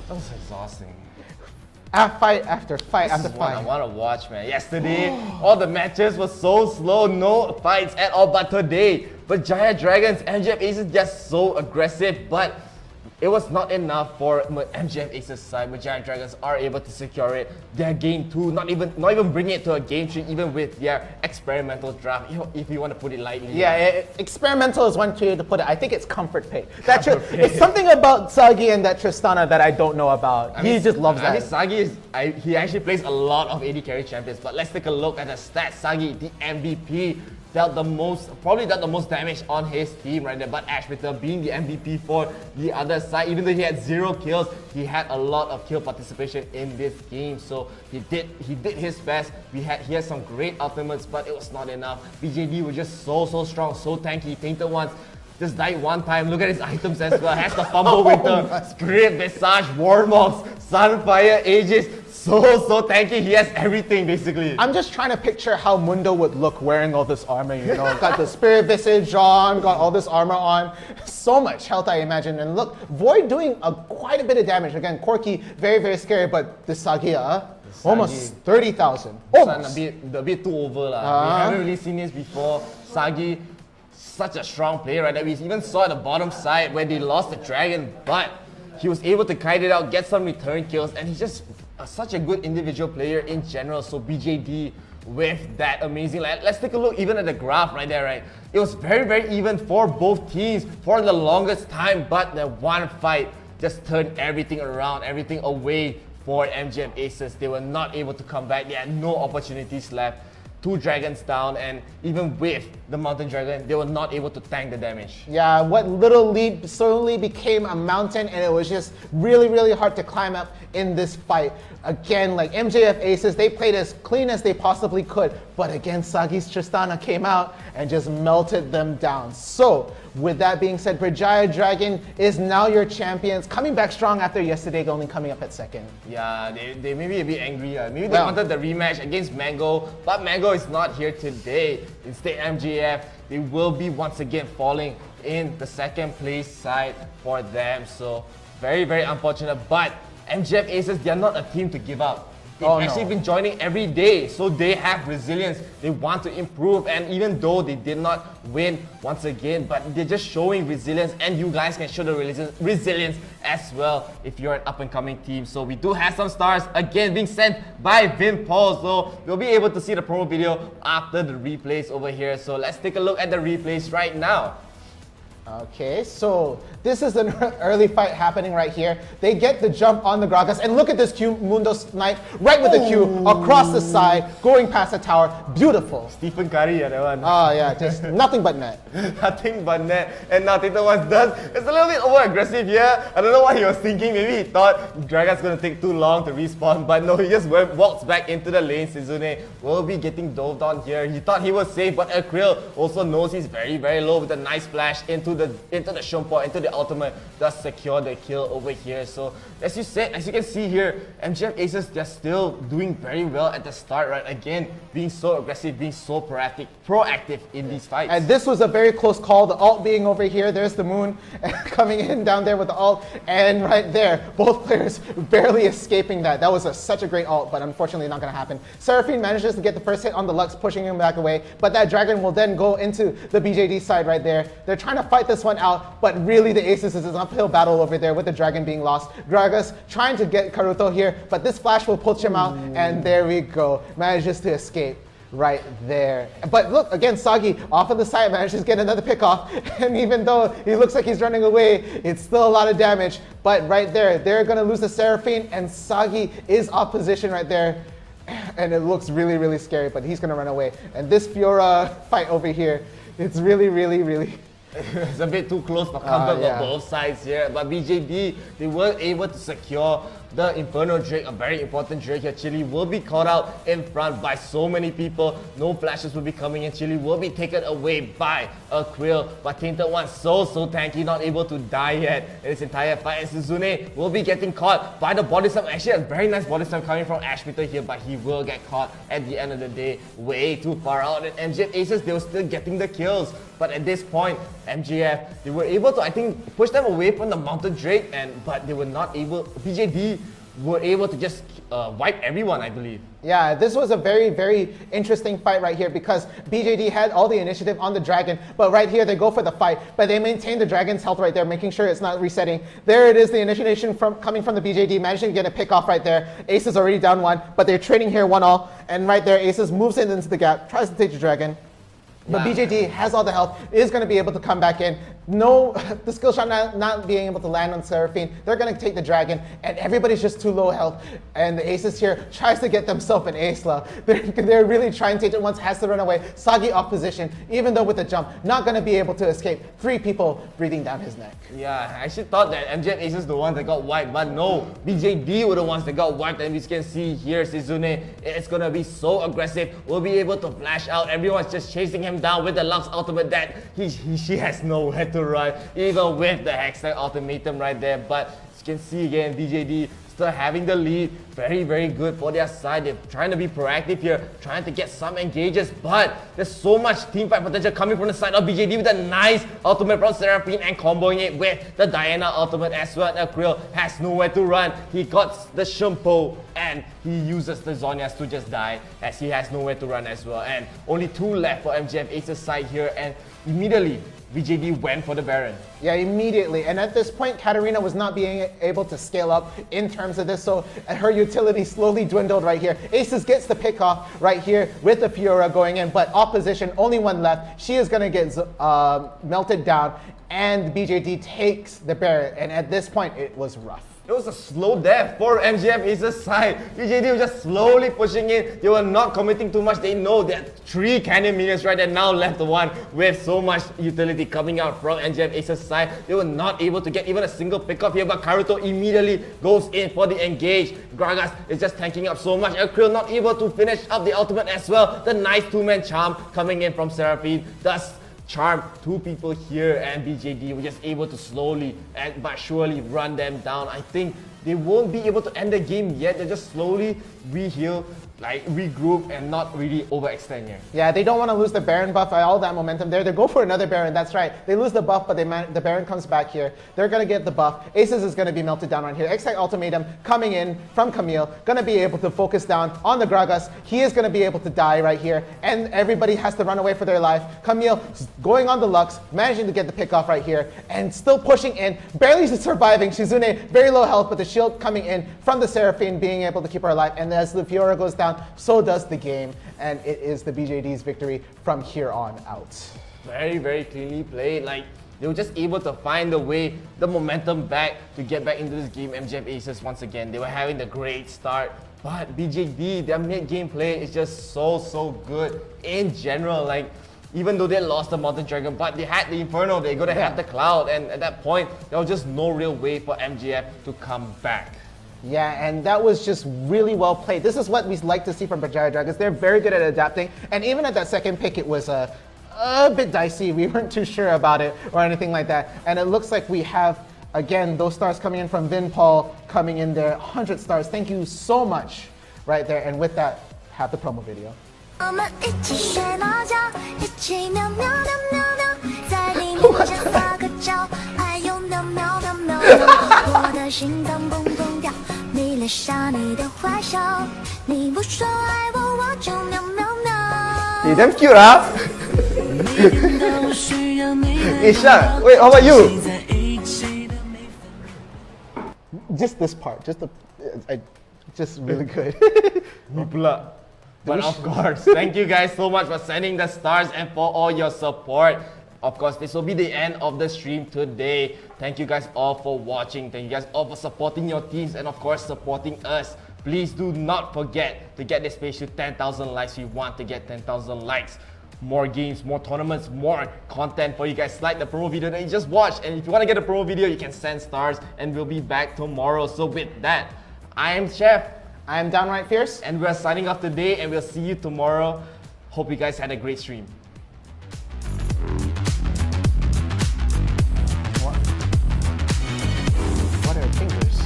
That was exhausting. Fight after fight This after is what fight. I want to watch, man. Yesterday, all the matches were so slow, no fights at all. But today, Berjaya Dragons, MGF Aces, just so aggressive. But it was not enough for MGF Aces side. Berjaya Dragons are able to secure it. Their game 2, not even bringing it to a game 3, even with their experimental draft, if you want to put it lightly. Yeah, experimental is one way to put it. I think it's comfort pay. It's something about Sagi and that Tristana that I don't know about. He just loves that. I mean, Sagi he actually plays a lot of AD carry champions. But let's take a look at the stats. Sagi, the MVP, probably dealt the most damage on his team right there. But Ashbitter being the MVP for the other side, even though he had 0 kills, he had a lot of kill participation in this game. So he did his best. He had some great ultimates, but it was not enough. BJD was just so strong, so tanky. Tainted Ones just died one time. Look at his items as well. Has the Fumble Winter, Spirit, Visage, Warmogs, Sunfire, Aegis. So tanky. He has everything basically. I'm just trying to picture how Mundo would look wearing all this armor, you know. Got the Spirit Visage on, got all this armor on. So much health, I imagine. And look, Void doing quite a bit of damage. Again, Corki, very scary, but this Sagia, almost 30,000. Almost. A bit too over. We haven't really seen this before. Sagi, such a strong player, right? We even saw at the bottom side where they lost the dragon, but he was able to kite it out, get some return kills, and he's just such a good individual player in general. So BJD with that amazing, let's take a look even at the graph right there, right? It was very even for both teams for the longest time, but the one fight just turned everything around, everything away for MGF Aces. They were not able to come back. They had no opportunities left. 2 dragons down, and even with the Mountain Dragon, they were not able to tank the damage. Yeah, what little lead slowly became a mountain, and it was just really hard to climb up in this fight. Again, like MJF Aces, they played as clean as they possibly could, but again, Sagi's Tristana came out and just melted them down. So, with that being said, Berjaya Dragon is now your champions, coming back strong after yesterday only coming up at second. Yeah, they may be a bit angry. Maybe they wanted the rematch against Mango, but Mango is not here today. Instead, MGF, they will be once again falling in the second place side for them. So, very unfortunate, but MGF Aces, they are not a team to give up. They've actually been joining every day, so they have resilience. They want to improve, and even though they did not win once again, but they're just showing resilience, and you guys can show the resilience as well if you're an up-and-coming team. So we do have some stars again being sent by Vin Paul, so you'll be able to see the promo video after the replays over here. So let's take a look at the replays right now. Okay, so this is an early fight happening right here. They get the jump on the Gragas, and look at this Q, Mundo Knight, right with the Q, across the side, going past the tower. Beautiful. Stephen Curry, that one. Oh yeah, just nothing but net. Nothing but net. And now Tainted Ones does. It's a little bit over-aggressive here. I don't know what he was thinking. Maybe he thought Dragon's gonna take too long to respawn, but no, he just walks back into the lane. Suzune will be getting dove on here. He thought he was safe, but Akrill also knows he's very low with a nice flash into into the Shumpo, into the ultimate, does secure the kill over here. So as you said, as you can see here, MGF Aces, they're still doing very well at the start, right? Again, being so aggressive, being so proactive in these fights. And this was a very close call. The ult being over here. There's the Moon coming in down there with the ult, and right there, both players barely escaping that. That was such a great ult, but unfortunately not going to happen. Seraphine manages to get the first hit on the Lux, pushing him back away, but that Dragon will then go into the BJD side right there. They're trying to fight this one out, but really the Aces is an uphill battle over there with the Dragon being lost. Gragas trying to get Karuto here, but this flash will push him out, and there we go. Manages to escape right there. But look, again, Sagi off of the side manages to get another pick off, and even though he looks like he's running away, it's still a lot of damage. But right there, they're gonna lose the Seraphine, and Sagi is off position right there. And it looks really, really scary, but he's gonna run away. And this Fiora fight over here, it's really, really, really... It's a bit too close for comfort for both sides here, but BJD, they were able to secure the Inferno Drake, a very important Drake here. Chili will be caught out in front by so many people. No flashes will be coming in. Chili will be taken away by a Krill, but Tainted One so tanky, not able to die yet in this entire fight. And Suzune will be getting caught by the body slam. Actually, a very nice body slam coming from Ashmeter here, but he will get caught at the end of the day, way too far out. And MGF Aces, they were still getting the kills, but at this point, MGF, they were able to, I think, push them away from the Mountain Drake, but they were not able, BJD were able to just wipe everyone, I believe. Yeah, this was a very, very interesting fight right here because BJD had all the initiative on the Dragon, but right here they go for the fight, but they maintain the Dragon's health right there, making sure it's not resetting. There it is, the initiation coming from the BJD, managing to get a pick off right there. Ace is already down one, but they're trading here 1-all, and right there Aces moves in into the gap, tries to take the Dragon. But BJD has all the health, is going to be able to come back in. No, the skill shot not being able to land on Seraphine. They're going to take the Dragon, and everybody's just too low health. And the Aces here tries to get themselves an Ace-la. They're really trying. Tainted Ones has to run away. Sagi off position, even though with the jump, not going to be able to escape. 3 people breathing down his neck. Yeah, I actually thought that MGF Aces the ones that got wiped, but no, BJD were the ones that got wiped. And we can see here, Shizune, it's going to be so aggressive. We'll be able to flash out. Everyone's just chasing him down with the Lux ultimate that she has nowhere to run, even with the Hextech ultimatum right there. But as you can see again, BJD still having the lead. Very, very good for their side. They're trying to be proactive here, trying to get some engages, but there's so much teamfight potential coming from the side of BJD with a nice ultimate from Seraphine and comboing it with the Diana ultimate as well. The Krill has nowhere to run. He got the Shumpo and he uses the Zonias to just die as he has nowhere to run as well. And only 2 left for MGF Ace's side here, and immediately BJD went for the Baron. Yeah, immediately. And at this point, Katarina was not being able to scale up in terms of this, so her utility slowly dwindled right here. Aces gets the pick off right here with the Fiora going in, but opposition, only 1 left. She is going to get melted down, and BJD takes the Baron. And at this point, it was rough. It was a slow death for MGF Ace's side. BJD was just slowly pushing in. They were not committing too much. They know there are 3 cannon minions right there, now left the one with so much utility coming out from MGF Ace's side. They were not able to get even a single pick off here, but Karuto immediately goes in for the engage. Gragas is just tanking up so much. Krill not able to finish up the ultimate as well. The nice 2-man charm coming in from Seraphine does charm 2 people here, and BJD were just able to slowly but surely run them down. I think they won't be able to end the game yet. They're just slowly re-heal, like regroup, and not really overextend here. Yeah, they don't want to lose the Baron buff by all that momentum there. They go for another Baron, that's right. They lose the buff, but the Baron comes back here. They're going to get the buff. Aces is going to be melted down right here. X-Tech ultimatum coming in from Camille. Going to be able to focus down on the Gragas. He is going to be able to die right here, and everybody has to run away for their life. Camille going on the Lux, managing to get the pick off right here, and still pushing in, barely surviving. Shizune, very low health, but the shield coming in from the Seraphine, being able to keep her alive. And as the Fiora goes down, so does the game, and it is the BJD's victory from here on out. Very, very cleanly played. Like, they were just able to find the way, the momentum back to get back into this game. MGF Aces, once again, they were having the great start, but BJD, their mid-game play is just so good in general. Like, even though they lost the Mountain Dragon, but they had the Inferno, they're gonna have the Cloud, and at that point, there was just no real way for MGF to come back. Yeah, and that was just really well played. This is what we like to see from Bajara Dragons. They're very good at adapting, and even at that second pick, it was a bit dicey. We weren't too sure about it or anything like that. And it looks like we have, again, those stars coming in from Vin Paul coming in there. 100 stars. Thank you so much right there. And with that, have the promo video. 我们一起睡猫觉，一起喵喵喵喵喵，在你面前撒个娇，还有喵喵喵喵喵，我的心脏蹦蹦跳，迷恋上你的坏笑，你不说爱我，我就喵喵喵。You damn cute, huh? Isha, wait, how about you? Just this part, just really good. But of course, thank you guys so much for sending the stars and for all your support. Of course, this will be the end of the stream today. Thank you guys all for watching. Thank you guys all for supporting your teams and of course supporting us. Please do not forget to get this page to 10,000 likes. We want to get 10,000 likes. More games, more tournaments, more content for you guys. Like the promo video that you just watched. And if you want to get a promo video, you can send stars and we'll be back tomorrow. So with that, I am Chef. I am Downright Fierce. And we're signing off today and we'll see you tomorrow. Hope you guys had a great stream. What are fingers?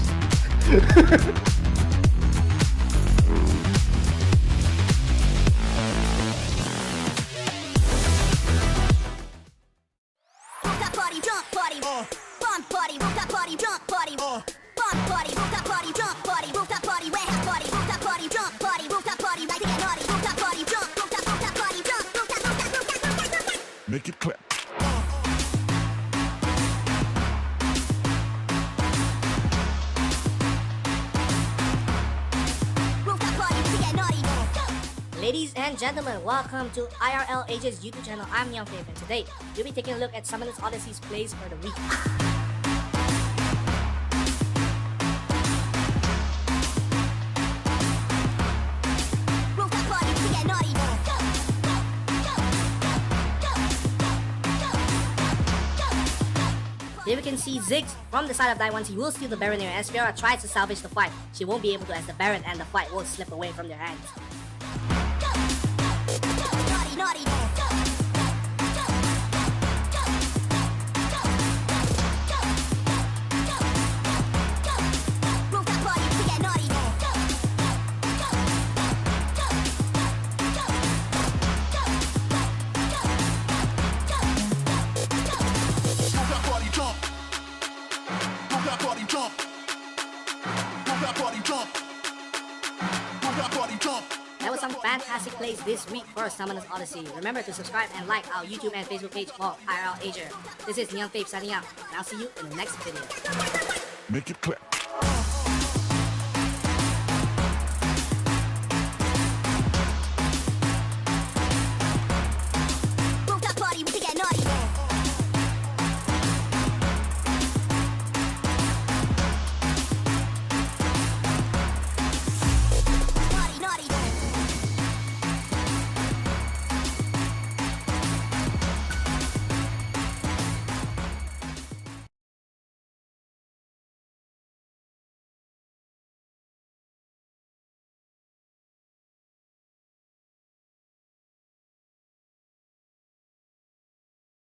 Party, jump party, bump party, rooftop party, jump party, bump party, rooftop party, jump party, rooftop party, warehouse party, rooftop party, jump party, rooftop party, like to get naughty, rooftop party, jump, rooftop party, jump, rooftop. Make it clap. Ladies and gentlemen, welcome to IRL Asia's YouTube channel. I'm Young Faith, and today we'll be taking a look at Summoners Odysseys plays for the week. Here we can see Ziggs from the side of Dai once he will steal the Baron here, as Fiora tries to salvage the fight. She won't be able to, as the Baron and the fight will slip away from their hands. That was some fantastic plays this week for Summoners Odyssey. Remember to subscribe and like our YouTube and Facebook page for IRL Asia. This is Young Faith signing out, and I'll see you in the next video. Make it clap.